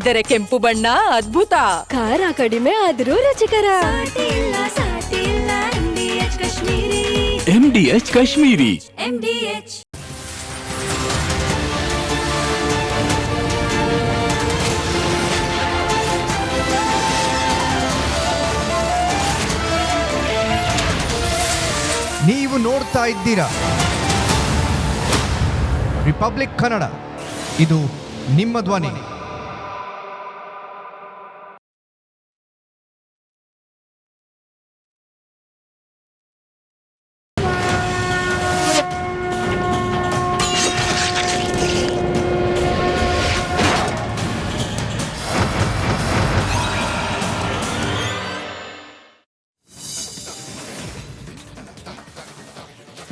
ಆದರೆ ಕೆಂಪು ಬಣ್ಣ ಅದ್ಭುತ. ಖಾರ ಕಡಿಮೆ ಆದ್ರೂ ರುಚಿಕರ. MDH ಕಾಶ್ಮೀರಿ. ನೀವು ನೋಡ್ತಾ ಇದ್ದೀರಾ ರಿಪಬ್ಲಿಕ್ ಕನ್ನಡ. ಇದು ನಿಮ್ಮ ಧ್ವನಿ.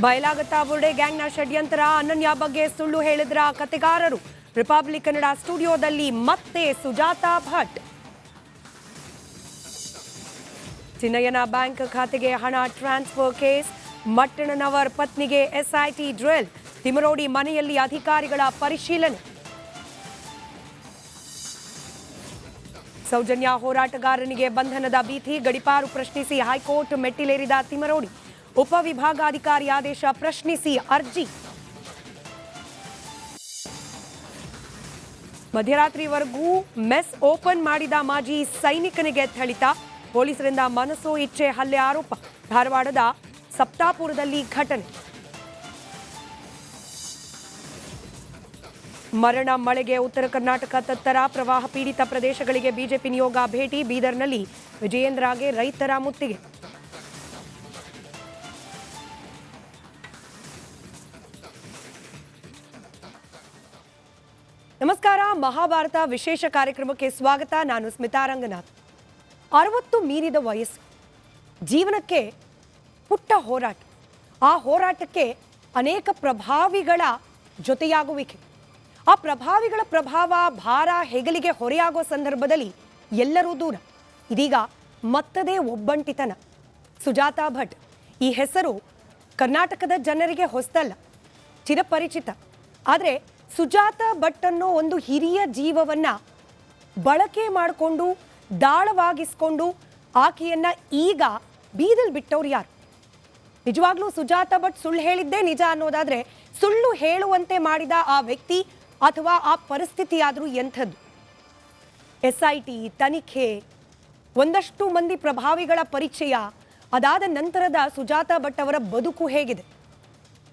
ಬಯಲಾಗುತ್ತಾ ಬುರ್ಡೆ ಗ್ಯಾಂಗ್ನ ಷಡ್ಯಂತ್ರ. ಅನನ್ಯ ಬಗ್ಗೆ ಸುಳ್ಳು ಹೇಳಿದ್ರ ಕತೆಗಾರರು. ರಿಪಬ್ಲಿಕ್ ಕನ್ನಡ ಸ್ಟುಡಿಯೋದಲ್ಲಿ ಮತ್ತೆ ಸುಜಾತಾ ಭಟ್. ಚಿನ್ನಯ್ಯನ ಬ್ಯಾಂಕ್ ಖಾತೆಗೆ ಹಣ ಟ್ರಾನ್ಸ್ಫರ್ ಕೇಸ್. ಮಟ್ಟಣ್ಣನವರ್ ಪತ್ನಿಗೆ SIT ಡ್ರಿಲ್. ತಿಮರೋಡಿ ಮನೆಯಲ್ಲಿ ಅಧಿಕಾರಿಗಳ ಪರಿಶೀಲನೆ. ಸೌಜನ್ಯ ಹೋರಾಟಗಾರನಿಗೆ ಬಂಧನದ ಭೀತಿ. ಗಡಿಪಾರು ಪ್ರಶ್ನಿಸಿ ಹೈಕೋರ್ಟ್ ಮೆಟ್ಟಿಲೇರಿದ ತಿಮರೋಡಿ. ಉಪವಿಭಾಗಾಧಿಕಾರಿ ಆದೇಶ ಪ್ರಶ್ನಿಸಿ ಅರ್ಜಿ. ಮಧ್ಯರಾತ್ರಿವರೆಗೂ ಮೆಸ್ ಓಪನ್ ಮಾಡಿದ ಮಾಜಿ ಸೈನಿಕನಿಗೆ ಥಳಿತ. ಪೊಲೀಸರಿಂದ ಮನಸೋ ಇಚ್ಛೆ ಹಲ್ಲೆ ಆರೋಪ. ಧಾರವಾಡದ ಸಪ್ತಾಪುರದಲ್ಲಿ ಘಟನೆ. ಮರಣ ಮಳೆಗೆ ಉತ್ತರ ಕರ್ನಾಟಕ ತತ್ತರ. ಪ್ರವಾಹ ಪೀಡಿತ ಪ್ರದೇಶಗಳಿಗೆ ಬಿಜೆಪಿ ನಿಯೋಗ ಭೇಟಿ. ಬೀದರ್ನಲ್ಲಿ ವಿಜಯೇಂದ್ರಗೆ ರೈತರ ಮುತ್ತಿಗೆ. ನಮಸ್ಕಾರ. ಮಹಾಭಾರತ ವಿಶೇಷ ಕಾರ್ಯಕ್ರಮಕ್ಕೆ ಸ್ವಾಗತ. ನಾನು ಸ್ಮಿತಾ ರಂಗನಾಥ್. 60 ಮೀರಿದ ವಯಸ್ಸು, ಜೀವನಕ್ಕೆ ಪುಟ್ಟ ಹೋರಾಟ. ಆ ಹೋರಾಟಕ್ಕೆ ಅನೇಕ ಪ್ರಭಾವಿಗಳ ಜೊತೆಯಾಗುವಿಕೆ. ಆ ಪ್ರಭಾವಿಗಳ ಪ್ರಭಾವ, ಭಾರ, ಹೆಗಲಿಗೆ ಹೊರೆಯಾಗೋ ಸಂದರ್ಭದಲ್ಲಿ ಎಲ್ಲರೂ ದೂರ. ಇದೀಗ ಮತ್ತದೇ ಒಬ್ಬಂಟಿತನ. ಸುಜಾತಾ ಭಟ್ ಈ ಹೆಸರು ಕರ್ನಾಟಕದ ಜನರಿಗೆ ಹೊಸದಲ್ಲ, ಚಿರಪರಿಚಿತ. ಆದರೆ ಸುಜಾತಾ ಭಟ್ ಅನ್ನೋ ಒಂದು ಹಿರಿಯ ಜೀವವನ್ನ ಬಳಕೆ ಮಾಡಿಕೊಂಡು ದಾಳವಾಗಿಸ್ಕೊಂಡು ಆಕೆಯನ್ನ ಈಗ ಬೀದಲ್ ಬಿಟ್ಟವ್ರು ಯಾರು? ನಿಜವಾಗ್ಲೂ ಸುಜಾತಾ ಭಟ್ ಸುಳ್ಳು ಹೇಳಿದ್ದೇ ನಿಜ ಅನ್ನೋದಾದ್ರೆ, ಸುಳ್ಳು ಹೇಳುವಂತೆ ಮಾಡಿದ ಆ ವ್ಯಕ್ತಿ ಅಥವಾ ಆ ಪರಿಸ್ಥಿತಿ ಆದರೂ ಎಂಥದ್ದು? SIT ತನಿಖೆ, ಒಂದಷ್ಟು ಮಂದಿ ಪ್ರಭಾವಿಗಳ ಪರಿಚಯ, ಅದಾದ ನಂತರದ ಸುಜಾತಾ ಭಟ್ ಅವರ ಬದುಕು ಹೇಗಿದೆ?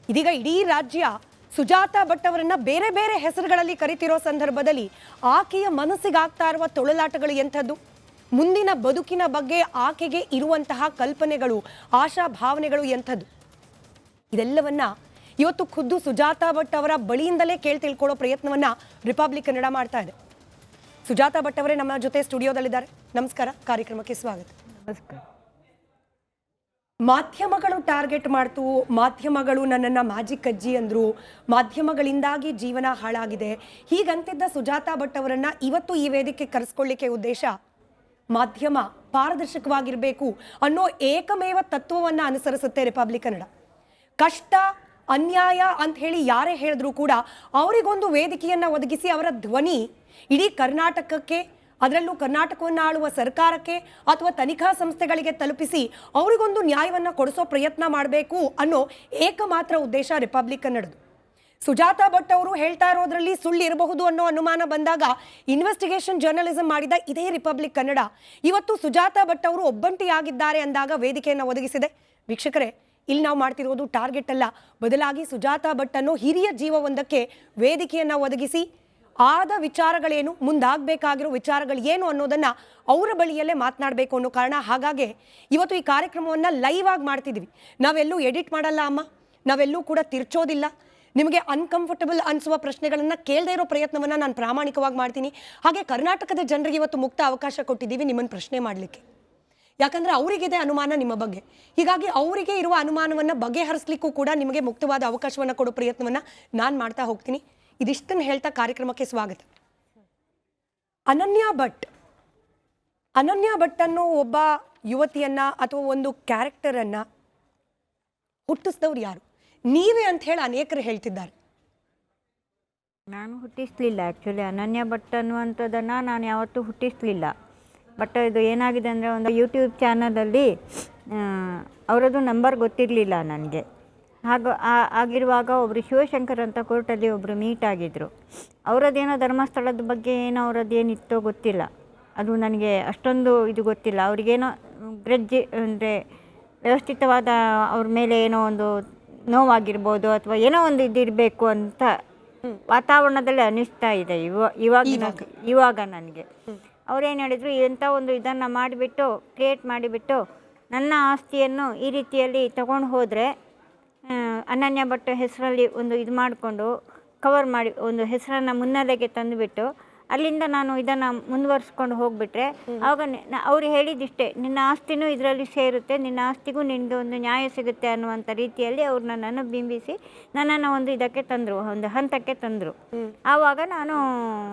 ಇದೀಗ ಇಡೀ ರಾಜ್ಯ ಸುಜಾತಾ ಭಟ್ ಅವರನ್ನ ಬೇರೆ ಬೇರೆ ಹೆಸರುಗಳಲ್ಲಿ ಕರಿತಿರೋ ಸಂದರ್ಭದಲ್ಲಿ ಆಕೆಯ ಮನಸ್ಸಿಗಾಗ್ತಾ ಇರುವ ತೊಳಲಾಟಗಳು ಎಂಥದ್ದು? ಮುಂದಿನ ಬದುಕಿನ ಬಗ್ಗೆ ಆಕೆಗೆ ಇರುವಂತಹ ಕಲ್ಪನೆಗಳು, ಆಶಾ ಭಾವನೆಗಳು ಎಂಥದ್ದು? ಇದೆಲ್ಲವನ್ನ ಇವತ್ತು ಖುದ್ದು ಸುಜಾತಾ ಭಟ್ ಅವರ ಬಳಿಯಿಂದಲೇ ತಿಳ್ಕೊಳ್ಳೋ ಪ್ರಯತ್ನವನ್ನ ರಿಪಬ್ಲಿಕ್ ಕನ್ನಡ ಮಾಡ್ತಾ ಇದೆ. ಸುಜಾತಾ ಭಟ್ ಅವರೇ ನಮ್ಮ ಜೊತೆ ಸ್ಟುಡಿಯೋದಲ್ಲಿದ್ದಾರೆ. ನಮಸ್ಕಾರ, ಕಾರ್ಯಕ್ರಮಕ್ಕೆ ಸ್ವಾಗತ. ನಮಸ್ಕಾರ. ಮಾಧ್ಯಮಗಳು ಟಾರ್ಗೆಟ್ ಮಾಡ್ತು, ಮಾಧ್ಯಮಗಳು ನನ್ನನ್ನು ಮ್ಯಾಜಿಕ್ ಅಜ್ಜಿ ಅಂದರು, ಮಾಧ್ಯಮಗಳಿಂದಾಗಿ ಜೀವನ ಹಾಳಾಗಿದೆ, ಹೀಗಂತಿದ್ದ ಸುಜಾತಾ ಭಟ್ ಅವರನ್ನ ಇವತ್ತು ಈ ವೇದಿಕೆ ಕರೆಸ್ಕೊಳ್ಳಿಕ್ಕೆ ಉದ್ದೇಶ ಮಾಧ್ಯಮ ಪಾರದರ್ಶಕವಾಗಿರಬೇಕು ಅನ್ನೋ ಏಕಮೇವ ತತ್ವವನ್ನು ಅನುಸರಿಸುತ್ತೆ ರಿಪಬ್ಲಿಕ್ ಕನ್ನಡ. ಕಷ್ಟ, ಅನ್ಯಾಯ ಅಂತ ಹೇಳಿ ಯಾರೇ ಹೇಳಿದ್ರು ಕೂಡ ಅವರಿಗೊಂದು ವೇದಿಕೆಯನ್ನು ಒದಗಿಸಿ ಅವರ ಧ್ವನಿ ಇಡೀ ಕರ್ನಾಟಕಕ್ಕೆ, ಅದರಲ್ಲೂ ಕರ್ನಾಟಕವನ್ನು ಆಳುವ ಸರ್ಕಾರಕ್ಕೆ ಅಥವಾ ತನಿಖಾ ಸಂಸ್ಥೆಗಳಿಗೆ ತಲುಪಿಸಿ ಅವರಿಗೊಂದು ನ್ಯಾಯವನ್ನು ಕೊಡಿಸೋ ಪ್ರಯತ್ನ ಮಾಡಬೇಕು ಅನ್ನೋ ಏಕಮಾತ್ರ ಉದ್ದೇಶ ರಿಪಬ್ಲಿಕ್ ಕನ್ನಡದು. ಸುಜಾತಾ ಭಟ್ ಅವರು ಹೇಳ್ತಾ ಇರೋದ್ರಲ್ಲಿ ಸುಳ್ಳು ಇರಬಹುದು ಅನ್ನೋ ಅನುಮಾನ ಬಂದಾಗ ಇನ್ವೆಸ್ಟಿಗೇಷನ್ ಜರ್ನಲಿಸಂ ಮಾಡಿದ ಇದೇ ರಿಪಬ್ಲಿಕ್ ಕನ್ನಡ ಇವತ್ತು ಸುಜಾತಾ ಭಟ್ ಅವರು ಒಬ್ಬಂಟಿಯಾಗಿದ್ದಾರೆ ಅಂದಾಗ ವೇದಿಕೆಯನ್ನು ಒದಗಿಸಿದೆ. ವೀಕ್ಷಕರೇ, ಇಲ್ಲಿ ನಾವು ಮಾಡ್ತಿರೋದು ಟಾರ್ಗೆಟ್ ಅಲ್ಲ, ಬದಲಾಗಿ ಸುಜಾತಾ ಭಟ್ ಅನ್ನೋ ಹಿರಿಯ ಜೀವವೊಂದಕ್ಕೆ ವೇದಿಕೆಯನ್ನು ಒದಗಿಸಿ ಆದ ವಿಚಾರಗಳೇನು, ಮುಂದಾಗಬೇಕಾಗಿರೋ ವಿಚಾರಗಳು ಏನು ಅನ್ನೋದನ್ನ ಅವರ ಬಳಿಯಲ್ಲೇ ಮಾತನಾಡಬೇಕು ಅನ್ನೋ ಕಾರಣ. ಹಾಗಾಗಿ ಇವತ್ತು ಈ ಕಾರ್ಯಕ್ರಮವನ್ನು ಲೈವ್ ಆಗಿ ಮಾಡ್ತಿದ್ವಿ. ನಾವೆಲ್ಲೂ ಎಡಿಟ್ ಮಾಡಲ್ಲ ಅಮ್ಮ, ನಾವೆಲ್ಲೂ ಕೂಡ ತಿರ್ಚೋದಿಲ್ಲ. ನಿಮಗೆ ಅನ್ಕಂಫರ್ಟಬಲ್ ಅನಿಸುವ ಪ್ರಶ್ನೆಗಳನ್ನು ಕೇಳದೇ ಇರೋ ಪ್ರಯತ್ನವನ್ನು ನಾನು ಪ್ರಾಮಾಣಿಕವಾಗಿ ಮಾಡ್ತೀನಿ. ಹಾಗೆ ಕರ್ನಾಟಕದ ಜನರಿಗೆ ಇವತ್ತು ಮುಕ್ತ ಅವಕಾಶ ಕೊಟ್ಟಿದ್ದೀವಿ ನಿಮ್ಮನ್ನು ಪ್ರಶ್ನೆ ಮಾಡಲಿಕ್ಕೆ. ಯಾಕಂದರೆ ಅವರಿಗಿದೆ ಅನುಮಾನ ನಿಮ್ಮ ಬಗ್ಗೆ. ಹೀಗಾಗಿ ಅವರಿಗೆ ಇರುವ ಅನುಮಾನವನ್ನು ಬಗೆಹರಿಸಲಿಕ್ಕೂ ಕೂಡ ನಿಮಗೆ ಮುಕ್ತವಾದ ಅವಕಾಶವನ್ನು ಕೊಡೋ ಪ್ರಯತ್ನವನ್ನು ನಾನು ಮಾಡ್ತಾ ಹೋಗ್ತೀನಿ. ಇದಿಷ್ಟನ್ನು ಹೇಳ್ತಾ ಕಾರ್ಯಕ್ರಮಕ್ಕೆ ಸ್ವಾಗತ. ಅನನ್ಯ ಭಟ್ ಅನ್ನೋ ಒಬ್ಬ ಯುವತಿಯನ್ನ ಅಥವಾ ಒಂದು ಕ್ಯಾರೆಕ್ಟರನ್ನ ಹುಟ್ಟಿಸಿದವ್ರು ಯಾರು? ನೀವೇ ಅಂತ ಹೇಳಿ ಅನೇಕರು ಹೇಳ್ತಿದ್ದಾರೆ. ನಾನು ಹುಟ್ಟಿಸಲಿಲ್ಲ ಆ್ಯಕ್ಚುಲಿ ಅನನ್ಯ ಭಟ್ ಅನ್ನುವಂಥದ್ದನ್ನು ನಾನು ಯಾವತ್ತೂ ಹುಟ್ಟಿಸಲಿಲ್ಲ. ಬಟ್ ಇದು ಏನಾಗಿದೆ ಅಂದರೆ ಒಂದು ಯೂಟ್ಯೂಬ್ ಚಾನಲಲ್ಲಿ ಅವರದ್ದು ನಂಬರ್ ಗೊತ್ತಿರಲಿಲ್ಲ ನನಗೆ. ಆಗಿರುವಾಗ ಒಬ್ಬರು ಶಿವಶಂಕರ್ ಅಂತ ಕೋರ್ಟಲ್ಲಿ ಒಬ್ಬರು ಮೀಟ್ ಆಗಿದ್ದರು. ಅವರದ್ದೇನೋ ಧರ್ಮಸ್ಥಳದ ಬಗ್ಗೆ ಏನೋ ಅವರದ್ದೇನಿತ್ತೋ ಗೊತ್ತಿಲ್ಲ, ಅದು ನನಗೆ ಅಷ್ಟೊಂದು ಇದು ಗೊತ್ತಿಲ್ಲ. ಅವ್ರಿಗೇನೋ ಗ್ರಜ್ಜಿ ಅಂದರೆ ವ್ಯವಸ್ಥಿತವಾದ ಅವ್ರ ಮೇಲೆ ಏನೋ ಒಂದು ನೋವಾಗಿರ್ಬೋದು ಅಥವಾ ಏನೋ ಒಂದು ಇದಿರಬೇಕು ಅಂತ ವಾತಾವರಣದಲ್ಲಿ ಅನ್ನಿಸ್ತಾ ಇದೆ ಇವಾಗ ನನಗೆ. ಅವ್ರೇನು ಹೇಳಿದರು, ಎಂಥ ಒಂದು ಇದನ್ನು ಮಾಡಿಬಿಟ್ಟು ಕ್ರಿಯೇಟ್ ಮಾಡಿಬಿಟ್ಟು ನನ್ನ ಆಸ್ತಿಯನ್ನು ಈ ರೀತಿಯಲ್ಲಿ ತಗೊಂಡು ಹೋದರೆ ಅನನ್ಯ ಭಟ್ ಹೆಸರಲ್ಲಿ ಒಂದು ಇದು ಮಾಡಿಕೊಂಡು ಕವರ್ ಮಾಡಿ ಒಂದು ಹೆಸರನ್ನು ಮುನ್ನೆಲೆಗೆ ತಂದುಬಿಟ್ಟು ಅಲ್ಲಿಂದ ನಾನು ಇದನ್ನು ಮುಂದುವರಿಸ್ಕೊಂಡು ಹೋಗಿಬಿಟ್ರೆ ಆವಾಗ ಅವ್ರು ಹೇಳಿದಿಷ್ಟೇ, ನಿನ್ನ ಆಸ್ತಿನೂ ಇದರಲ್ಲಿ ಸೇರುತ್ತೆ, ನಿನ್ನ ಆಸ್ತಿಗೂ ನಿನಗೆ ಒಂದು ನ್ಯಾಯ ಸಿಗುತ್ತೆ ಅನ್ನುವಂಥ ರೀತಿಯಲ್ಲಿ ಅವ್ರು ನನ್ನನ್ನು ಬಿಂಬಿಸಿ ನನ್ನನ್ನು ಒಂದು ಇದಕ್ಕೆ ತಂದರು, ಒಂದು ಹಂತಕ್ಕೆ ತಂದರು. ಆವಾಗ ನಾನು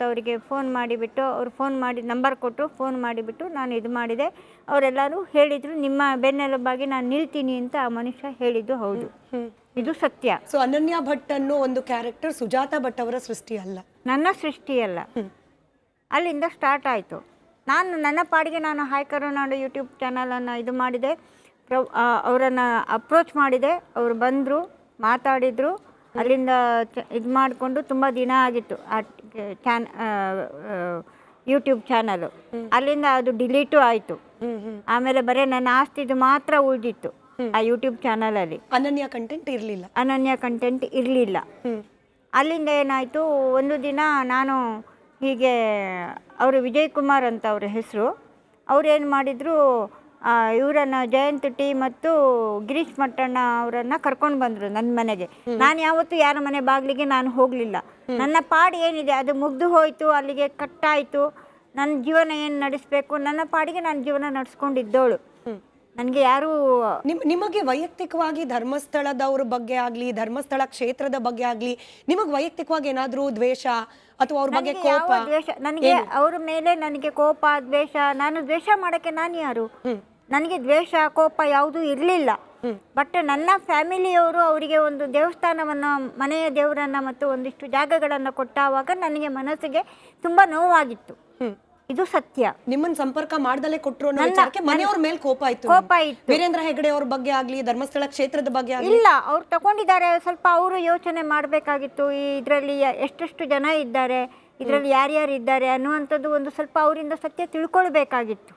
ಅವರಿಗೆ ಫೋನ್ ಮಾಡಿಬಿಟ್ಟು ಅವ್ರು ಫೋನ್ ಮಾಡಿ ನಂಬರ್ ಕೊಟ್ಟು ಫೋನ್ ಮಾಡಿಬಿಟ್ಟು ನಾನು ಇದು ಮಾಡಿದೆ. ಅವರೆಲ್ಲರೂ ಹೇಳಿದರು, ನಿಮ್ಮ ಬೆನ್ನೆಲುಬಾಗಿ ನಾನು ನಿಲ್ತೀನಿ ಅಂತ ಆ ಮನುಷ್ಯ ಹೇಳಿದ್ದು ಹೌದು, ಇದು ಸತ್ಯ. ಸೊ ಅನನ್ಯ ಭಟ್ ಅನ್ನೋ ಒಂದು ಕ್ಯಾರೆಕ್ಟರ್ ಸುಜಾತ ಭಟ್ ಅವರ ಸೃಷ್ಟಿ ಅಲ್ಲ, ನನ್ನ ಸೃಷ್ಟಿಯಲ್ಲ. ಅಲ್ಲಿಂದ ಸ್ಟಾರ್ಟ್ ಆಯಿತು. ನಾನು ನನ್ನ ಪಾಡಿಗೆ ನಾನು ಹಾಯ್ ಕರುನಾಡು ಯೂಟ್ಯೂಬ್ ಚಾನಲನ್ನು ಇದು ಮಾಡಿದೆ, ಅವರನ್ನು ಅಪ್ರೋಚ್ ಮಾಡಿದೆ. ಅವರು ಬಂದರು, ಮಾತಾಡಿದರು. ಅಲ್ಲಿಂದ ಇದು ಮಾಡಿಕೊಂಡು ತುಂಬ ದಿನ ಆಗಿತ್ತು ಆ ಯೂಟ್ಯೂಬ್ ಚಾನಲು. ಅಲ್ಲಿಂದ ಅದು ಡಿಲೀಟು ಆಯಿತು. ಆಮೇಲೆ ಬರೀ ನನ್ನ ಆಸ್ತಿದು ಮಾತ್ರ ಉಳಿದಿತ್ತು ಆ ಯೂಟ್ಯೂಬ್ ಚಾನಲಲ್ಲಿ. ಅನನ್ಯ ಕಂಟೆಂಟ್ ಇರಲಿಲ್ಲ. ಅಲ್ಲಿಂದ ಏನಾಯಿತು, ಒಂದು ದಿನ ನಾನು ಹೀಗೆ ಅವರು ವಿಜಯ್ ಕುಮಾರ್ ಅಂತ ಅವ್ರ ಹೆಸರು, ಅವ್ರೇನು ಮಾಡಿದರು, ಇವರನ್ನು ಜಯಂತ್ ಟಿ ಮತ್ತು ಗಿರೀಶ್ ಮಟ್ಟಣ್ಣ ಅವರನ್ನು ಕರ್ಕೊಂಡು ಬಂದರು ನನ್ನ ಮನೆಗೆ. ನಾನು ಯಾವತ್ತೂ ಯಾರ ಮನೆ ಬಾಗಿಲಿಗೆ ನಾನು ಹೋಗಲಿಲ್ಲ. ನನ್ನ ಪಾಡು ಏನಿದೆ ಅದು ಮುಗ್ದು ಹೋಯಿತು, ಅಲ್ಲಿಗೆ ಕಟ್ಟಾಯಿತು. ನನ್ನ ಜೀವನ ಏನು ನಡೆಸಬೇಕು, ನನ್ನ ಪಾಡಿಗೆ ನಾನು ಜೀವನ ನಡೆಸ್ಕೊಂಡಿದ್ದವಳು. ನನಗೆ ಯಾರು ನಿಮಗೆ ವೈಯಕ್ತಿಕವಾಗಿ ಧರ್ಮಸ್ಥಳದವ್ರ ಬಗ್ಗೆ ಆಗಲಿ, ಧರ್ಮಸ್ಥಳ ಕ್ಷೇತ್ರದ ಬಗ್ಗೆ ಆಗಲಿ, ನಿಮಗೆ ವೈಯಕ್ತಿಕವಾಗಿ ಏನಾದರೂ ದ್ವೇಷ ಅಥವಾ ಅವ್ರ ಬಗ್ಗೆ ಕೋಪ? ದ್ವೇಷ ನನಗೆ ಅವ್ರ ಮೇಲೆ ನನಗೆ ಕೋಪ ದ್ವೇಷ, ನಾನು ದ್ವೇಷ ಮಾಡೋಕ್ಕೆ ನಾನು ಯಾರು? ನನಗೆ ದ್ವೇಷ ಕೋಪ ಯಾವುದೂ ಇರಲಿಲ್ಲ. ಬಟ್ ನನ್ನ ಫ್ಯಾಮಿಲಿಯವರು ಅವರಿಗೆ ಒಂದು ದೇವಸ್ಥಾನವನ್ನು, ಮನೆಯ ದೇವರನ್ನು ಮತ್ತು ಒಂದಿಷ್ಟು ಜಾಗಗಳನ್ನು ಕೊಟ್ಟಾವಾಗ ನನಗೆ ಮನಸ್ಸಿಗೆ ತುಂಬ ನೋವಾಗಿತ್ತು. ಇದು ಸತ್ಯ. ನಿಮ್ಮನ್ನ ಸಂಪರ್ಕ ಮಾಡ್ದಲೇ ಕೊಟ್ಟರು ಮನೆಯವ್ರ ಮೇಲೆ ಕೋಪ ಇತ್ತು. ವೀರೇಂದ್ರ ಹೆಗಡೆ ಅವ್ರ ಬಗ್ಗೆ ಆಗ್ಲಿ, ಧರ್ಮಸ್ಥಳ ಕ್ಷೇತ್ರದ ಬಗ್ಗೆ ಆಗ್ಲಿ ಇಲ್ಲ, ಅವ್ರು ತಗೊಂಡಿದ್ದಾರೆ. ಸ್ವಲ್ಪ ಅವರು ಯೋಚನೆ ಮಾಡಬೇಕಾಗಿತ್ತು. ಇದರಲ್ಲಿ ಎಷ್ಟೆಷ್ಟು ಜನ ಇದ್ದಾರೆ, ಇದರಲ್ಲಿ ಯಾರ್ಯಾರು ಇದ್ದಾರೆ ಅನ್ನುವಂಥದ್ದು ಒಂದು ಸ್ವಲ್ಪ ಅವರಿಂದ ಸತ್ಯ ತಿಳ್ಕೊಳ್ಬೇಕಾಗಿತ್ತು.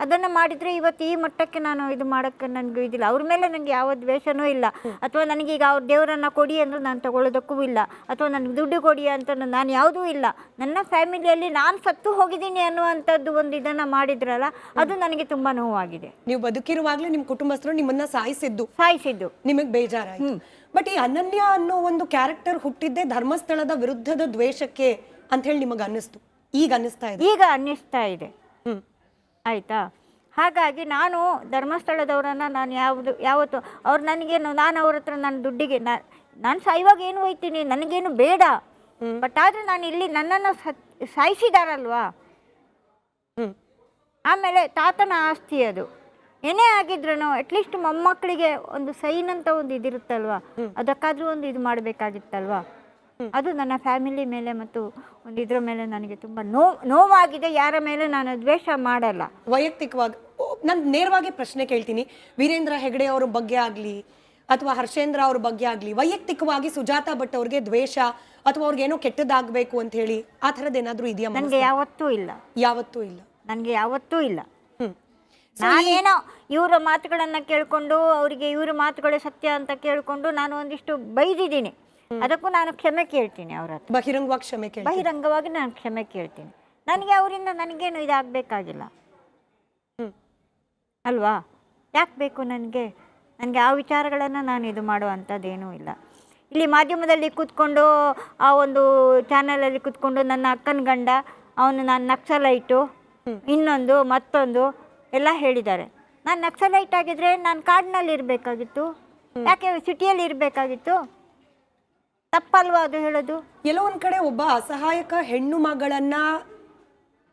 ಅದನ್ನು ಮಾಡಿದರೆ ಇವತ್ತು ಈ ಮಟ್ಟಕ್ಕೆ ನಾನು ಇದು ಮಾಡೋಕ್ಕೆ ನನಗೂ ಇದಿಲ್ಲ. ಅವ್ರ ಮೇಲೆ ನನಗೆ ಯಾವ ದ್ವೇಷನೂ ಇಲ್ಲ. ಅಥವಾ ನನಗೀಗ ಅವ್ರ ದೇವರನ್ನು ಕೊಡಿ ಅಂದರೆ ನಾನು ತಗೊಳ್ಳೋದಕ್ಕೂ ಇಲ್ಲ, ಅಥವಾ ನನಗೆ ದುಡ್ಡು ಕೊಡಿ ಅಂತ ನಾನು ಯಾವುದೂ ಇಲ್ಲ. ನನ್ನ ಫ್ಯಾಮಿಲಿಯಲ್ಲಿ ನಾನು ಸತ್ತು ಹೋಗಿದ್ದೀನಿ ಅನ್ನುವಂಥದ್ದು ಒಂದು ಇದನ್ನು ಮಾಡಿದ್ರಲ್ಲ, ಅದು ನನಗೆ ತುಂಬ ನೋವಾಗಿದೆ. ನೀವು ಬದುಕಿರುವಾಗಲೇ ನಿಮ್ಮ ಕುಟುಂಬಸ್ಥರು ನಿಮ್ಮನ್ನ ಸಾಯಿಸಿದ್ದು ನಿಮಗೆ ಬೇಜಾರಾಯಿತು. ಬಟ್ ಈ ಅನನ್ಯ ಅನ್ನೋ ಒಂದು ಕ್ಯಾರೆಕ್ಟರ್ ಹುಟ್ಟಿದ್ದೆ ಧರ್ಮಸ್ಥಳದ ವಿರುದ್ಧದ ದ್ವೇಷಕ್ಕೆ ಅಂತ ಹೇಳಿ ನಿಮಗೆ ಅನ್ನಿಸ್ತು. ಈಗ ಅನ್ನಿಸ್ತಾ ಇದೆ. ಆಯಿತಾ? ಹಾಗಾಗಿ ನಾನು ಧರ್ಮಸ್ಥಳದವರನ್ನು ನಾನು ಯಾವತ್ತು ಅವ್ರು ನನಗೇನು, ನಾನು ಅವ್ರ ಹತ್ರ ನನ್ನ ದುಡ್ಡಿಗೆ ನಾನು ಸಾಯುವಾಗ ಏನು ಹೋಯ್ತೀನಿ, ನನಗೇನು ಬೇಡ. ಬಟ್ ಆದರೆ ನಾನು ಇಲ್ಲಿ ನನ್ನನ್ನು ಸಾಯಿಸಿದಾರಲ್ವಾ. ಆಮೇಲೆ ತಾತನ ಆಸ್ತಿ ಅದು ಏನೇ ಆಗಿದ್ರೂ ಅಟ್ಲೀಸ್ಟ್ ಮೊಮ್ಮಕ್ಕಳಿಗೆ ಒಂದು ಸೈನ್ ಅಂತ ಒಂದು ಇದಿರುತ್ತಲ್ವ, ಅದಕ್ಕಾದರೂ ಒಂದು ಇದು ಮಾಡಬೇಕಾಗಿತ್ತಲ್ವ. ಅದು ನನ್ನ ಫ್ಯಾಮಿಲಿ ಮೇಲೆ ಮತ್ತು ಒಂದು ಇದ್ರ ಮೇಲೆ ನನಗೆ ತುಂಬ ನೋವಾಗಿದೆ. ಯಾರ ಮೇಲೆ ನಾನು ದ್ವೇಷ ಮಾಡಲ್ಲ. ವೈಯಕ್ತಿಕವಾಗಿ ನಾನು ನೇರವಾಗಿ ಪ್ರಶ್ನೆ ಕೇಳ್ತೀನಿ. ವೀರೇಂದ್ರ ಹೆಗಡೆ ಅವ್ರ ಬಗ್ಗೆ ಆಗಲಿ ಅಥವಾ ಹರ್ಷೇಂದ್ರ ಅವ್ರ ಬಗ್ಗೆ ಆಗಲಿ, ವೈಯಕ್ತಿಕವಾಗಿ ಸುಜಾತ ಭಟ್ ಅವ್ರಿಗೆ ದ್ವೇಷ ಅಥವಾ ಅವ್ರಿಗೇನೋ ಕೆಟ್ಟದಾಗಬೇಕು ಅಂತ ಹೇಳಿ ಆ ಥರದ್ದು ಏನಾದರೂ ಇದೆಯಾ? ನನಗೆ ಯಾವತ್ತೂ ಇಲ್ಲ. ನನಗೆ ಯಾವತ್ತೂ ಇಲ್ಲ. ನಾನೇನೋ ಇವರ ಮಾತುಗಳನ್ನು ಕೇಳಿಕೊಂಡು, ಅವರಿಗೆ ಇವರ ಮಾತುಗಳೇ ಸತ್ಯ ಅಂತ ಕೇಳಿಕೊಂಡು ನಾನು ಒಂದಿಷ್ಟು ಬೈದಿದ್ದೀನಿ. ಅದಕ್ಕೂ ನಾನು ಕ್ಷಮೆ ಕೇಳ್ತೀನಿ ಅವ್ರ ಹತ್ರ. ಬಹಿರಂಗವಾಗಿ ನಾನು ಕ್ಷಮೆ ಕೇಳ್ತೀನಿ. ನನಗೆ ಅವರಿಂದ ನನಗೇನು ಇದಾಗಬೇಕಾಗಿಲ್ಲ ಅಲ್ವಾ? ಯಾಕೆ ಬೇಕು ನನಗೆ ಆ ವಿಚಾರಗಳನ್ನು ನಾನು ಇದು ಮಾಡುವಂಥದ್ದೇನೂ ಇಲ್ಲ. ಇಲ್ಲಿ ಮಾಧ್ಯಮದಲ್ಲಿ ಕೂತ್ಕೊಂಡು ಆ ಒಂದು ಚಾನಲಲ್ಲಿ ಕೂತ್ಕೊಂಡು ನನ್ನ ಅಕ್ಕನ ಗಂಡ ಅವನು ನಾನು ನಕ್ಸಲೈಟು ಇನ್ನೊಂದು ಮತ್ತೊಂದು ಎಲ್ಲ ಹೇಳಿದ್ದಾರೆ. ನಾನು ನಕ್ಸಲೈಟ್ ಆಗಿದ್ರೆ ನಾನು ಕಾಡಿನಲ್ಲಿ ಇರಬೇಕಾಗಿತ್ತು, ಯಾಕೆ ಸಿಟಿಯಲ್ಲಿ ಇರಬೇಕಾಗಿತ್ತು? ತಪ್ಪಲ್ವಾ ಅದು ಹೇಳೋದು? ಎಲ್ಲೋ ಒಂದ್ ಕಡೆ ಒಬ್ಬ ಅಸಹಾಯಕ ಹೆಣ್ಣು ಮಗಳನ್ನ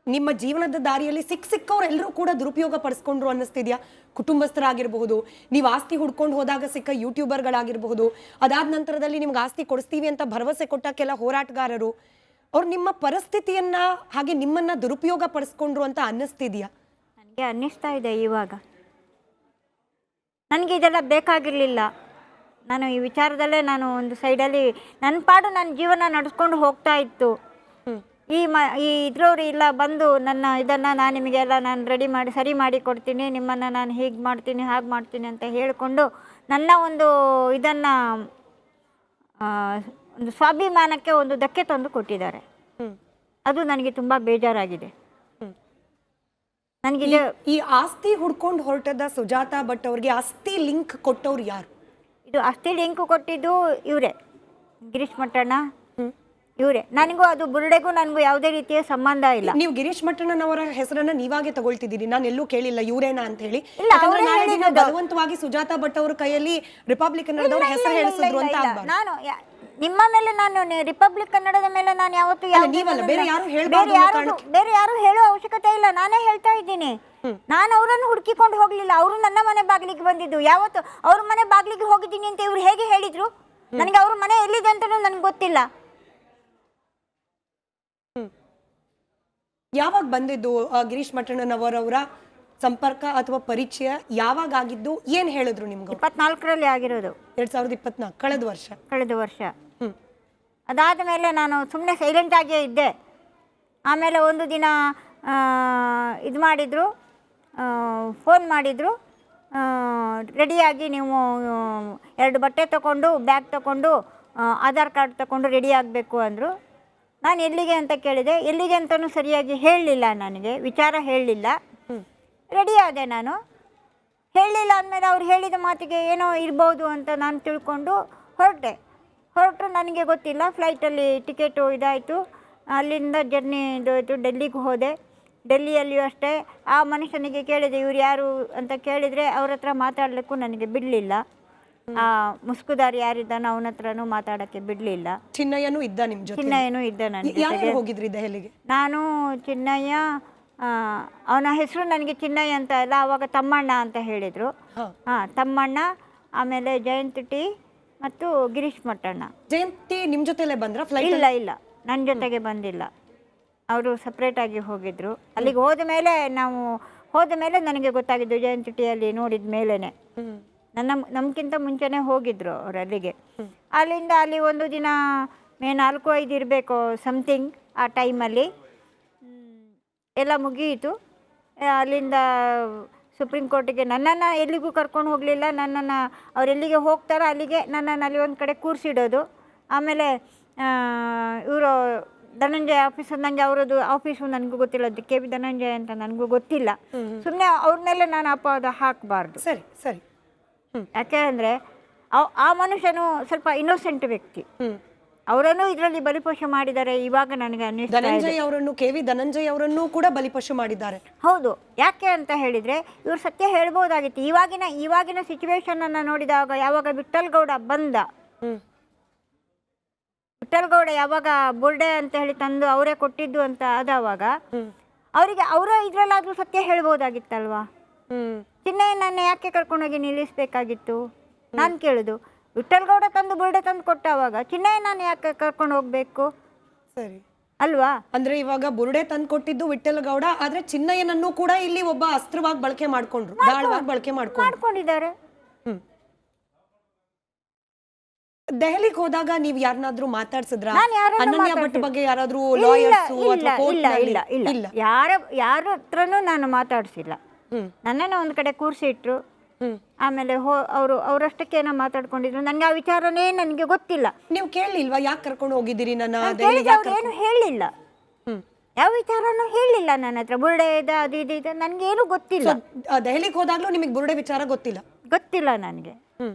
ನಿಮ್ಮ ಜೀವನದ ದಾರಿಯಲ್ಲಿ ಸಿಕ್ಕವರೆಲ್ಲರೂ ಕೂಡ ದುರುಪಯೋಗ ಪಡಿಸ್ಕೊಂಡ್ರು ಅನ್ನಿಸ್ತಿದ್ಯಾ? ಕುಟುಂಬಸ್ಥರಾಗಿರಬಹುದು, ನೀವು ಆಸ್ತಿ ಹುಡ್ಕೊಂಡು ಹೋದಾಗ ಸಿಕ್ಕ ಯೂಟ್ಯೂಬರ್ಗಳಾಗಿರಬಹುದು, ಅದಾದ ನಂತರದಲ್ಲಿ ನಿಮ್ಗೆ ಆಸ್ತಿ ಕೊಡಿಸ್ತೀವಿ ಅಂತ ಭರವಸೆ ಕೊಟ್ಟ ಕೆಲ ಹೋರಾಟಗಾರರು, ಅವ್ರು ನಿಮ್ಮ ಪರಿಸ್ಥಿತಿಯನ್ನ ಹಾಗೆ ನಿಮ್ಮನ್ನ ದುರುಪಯೋಗ ಪಡಿಸ್ಕೊಂಡ್ರು ಅಂತ ಅನ್ನಿಸ್ತಿದ್ಯಾ? ನನಗೆ ಅನ್ನಿಸ್ತಾ ಇದೆ ಇವಾಗ. ನನಗೆ ಇದೆಲ್ಲ ಬೇಕಾಗಿರಲಿಲ್ಲ. ನಾನು ಈ ವಿಚಾರದಲ್ಲೇ ನಾನು ಒಂದು ಸೈಡಲ್ಲಿ ನನ್ನ ಪಾಡು ನನ್ನ ಜೀವನ ನಡೆಸ್ಕೊಂಡು ಹೋಗ್ತಾ ಇತ್ತು. ಈ ಇದ್ರವ್ರು ಇಲ್ಲ ಬಂದು ನನ್ನ ಇದನ್ನು ನಾನು ನಿಮಗೆಲ್ಲ ನಾನು ರೆಡಿ ಮಾಡಿ ಸರಿ ಮಾಡಿ ಕೊಡ್ತೀನಿ, ನಿಮ್ಮನ್ನು ನಾನು ಹೀಗೆ ಮಾಡ್ತೀನಿ ಹಾಗೆ ಮಾಡ್ತೀನಿ ಅಂತ ಹೇಳಿಕೊಂಡು ನನ್ನ ಒಂದು ಇದನ್ನು ಒಂದು ಸ್ವಾಭಿಮಾನಕ್ಕೆ ಒಂದು ಧಕ್ಕೆ ತಂದು ಕೊಟ್ಟಿದ್ದಾರೆ. ಅದು ನನಗೆ ತುಂಬ ಬೇಜಾರಾಗಿದೆ. ನನಗೆ ಈ ಆಸ್ತಿ ಹುಡ್ಕೊಂಡು ಹೊರಟದ ಸುಜಾತಾ ಭಟ್ ಅವ್ರಿಗೆ ಆಸ್ತಿ ಲಿಂಕ್ ಕೊಟ್ಟವ್ರು ಯಾರು? ಇದು ಆಸ್ತಿ ಲಿಂಕ್ ಕೊಟ್ಟಿದ್ದು ಇವರೇ, ಗಿರೀಶ್ ಮಟ್ಟಣ್ಣ ಇವರೇ. ನನಗೂ ಅದು ಬುರುಡೆಗೂ ನನಗೂ ಯಾವುದೇ ರೀತಿಯ ಸಂಬಂಧ ಇಲ್ಲ. ನೀವು ಗಿರೀಶ್ ಮಟ್ಟಣ್ಣನವರ ಹೆಸರನ್ನ ನೀವಾಗೆ ತಗೊಳ್ತಿದ್ದೀರಿ, ನಾನು ಎಲ್ಲೂ ಕೇಳಿಲ್ಲ ಇವರೇನಾ ಅಂತ ಹೇಳಿ. ಇಲ್ಲ, ಅವರೇ ಹೇಳಿದ್ದು. ಬಲವಂತವಾಗಿ ಸುಜಾತಾ ಭಟ್ ಅವ್ರ ಕೈಯಲ್ಲಿ ರಿಪಬ್ಲಿಕ್ ಕನ್ನಡದವ್ರ ಹೆಸರು ಹೇಳಿಸಿದ್ರು ಅಂತ ಆಗ್ಬಾರ್ದು. ನಾನು ನಿಮ್ಮ ಮೇಲೆ ನಾನು ರಿಪಬ್ಲಿಕ್ ಕನ್ನಡದ ಮೇಲೆ ನಾನು ಯಾವತ್ತೂ ನೀವಲ್ಲ, ಬೇರೆ ಯಾರು ಬೇರೆ ಯಾರು ಹೇಳೋ ಅವಶ್ಯಕತೆ ಇಲ್ಲ. ನಾನೇ ಹೇಳ್ತಾ ಇದ್ದೀನಿ. ನಾನು ಅವರನ್ನು ಹುಡುಕಿಕೊಂಡು ಹೋಗ್ಲಿಲ್ಲ, ಅವರು ನನ್ನ ಮನೆ ಬಾಗಿಲಿಗೆ ಬಂದಿದ್ದು. ಯಾವತ್ತು ಅವ್ರ ಮನೆ ಬಾಗಿಲಿಗೆ ಹೋಗಿದ್ದೀನಿ ಅಂತ ಇವ್ರು ಹೇಗೆ ಹೇಳಿದ್ರು? ನನಗೆ ಅವ್ರ ಮನೆ ಎಲ್ಲಿದೆ ಅಂತಲೂ ನನಗೆ ಗೊತ್ತಿಲ್ಲ. ಯಾವಾಗ ಬಂದಿದ್ದು ಗಿರೀಶ್ ಮಟ್ಟಣ್ಣನವರವರ ಸಂಪರ್ಕ ಅಥವಾ ಪರಿಚಯ ಯಾವಾಗ ಆಗಿದ್ದು? ಏನ್ ಹೇಳಿದ್ರು ನಿಮ್ಗೆ? 24ರಲ್ಲಿ ಆಗಿರೋದು. 2024 ಕಳೆದ ವರ್ಷ. ಅದಾದ ಮೇಲೆ ನಾನು ಸುಮ್ಮನೆ ಸೈಲೆಂಟ್ ಆಗಿಯೇ ಇದ್ದೆ. ಆಮೇಲೆ ಒಂದು ದಿನ ಇದು ಮಾಡಿದರು, ಫೋನ್ ಮಾಡಿದರು, ರೆಡಿಯಾಗಿ ನೀವು 2 ಬಟ್ಟೆ ತಗೊಂಡು ಬ್ಯಾಗ್ ತಗೊಂಡು ಆಧಾರ್ ಕಾರ್ಡ್ ತಗೊಂಡು ರೆಡಿ ಆಗಬೇಕು ಅಂದರು. ನಾನು ಎಲ್ಲಿಗೆ ಅಂತ ಕೇಳಿದೆ. ಎಲ್ಲಿಗೆ ಅಂತಲೂ ಸರಿಯಾಗಿ ಹೇಳಲಿಲ್ಲ, ನನಗೆ ವಿಚಾರ ಹೇಳಲಿಲ್ಲ. ರೆಡಿ ಆದೆ ನಾನು. ಹೇಳಲಿಲ್ಲ ಅಂದಮೇಲೆ ಅವ್ರು ಹೇಳಿದ ಮಾತಿಗೆ ಏನೋ ಇರ್ಬೋದು ಅಂತ ನಾನು ತಿಳ್ಕೊಂಡು ಹೊರಟು ನನಗೆ ಗೊತ್ತಿಲ್ಲ. ಫ್ಲೈಟಲ್ಲಿ ಟಿಕೆಟು ಇದಾಯಿತು. ಅಲ್ಲಿಂದ ಜರ್ನಿ ಇದಾಯಿತು. ಡೆಲ್ಲಿಗೆ ಹೋದೆ. ಡೆಲ್ಲಿಯಲ್ಲಿಯೂ ಅಷ್ಟೇ ಆ ಮನುಷ್ಯನಿಗೆ ಕೇಳಿದೆ ಇವ್ರು ಯಾರು ಅಂತ ಕೇಳಿದರೆ ಅವ್ರ ಹತ್ರ ಮಾತಾಡಲಿಕ್ಕೂ ನನಗೆ ಬಿಡಲಿಲ್ಲ. ಆ ಮುಸ್ಕುದಾರಿ ಯಾರಿದ್ದಾನೋ ಅವನ ಹತ್ರನೂ ಮಾತಾಡೋಕ್ಕೆ ಬಿಡಲಿಲ್ಲ. ಚಿನ್ನಯ್ಯನೂ ಇದ್ದ ನಿಮ್ಮ ಜೊತೆ? ಚಿನ್ನಯ್ಯನೂ ಇದ್ದ ನನ್ನ ಜೊತೆಗೆ. ಹೋಗಿದ್ರಿ ದೆಹಲಿಗೆ? ನಾನು, ಚಿನ್ನಯ್ಯ, ಅವನ ಹೆಸರು ನನಗೆ ಚಿನ್ನಯ್ಯ ಅಂತ ಇಲ್ಲ, ಆವಾಗ ತಮ್ಮಣ್ಣ ಅಂತ ಹೇಳಿದರು. ತಮ್ಮಣ್ಣ, ಆಮೇಲೆ ಜಯಂತಿ ಮತ್ತು ಗಿರೀಶ್ ಮಟ್ಟಣ್ಣ. ಜಯಂತಿ ನಿಮ್ಮ ಜೊತೆಲೇ ಬಂದ್ರ ಫ್ಲೈಟ್? ಇಲ್ಲ, ನನ್ನ ಜೊತೆಗೆ ಬಂದಿಲ್ಲ. ಅವರು ಸಪ್ರೇಟಾಗಿ ಹೋಗಿದ್ರು. ಅಲ್ಲಿಗೆ ಹೋದ ಮೇಲೆ ನನಗೆ ಗೊತ್ತಾಗಿದ್ದು ಜಯಂತಿಯಲ್ಲಿ ನೋಡಿದ ಮೇಲೇ. ನಮ್ಗಿಂತ ಮುಂಚೆನೇ ಹೋಗಿದ್ರು ಅವರು ಅಲ್ಲಿಗೆ. ಅಲ್ಲಿಂದ ಅಲ್ಲಿ ಒಂದು ದಿನ 4-5 ಇರಬೇಕು ಸಮಥಿಂಗ್ ಆ ಟೈಮಲ್ಲಿ ಎಲ್ಲ ಮುಗಿಯಿತು. ಅಲ್ಲಿಂದ ಸುಪ್ರೀಂ ಕೋರ್ಟಿಗೆ ನನ್ನನ್ನು ಎಲ್ಲಿಗೂ ಕರ್ಕೊಂಡು ಹೋಗಲಿಲ್ಲ. ನನ್ನನ್ನು ಅವರೆಲ್ಲಿಗೆ ಹೋಗ್ತಾರೋ ಅಲ್ಲಿಗೆ ನನ್ನನ್ನು ಅಲ್ಲಿ ಒಂದು ಕಡೆ ಕೂರಿಸಿಡೋದು. ಆಮೇಲೆ ಇವರು ಧನಂಜಯ ಆಫೀಸ್ ನನಗೆ ಅವರದ್ದು ಆಫೀಸು ನನಗೂ ಗೊತ್ತಿಲ್ಲ, KV ಧನಂಜಯ ಅಂತ ನನಗೂ ಗೊತ್ತಿಲ್ಲ. ಸುಮ್ಮನೆ ಅವ್ರ ಮೇಲೆ ನಾನು ಅಪವಾದ ಹಾಕಬಾರ್ದು. ಸರಿ ಸರಿ. ಯಾಕೆ ಅಂದರೆ ಆ ಮನುಷ್ಯನು ಸ್ವಲ್ಪ ಇನ್ನೋಸೆಂಟ್ ವ್ಯಕ್ತಿ. ಅವರನ್ನು ಇದರಲ್ಲಿ ಬಲಿಪಶು ಮಾಡಿದ್ದಾರೆ ಇವಾಗ ನನಗೆ ಅನ್ನಿಸ್ತಾ ಇದೆ. KV ಧನಂಜಯ ಅವರನ್ನು ಕೂಡ ಬಲಿಪಶು ಮಾಡಿದ್ದಾರೆ. ಹೌದು. ಯಾಕೆ ಅಂತ ಹೇಳಿದರೆ ಇವರು ಸತ್ಯ ಹೇಳ್ಬೋದಾಗಿತ್ತು. ಇವಾಗಿನ ಸಿಚುವೇಶನನ್ನು ನೋಡಿದಾಗ, ಯಾವಾಗ ವಿಠ್ಠಲ್ ಗೌಡ ಬಂದ, ವಿಠ್ಠಲ್ ಗೌಡ ಯಾವಾಗ ಬುರ್ಡೆ ಅಂತ ಹೇಳಿ ತಂದು ಅವರೇ ಕೊಟ್ಟಿದ್ದು ಅಂತ ಆದವಾಗ ಅವರ ಇದರಲ್ಲಾದರೂ ಸತ್ಯ ಹೇಳ್ಬೋದಾಗಿತ್ತಲ್ವಾ? ಚಿನ್ನಯ್ಯನನ್ನು ಯಾಕೆ ಕರ್ಕೊಂಡೋಗಿ ನಿಲ್ಲಿಸಬೇಕಾಗಿತ್ತು? ನಾನು ಕೇಳೋದು, ವಿಠ್ಠಲ್ ಗೌಡ ತಂದು ಬುರ್ಡೆ ತಂದು ಕೊಟ್ಟವಾಗ ಚಿನ್ನಯ್ಯನನ್ನು ಯಾಕೆ ಕರ್ಕೊಂಡು ಹೋಗ್ಬೇಕು? ಸರಿ ಅಲ್ವಾ? ಅಂದ್ರೆ ಇವಾಗ ಬುರ್ಡೆ ತಂದು ಕೊಟ್ಟಿದ್ದು ವಿಠ್ಠಲ್ ಗೌಡ, ಆದ್ರೆ ಚಿನ್ನಯ್ಯನನ್ನು ಕೂಡ ಇಲ್ಲಿ ಒಬ್ಬ ಅಸ್ತ್ರವಾಗಿ ಬಳಕೆ ಮಾಡ್ಕೊಂಡ್ರು, ದಾಳವಾಗಿ ಬಳಕೆ ಮಾಡ್ಕೊಂಡಿದ್ದಾರೆ. ದೆಹಲಿಗೆ ಹೋದಾಗ ನೀವು ಯಾರನ್ನಾದ್ರೂ ಮಾತಾಡ್ಸಿದ್ರ? ಅನನ್ಯ ಭಟ್ ಬಗ್ಗೆ ಯಾರಾದ್ರೂ ಲಾಯರ್ಸ್ ಅಥವಾ ಕೋರ್ಟ್? ಇಲ್ಲ, ಯಾರ ಹತ್ರನೂ ನಾನು ಮಾತಾಡ್ಸಿಲ್ಲ. ನನ್ನನ್ನು ಒಂದು ಕಡೆ ಕೂರಿಸಿಟ್ರು. ಆಮೇಲೆ ಅವರಷ್ಟಕ್ಕೆ ಏನೋ ಮಾತಾಡ್ಕೊಂಡಿದ್ರು. ನನಗೆ ಆ ವಿಚಾರನೇ ನನಗೆ ಗೊತ್ತಿಲ್ಲ. ನೀವು ಕೇಳಲಿಲ್ವಾ ಯಾಕೆ ಕರ್ಕೊಂಡು ಹೋಗಿದ್ದೀರಿ ನನ್ನ? ಏನು ಹೇಳಲಿಲ್ಲ, ಯಾವ ವಿಚಾರನೂ ಹೇಳಲಿಲ್ಲ ನನ್ನ ಹತ್ರ. ಬುರ್ಡೆ ಇದೆ, ಅದು ಇದೆ, ನನಗೇನು ಗೊತ್ತಿಲ್ಲ. ದೆಹಲಿಗೆ ಹೋದಾಗ್ಲೂ ನಿಮಗೆ ಬುರ್ಡೆ ವಿಚಾರ ಗೊತ್ತಿಲ್ಲ ನನಗೆ.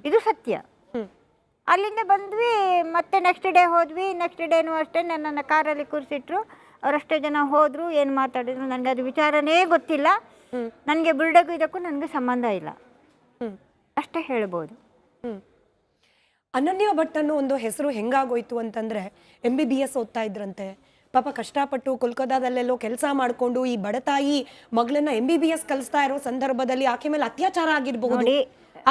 ಇದು ಸತ್ಯ. ಅಲ್ಲಿಂದ ಬಂದ್ವಿ, ಮತ್ತೆ ನೆಕ್ಸ್ಟ್ ಡೇ ಹೋದ್ವಿ. ನೆಕ್ಸ್ಟ್ ಡೇನೂ ಅಷ್ಟೇ ನನ್ನನ್ನು ಕಾರಲ್ಲಿ ಕೂರಿಸಿಟ್ರು. ಅವರಷ್ಟೇ ಜನ ಹೋದರು. ಏನು ಮಾತಾಡಿದ್ರು ನನಗೆ ಅದು ವಿಚಾರನೇ ಗೊತ್ತಿಲ್ಲ. ನನಗೆ ಬುರ್ಡೆಗೂ ಇದಕ್ಕೂ ನನಗೆ ಸಂಬಂಧ ಇಲ್ಲ, ಅಷ್ಟೇ ಹೇಳ್ಬೋದು. ಅನನ್ಯ ಭಟ್ ಅನ್ನೋ ಒಂದು ಹೆಸರು ಹೆಂಗಾಗೋಯ್ತು ಅಂತಂದ್ರೆ, MBBS ಓದ್ತಾ ಇದ್ರಂತೆ, ಪಾಪ ಕಷ್ಟಪಟ್ಟು ಕೋಲ್ಕತ್ತಾದಲ್ಲೆಲ್ಲೋ ಕೆಲಸ ಮಾಡ್ಕೊಂಡು ಈ ಬಡತಾಯಿ ಮಗಳನ್ನ MBBS ಕಲಿಸ್ತಾ ಇರೋ ಸಂದರ್ಭದಲ್ಲಿ ಆಕೆ ಮೇಲೆ ಅತ್ಯಾಚಾರ ಆಗಿರಬಹುದು, ನೋಡಿ,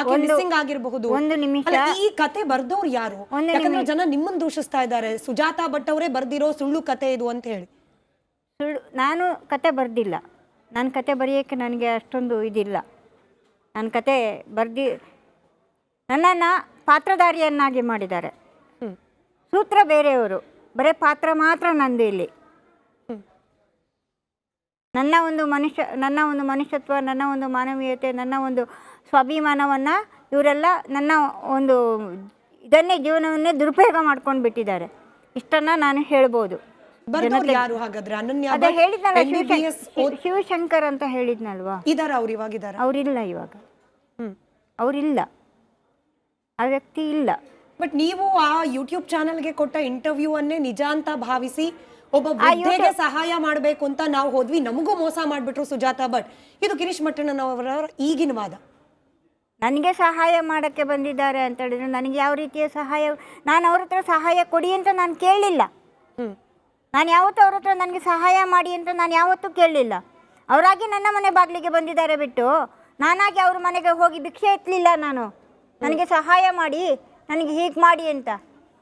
ಆಕೆ ಮಿಸ್ಸಿಂಗ್ ಆಗಿರಬಹುದು. ಒಂದು ನಿಮಿಷ. ಅಲ್ಲ, ಈ ಕತೆ ಬರ್ದವ್ರು ಯಾರು? ಯಾಕಂದ್ರೆ ಜನ ನಿಮ್ಮನ್ನ ದೂಷಿಸ್ತಾ ಇದ್ದಾರೆ, ಸುಜಾತಾ ಭಟ್ ಅವರೇ ಬರ್ದಿರೋ ಸುಳ್ಳು ಕತೆ ಇದು ಅಂತ ಹೇಳಿ. ಸುಳ್ಳು, ನಾನು ಕತೆ ಬರೆದಿಲ್ಲ. ನನ್ನ ಕತೆ ಬರೆಯೋಕ್ಕೆ ನನಗೆ ಅಷ್ಟೊಂದು ಇದಿಲ್ಲ. ನನ್ನ ಕತೆ ನನ್ನನ್ನು ಪಾತ್ರಧಾರಿಯನ್ನಾಗಿ ಮಾಡಿದ್ದಾರೆ. ಸೂತ್ರ ಬೇರೆಯವರು, ಬರೀ ಪಾತ್ರ ಮಾತ್ರ ನಂದು ಇಲ್ಲಿ. ನನ್ನ ಒಂದು ಮನುಷ್ಯತ್ವ, ನನ್ನ ಒಂದು ಮಾನವೀಯತೆ, ನನ್ನ ಒಂದು ಸ್ವಾಭಿಮಾನವನ್ನು ಇವರೆಲ್ಲ ನನ್ನ ಒಂದು ಜೀವನವನ್ನೇ ದುರುಪಯೋಗ ಮಾಡ್ಕೊಂಡು ಬಿಟ್ಟಿದ್ದಾರೆ. ಇಷ್ಟನ್ನು ನಾನು ಹೇಳ್ಬೋದು. ಬರ್ದವ್ರು ಯಾರು ಹಾಗಾದ್ರೆ? ಅನನ್ಯ ಅದೇ ಭಟ್ ಹೇಳಿದ್ನಲ್ಲ, MBBS ಶಿವಶಂಕರ್ ಅಂತ ಹೇಳಿದ್ನಲ್ವಾ, ಇದಾರ ಅವ್ರು ಇವಾಗ ಇದಾರ? ಅವರಿಲ್ಲ ಇವಾಗ, ಅವರಿಲ್ಲ, ಆ ವ್ಯಕ್ತಿ ಇಲ್ಲ. ಬಟ್ ನೀವು ಆ ಯೂಟ್ಯೂಬ್ ಚಾನೆಲ್ಗೆ ಕೊಟ್ಟ ಇಂಟರ್ವ್ಯೂ ಅನ್ನೇ ನಿಜ ಅಂತ ಭಾವಿಸಿ ಒಬ್ಬ ವೃದ್ಧೆಗೆ ಸಹಾಯ ಮಾಡಬೇಕು ಅಂತ ನಾವು ಹೋದ್ವಿ, ನಮಗೂ ಮೋಸ ಮಾಡಿಬಿಟ್ರು ಸುಜಾತಾ ಭಟ್. ಇದು ಗಿರೀಶ್ ಮಟ್ಟಣ್ಣನವರ ಈಗಿನ ವಾದ. ನನಗೆ ಸಹಾಯ ಮಾಡೋಕ್ಕೆ ಬಂದಿದ್ದಾರೆ ಅಂತ ಹೇಳಿದ್ರು, ನನಗೆ ಯಾವ ರೀತಿಯ ಸಹಾಯ, ನಾನು ಅವ್ರ ಹತ್ರ ಸಹಾಯ ಕೊಡಿ ಅಂತ ನಾನು ಕೇಳಲಿಲ್ಲ. ನಾನು ಯಾವತ್ತೂ ಅವ್ರ ಹತ್ರ ನನಗೆ ಸಹಾಯ ಮಾಡಿ ಅಂತ ನಾನು ಯಾವತ್ತೂ ಕೇಳಲಿಲ್ಲ. ಅವರಾಗಿ ನನ್ನ ಮನೆ ಬಾಗಿಲಿಗೆ ಬಂದಿದ್ದಾರೆ ಬಿಟ್ಟು ನಾನಾಗಿ ಅವ್ರ ಮನೆಗೆ ಹೋಗಿ ಭಿಕ್ಷೆ ಎತ್ತಲಿಲ್ಲ. ನನಗೆ ಸಹಾಯ ಮಾಡಿ, ನನಗೆ ಹೀಗೆ ಮಾಡಿ ಅಂತ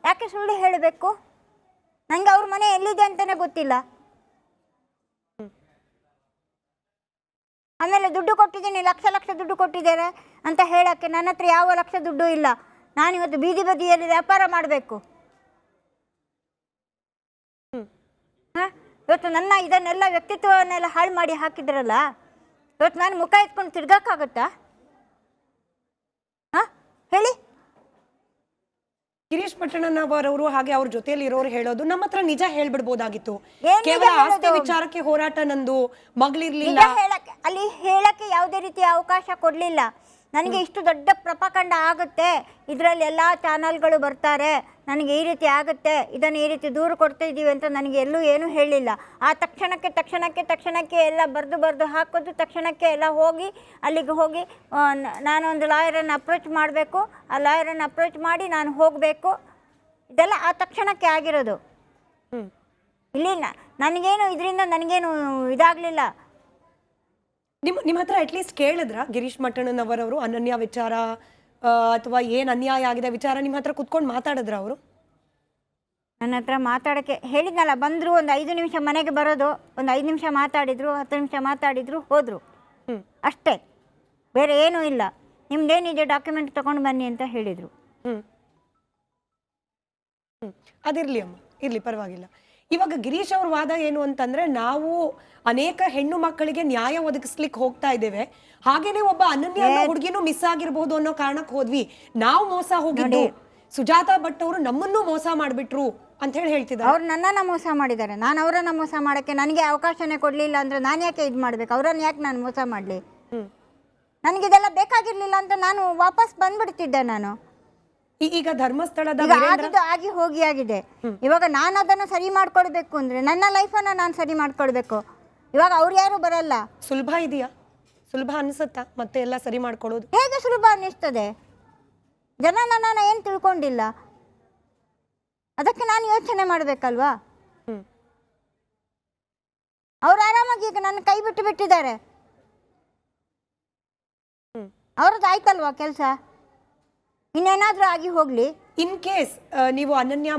ಯಾಕೆ ಸುಳ್ಳು ಹೇಳಬೇಕು? ನನಗೆ ಅವ್ರ ಮನೆ ಎಲ್ಲಿದೆ ಅಂತಲೇ ಗೊತ್ತಿಲ್ಲ. ಆಮೇಲೆ ದುಡ್ಡು ಕೊಟ್ಟಿದ್ದೀನಿ, ಲಕ್ಷ ದುಡ್ಡು ಕೊಟ್ಟಿದ್ದಾರೆ ಅಂತ ಹೇಳೋಕ್ಕೆ ನನ್ನ ಹತ್ರ ಯಾವ ಲಕ್ಷ ದುಡ್ಡು ಇಲ್ಲ. ನಾನಿವತ್ತು ಬೀದಿ ಬದಿಯಲ್ಲಿ ವ್ಯಾಪಾರ ಮಾಡಬೇಕು. ಇವತ್ತು ನನ್ನ ಇದನ್ನೆಲ್ಲ ವ್ಯಕ್ತಿತ್ವವನ್ನೆಲ್ಲ ಹಾಳು ಮಾಡಿ ಹಾಕಿದ್ರಲ್ಲ, ಇವತ್ತು ನಾನು ಮುಖ ಎತ್ಕೊಂಡು ತಿರ್ಗಕ್ಕಾಗತ್ತಾ? ಹೇಳಿ. ಗಿರೀಶ್ ಮಟ್ಟಣ್ಣನವರವರು ಹಾಗೆ ಅವ್ರ ಜೊತೆಯಲ್ಲಿ ಇರೋರು ಹೇಳೋದು ನಮ್ಮ ಹತ್ರ ನಿಜ ಹೇಳ್ಬಿಡ್ಬೋದಾಗಿತ್ತು. ಏನ್ ನಿಜ ಕೇವಲ ಆಸ್ತಿ ಹೇಳೋದು? ವಿಚಾರಕ್ಕೆ ಹೋರಾಟ ನಂದು, ಮಗಳಿರ್ಲಿಲ್ಲ. ಅಲ್ಲಿ ಹೇಳಕ್ಕೆ ಯಾವುದೇ ರೀತಿಯ ಅವಕಾಶ ಕೊಡಲಿಲ್ಲ. ನನಗೆ ಇಷ್ಟು ದೊಡ್ಡ ಪ್ರಪಕಂಡ ಆಗುತ್ತೆ, ಇದರಲ್ಲಿ ಎಲ್ಲ ಚಾನಲ್ಗಳು ಬರ್ತಾರೆ, ನನಗೆ ಈ ರೀತಿ ಆಗುತ್ತೆ, ಇದನ್ನು ಈ ರೀತಿ ದೂರು ಕೊಡ್ತಾ ಇದ್ದೀವಿ ಅಂತ ನನಗೆ ಎಲ್ಲೂ ಏನೂ ಹೇಳಿಲ್ಲ. ಆ ತಕ್ಷಣಕ್ಕೆ ಎಲ್ಲ ಬರೆದು ಹಾಕೋದು, ತಕ್ಷಣಕ್ಕೆ ಎಲ್ಲ ಹೋಗಿ ಅಲ್ಲಿಗೆ ಹೋಗಿ ನಾನೊಂದು ಲಾಯರನ್ನು ಅಪ್ರೋಚ್ ಮಾಡಬೇಕು, ಆ ಲಾಯರನ್ನು ಅಪ್ರೋಚ್ ಮಾಡಿ ನಾನು ಹೋಗಬೇಕು, ಇದೆಲ್ಲ ಆ ತಕ್ಷಣಕ್ಕೆ ಆಗಿರೋದು. ಇಲ್ಲಿ ನನಗೇನು ಇದರಿಂದ ನನಗೇನು ಇದಾಗಲಿಲ್ಲ. ನಿಮ್ಮ ಹತ್ರ ಅಟ್ಲೀಸ್ಟ್ ಕೇಳಿದ್ರ ಗಿರೀಶ್ ಮಟ್ಟಣ್ಣನವರವರು ಅನನ್ಯ ವಿಚಾರ ಅಥವಾ ಏನ್ ಅನ್ಯಾಯ ಆಗಿದೆ ವಿಚಾರ ನಿಮ್ಮ ಹತ್ರ ಕುತ್ಕೊಂಡು ಮಾತಾಡಿದ್ರ ಅವರು? ನನ್ನ ಹತ್ರ ಮಾತಾಡೋಕ್ಕೆ ಹೇಳಿದ್ನಲ್ಲ, ಬಂದರು, ಒಂದು 5 ನಿಮಿಷ ಮನೆಗೆ ಬರೋದು, ಒಂದು 5 ನಿಮಿಷ ಮಾತಾಡಿದರು, 10 ನಿಮಿಷ ಮಾತಾಡಿದರು, ಹೋದರು, ಅಷ್ಟೇ, ಬೇರೆ ಏನೂ ಇಲ್ಲ. ನಿಮ್ದೇನಿದೆ ಡಾಕ್ಯುಮೆಂಟ್ ತೊಗೊಂಡು ಬನ್ನಿ ಅಂತ ಹೇಳಿದರು. ಅದಿರ್ಲಿ ಅಮ್ಮ, ಇರ್ಲಿ, ಪರವಾಗಿಲ್ಲ. ಇವಾಗ ಗಿರೀಶ್ ಅವ್ರ ವಾದ ಏನು ಅಂತಂದ್ರೆ, ನಾವು ಅನೇಕ ಹೆಣ್ಣು ಮಕ್ಕಳಿಗೆ ನ್ಯಾಯ ಒದಗಿಸ್ಲಿಕ್ಕೆ ಹೋಗ್ತಾ ಇದ್ದೇವೆ, ಹಾಗೇನೆ ಒಬ್ಬ ಅನನ್ಯ ಹುಡುಗಿನೂ ಮಿಸ್ ಆಗಿರ್ಬೋದು ಅನ್ನೋ ಕಾರಣಕ್ಕೆ ಹೋದ್ವಿ, ನಾವು ಮೋಸ ಹೋಗಿದ್ದು, ಸುಜಾತಾ ಭಟ್ ಅವರು ನಮ್ಮನ್ನು ಮೋಸ ಮಾಡಿಬಿಟ್ರು ಅಂತ ಹೇಳಿ ಹೇಳ್ತಿದ್ದಾರೆ. ಅವ್ರು ನನ್ನನ್ನು ಮೋಸ ಮಾಡಿದ್ದಾರೆ, ನಾನು ಅವರನ್ನು ಮೋಸ ಮಾಡೋಕ್ಕೆ ನನಗೆ ಅವಕಾಶನೇ ಕೊಡಲಿಲ್ಲ ಅಂದರೆ ನಾನು ಯಾಕೆ ಇದು ಮಾಡಬೇಕು? ಅವರನ್ನು ಯಾಕೆ ನಾನು ಮೋಸ ಮಾಡಲಿ? ನನಗಿದೆಲ್ಲ ಬೇಕಾಗಿರ್ಲಿಲ್ಲ ಅಂತ ನಾನು ವಾಪಸ್ ಬಂದ್ಬಿಡ್ತಿದ್ದೆ. ನಾನು ಈಗ ಧರ್ಮಸ್ಥಳದ ಆಗಿ ಹೋಗಿ ಆಗಿದೆ. ಇವಾಗ ನಾನು ಅದನ್ನು ಸರಿ ಮಾಡ್ಕೊಳ್ಬೇಕು ಅಂದರೆ ನನ್ನ ಲೈಫನ್ನು ನಾನು ಸರಿ ಮಾಡ್ಕೊಳ್ಬೇಕು. ಇವಾಗ ಅವ್ರು ಯಾರು ಬರಲ್ಲ. ಸುಲಭ ಇದೆಯಾ? ಸುಲಭ ಅನಿಸುತ್ತಾ ಮತ್ತೆ ಎಲ್ಲ ಸರಿ ಮಾಡ್ಕೊಳ್ಳೋದು? ಹೇಗೆ ಸುಲಭ ಅನ್ನಿಸ್ತದೆ? ಜನ ನನ್ನನ್ನು ಏನು ತಿಳ್ಕೊಂಡಿಲ್ಲ, ಅದಕ್ಕೆ ನಾನು ಯೋಚನೆ ಮಾಡಬೇಕಲ್ವಾ? ಅವ್ರು ಆರಾಮಾಗಿ ಈಗ ನನ್ನ ಕೈ ಬಿಟ್ಟು ಬಿಟ್ಟಿದ್ದಾರೆ, ಅವ್ರದ್ದು ಆಯ್ತಲ್ವಾ ಕೆಲಸ, ಇನ್ನೇನಾದ್ರೂ ಆಗಿ ಹೋಗ್ಲಿ. ಇನ್ ಕೇಸ್ ನೀವು ಅನನ್ಯ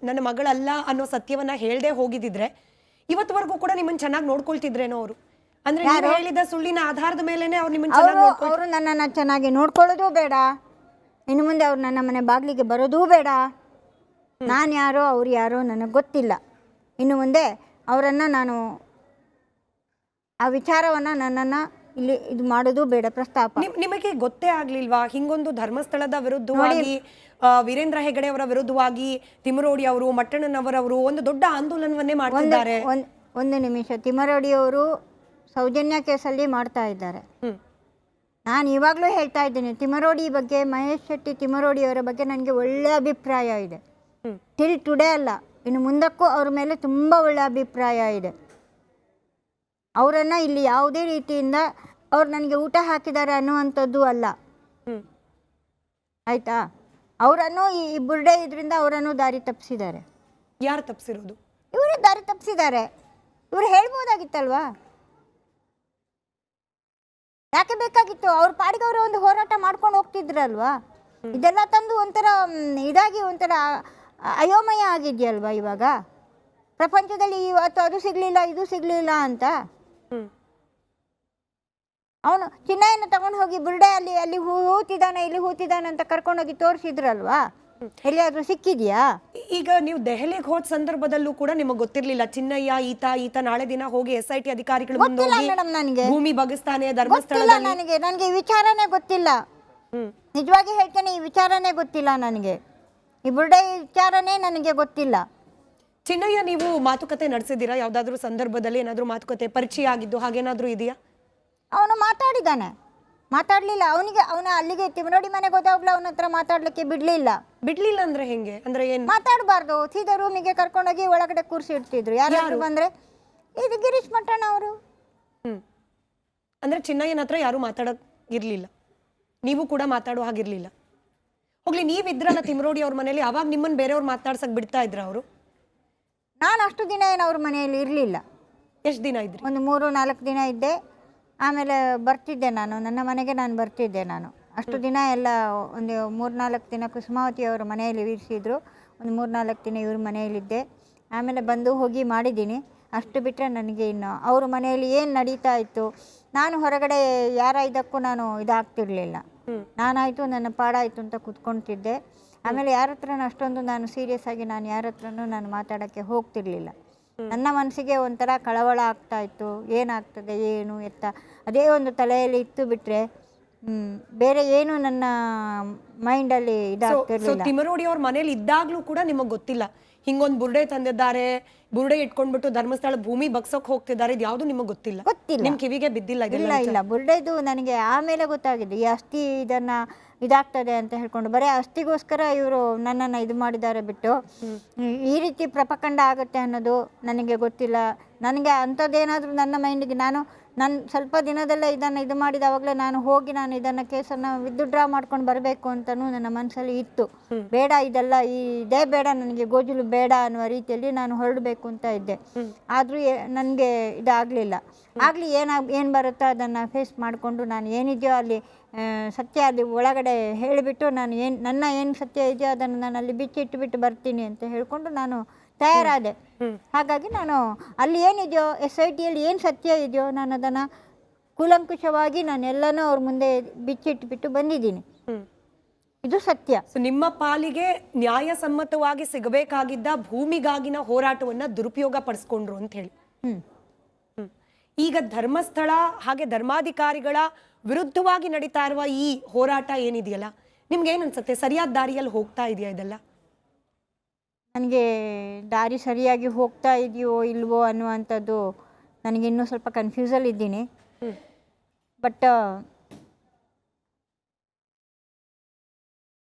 ನನ್ನ ಮಗಳಲ್ಲ ಅನ್ನೋ ಸತ್ಯವನ್ನ ಹೇಳ್ದೆ ಹೋಗಿದ್ರೆ ಇವತ್ತವರೆಗೂ ಕೂಡ ನಿಮ್ಮನ್ನ ಚೆನ್ನಾಗಿ ನೋಡ್ಕೊಳ್ತಿದ್ರೇನೋ ಅವರು? ಅಂದ್ರೆ ನೀವು ಹೇಳಿದ ಸುಳ್ಳಿನ ಆಧಾರದ ಮೇಲೆನೆ ಅವ್ರು ನಿಮ್ಮನ್ನ ಚೆನ್ನಾಗಿ ನೋಡ್ಕೊಳ್ತಾರೆ. ಅವರು ನನ್ನನ್ನು ಚೆನ್ನಾಗಿ ನೋಡ್ಕೊಳ್ಳೋದು ಬೇಡ, ಇನ್ನು ಮುಂದೆ ಅವ್ರು ನನ್ನ ಮನೆ ಬಾಗಿಲಿಗೆ ಬರೋದೂ ಬೇಡ. ನಾನು ಯಾರೋ ಅವ್ರು ಯಾರೋ ನನಗೆ ಗೊತ್ತಿಲ್ಲ. ಇನ್ನು ಮುಂದೆ ಅವರನ್ನು ನಾನು ಆ ವಿಚಾರವನ್ನು ನನ್ನನ್ನು ಇಲ್ಲಿ ಇದು ಮಾಡೋದು ಬೇಡ, ಪ್ರಸ್ತಾಪ. ನಿಮಗೆ ಗೊತ್ತೇ ಆಗ್ಲಿಲ್ವಾ ಹಿಂಗೊಂದು ಧರ್ಮಸ್ಥಳದ ವಿರುದ್ಧವಾಗಿ ವೀರೇಂದ್ರ ಹೆಗಡೆ ಅವರ ವಿರುದ್ಧವಾಗಿ ತಿಮರೋಡಿ ಅವರು, ಮಟ್ಟಣ್ಣನವರವರು ಒಂದು ದೊಡ್ಡ ಆಂದೋಲನವನ್ನೇ ಮಾಡ್ತಿದ್ದಾರೆ? ಒಂದು ನಿಮಿಷ, ತಿಮರೋಡಿಯವರು ಸೌಜನ್ಯ ಕೇಸಲ್ಲಿ ಮಾಡ್ತಾ ಇದ್ದಾರೆ. ನಾನು ಇವಾಗಲೂ ಹೇಳ್ತಾ ಇದ್ದೀನಿ, ತಿಮರೋಡಿ ಬಗ್ಗೆ, ಮಹೇಶ್ ಶೆಟ್ಟಿ ತಿಮರೋಡಿಯವರ ಬಗ್ಗೆ ನನಗೆ ಒಳ್ಳೆಯ ಅಭಿಪ್ರಾಯ ಇದೆ. ಟಿಲ್ ಟುಡೇ ಅಲ್ಲ, ಇನ್ನು ಮುಂದಕ್ಕೂ ಅವ್ರ ಮೇಲೆ ತುಂಬ ಒಳ್ಳೆಯ ಅಭಿಪ್ರಾಯ ಇದೆ. ಅವರನ್ನು ಇಲ್ಲಿ ಯಾವುದೇ ರೀತಿಯಿಂದ ಅವ್ರು ನನಗೆ ಊಟ ಹಾಕಿದ್ದಾರೆ ಅನ್ನುವಂಥದ್ದು ಅಲ್ಲ, ಆಯಿತಾ? ಅವರನ್ನು ಈ ಬುರ್ಡೆ ಇದರಿಂದ ಅವರನ್ನು ದಾರಿ ತಪ್ಪಿಸಿದ್ದಾರೆ. ಯಾರು ತಪ್ಪಿಸಿರೋದು? ಇವರೇ ದಾರಿ ತಪ್ಪಿಸಿದ್ದಾರೆ. ಇವರು ಹೇಳ್ಬೋದಾಗಿತ್ತಲ್ವಾ? ಯಾಕೆ ಬೇಕಾಗಿತ್ತು? ಅವ್ರ ಪಾಡಿಗೆ ಅವರು ಒಂದು ಹೋರಾಟ ಮಾಡ್ಕೊಂಡು ಹೋಗ್ತಿದ್ರಲ್ವಾ? ಇದೆಲ್ಲ ತಂದು ಒಂಥರ ಇದಾಗಿ ಒಂಥರ ಅಯೋಮಯ ಆಗಿದೆಯಲ್ವಾ ಇವಾಗ ಪ್ರಪಂಚದಲ್ಲಿ. ಇವತ್ತು ಅದು ಸಿಗಲಿಲ್ಲ ಇದು ಸಿಗಲಿಲ್ಲ ಅಂತ ಅವನು ಚಿನ್ನಯನ್ನು ತಗೊಂಡು ಹೋಗಿ ಬುರ್ಡೆ ಅಲ್ಲಿ ಹೂತಿದ್ದಾನೆ ಇಲ್ಲಿ ಹೂತಿದ್ದಾನೆ ಅಂತ ಕರ್ಕೊಂಡೋಗಿ ತೋರಿಸಿದ್ರಲ್ವಾ? ಎಲ್ಲಿಯಾದ್ರೂ ಸಿಕ್ಕಿದ್ಯಾ? ಈಗ ನೀವು ದೆಹಲಿಗೆ ಹೋದ ಸಂದರ್ಭದಲ್ಲೂ ಕೂಡ ನಿಮಗೆ ಗೊತ್ತಿರ್ಲಿಲ್ಲ ಚಿನ್ನಯ್ಯ ಈತ ನಾಳೆ ದಿನ ಹೋಗಿ SIT ಅಧಿಕಾರಿಗಳು ಮುಂದೆ ಹೋಗಿ ಮೇಡಮ್, ನನಗೆ ಭೂಮಿ ಬಗೆಸ್ತಾನೆ ಗೊತ್ತಿಲ್ಲ. ಧರ್ಮಸ್ಥಳದಲ್ಲಿ. ನನಗೆ ಈ ವಿಚಾರನೇ ಗೊತ್ತಿಲ್ಲ. ನಿಜವಾಗಿ ಹೇಳ್ತೇನೆ, ಈ ವಿಚಾರನೇ ಗೊತ್ತಿಲ್ಲ ನನಗೆ. ಈ ಬುರ್ಡೆ ವಿಚಾರನೇ ನನಗೆ ಗೊತ್ತಿಲ್ಲ. ಚಿನ್ನಯ್ಯ, ನೀವು ಮಾತುಕತೆ ನಡೆಸಿದ್ದೀರಾ ಯಾವ್ದಾದ್ರು ಸಂದರ್ಭದಲ್ಲಿ? ಏನಾದ್ರೂ ಮಾತುಕತೆ ಪರಿಚಯ ಆಗಿದ್ದು ಹಾಗೇನಾದ್ರೂ ಇದೆಯಾ? ಅವನು ಮಾತಾಡಿದ್ದಾನೆ, ಮಾತಾಡಲಿಲ್ಲ. ಅವನ ಅಲ್ಲಿಗೆ ತಿಮರೋಡಿ ಮನೆಗೆ ಹೋದಾಗ್ಲೂ ಅವನ ಹತ್ರ ಮಾತಾಡ್ಲಿಕ್ಕೆ ಬಿಡ್ಲಿಲ್ಲ ಅಂದ್ರೆ ಹೆಂಗೆ? ಅಂದ್ರೆ ಏನು ಮಾತಾಡಬಾರ್ದು? ಸೀದಾ ರೂಮಿಗೆ ಕರ್ಕೊಂಡೋಗಿ ಒಳಗಡೆ ಕೂರಿಸಿ ಇಡ್ತಿದ್ರು. ಯಾರು ಬಂದ್ರೆ ಇದು ಗಿರೀಶ್ ಮಠಣ್ಣ ಅವರು. ಅಂದ್ರೆ ಚಿನ್ನಯ್ಯನ ಹತ್ರ ಯಾರು ಮಾತಾಡಕ್ ಇರ್ಲಿಲ್ಲ, ನೀವು ಕೂಡ ಮಾತಾಡೋ ಹಾಗಿರ್ಲಿಲ್ಲ. ಹೋಗ್ಲಿ, ನೀವಿದ್ರಲ್ಲ ತಿಮರೋಡಿ ಅವ್ರ ಮನೇಲಿ, ಅವಾಗ ನಿಮ್ಮನ್ನ ಬೇರೆಯವ್ರು ಮಾತಾಡ್ಸಕ್ ಬಿಡ್ತಾ ಇದ್ರ ಅವರು? ನಾನು ಅಷ್ಟು ದಿನ ಏನು ಅವ್ರ ಮನೆಯಲ್ಲಿ ಇರಲಿಲ್ಲ. ಎಷ್ಟು ದಿನ ಇದ್ರಿ? ಒಂದು 3-4 ದಿನ ಇದ್ದೆ. ಆಮೇಲೆ ಬರ್ತಿದ್ದೆ ನಾನು, ನನ್ನ ಮನೆಗೆ ನಾನು ಬರ್ತಿದ್ದೆ. ನಾನು ಅಷ್ಟು ದಿನ ಎಲ್ಲ ಒಂದು 3-4 ದಿನ ಕುಸುಮಾವತಿ ಅವರ ಮನೆಯಲ್ಲಿ ಇರಿಸಿದ್ರು. ಒಂದು 3-4 ದಿನ ಇವ್ರ ಮನೆಯಲ್ಲಿದ್ದೆ. ಆಮೇಲೆ ಬಂದು ಹೋಗಿ ಮಾಡಿದ್ದೀನಿ. ಅಷ್ಟು ಬಿಟ್ಟರೆ ನನಗೆ ಇನ್ನು ಅವ್ರ ಮನೆಯಲ್ಲಿ ಏನು ನಡೀತಾ ಇತ್ತು, ನಾನು ಹೊರಗಡೆ ಯಾರ ಇದಕ್ಕೂ ನಾನು ಇದಾಗ್ತಿರ್ಲಿಲ್ಲ. ನಾನಾಯಿತು ನನ್ನ ಪಾಡಾಯಿತು ಅಂತ ಕೂತ್ಕೊಳ್ತಿದ್ದೆ. ಆಮೇಲೆ ಯಾರ ಹತ್ರನೂ ಅಷ್ಟೊಂದು ನಾನು ಸೀರಿಯಸ್ ಆಗಿ ನಾನು ಯಾರ ಹತ್ರನೂ ನಾನು ಮಾತಾಡೋಕ್ಕೆ ಹೋಗ್ತಿರ್ಲಿಲ್ಲ. ನನ್ನ ಮನಸ್ಸಿಗೆ ಒಂಥರ ಕಳವಳ ಆಗ್ತಾ ಇತ್ತು, ಏನಾಗ್ತದೆ ಏನು ಎತ್ತ ಅದೇ ಒಂದು ತಲೆಯಲ್ಲಿ ಇತ್ತು ಬಿಟ್ಟರೆ ಬೇರೆ ಏನು ನನ್ನ ಮೈಂಡಲ್ಲಿ ಇದಾಗ್ತಿರ್ಲಿಲ್ಲ. ತಿಮರೋಡಿ ಅವ್ರ ಮನೇಲಿ ಇದ್ದಾಗ್ಲೂ ಕೂಡ ನಿಮಗೆ ಗೊತ್ತಿಲ್ಲ ಹಿಂಗೊಂದು ಬುರ್ಡೆ ತಂದಿದ್ದಾರೆ, ಬುರ್ಡೆ ಇಟ್ಕೊಂಡ್ಬಿಟ್ಟು ಧರ್ಮಸ್ಥಳ ಭೂಮಿ ಬಗ್ಸೋಕ್ ಹೋಗ್ತಿದ್ದಾರೆ, ಇದು ಯಾವುದು ನಿಮಗೆ ಗೊತ್ತಿಲ್ಲ? ನಿಮ್ ಕಿವಿಗೆ ಬಿದ್ದಿಲ್ಲ? ಇಲ್ಲ, ಬುರ್ಡೆದು ನನಗೆ ಆಮೇಲೆ ಗೊತ್ತಾಗಿದೆ. ಈ ಅಸ್ಥಿ ಇದನ್ನ ಇದಾಗ್ತದೆ ಅಂತ ಹೇಳ್ಕೊಂಡು ಬರೀ ಅಸ್ಥಿಗೋಸ್ಕರ ಇವರು ನನ್ನನ್ನು ಇದು ಮಾಡಿದ್ದಾರೆ ಬಿಟ್ಟು ಈ ರೀತಿ ಪ್ರಪಕಂಡ ಆಗುತ್ತೆ ಅನ್ನೋದು ನನಗೆ ಗೊತ್ತಿಲ್ಲ. ನನಗೆ ಅಂಥದ್ದೇನಾದರೂ ನನ್ನ ಮೈಂಡಿಗೆ ನಾನು ಸ್ವಲ್ಪ ದಿನದಲ್ಲೇ ಇದನ್ನು ಇದು ಮಾಡಿದವಾಗಲೇ ನಾನು ಹೋಗಿ ನಾನು ಇದನ್ನು ಕೇಸನ್ನು ವಿತ್ಡ್ರಾ ಮಾಡ್ಕೊಂಡು ಬರಬೇಕು ಅಂತಲೂ ನನ್ನ ಮನಸ್ಸಲ್ಲಿ ಇತ್ತು. ಬೇಡ ಇದೆಲ್ಲ ಇದೇ ಬೇಡ, ನನಗೆ ಗೋಜಲು ಬೇಡ ಅನ್ನುವ ರೀತಿಯಲ್ಲಿ ನಾನು ಹೊರಡಬೇಕು ಅಂತ ಇದ್ದೆ. ಆದರೂ ನನಗೆ ಇದಾಗಲಿಲ್ಲ. ಆಗಲಿ ಏನು ಬರುತ್ತೋ ಅದನ್ನು ಫೇಸ್ ಮಾಡಿಕೊಂಡು ನಾನು ಏನಿದೆಯೋ ಅಲ್ಲಿ ಸತ್ಯ ಅಲ್ಲಿ ಒಳಗಡೆ ಹೇಳಿಬಿಟ್ಟು ನಾನು ನನ್ನ ಏನು ಸತ್ಯ ಇದೆಯೋ ಅದನ್ನು ನಾನು ಅಲ್ಲಿ ಬಿಚ್ಚಿಟ್ಟುಬಿಟ್ಟು ಬರ್ತೀನಿ ಅಂತ ಹೇಳಿಕೊಂಡು ನಾನು ತಯಾರಾದೆ. ಹಾಗಾಗಿ ನಾನು ಅಲ್ಲಿ ಏನಿದೆಯೋ SITಯಲ್ಲಿ ಏನು ಸತ್ಯ ಇದೆಯೋ ನಾನು ಅದನ್ನು ಕೂಲಂಕುಷವಾಗಿ ನಾನು ಎಲ್ಲನೂ ಅವ್ರ ಮುಂದೆ ಬಿಚ್ಚಿಟ್ಟುಬಿಟ್ಟು ಬಂದಿದ್ದೀನಿ. ಇದು ಸತ್ಯ. ನಿಮ್ಮ ಪಾಲಿಗೆ ನ್ಯಾಯಸಮ್ಮತವಾಗಿ ಸಿಗಬೇಕಾಗಿದ್ದ ಭೂಮಿಗಾಗಿನ ಹೋರಾಟವನ್ನ ದುರುಪಯೋಗ ಪಡಿಸ್ಕೊಂಡ್ರು ಅಂತ ಹೇಳಿ. ಈಗ ಧರ್ಮಸ್ಥಳ ಹಾಗೆ ಧರ್ಮಾಧಿಕಾರಿಗಳ ವಿರುದ್ಧವಾಗಿ ನಡೀತಾ ಇರುವ ಈ ಹೋರಾಟ ಏನಿದೆಯಲ್ಲ, ನಿಮ್ಗೆ ಏನು ಅನ್ಸುತ್ತೆ? ಸರಿಯಾದ ದಾರಿಯಲ್ಲಿ ಹೋಗ್ತಾ ಇದೆಯಾ ಇದೆಲ್ಲ? ನನಗೆ ದಾರಿ ಸರಿಯಾಗಿ ಹೋಗ್ತಾ ಇದೆಯೋ ಇಲ್ವೋ ಅನ್ನುವಂಥದ್ದು ನನಗೆ ಇನ್ನೂ ಸ್ವಲ್ಪ ಕನ್ಫ್ಯೂಸಲ್ಲಿ ಇದ್ದೀನಿ. ಬಟ್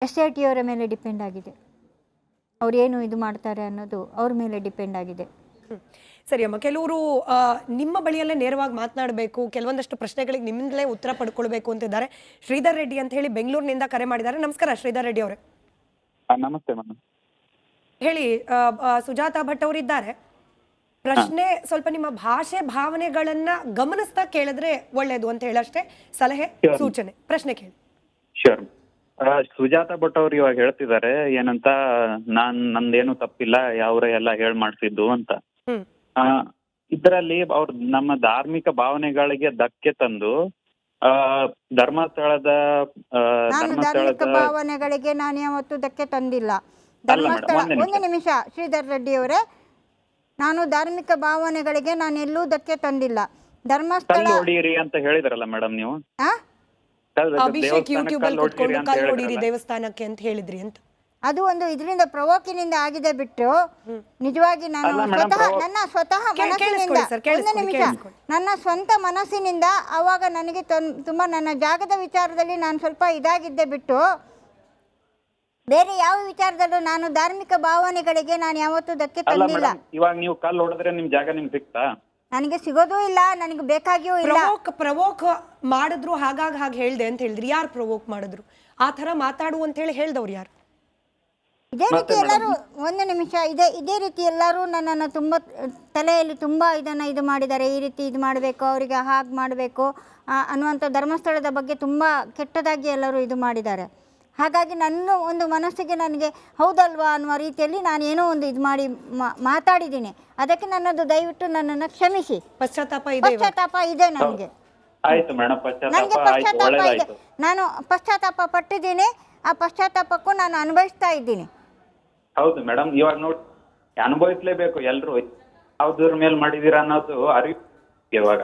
SIT ಅವರ ಮೇಲೆ ಡಿಪೆಂಡ್ ಆಗಿದೆ. ಅವ್ರೇನು ಇದು ಮಾಡ್ತಾರೆ ಅನ್ನೋದು ಅವ್ರ ಮೇಲೆ ಡಿಪೆಂಡ್ ಆಗಿದೆ. ಸರಿ ಅಮ್ಮ, ಕೆಲವರು ನಿಮ್ಮ ಬಳಿಯಲ್ಲೇ ನೇರವಾಗಿ ಮಾತನಾಡಬೇಕು, ಕೆಲವೊಂದಷ್ಟು ಪ್ರಶ್ನೆಗಳಿಗೆ ನಿಮ್ಮಿಂದಲೇ ಉತ್ತರ ಪಡ್ಕೊಳ್ಬೇಕು ಅಂತಿದ್ದಾರೆ. ಶ್ರೀಧರ್ ರೆಡ್ಡಿ ಅಂತ ಹೇಳಿ ಬೆಂಗಳೂರಿನಿಂದ ಕರೆ ಮಾಡಿದ್ದಾರೆ. ನಮಸ್ಕಾರ ಶ್ರೀಧರ್ ರೆಡ್ಡಿ ಅವರೇ. ನಮಸ್ತೆ ಮೇಡಮ್. ಹೇಳಿ, ಸುಜಾತ ಭಟ್ ಅವರಿದ್ದಾರೆ. ಪ್ರಶ್ನೆ ಸ್ವಲ್ಪ ನಿಮ್ಮ ಭಾಷೆ ಭಾವನೆಗಳನ್ನ ಗಮನಿಸ್ತಾ ಕೇಳಿದ್ರೆ ಒಳ್ಳೇದು ಅಂತ ಹೇಳಿ ಅಷ್ಟೇ, ಸಲಹೆ ಸೂಚನೆ. ಪ್ರಶ್ನೆ ಕೇಳಿ. ಶೋರ್. ಸುಜಾತ ಭಟ್ ಅವ್ರು ಇವಾಗ ಹೇಳ್ತಿದ್ದಾರೆ ಏನಂತ, ನಂದೇನು ತಪ್ಪಿಲ್ಲ, ಯಾವ್ರೆ ಎಲ್ಲ ಮಾಡ್ತಿದ್ದು ಅಂತ. ಇದರಲ್ಲಿ ಅವ್ರು ನಮ್ಮ ಧಾರ್ಮಿಕ ಭಾವನೆಗಳಿಗೆ ಧಕ್ಕೆ ತಂದು ಧರ್ಮಸ್ಥಳದ ಭಾವನೆಗಳಿಗೆ ನಾನು ಯಾವತ್ತೂ ಧಕ್ಕೆ ತಂದಿಲ್ಲ. ಧರ್ಮಸ್ಥಳ, ಒಂದು ನಿಮಿಷ ಶ್ರೀಧರ್ ರೆಡ್ಡಿ ಅವರೇ, ನಾನು ಧಾರ್ಮಿಕ ಭಾವನೆಗಳಿಗೆ ನಾನು ಎಲ್ಲೂ ಧಕ್ಕೆ ತಂದಿಲ್ಲ. ಧರ್ಮಸ್ಥಳ ಹೊಡೀರಿ ಅಂತ ಹೇಳಿದ್ರಲ್ಲ ಮೇಡಮ್ ನೀವು, ಅಭಿಷೇಕ್ ಯೂಟ್ಯೂಬ್ ಅಲ್ಲಿ ಕೂತ್ಕೊಂಡು ಕಲ್ಲು ಹೊಡೀರಿ ದೇವಸ್ಥಾನಕ್ಕೆ ಅಂತ ಹೇಳಿದ್ರಿ ಅಂತ. ಅದು ಒಂದು ಇದರಿಂದ ಪ್ರವೋಕಿನಿಂದ ಆಗಿದೆ ಬಿಟ್ಟು ನಿಜವಾಗಿ ನಾನು ನನ್ನ ಸ್ವತಃ ಮನಸ್ಸಿನಿಂದ, ಒಂದು ನಿಮಿಷ, ನನ್ನ ಸ್ವಂತ ಮನಸ್ಸಿನಿಂದ ಆವಾಗ ನನಗೆ ತುಂಬ ನನ್ನ ಜಾಗದ ವಿಚಾರದಲ್ಲಿ ನಾನು ಸ್ವಲ್ಪ ಇದಾಗಿದ್ದೆ ಬಿಟ್ಟು ಬೇರೆ ಯಾವ ವಿಚಾರದಲ್ಲೂ ನಾನು ಧಾರ್ಮಿಕ ಭಾವನೆಗಳಿಗೆ ನಾನು ಯಾವತ್ತೂ ಧಕ್ಕೆ ತಂದಿಲ್ಲ. ಇವಾಗ ನೀವು ಕಲ್ಲು ಹೊಡೆದ್ರೆ ನಿಮ್ ಜಾಗ ನಿಮ್ಗೆ ಸಿಗ್ತಾ? ನನಗೆ ಸಿಗೋದೂ ಇಲ್ಲ, ನನಗೆ ಬೇಕಾಗಿಯೂ ಇಲ್ಲ. ಪ್ರವೋಕ್ ಮಾಡಿದ್ರು, ಹಾಗಾಗಿ ಹಾಗೆ ಹೇಳ್ದೆ ಅಂತ ಹೇಳಿದ್ರಿ. ಯಾರು ಪ್ರವೋಕ್ ಮಾಡಿದ್ರು? ಆ ತರ ಮಾತಾಡು ಅಂತ ಹೇಳಿ ಹೇಳ್ದವ್ರು ಯಾರು? ಇದೇ ಮತ್ತೆ ರೀತಿ ಎಲ್ಲರೂ ಮೇಡಮ್ ಒಂದು ನಿಮಿಷ ಇದೇ ರೀತಿ ಎಲ್ಲರೂ ನನ್ನನ್ನು ತುಂಬ ತಲೆಯಲ್ಲಿ ತುಂಬ ಇದನ್ನು ಇದು ಮಾಡಿದ್ದಾರೆ. ಈ ರೀತಿ ಇದು ಮಾಡಬೇಕು, ಅವರಿಗೆ ಹಾಗೆ ಮಾಡಬೇಕು ಅನ್ನುವಂಥ ಧರ್ಮಸ್ಥಳದ ಬಗ್ಗೆ ತುಂಬ ಕೆಟ್ಟದಾಗಿ ಎಲ್ಲರೂ ಇದು ಮಾಡಿದ್ದಾರೆ. ಹಾಗಾಗಿ ನನ್ನ ಒಂದು ಮನಸ್ಸಿಗೆ ನನಗೆ ಹೌದಲ್ವಾ ಅನ್ನುವ ರೀತಿಯಲ್ಲಿ ನಾನು ಏನೋ ಒಂದು ಇದು ಮಾಡಿ ಮಾತಾಡಿದ್ದೀನಿ. ಅದಕ್ಕೆ ನನ್ನದು ದಯವಿಟ್ಟು ನನ್ನನ್ನು ಕ್ಷಮಿಸಿ. ಪಶ್ಚಾತ್ತಾಪ ಇದೆ ಇವಾಗ. ಪಶ್ಚಾತ್ತಾಪ ಇದೆ ನನಗೆ. ಆಯ್ತು ಮೇಡಮ್, ನನಗೆ ಪಶ್ಚಾತ್ತಾಪ ಆಯ್ತು, ಪಶ್ಚಾತ್ತಾಪ ಇದೆ. ಒಳ್ಳೇದಾಯ್ತು. ನಾನು ಪಶ್ಚಾತ್ತಾಪ ಪಟ್ಟಿದ್ದೀನಿ. ಆ ಪಶ್ಚಾತ್ತಾಪಕ್ಕೂ ನಾನು ಅನುಭವಿಸ್ತಾ ಇದ್ದೀನಿ. ಹೌದು ಮೇಡಮ್, ಇವಾಗ ನೋಡಿ ಅನುಭವಿಸ್ಲೇಬೇಕು ಎಲ್ರು. ಯಾವ್ದ್ರ ಮೇಲೆ ಮಾಡಿದೀರಾ ಅನ್ನೋದು ಅರಿವು ಇವಾಗ.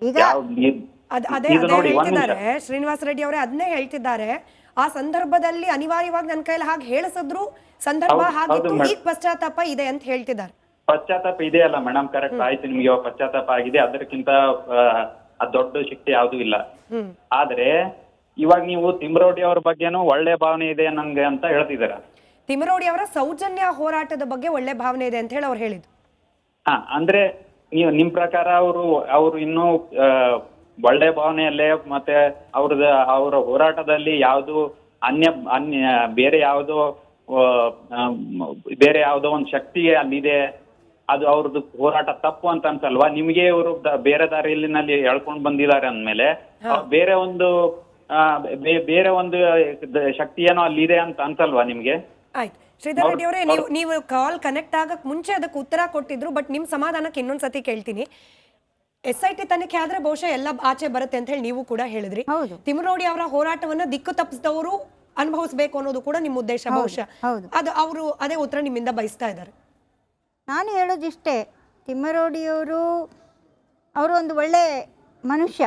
ಈಗ ಅದೇ ಇದು ನೋಡಿ, ಒಂದ್ ಹೇಳ್ತಿದ್ದಾರೆ ನಿಮಿಷ. ಶ್ರೀನಿವಾಸ ರೆಡ್ಡಿ ಅವರೇ, ಅದನ್ನೇ ಹೇಳ್ತಿದ್ದಾರೆ. ಆ ಸಂದರ್ಭದಲ್ಲಿ ಅನಿವಾರ್ಯವಾಗಿ ನನ್ನ ಕೈಯಲ್ಲಿ ಹಾಗೆ ಹೇಳಿಸಿದ್ರು, ಸಂದರ್ಭ ಹೌದು ಹಾಗಿತ್ತು, ಮೇಡಮ್. ಈಗ ಪಶ್ಚಾತ್ತಾಪ ಇದೆ ಅಂತ ಹೇಳ್ತಿದ್ದಾರೆ. ಪಶ್ಚಾತ್ತಾಪ ಇದೆ ಅಲ್ಲ ಮೇಡಮ್, ಕರೆಕ್ಟ್ ಆಯ್ತು. ನಿಮ್ಗೆ ಇವಾಗ ಪಶ್ಚಾತ್ತಾಪ ಆಗಿದೆ, ಅದಕ್ಕಿಂತ ದೊಡ್ಡ ಶಿಕ್ಷೆ ಯಾವ್ದು ಇಲ್ಲ. ಆದ್ರೆ ಇವಾಗ ನೀವು ತಿಮ್ರೋಡಿ ಅವ್ರ ಬಗ್ಗೆನೂ ಒಳ್ಳೆ ಭಾವನೆ ಇದೆ ನಂಗೆ ಅಂತ ಹೇಳ್ತಿದ್ದೀರಾ. ತಿಮರೋಡಿ ಅವರ ಸೌಜನ್ಯ ಹೋರಾಟದ ಬಗ್ಗೆ ಒಳ್ಳೆ ಭಾವನೆ ಇದೆ ಅಂತ ಹೇಳಿ ಅವ್ರು ಹೇಳಿದ್ರು. ಅಂದ್ರೆ ನೀವು ನಿಮ್ ಪ್ರಕಾರ ಅವರು ಇನ್ನೂ ಒಳ್ಳೆ ಭಾವನೆಯಲ್ಲೇ, ಮತ್ತೆ ಅವರ ಹೋರಾಟದಲ್ಲಿ ಯಾವ್ದು ಅನ್ಯ ಬೇರೆ ಯಾವುದೋ ಒಂದು ಶಕ್ತಿ ಅಲ್ಲಿದೆ, ಅದು ಅವ್ರದ್ದು ಹೋರಾಟ ತಪ್ಪು ಅಂತ ಅನ್ಸಲ್ವಾ ನಿಮ್ಗೆ? ಇವರು ಬೇರೆ ದಾರಿಯಲ್ಲಿ ಎಳ್ಕೊಂಡ್ ಬಂದಿದ್ದಾರೆ ಅಂದ್ಮೇಲೆ ಬೇರೆ ಒಂದು ಶಕ್ತಿ ಏನೋ ಅಲ್ಲಿದೆ ಅಂತ ಅನ್ಸಲ್ವಾ ನಿಮ್ಗೆ? ಆಯ್ತು ಶ್ರೀಧರ್ ರೆಡ್ಡಿ ಅವರೇ, ನೀವು ಕಾಲ್ ಕನೆಕ್ಟ್ ಆಗಕ್ ಮುಂಚೆ ಅದಕ್ಕೆ ಉತ್ತರ ಕೊಟ್ಟಿದ್ರು. ಬಟ್ ನಿಮ್ ಸಮಾಧಾನಕ್ಕೆ ಇನ್ನೊಂದ್ಸತಿ ಕೇಳ್ತೀನಿ. SIT ತನಿಖೆ ಆದ್ರೆ ಬಹುಶಃ ಎಲ್ಲ ಆಚೆ ಬರುತ್ತೆ ಅಂತ ಹೇಳಿ ನೀವು ಕೂಡ ಹೇಳಿದ್ರಿ. ತಿಮರೋಡಿ ಅವರ ಹೋರಾಟವನ್ನ ದಿಕ್ಕು ತಪ್ಪಿಸಿದವರು ಅನುಭವಿಸಬೇಕು ಅನ್ನೋದು ಕೂಡ ನಿಮ್ಮ ಉದ್ದೇಶ ಬಹುಶಃ. ಅದು ಅವರು ಅದೇ ಉತ್ತರ ನಿಮ್ಮಿಂದ ಬಯಸ್ತಾ ಇದ್ದಾರೆ. ನಾನು ಹೇಳೋದಿಷ್ಟೇ, ತಿಮ್ಮರೋಡಿಯವರು ಒಂದು ಒಳ್ಳೆ ಮನುಷ್ಯ.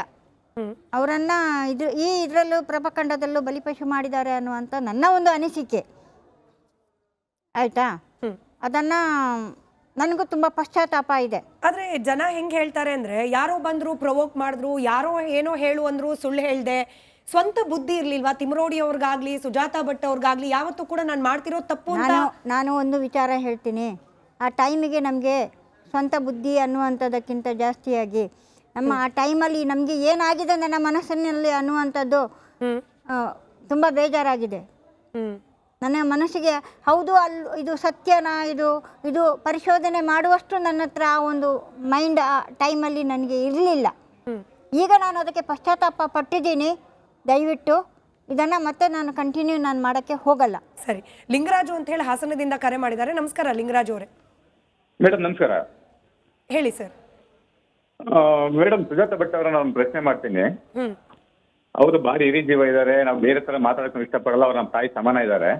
ಅವರನ್ನ ಇದರಲ್ಲೂ ಪ್ರಪಖಂಡದಲ್ಲೂ ಬಲಿಪಶು ಮಾಡಿದ್ದಾರೆ ಅನ್ನುವಂಥ ನನ್ನ ಒಂದು ಅನಿಸಿಕೆ. ಆಯ್ತಾ? ಅದನ್ನ ನನಗೂ ತುಂಬಾ ಪಶ್ಚಾತ್ತಾಪ ಇದೆ. ಆದ್ರೆ ಜನ ಹೆಂಗ್ ಹೇಳ್ತಾರೆ ಅಂದ್ರೆ, ಯಾರೋ ಬಂದ್ರು, ಪ್ರವೋಕ್ ಮಾಡಿದ್ರು, ಯಾರೋ ಏನೋ ಹೇಳು ಅಂದ್ರು, ಸುಳ್ಳು ಹೇಳ್ದೆ, ಸ್ವಂತ ಬುದ್ಧಿ ಇರ್ಲಿಲ್ವಾ ತಿಮರೋಡಿ ಅವ್ರಿಗಾಗ್ಲಿ ಸುಜಾತಾ ಭಟ್ ಅವ್ರಿಗಾಗ್ಲಿ? ಯಾವತ್ತೂ ಕೂಡ ನಾನು ಮಾಡ್ತಿರೋ ತಪ್ಪು ಅಂತ. ನಾನು ಒಂದು ವಿಚಾರ ಹೇಳ್ತೀನಿ. ಆ ಟೈಮಿಗೆ ನಮಗೆ ಸ್ವಂತ ಬುದ್ಧಿ ಅನ್ನುವಂಥದ್ದಕ್ಕಿಂತ ಜಾಸ್ತಿಯಾಗಿ ಆ ಟೈಮಲ್ಲಿ ನಮಗೆ ಏನಾಗಿದೆ ನನ್ನ ಮನಸ್ಸಿನಲ್ಲಿ ಅನ್ನುವಂಥದ್ದು ತುಂಬ ಬೇಜಾರಾಗಿದೆ. ನನ್ನ ಮನಸ್ಸಿಗೆ ಹೌದು ಇದು ಸತ್ಯನಾ, ಇದು ಪರಿಶೋಧನೆ ಮಾಡುವಷ್ಟು ನನ್ನ ಹತ್ರ ಆ ಒಂದು ಮೈಂಡ್ ಆ ಟೈಮಲ್ಲಿ ನನಗೆ ಇರಲಿಲ್ಲ. ಈಗ ನಾನು ಅದಕ್ಕೆ ಪಶ್ಚಾತ್ತಾಪ ಪಟ್ಟಿದ್ದೀನಿ. ದಯವಿಟ್ಟು ಇದನ್ನು ಮತ್ತೆ ನಾನು ಕಂಟಿನ್ಯೂ ಮಾಡೋಕ್ಕೆ ಹೋಗಲ್ಲ. ಸರಿ, ಲಿಂಗರಾಜು ಅಂತ ಹೇಳಿ ಹಾಸನದಿಂದ ಕರೆ ಮಾಡಿದ್ದಾರೆ. ನಮಸ್ಕಾರ ಲಿಂಗರಾಜು ಅವರೇ. ಮೇಡಮ್ ನಮಸ್ಕಾರ. ಹೇಳಿ ಸರ್. ಮೇಡಮ್, ಸುಜಾತಾ ಭಟ್ ಅವರ ನಾನು ಪ್ರಶ್ನೆ ಮಾಡ್ತೀನಿ. ಅವರು ಭಾರಿ ಹಿರಿಯ ಜೀವ ಇದ್ದಾರೆ, ನಾವು ಬೇರೆ ತರ ಮಾತಾಡಕ್ಕೆ ಇಷ್ಟಪಡಲ್ಲ, ಅವ್ರ ನಮ್ಮ ತಾಯಿ ಸಮಾನ ಇದ್ದಾರೆ.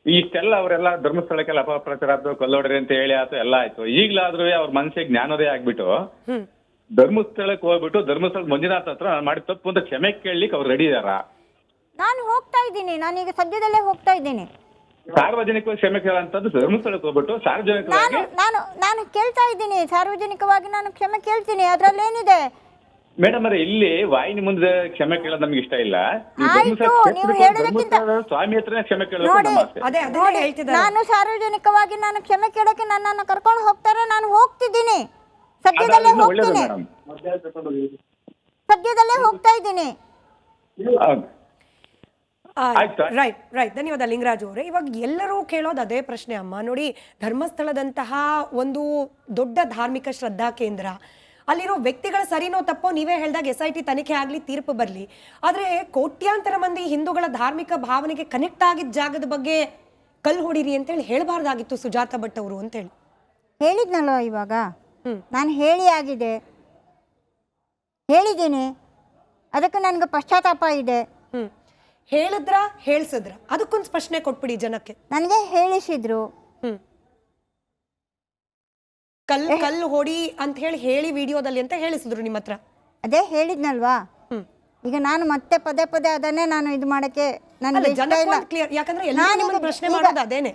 ಇಷ್ಟೆಲ್ಲ ಅವರೆಲ್ಲ ಧರ್ಮಸ್ಥಳಕ್ಕೆಲ್ಲ ಅಪಪ್ರಚಾರ ಆಯ್ತು, ಕೊಲ್ಲೋಡ್ರಿ ಅಂತ ಹೇಳಿ ಆಯ್ತು, ಎಲ್ಲ ಆಯ್ತು. ಈಗಲಾದ್ರೂ ಅವ್ರ ಮನಸ್ಸಿಗೆ ಜ್ಞಾನೋದಯ ಆಗ್ಬಿಟ್ಟು ಧರ್ಮಸ್ಥಳಕ್ಕೆ ಹೋಗ್ಬಿಟ್ಟು ಧರ್ಮಸ್ಥಳ ಮಂಜುನಾಥ್ ಹತ್ರ ಮಾಡಿ ತಪ್ಪು ಅಂತ ಕ್ಷಮೆ ಕೇಳಲಿಕ್ಕೆ ಅವ್ರು ರೆಡಿ ಇದಾರ? ನಾನು ಹೋಗ್ತಾ ಇದ್ದೀನಿ, ನಾನೀಗ ಸದ್ಯದಲ್ಲೇ ಹೋಗ್ತಾ ಇದ್ದೀನಿ. ಸಾರ್ವಜನಿಕವಾಗಿ ಕ್ಷಮೆ ಕೇಳಂತದ್ದು ಧರ್ಮಸ್ಥಳಕ್ಕೆ ಹೋಗ್ಬಿಟ್ಟು ಸಾರ್ವಜನಿಕವಾಗಿ ನಾನು ಕೇಳ್ತಾ ಇದ್ದೀನಿ. ಸಾರ್ವಜನಿಕವಾಗಿ ನಾನು ಕ್ಷಮೆ ಕೇಳ್ತೀನಿ, ಅದ್ರಲ್ಲೇನಿದೆ? ಮೇಡಮ್ ಅವರೇ, ಇಲ್ಲಿ ವಾಹಿನಿ ಮುಂದೆ ಕ್ಷಮೆ ಕೇಳೋದು ನಮ್ಗೆ ಇಷ್ಟ ಇಲ್ಲ. ಸ್ವಾಮಿ ಹತ್ರನೇ ಕ್ಷಮೆ ಕೇಳೋದು. ನಾನು ಸಾರ್ವಜನಿಕವಾಗಿ ನಾನು ಕ್ಷಮೆ ಕೇಳಕ್ಕೆ ನನ್ನನ್ನು ಕರ್ಕೊಂಡು ಹೋಗ್ತಾರೆ, ನಾನು ಹೋಗ್ತಿದ್ದೀನಿ. ಸದ್ಯದಲ್ಲೇ ಹೋಗ್ತೀನಿ, ಸದ್ಯದಲ್ಲೇ ಹೋಗ್ತಾ ಇದ್ದೀನಿ. ರೈಟ್, ಧನ್ಯವಾದ ಲಿಂಗರಾಜು ಅವರೇ. ಇವಾಗ ಎಲ್ಲರೂ ಕೇಳೋದು ಅದೇ ಪ್ರಶ್ನೆ ಅಮ್ಮ. ನೋಡಿ, ಧರ್ಮಸ್ಥಳದಂತಹ ಒಂದು ದೊಡ್ಡ ಧಾರ್ಮಿಕ ಶ್ರದ್ಧಾ ಕೇಂದ್ರ, ಅಲ್ಲಿರೋ ವ್ಯಕ್ತಿಗಳ ಸರಿನೋ ತಪ್ಪೋ ನೀವೇ ಹೇಳಿದಾಗ SIT ತನಿಖೆ ಆಗಲಿ, ತೀರ್ಪು ಬರಲಿ. ಆದರೆ ಕೋಟ್ಯಾಂತರ ಮಂದಿ ಹಿಂದೂಗಳ ಧಾರ್ಮಿಕ ಭಾವನೆಗೆ ಕನೆಕ್ಟ್ ಆಗಿದ್ದ ಜಾಗದ ಬಗ್ಗೆ ಕಲ್ಲು ಹೊಡಿರಿ ಅಂತೇಳಿ ಹೇಳಬಾರ್ದಾಗಿತ್ತು ಸುಜಾತಾ ಭಟ್ ಅವರು ಅಂತೇಳಿ ಹೇಳಿದ್ನಲ್ವ. ಇವಾಗ ನಾನು ಹೇಳಿದ್ದೀನಿ, ಅದಕ್ಕೆ ನನಗೆ ಪಶ್ಚಾತ್ತಾಪ ಇದೆ. ಹೇಳಿಸಿದ್ರ ಅದಕ್ಕೊಂದು ಪ್ರಶ್ನೆ ಕೊಟ್ಬಿಡಿ ಜನಕ್ಕೆ. ನನಗೆ ಹೇಳಿಸಿದ್ರು, ಕಲ್ಲು ಹೊಡಿ ಅಂತ ಹೇಳಿ ವಿಡಿಯೋದಲ್ಲಿ ಅಂತ ಹೇಳಿಸಿದ್ರು ನಿಮ್ಮ ಹತ್ರ. ಅದೇ ಹೇಳಿದ್ನಲ್ವಾ. ಈಗ ನಾನು ಮತ್ತೆ ಪದೇ ಅದನ್ನೇ ನಾನು ಇದು ಮಾಡಕ್ಕೆ ನನಗೆ ಇಷ್ಟ ಇಲ್ಲ. ಯಾಕಂದ್ರೆ ಎಲ್ಲರೂ ಪ್ರಶ್ನೆ ಮಾಡೋದು ಅದೇನೆ.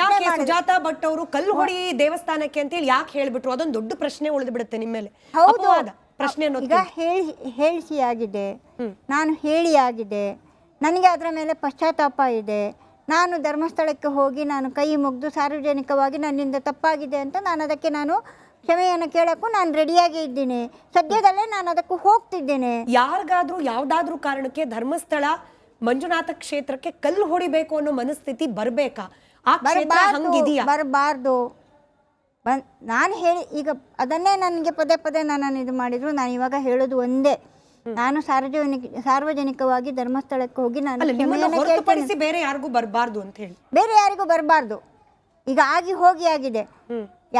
ಯಾಕೆ ಸುಜಾತಾ ಭಟ್ ಅವರು ಕಲ್ಲು ಹೊಡಿ ದೇವಸ್ಥಾನಕ್ಕೆ ಅಂತ ಹೇಳಿ ಯಾಕೆ ಹೇಳ್ಬಿಟ್ರು? ಅದೊಂದು ದೊಡ್ಡ ಪ್ರಶ್ನೆ ಉಳಿದು ಬಿಡುತ್ತೆ ನಿಮ್ಮ ಮೇಲೆ. ಹೌದು, ಪ್ರಶ್ನೆ ಈಗ ಹೇಳಿಸಿ ಆಗಿದೆ, ನಾನು ಹೇಳಿ ಆಗಿದೆ, ನನಗೆ ಅದರ ಮೇಲೆ ಪಶ್ಚಾತ್ತಾಪ ಇದೆ. ನಾನು ಧರ್ಮಸ್ಥಳಕ್ಕೆ ಹೋಗಿ ನಾನು ಕೈ ಮುಗಿದು ಸಾರ್ವಜನಿಕವಾಗಿ ನನ್ನಿಂದ ತಪ್ಪಾಗಿದೆ ಅಂತ ನಾನು ಕ್ಷಮೆಯನ್ನು ಕೇಳಕ್ಕೂ ನಾನು ರೆಡಿಯಾಗಿ ಇದ್ದೀನಿ. ಸದ್ಯದಲ್ಲೇ ನಾನು ಅದಕ್ಕೂ ಹೋಗ್ತಿದ್ದೇನೆ. ಯಾರಿಗಾದ್ರೂ ಯಾವ್ದಾದ್ರೂ ಕಾರಣಕ್ಕೆ ಧರ್ಮಸ್ಥಳ ಮಂಜುನಾಥ ಕ್ಷೇತ್ರಕ್ಕೆ ಕಲ್ಲು ಹೊಡಿಬೇಕು ಅನ್ನೋ ಮನಸ್ಥಿತಿ ಬರ್ಬೇಕಾ? ಆ ಕ್ಷೇತ್ರ ಹಂಗಿದೆಯಾ? ಬರಬಾರ್ದು. ನಾನು ಹೇಳಿ ಈಗ ಅದನ್ನೇ ನನಗೆ ಪದೇ ಪದೇ ನಾನು ಇದು ಮಾಡಿದ್ರು. ನಾನು ಇವಾಗ ಹೇಳೋದು ಒಂದೇ, ನಾನು ಸಾರ್ವಜನಿಕವಾಗಿ ಧರ್ಮಸ್ಥಳಕ್ಕೆ ಹೋಗಿ ನಾನು ಹೊರತುಪಡಿಸಿ ಬೇರೆ ಯಾರಿಗೂ ಬರಬಾರ್ದು ಅಂತ ಹೇಳಿ. ಬೇರೆ ಯಾರಿಗೂ ಬರಬಾರ್ದು. ಈಗ ಆಗಿದೆ.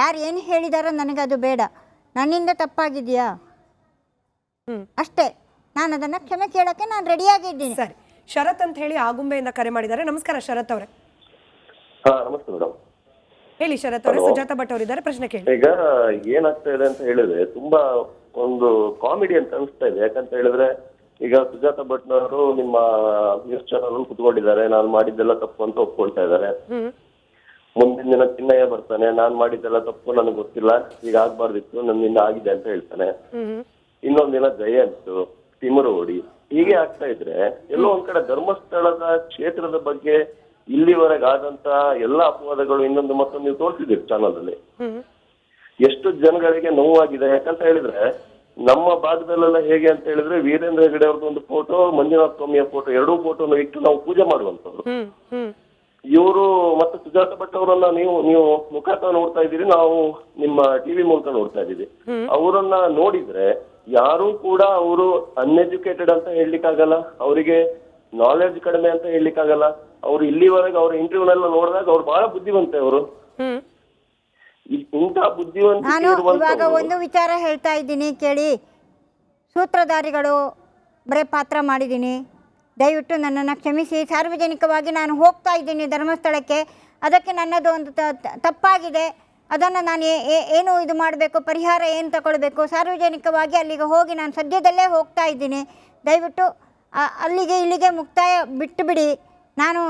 ಯಾರು ಏನು ಹೇಳಿದಾರೋ ನನಗೆ ಅದು ಬೇಡ. ನನ್ನಿಂದ ತಪ್ಪಾಗಿದೆಯಾ ಅಷ್ಟೇ, ನಾನು ಅದನ್ನ ಕ್ಷಮೆ ಕೇಳಕ್ಕೆ ನಾನು ರೆಡಿಯಾಗಿದ್ದೀನಿ. ಸರಿ, ಶರತ್ ಅಂತ ಹೇಳಿ ಆಗುಂಬೆಯಿಂದ ಕರೆ ಮಾಡಿದ್ದಾರೆ. ನಮಸ್ಕಾರ ಶರತ್ ಅವರೇ. ನಮಸ್ತೆ ಮೇಡಮ್. ಹೇಳಿ ಶರತ್ ಅವರೇ, ಸುಜಾತ ಭಟ್ ಅವರಿದ್ದಾರೆ, ಪ್ರಶ್ನೆ ಕೇಳಿ. ಈಗ ಏನಾಗ್ತಾ ಇದೆ ಅಂತ ಹೇಳಿದ್ರೆ ತುಂಬಾ ಒಂದು ಕಾಮಿಡಿ ಅಂತ ಅನಿಸ್ತಾ ಇದೆ. ಯಾಕಂತ ಹೇಳಿದ್ರೆ ಈಗ ಸುಜಾತ ಭಟ್ನವರು ನಿಮ್ಮ ನ್ಯೂಸ್ ಚಾನಲ್ ಕುತ್ಕೊಂಡಿದ್ದಾರೆ, ನಾನು ಮಾಡಿದ್ದೆಲ್ಲ ತಪ್ಪು ಅಂತ ಒಪ್ಕೊಳ್ತಾ ಇದ್ದಾರೆ. ಮುಂದಿನ ದಿನ ಚಿನ್ನಯ್ಯ ಬರ್ತಾನೆ, ನಾನ್ ಮಾಡಿದ್ದೆಲ್ಲ ತಪ್ಪು, ನನಗೆ ಗೊತ್ತಿಲ್ಲ, ಈಗ ಆಗ್ಬಾರ್ದಿತ್ತು, ನನ್ನಿಂದ ಆಗಿದೆ ಅಂತ ಹೇಳ್ತಾನೆ. ಇನ್ನೊಂದ್ ದಿನ ಜಯಂತ್, ತಿಮರೋಡಿ, ಹೀಗೆ ಆಗ್ತಾ ಇದ್ರೆ ಎಲ್ಲೋ ಒಂದ್ ಕಡೆ ಧರ್ಮಸ್ಥಳದ ಕ್ಷೇತ್ರದ ಬಗ್ಗೆ ಇಲ್ಲಿವರೆಗೆ ಆದಂತ ಎಲ್ಲಾ ಅಪವಾದಗಳು ಇನ್ನೊಂದು ಮತ್ತೊಂದು ನೀವು ತೋರಿಸಿದ್ದೀರಿ ಚಾನಲ್ ಅಲ್ಲಿ. ಎಷ್ಟು ಜನಗಳಿಗೆ ನೋವಾಗಿದೆ. ಯಾಕಂತ ಹೇಳಿದ್ರೆ ನಮ್ಮ ಭಾಗದಲ್ಲೆಲ್ಲ ಹೇಗೆ ಅಂತ ಹೇಳಿದ್ರೆ ವೀರೇಂದ್ರ ಹೆಗಡೆ ಅವ್ರದ್ದು ಒಂದು ಫೋಟೋ, ಮಂಜುನಾಥ ಸ್ವಾಮಿಯ ಫೋಟೋ, ಎರಡೂ ಫೋಟೋನು ಇಟ್ಟು ನಾವು ಪೂಜೆ ಮಾಡುವಂತವ್ರು. ಇವರು ಮತ್ತೆ ಸುಜಾತ ಭಟ್ ಅವರನ್ನ ನೀವು ಮುಖಾಂತರ ನೋಡ್ತಾ ಇದ್ದೀರಿ, ನಾವು ನಿಮ್ಮ ಟಿವಿ ಮೂಲಕ ನೋಡ್ತಾ ಇದ್ದೀವಿ. ಅವರನ್ನ ನೋಡಿದ್ರೆ ಯಾರು ಕೂಡ ಅವರು ಅನ್ಎಜುಕೇಟೆಡ್ ಅಂತ ಹೇಳಲಿಕ್ಕಾಗಲ್ಲ, ಅವರಿಗೆ ನಾಲೆಡ್ಜ್ ಕಡಿಮೆ ಅಂತ ಹೇಳಲಿಕ್ಕಾಗಲ್ಲ. ಅವ್ರು ಇಲ್ಲಿವರೆಗೆ ಅವ್ರ ಇಂಟರ್ವ್ಯೂನೆಲ್ಲ ನೋಡಿದಾಗ ಅವ್ರು ಬಹಳ ಬುದ್ಧಿವಂತೆ. ಅವರು ಇಂಥ ಬುದ್ಧಿವಂತ. ನಾನು ಇವಾಗ ಒಂದು ವಿಚಾರ ಹೇಳ್ತಾ ಇದ್ದೀನಿ ಕೇಳಿ. ಸೂತ್ರಧಾರಿಗಳು ಬರೇ ಪಾತ್ರ ಮಾಡಿದ್ದೀನಿ, ದಯವಿಟ್ಟು ನನ್ನನ್ನು ಕ್ಷಮಿಸಿ. ಸಾರ್ವಜನಿಕವಾಗಿ ನಾನು ಹೋಗ್ತಾ ಇದ್ದೀನಿ ಧರ್ಮಸ್ಥಳಕ್ಕೆ, ಅದಕ್ಕೆ ನನ್ನದು ಒಂದು ತಪ್ಪಾಗಿದೆ. ಅದನ್ನು ನಾನು ಏನು ಇದು ಮಾಡಬೇಕು, ಪರಿಹಾರ ಏನು ತಗೊಳ್ಬೇಕು, ಸಾರ್ವಜನಿಕವಾಗಿ ಅಲ್ಲಿಗೆ ಹೋಗಿ ನಾನು ಸದ್ಯದಲ್ಲೇ ಹೋಗ್ತಾ ಇದ್ದೀನಿ. ದಯವಿಟ್ಟು ಅಲ್ಲಿಗೆ ಇಲ್ಲಿಗೆ ಮುಕ್ತಾಯ ಬಿಟ್ಟು ಬಿಡಿ. ನಾನು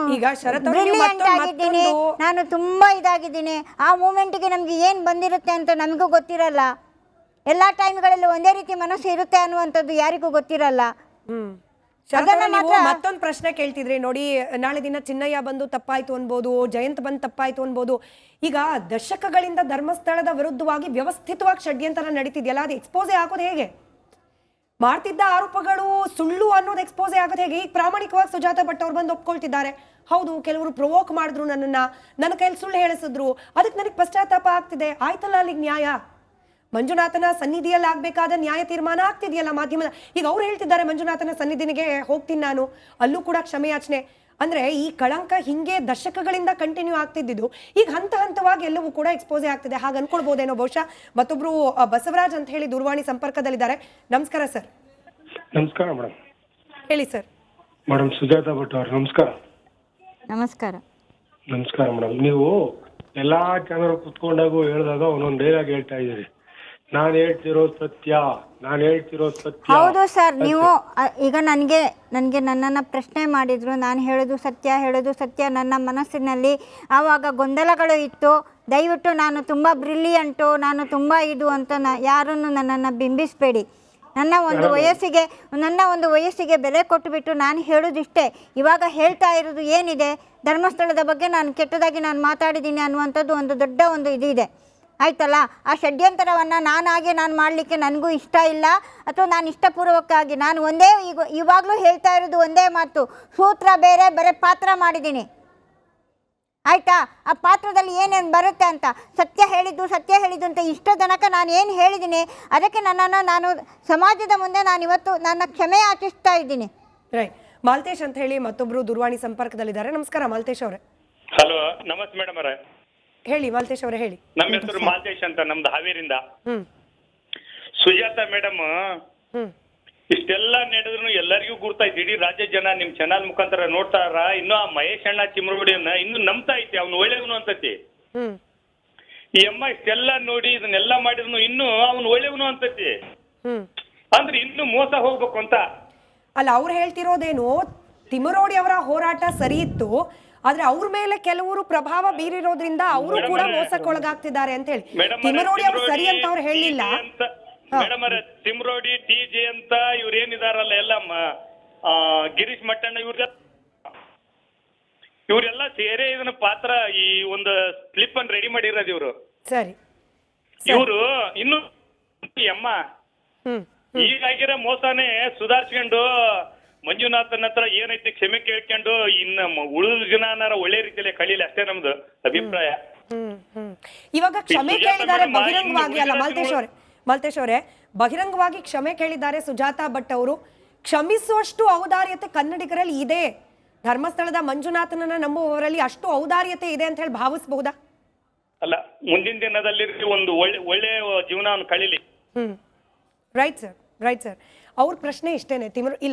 ಬ್ರಿಲಿಯಂಟ್ ಆಗಿದ್ದೀನಿ, ನಾನು ತುಂಬ ಇದಾಗಿದ್ದೀನಿ. ಆ ಮೂಮೆಂಟಿಗೆ ನಮಗೆ ಏನು ಬಂದಿರುತ್ತೆ ಅಂತ ನಮಗೂ ಗೊತ್ತಿರಲ್ಲ. ಎಲ್ಲ ಟೈಮ್ಗಳಲ್ಲಿ ಒಂದೇ ರೀತಿ ಮನಸ್ಸು ಇರುತ್ತೆ ಅನ್ನುವಂಥದ್ದು ಯಾರಿಗೂ ಗೊತ್ತಿರಲ್ಲ. ಮತ್ತೊಂದು ಪ್ರಶ್ನೆ ಕೇಳ್ತಿದ್ರಿ ನೋಡಿ, ನಾಳೆ ದಿನ ಚಿನ್ನಯ್ಯ ಬಂದು ತಪ್ಪಾಯ್ತು ಅನ್ಬೋದು, ಜಯಂತ್ ಬಂದು ತಪ್ಪಾಯ್ತು ಅನ್ಬೋದು. ಈಗ ದಶಕಗಳಿಂದ ಧರ್ಮಸ್ಥಳದ ವಿರುದ್ಧವಾಗಿ ವ್ಯವಸ್ಥಿತವಾಗಿ ಷಡ್ಯಂತರ ನಡೀತಿದೆಯಲ್ಲ, ಅದು ಎಕ್ಸ್ಪೋಸೆ ಆಗೋದು ಹೇಗೆ? ಮಾಡ್ತಿದ್ದ ಆರೋಪಗಳು ಸುಳ್ಳು ಅನ್ನೋದು ಎಕ್ಸ್ಪೋಸೆ ಆಗೋದು ಹೇಗೆ? ಈಗ ಪ್ರಾಮಾಣಿಕವಾಗಿ ಸುಜಾತ ಭಟ್ ಅವ್ರು ಬಂದು ಒಪ್ಕೊಳ್ತಿದ್ದಾರೆ, ಹೌದು ಕೆಲವರು ಪ್ರವೋಕ್ ಮಾಡಿದ್ರು, ನನ್ನ ಕೈಯಲ್ಲಿ ಸುಳ್ಳು ಹೇಳಿಸಿದ್ರು, ಅದಕ್ಕೆ ನನಗೆ ಪಶ್ಚಾತ್ತಾಪ ಆಗ್ತಿದೆ. ಆಯ್ತಲ್ಲ, ಅಲ್ಲಿಗೆ ನ್ಯಾಯ. ಮಂಜುನಾಥನ ಸನ್ನಿಧಿಯಲ್ಲಿ ಆಗ್ಬೇಕಾದ ನ್ಯಾಯ ತೀರ್ಮಾನ ಆಗ್ತಿದೆಯಲ್ಲ ಮಾಧ್ಯಮದ. ಈಗ ಅವ್ರು ಹೇಳ್ತಿದ್ದಾರೆ ಮಂಜುನಾಥನ ಸನ್ನಿಧಿನಿಗೆ ಹೋಗ್ತೀನಿ ನಾನು, ಅಲ್ಲೂ ಕೂಡ ಕ್ಷಮೆಯಾಚನೆ. ಅಂದ್ರೆ ಈ ಕಳಂಕ ಹಿಂಗೆ ದಶಕಗಳಿಂದ ಕಂಟಿನ್ಯೂ ಆಗ್ತಿದ್ದು ಈಗ ಹಂತ ಹಂತವಾಗಿ ಎಲ್ಲವೂ ಕೂಡ ಎಕ್ಸ್ಪೋಸೆ ಆಗ್ತಿದೆ, ಹಾಗೆ ಅನ್ಕೊಳ್ಬಹುದೇನೋ ಬಹುಶಃ. ಮತ್ತೊಬ್ರು ಬಸವರಾಜ್ ಅಂತ ಹೇಳಿ ದೂರವಾಣಿ ಸಂಪರ್ಕದಲ್ಲಿದ್ದಾರೆ. ನಮಸ್ಕಾರ ಸರ್. ನಮಸ್ಕಾರ ಮೇಡಮ್. ಹೇಳಿ ಸರ್. ಮೇಡಮ್ ಸುಜಾತ ಭಟ್ ಅವ್ರು ನಮಸ್ಕಾರ. ನಮಸ್ಕಾರ. ನಮಸ್ಕಾರ ಮೇಡಮ್. ನೀವು ಎಲ್ಲಾ ಚಾನಲ್ ಕುತ್ಕೊಂಡಾಗೂ ಹೇಳಿದಾಗ ಒಂದೊಂದು ಡೈಲಾಗ್ ಹೇಳ್ತಾ ಇದ್ದೀರಿ, ನಾನು ಹೇಳ್ತಿರೋ ಸತ್ಯ, ನಾನು ಹೇಳ್ತಿರೋ ಸತ್ಯ. ಹೌದು ಸರ್, ನೀವು ಈಗ ನನಗೆ ನನ್ನನ್ನು ಪ್ರಶ್ನೆ ಮಾಡಿದ್ರು, ನಾನು ಹೇಳೋದು ಸತ್ಯ. ನನ್ನ ಮನಸ್ಸಿನಲ್ಲಿ ಆವಾಗ ಗೊಂದಲಗಳು ಇತ್ತು. ದಯವಿಟ್ಟು ನಾನು ತುಂಬ ಬ್ರಿಲಿಯಂಟು, ನಾನು ತುಂಬ ಇದು ಅಂತ ಯಾರನ್ನು ನನ್ನನ್ನು ಬಿಂಬಿಸಬೇಡಿ. ನನ್ನ ಒಂದು ವಯಸ್ಸಿಗೆ ಬೆಲೆ ಕೊಟ್ಟುಬಿಟ್ಟು ನಾನು ಹೇಳೋದಿಷ್ಟೇ. ಇವಾಗ ಹೇಳ್ತಾ ಇರೋದು ಏನಿದೆ, ಧರ್ಮಸ್ಥಳದ ಬಗ್ಗೆ ನಾನು ಕೆಟ್ಟದಾಗಿ ನಾನು ಮಾತಾಡಿದ್ದೀನಿ ಅನ್ನುವಂಥದ್ದು ಒಂದು ದೊಡ್ಡ ಒಂದು ಇದಿದೆ, ಆಯ್ತಲ್ಲ. ಆ ಷಡ್ಯಂತರವನ್ನು ನಾನು ಮಾಡಲಿಕ್ಕೆ ನನಗೂ ಇಷ್ಟ ಇಲ್ಲ, ಅಥವಾ ನಾನು ಇಷ್ಟಪೂರ್ವಕವಾಗಿ ನಾನು ಇವಾಗಲೂ ಹೇಳ್ತಾ ಇರೋದು ಒಂದೇ ಮಾತು, ಸೂತ್ರ ಬೇರೆ, ಬರೀ ಪಾತ್ರ ಮಾಡಿದ್ದೀನಿ, ಆಯಿತಾ. ಆ ಪಾತ್ರದಲ್ಲಿ ಏನೇನು ಬರುತ್ತೆ ಅಂತ ಸತ್ಯ ಹೇಳಿದ್ದು ಅಂತ ಇಷ್ಟು ತನಕ ನಾನು ಏನು ಹೇಳಿದ್ದೀನಿ, ಅದಕ್ಕೆ ನಾನು ಸಮಾಜದ ಮುಂದೆ ನಾನು ಇವತ್ತು ನನ್ನ ಕ್ಷಮೆ ಯಾಚಿಸ್ತಾ ಇದ್ದೀನಿ. ರೈಟ್. ಮಾಲ್ತೇಶ್ ಅಂತ ಹೇಳಿ ಮತ್ತೊಬ್ರು ದೂರವಾಣಿ ಸಂಪರ್ಕದಲ್ಲಿದ್ದಾರೆ. ನಮಸ್ಕಾರ ಮಾಲ್ತೇಶ್ ಅವರೇ. ಹಲೋ, ನಮಸ್ತೆ ಮೇಡಮ್ ಅವರೇ. ಹೇಳಿ ಮಾಲ್ತೇಶ್ ಅವರೇ, ಹೇಳಿ. ನಮ್ಮ ಹೆಸರು ಮಾಲ್ತೇಶ್ ಅಂತ, ನಮ್ದು ಹಾವೇರಿಂದ. ಸುಜಾತ ಮೇಡಮ್ ಇಷ್ಟೆಲ್ಲ ನಡೆದ್ರು ಎಲ್ಲರಿಗೂ ಗುರ್ತಾಯ್ತು, ಇಡೀ ರಾಜ್ಯ ಜನ ನಿಮ್ ಚಾನಲ್ ಮುಖಾಂತರ ನೋಡ್ತಾರ. ಇನ್ನು ಆ ಮಹೇಶ್ ಅಣ್ಣ ಚಿಮ್ರಗುಡಿಯನ್ನ ಇನ್ನು ನಂಬ್ತಾ ಐತಿ, ಅವ್ನು ಒಳ್ಳೆಯವನು ಅಂತತಿ. ಈ ಅಮ್ಮ ಇಷ್ಟೆಲ್ಲ ನೋಡಿ ಇದನ್ನೆಲ್ಲ ಮಾಡಿದ್ರು ಇನ್ನು ಅವ್ನು ಒಳ್ಳೆಯವನು ಅಂತತಿ, ಅಂದ್ರೆ ಇನ್ನು ಮೋಸ ಹೋಗ್ಬೇಕು ಅಂತ. ಅಲ್ಲ, ಅವ್ರು ಹೇಳ್ತಿರೋದೇನು, ತಿಮರೋಡಿ ಅವರ ಹೋರಾಟ ಸರಿ ಇತ್ತು, ಆದ್ರೆ ಅವ್ರ ಮೇಲೆ ಕೆಲವರು ಪ್ರಭಾವ ಬೀರಿರೋದ್ರಿಂದ ಅವರು ಕೂಡ ಮೋಸಕ್ಕೊಳಗಾಗ್ತಿದ್ದಾರೆ ಅಂತ ಹೇಳಿ. ತಿಮರೋಡಿ ಅವರು ಸರಿ ಅಂತ ಅವ್ರು ಹೇಳಿಲ್ಲ ಮೇಡಮ್ ಅವರೇ. ತಿಮ್ರೋಡಿ, TJ ಅಂತ ಇವ್ರು ಏನಿದಾರಲ್ಲ ಎಲ್ಲ ಗಿರೀಶ್ ಮಟ್ಟಣ್ಣ, ಇವ್ರೆಲ್ಲ ಸೇರಿ ಇದನ್ನ ಪಾತ್ರ ಈ ಒಂದು ಸ್ಲಿಪ್ ಅನ್ನು ರೆಡಿ ಮಾಡಿರೋದು ಇವ್ರು. ಸರಿ. ಇವ್ರು ಇನ್ನು ಅಮ್ಮ ಈಗಾಗಿರೋ ಮೋಸನೇ ಸುಧಾರಿಸ್ಕೊಂಡು ಮಂಜುನಾಥನ್ ಹತ್ರ ಏನೈತಿ ಕ್ಷಮೆ ಕೇಳ್ಕೊಂಡು ಇನ್ನ ಉಳಿದ ಜನ ಒಳ್ಳೆ ರೀತಿಯಲ್ಲಿ ಕಳೀಲಿ ಅಷ್ಟೇ ನಮ್ದು ಅಭಿಪ್ರಾಯ. ಇವಾಗ ಕ್ಷಮೆ ಸುಜಾತ ಕೇಳಿದ್ದಾರೆ ಮೇಡಮ್ ಬಹಿರಂಗವಾಗಿ, ಅಲ್ಲ ಇನ್ನು ಮಾಲ್ತೇಶ್ ಅವರೇ ಬಹಿರಂಗವಾಗಿ ಕ್ಷಮೆ ಕೇಳಿದ್ದಾರೆ ಸುಜಾತಾ ಭಟ್ ಅವರು. ಕ್ಷಮಿಸುವಷ್ಟು ಔದಾರ್ಯತೆ ಕನ್ನಡಿಗರಲ್ಲಿ ಇದೆ, ಧರ್ಮಸ್ಥಳದ ಮಂಜುನಾಥನನ್ನ ನಂಬುವವರಲ್ಲಿ ಅಷ್ಟು ಔದಾರ್ಯತೆ ಇದೆ ಅಂತ ಹೇಳಿ ಭಾವಿಸಬಹುದಾ? ಅಲ್ಲ, ಮುಂದಿನ ದಿನದಲ್ಲಿ ಒಂದು ಒಳ್ಳೆ ಜೀವನವನ್ನು ಕಳೀಲಿ. Right sir. ಅವ್ರ ಪ್ರಶ್ನೆ ಇಷ್ಟೇನೆ,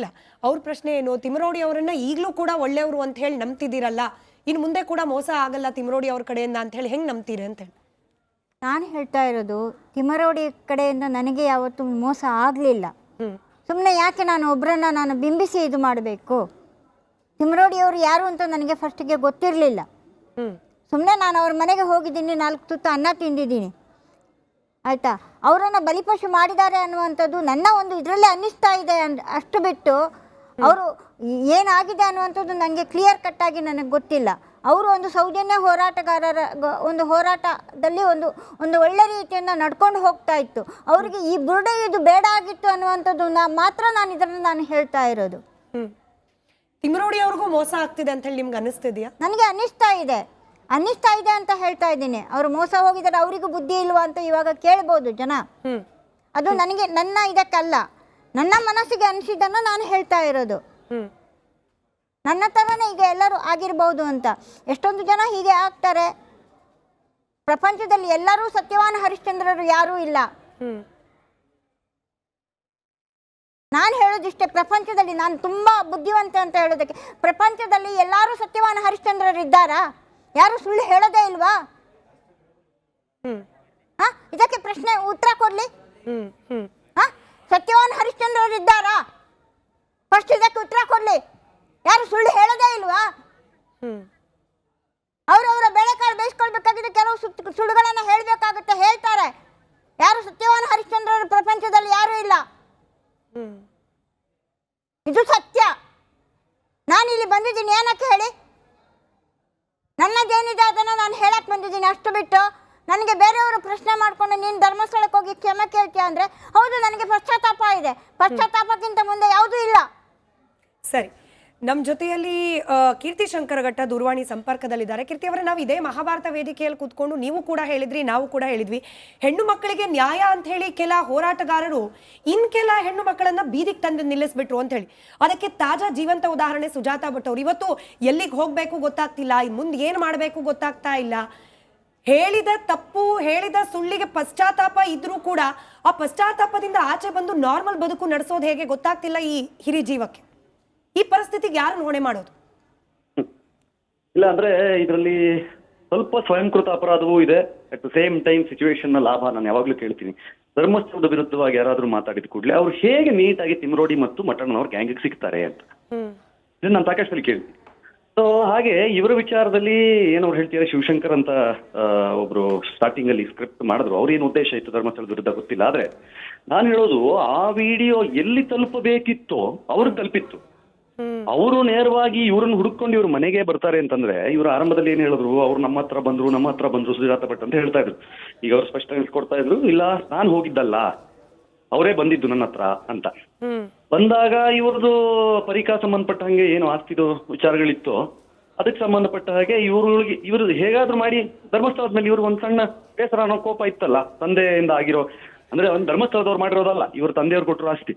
ಅವ್ರ ಪ್ರಶ್ನೆ ಏನು, ತಿಮರೋಡಿ ಅವರನ್ನ ಈಗಲೂ ಕೂಡ ಒಳ್ಳೆಯವರು ಅಂತ ಹೇಳಿ ನಂಬ್ತಿದ್ದೀರಲ್ಲ, ಇನ್ನು ಮುಂದೆ ಕೂಡ ಮೋಸ ಆಗಲ್ಲ ತಿಮರೋಡಿ ಅವ್ರ ಕಡೆಯಿಂದ ಅಂತ ಹೇಳಿ ಹೆಂಗ್ ನಂಬ್ತೀರಿ ಅಂತ ಹೇಳಿ? ನಾನು ಹೇಳ್ತಾ ಇರೋದು, ತಿಮರೋಡಿ ಕಡೆಯಿಂದ ನನಗೆ ಯಾವತ್ತೂ ಮೋಸ ಆಗಲಿಲ್ಲ. ಸುಮ್ಮನೆ ಯಾಕೆ ನಾನು ಒಬ್ಬರನ್ನ ನಾನು ಬಿಂಬಿಸಿ ಇದು ಮಾಡಬೇಕು? ತಿಮರೋಡಿಯವರು ಯಾರು ಅಂತ ನನಗೆ ಫಸ್ಟಿಗೆ ಗೊತ್ತಿರಲಿಲ್ಲ. ಸುಮ್ಮನೆ ನಾನು ಅವ್ರ ಮನೆಗೆ ಹೋಗಿದ್ದೀನಿ, 4 ತುತ್ತು ಅನ್ನ ತಿಂದಿದ್ದೀನಿ, ಆಯಿತಾ. ಅವರನ್ನು ಬಲಿಪಶು ಮಾಡಿದ್ದಾರೆ ಅನ್ನುವಂಥದ್ದು ನನ್ನ ಒಂದು ಇದರಲ್ಲೇ ಅನ್ನಿಸ್ತಾ ಇದೆ. ಅಷ್ಟು ಬಿಟ್ಟು ಅವರು ಏನಾಗಿದೆ ಅನ್ನುವಂಥದ್ದು ನನಗೆ ಕ್ಲಿಯರ್ ಕಟ್ಟಾಗಿ ನನಗೆ ಗೊತ್ತಿಲ್ಲ. ಅವರು ಒಂದು ಸೌಜನ್ಯ ಹೋರಾಟಗಾರರ ಒಂದು ಹೋರಾಟದಲ್ಲಿ ಒಂದು ಒಳ್ಳೆ ರೀತಿಯನ್ನು ನಡ್ಕೊಂಡು ಹೋಗ್ತಾ ಇತ್ತು. ಅವರಿಗೆ ಈ ಬುರುಡೆ ಇದು ಬೇಡ ಆಗಿತ್ತು ಅನ್ನುವಂಥದ್ದು ಮಾತ್ರ ನಾನು ಹೇಳ್ತಾ ಇರೋದು. ತಿಮರೋಡಿ ಅವ್ರಿಗೂ ಮೋಸ ಆಗ್ತಿದೆ ಅಂತ ಹೇಳಿ ನಿಮ್ಗೆ ಅನ್ನಿಸ್ತಿದೆಯಾ? ನನಗೆ ಅನ್ನಿಸ್ತಾ ಇದೆ ಅಂತ ಹೇಳ್ತಾ ಇದ್ದೀನಿ. ಅವರು ಮೋಸ ಹೋಗಿದ್ದಾರೆ, ಅವರಿಗೂ ಬುದ್ಧಿ ಇಲ್ವಾ ಅಂತ ಇವಾಗ ಕೇಳ್ಬೋದು ಜನ. ಅದು ನನಗೆ ನನ್ನ ಇದಕ್ಕಲ್ಲ, ನನ್ನ ಮನಸ್ಸಿಗೆ ಅನಿಸಿದ್ದನ್ನು ನಾನು ಹೇಳ್ತಾ ಇರೋದು. ನನ್ನ ಥರನೇ ಈಗ ಎಲ್ಲರೂ ಆಗಿರ್ಬೋದು ಅಂತ. ಎಷ್ಟೊಂದು ಜನ ಹೀಗೆ ಆಗ್ತಾರೆ. ಪ್ರಪಂಚದಲ್ಲಿ ಎಲ್ಲರೂ ಸತ್ಯವಾನ್ ಹರಿಶ್ಚಂದ್ರರು ಯಾರೂ ಇಲ್ಲ. ನಾನು ಹೇಳೋದಿಷ್ಟೇ, ಪ್ರಪಂಚದಲ್ಲಿ ನಾನು ತುಂಬ ಬುದ್ಧಿವಂತ ಅಂತ ಹೇಳೋದಕ್ಕೆ, ಪ್ರಪಂಚದಲ್ಲಿ ಎಲ್ಲರೂ ಸತ್ಯವಾನ್ ಹರಿಶ್ಚಂದ್ರರು ಇದ್ದಾರಾ? ಯಾರು ಸುಳ್ಳು ಹೇಳೋದೇ ಇಲ್ವಾ? ಇದಕ್ಕೆ ಪ್ರಶ್ನೆ ಉತ್ತರ ಕೊಡ್ಲಿ. ಸತ್ಯವಾನ್ ಹರಿಶ್ಚಂದ್ರರು ಇದ್ದಾರಾ? ಫಸ್ಟ್ ಇದಕ್ಕೆ ಉತ್ತರ ಕೊಡ್ಲಿ. ಯಾರು ಸುಳ್ಳು ಹೇಳೋದೇ ಇಲ್ವಾ? ಅವರವರ ಬೇಳೆಕಾಳು ಬೇಯಿಸ್ಕೊಳ್ಬೇಕಾಗಿದ್ರೆ ಕೆಲವು ಸುಳ್ಳುಗಳನ್ನು ಹೇಳಬೇಕಾಗುತ್ತೆ, ಹೇಳ್ತಾರೆ. ಯಾರು ಸತ್ಯವಾನ್ ಹರಿಶ್ಚಂದ್ರರು ಪ್ರಪಂಚದಲ್ಲಿ ಯಾರೂ ಇಲ್ಲ. ಇದು ಸತ್ಯ. ನಾನಿಲ್ಲಿ ಬಂದಿದ್ದೀನಿ ಏನಕ್ಕೆ ಹೇಳಿ? ನನ್ನದೇನಿದೆ ಅದನ್ನು ನಾನು ಹೇಳಕ್ಕೆ ಬಂದಿದ್ದೀನಿ. ಅಷ್ಟು ಬಿಟ್ಟು ನನಗೆ ಬೇರೆಯವರು ಪ್ರಶ್ನೆ ಮಾಡಿಕೊಂಡು ನೀನು ಧರ್ಮಸ್ಥಳಕ್ಕೆ ಹೋಗಿ ಕ್ಷಮೆ ಕೇಳ್ತೀಯ ಅಂದರೆ, ಹೌದು ನನಗೆ ಪಶ್ಚಾತ್ತಾಪ ಇದೆ. ಪಶ್ಚಾತ್ತಾಪಕ್ಕಿಂತ ಮುಂದೆ ಯಾವುದೂ ಇಲ್ಲ. ಸರಿ, ನಮ್ಮ ಜೊತೆಯಲ್ಲಿ ಕೀರ್ತಿ ಶಂಕರಘಟ್ಟ ದೂರವಾಣಿ ಸಂಪರ್ಕದಲ್ಲಿದ್ದಾರೆ. ಕೀರ್ತಿ ಅವರೇ, ನಾವು ಇದೇ ಮಹಾಭಾರತ ವೇದಿಕೆಯಲ್ಲಿ ಕೂತ್ಕೊಂಡು ನೀವು ಕೂಡ ಹೇಳಿದ್ರಿ, ನಾವು ಕೂಡ ಹೇಳಿದ್ವಿ, ಹೆಣ್ಣು ಮಕ್ಕಳಿಗೆ ನ್ಯಾಯ ಅಂತ ಹೇಳಿ ಕೆಲ ಹೋರಾಟಗಾರರು ಕೆಲ ಹೆಣ್ಣು ಮಕ್ಕಳನ್ನ ಬೀದಿಗೆ ತಂದು ನಿಲ್ಲಿಸ್ಬಿಟ್ರು ಅಂತ ಹೇಳಿ. ಅದಕ್ಕೆ ತಾಜಾ ಜೀವಂತ ಉದಾಹರಣೆ ಸುಜಾತಾ ಭಟ್ ಅವರು. ಇವತ್ತು ಎಲ್ಲಿಗೆ ಹೋಗಬೇಕು ಗೊತ್ತಾಗ್ತಿಲ್ಲ, ಮುಂದೆ ಏನು ಮಾಡಬೇಕು ಗೊತ್ತಾಗ್ತಾ ಇಲ್ಲ. ಹೇಳಿದ ತಪ್ಪು, ಹೇಳಿದ ಸುಳ್ಳಿಗೆ ಪಶ್ಚಾತ್ತಾಪ ಇದ್ರೂ ಕೂಡ ಆ ಪಶ್ಚಾತ್ತಾಪದಿಂದ ಆಚೆ ಬಂದು ನಾರ್ಮಲ್ ಬದುಕು ನಡೆಸೋದು ಹೇಗೆ ಗೊತ್ತಾಗ್ತಿಲ್ಲ ಈ ಹಿರಿ ಜೀವಕ್ಕೆ. ಈ ಪರಿಸ್ಥಿತಿಗೆ ಯಾರು ಹೊಣೆ ಮಾಡೋದು? ಇಲ್ಲ ಅಂದ್ರೆ ಇದರಲ್ಲಿ ಸ್ವಲ್ಪ ಸ್ವಯಂಕೃತ ಅಪರಾಧವೂ ಇದೆ. At the same time situation ನ ಲಾಭ ನಾನು ಯಾವಾಗ್ಲೂ ಕೇಳ್ತೀನಿ. ಧರ್ಮಸ್ಥಳದ ವಿರುದ್ಧವಾಗಿ ಯಾರಾದ್ರೂ ಮಾತಾಡಿದ ಕೂಡಲೇ ಅವ್ರು ಹೇಗೆ ನೀಟಾಗಿ ತಿಮರೋಡಿ ಮತ್ತು ಮಟನ್ ಅವ್ರ ಗ್ಯಾಂಗಿಗೆ ಸಿಗ್ತಾರೆ ಅಂತ ಇದನ್ನ ನಾನು ಸಾಕಷ್ಟು ಕೇಳ್ತೀನಿ. ಸೊ ಹಾಗೆ ಇವರ ವಿಚಾರದಲ್ಲಿ ಏನವ್ರು ಹೇಳ್ತಾರೆ, ಶಿವಶಂಕರ್ ಅಂತ ಒಬ್ರು ಸ್ಟಾರ್ಟಿಂಗ್ ಅಲ್ಲಿ ಸ್ಕ್ರಿಪ್ಟ್ ಮಾಡಿದ್ರು. ಅವ್ರೇನು ಉದ್ದೇಶ ಇತ್ತು ಧರ್ಮಸ್ಥಳದ ವಿರುದ್ಧ ಗೊತ್ತಿಲ್ಲ. ಆದ್ರೆ ನಾನು ಹೇಳೋದು, ಆ ವಿಡಿಯೋ ಎಲ್ಲಿ ತಲುಪಬೇಕಿತ್ತೋ ಅವ್ರಿಗೆ ತಲುಪಿತ್ತು. ಅವರು ನೇರವಾಗಿ ಇವ್ರನ್ನ ಹುಡುಕೊಂಡು ಇವ್ರ ಮನೆಗೆ ಬರ್ತಾರೆ ಅಂತಂದ್ರೆ, ಇವ್ರು ಆರಂಭದಲ್ಲಿ ಏನ್ ಹೇಳಿದ್ರು, ಅವ್ರು ನಮ್ಮ ಹತ್ರ ಬಂದ್ರು ಸುಜಾತ ಭಟ್ ಅಂತ ಹೇಳ್ತಾ ಇದ್ರು. ಈಗ ಅವ್ರು ಸ್ಪಷ್ಟ ಕೊಡ್ತಾ ಇದ್ರು, ಇಲ್ಲ ನಾನು ಹೋಗಿದ್ದಲ್ಲ, ಅವರೇ ಬಂದಿದ್ದು ನನ್ನ ಹತ್ರ ಅಂತ. ಬಂದಾಗ ಇವ್ರದ್ದು ಪರಿಕಾ ಸಂಬಂಧಪಟ್ಟ ಹಾಗೆ ಏನು ಆಸ್ತಿದು ವಿಚಾರಗಳಿತ್ತು, ಅದಕ್ಕೆ ಸಂಬಂಧಪಟ್ಟ ಹಾಗೆ ಇವರು ಹೇಗಾದ್ರೂ ಮಾಡಿ ಧರ್ಮಸ್ಥಳದ ಮೇಲೆ ಇವ್ರು ಒಂದ್ ಸಣ್ಣ ಬೇಸರ ಅನ್ನೋ ಕೋಪ ಇತ್ತಲ್ಲ, ತಂದೆಯಿಂದ ಆಗಿರೋ, ಅಂದ್ರೆ ಒಂದು ಧರ್ಮಸ್ಥಳದವ್ರು ಮಾಡಿರೋದಲ್ಲ, ಇವ್ರ ತಂದೆಯವ್ರು ಕೊಟ್ಟರು ಆಸ್ತಿ.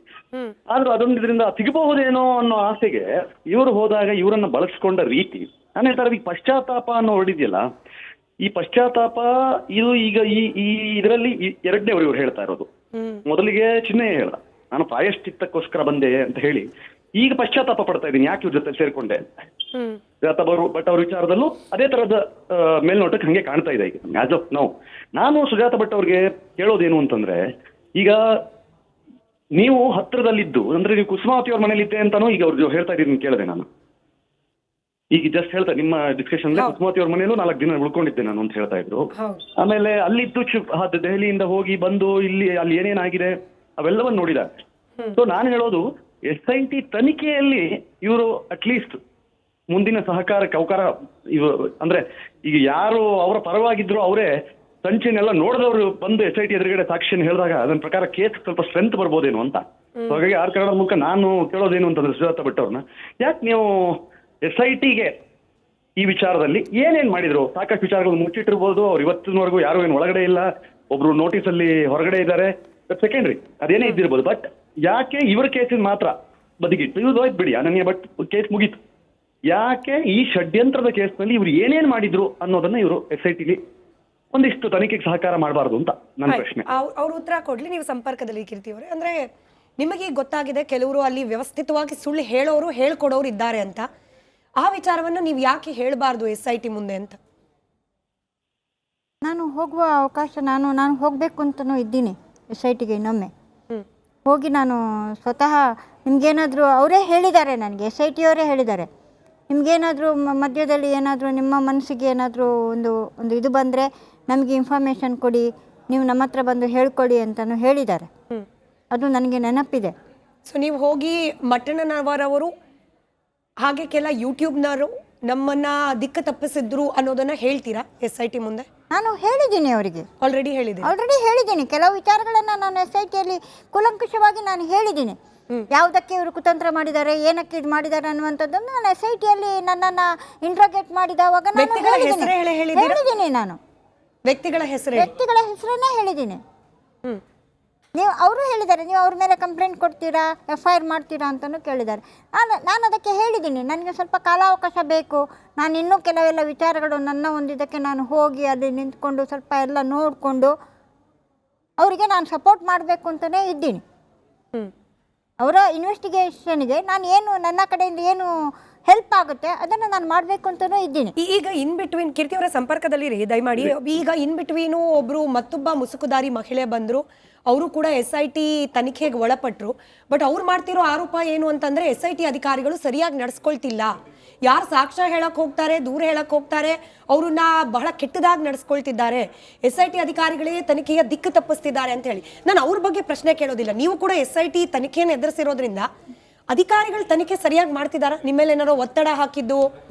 ಆದ್ರೂ ಅದೊಂದು ಇದರಿಂದ ಸಿಗಬಹುದೇನೋ ಅನ್ನೋ ಆಸೆಗೆ ಇವರು ಹೋದಾಗ ಇವರನ್ನ ಬಳಸ್ಕೊಂಡ ರೀತಿ, ನಾನು ಹೇಳ್ತಾರೆ ಈ ಪಶ್ಚಾತ್ತಾಪ ಅನ್ನೋ ಹೊರಡಿದ್ಯಲ್ಲ, ಈ ಪಶ್ಚಾತ್ತಾಪ ಇದು ಈಗ ಈ ಇದರಲ್ಲಿ ಎರಡನೇವ್ರು ಇವ್ರು ಹೇಳ್ತಾ ಇರೋದು. ಮೊದಲಿಗೆ ಚಿನ್ನಯ್ಯ ಹೇಳ್ದ, ನಾನು ಪ್ರಾಯಶ್ಚಿತ್ತಕ್ಕೋಸ್ಕರ ಬಂದೆ ಅಂತ ಹೇಳಿ, ಈಗ ಪಶ್ಚಾತ್ತಾಪ ಪಡ್ತಾ ಇದ್ದೀನಿ ಯಾಕೆ ಇವ್ರ ಜೊತೆ ಸೇರ್ಕೊಂಡೆ ಅಂತ. ಬಟ್ ಅವ್ರ ವಿಚಾರದಲ್ಲೂ ಅದೇ ತರದ ಮೇಲ್ನೋಟಕ್ಕೆ ಹಂಗೆ ಕಾಣ್ತಾ ಇದೆ ಈಗ ಆಸ್ ಆಫ್ ನೌ. ನಾನು ಸುಜಾತ ಭಟ್ ಅವ್ರಿಗೆ ಹೇಳೋದೇನು ಅಂತಂದ್ರೆ, ಈಗ ನೀವು ಹತ್ರದಲ್ಲಿದ್ದು, ಅಂದ್ರೆ ನೀವು ಕುಸುಮಾವತಿ ಅವ್ರ ಮನೇಲಿ ಇದ್ದೆ ಅಂತಾನು ಈಗ ಅವ್ರು ಹೇಳ್ತಾ ಇದ್ದೀನಿ ಕೇಳಿದೆ ನಾನು. ಈಗ ಜಸ್ಟ್ ಹೇಳ್ತಾ ನಿಮ್ಮ ಡಿಸ್ಕಷನ್ ಕುಸುಮಾವತಿ ಅವ್ರ ಮನೇಲೂ 4 ದಿನ ಉಳ್ಕೊಂಡಿದ್ದೆ ನಾನು ಅಂತ ಹೇಳ್ತಾ ಇದ್ರು. ಆಮೇಲೆ ಅಲ್ಲಿದ್ದು ದೆಹಲಿಯಿಂದ ಹೋಗಿ ಬಂದು ಅಲ್ಲಿ ಏನೇನಾಗಿದೆ ಅವೆಲ್ಲವನ್ನು ನೋಡಿದ್ದಾರೆ. ಸೊ ನಾನು ಹೇಳೋದು, SIT ತನಿಖೆಯಲ್ಲಿ ಇವರು ಅಟ್ಲೀಸ್ಟ್ ಮುಂದಿನ ಸಹಕಾರಕ್ಕೆ ಅವಕಾಶ ಅಂದ್ರೆ ಈಗ ಯಾರು ಅವರ ಪರವಾಗಿದ್ರು ಅವರೇ ಸಂಚೆನೆಲ್ಲ ನೋಡಿದವರು ಬಂದು SIT ಎದುರುಗಡೆ ಸಾಕ್ಷಿಯನ್ನು ಹೇಳಿದಾಗ ಅದನ್ನ ಪ್ರಕಾರ ಕೇಸ್ ಸ್ವಲ್ಪ ಸ್ಟ್ರೆಂತ್ ಬರ್ಬೋದೇನೋ ಅಂತ. ಸೊ ಹಾಗಾಗಿ ಆರ್ ಕನ್ನಡ ಮೂಲಕ ನಾನು ಕೇಳೋದೇನು ಅಂತಂದ್ರೆ ಸುಜಾತ ಭಟ್ ಅವ್ರನ್ನ, ಯಾಕೆ ನೀವು SITಗೆ ಈ ವಿಚಾರದಲ್ಲಿ ಏನೇನ್ ಮಾಡಿದ್ರು? ಸಾಕಷ್ಟು ವಿಚಾರಗಳು ಮುಚ್ಚಿಟ್ಟಿರ್ಬೋದು, ಅವ್ರು ಇವತ್ತಿನವರೆಗೂ ಯಾರು ಏನು ಒಳಗಡೆ ಇಲ್ಲ, ಒಬ್ರು ನೋಟಿಸ್ ಅಲ್ಲಿ ಹೊರಗಡೆ ಇದ್ದಾರೆ, ಸೆಕೆಂಡ್ರಿ ಅದೇನೇ ಇದ್ದಿರ್ಬೋದು. ಬಟ್ ಯಾಕೆ ಇವ್ರ ಕೇಸಿನ ಮಾತ್ರ ಬದಿಗಿಟ್ಟು ಇವ್ರು ಹೋಯ್ತು ಬಿಡಿ, ಅನನ್ಯ ಭಟ್ ಕೇಸ್ ಮುಗೀತು, ಯಾಕೆ ಈ ಷಡ್ಯಂತ್ರದ ಕೇಸ್ನಲ್ಲಿ ಇವ್ರು ಏನೇನ್ ಮಾಡಿದ್ರು ಅನ್ನೋದನ್ನ ಇವರು SITಲಿ ಒಂದಿಷ್ಟು ತನಿಖೆಗೆ ಸಹಕಾರ ಮಾಡಬಾರ್ದು ಅಂತ ನನ್ನ ಪ್ರಶ್ನೆ. ಅವ್ರ ಉತ್ತರ ಕೊಡ್ಲಿ. ನೀವು ಸಂಪರ್ಕದಲ್ಲಿ ಕೀರ್ತಿ ಅವರೇ, ಅಂದ್ರೆ ನಿಮಗೆ ಗೊತ್ತಾಗಿದೆ ಕೆಲವರು ಅಲ್ಲಿ ವ್ಯವಸ್ಥಿತವಾಗಿ ಸುಳ್ಳು ಹೇಳೋರು ಹೇಳ್ಕೊಡೋರು ಇದ್ದಾರೆ ಅಂತ, ಆ ವಿಚಾರವನ್ನ ನೀವು ಯಾಕೆ ಹೇಳಬಾರ್ದು SIT ಮುಂದೆ ಅಂತ? ನಾನು ಹೋಗುವ ಅವಕಾಶ ನಾನು ಹೋಗಬೇಕು ಅಂತಲೂ ಇದ್ದೀನಿ SITಗೆ ಇನ್ನೊಮ್ಮೆ ಹೋಗಿ. ನಾನು ಸ್ವತಃ ನಿಮಗೇನಾದರೂ ಅವರೇ ಹೇಳಿದ್ದಾರೆ, ನನಗೆ SIT ಅವರೇ ಹೇಳಿದ್ದಾರೆ, ನಿಮಗೇನಾದರೂ ಮಧ್ಯದಲ್ಲಿ ಏನಾದರೂ ನಿಮ್ಮ ಮನಸ್ಸಿಗೆ ಏನಾದರೂ ಒಂದು ಇದು ಬಂದರೆ ನಮಗೆ ಇನ್ಫಾರ್ಮೇಷನ್ ಕೊಡಿ, ನೀವು ನಮ್ಮ ಹತ್ರ ಬಂದು ಹೇಳ್ಕೊಡಿ ಅಂತಲೂ ಹೇಳಿದ್ದಾರೆ. ಅದು ನನಗೆ ನೆನಪಿದೆ. ಸೊ ನೀವು ಹೋಗಿ ಮಟ್ಟಣ್ಣನವರವರು ಹಾಗೆ ಕೆಲ ಯೂಟ್ಯೂಬ್ನವರು ನಮ್ಮನ್ನ ದಿಕ್ಕ ತಪ್ಪಿಸಿದ್ರು ಅನ್ನೋದನ್ನ ಹೇಳ್ತೀರಾ SIT ಮುಂದೆ? ನಾನು ಹೇಳಿದ್ದೀನಿ ಅವರಿಗೆ, ಆಲ್ರೆಡಿ ಹೇಳಿದ್ದೀನಿ. ಕೆಲವು ವಿಚಾರಗಳನ್ನು ನಾನು SITಯಲ್ಲಿ ಕೂಲಂಕುಷವಾಗಿ ನಾನು ಹೇಳಿದ್ದೀನಿ. ಯಾವುದಕ್ಕೆ ಇವರು ಕುತಂತ್ರ ಮಾಡಿದ್ದಾರೆ, ಏನಕ್ಕೆ ಇದು ಮಾಡಿದ್ದಾರೆ ಅನ್ನುವಂಥದ್ದನ್ನು ನಾನು SITಯಲ್ಲಿ ನನ್ನನ್ನು ಇಂಟ್ರೋಗೇಟ್ ಮಾಡಿದವಾಗ ನಾನು ಹೇಳಿದ್ದೀನಿ. ನಾನು ವ್ಯಕ್ತಿಗಳ ಹೆಸರನ್ನೇ ಹೇಳಿದ್ದೀನಿ. ನೀವು ಅವರು ಹೇಳಿದ್ದಾರೆ, ನೀವು ಅವ್ರ ಮೇಲೆ ಕಂಪ್ಲೇಂಟ್ ಕೊಡ್ತೀರಾ, FIR ಮಾಡ್ತೀರಾ ಅಂತಲೂ ಕೇಳಿದ್ದಾರೆ. ನಾನು ಅದಕ್ಕೆ ಹೇಳಿದ್ದೀನಿ, ನನಗೆ ಸ್ವಲ್ಪ ಕಾಲಾವಕಾಶ ಬೇಕು, ನಾನು ಇನ್ನೂ ಕೆಲವೆಲ್ಲ ವಿಚಾರಗಳು ನನ್ನ ಒಂದಿದ್ದಕ್ಕೆ ನಾನು ಹೋಗಿ ಅಲ್ಲಿ ನಿಂತ್ಕೊಂಡು ಸ್ವಲ್ಪ ಎಲ್ಲ ನೋಡಿಕೊಂಡು ಅವರಿಗೆ ನಾನು ಸಪೋರ್ಟ್ ಮಾಡಬೇಕು ಅಂತಲೇ ಇದ್ದೀನಿ. ಅವರ ಇನ್ವೆಸ್ಟಿಗೇಷನ್ಗೆ ನಾನು ಏನು ನನ್ನ ಕಡೆಯಿಂದ ಏನು ಹೆಲ್ಪ್ ಆಗುತ್ತೆ ಅದನ್ನು ನಾನು ಮಾಡಬೇಕು ಅಂತಲೂ ಇದ್ದೀನಿ. ಈಗ ಇನ್ ಬಿಟ್ವೀನ್ ಕೀರ್ತಿ ಅವರ ಸಂಪರ್ಕದಲ್ಲಿ ರೀ ದಯಮಾಡಿ, ಈಗ ಇನ್ ಬಿಟ್ವೀನು ಒಬ್ರು ಮತ್ತೊಬ್ಬ ಮುಸುಕುದಾರಿ ಮಹಿಳೆ ಬಂದರು, ಅವರು ಕೂಡ SIT ತನಿಖೆಗೆ ಒಳಪಟ್ಟರು. ಬಟ್ ಅವ್ರು ಮಾಡ್ತಿರೋ ಆರೋಪ ಏನು ಅಂತಂದ್ರೆ SIT ಅಧಿಕಾರಿಗಳು ಸರಿಯಾಗಿ ನಡೆಸ್ಕೊಳ್ತಿಲ್ಲ, ಯಾರು ಸಾಕ್ಷ್ಯ ಹೇಳಕ್ ಹೋಗ್ತಾರೆ, ದೂರ ಹೇಳಕ್ ಹೋಗ್ತಾರೆ, ಅವ್ರನ್ನ ಬಹಳ ಕೆಟ್ಟದಾಗಿ ನಡೆಸ್ಕೊಳ್ತಿದ್ದಾರೆ, SIT ಅಧಿಕಾರಿಗಳೇ ತನಿಖೆಯ ದಿಕ್ಕು ತಪ್ಪಿಸ್ತಿದ್ದಾರೆ ಅಂತ ಹೇಳಿ. ನಾನು ಅವ್ರ ಬಗ್ಗೆ ಪ್ರಶ್ನೆ ಕೇಳೋದಿಲ್ಲ, ನೀವು ಕೂಡ SIT ತನಿಖೆಯನ್ನು ಎದುರಿಸಿರೋದ್ರಿಂದ ಅಧಿಕಾರಿಗಳು ತನಿಖೆ ಸರಿಯಾಗಿ ಮಾಡ್ತಿದ್ದಾರಾ? ನಿಮ್ಮ ಮೇಲೆ ಏನಾದ್ರು ಒತ್ತಡ ಹಾಕಿದ್ದು,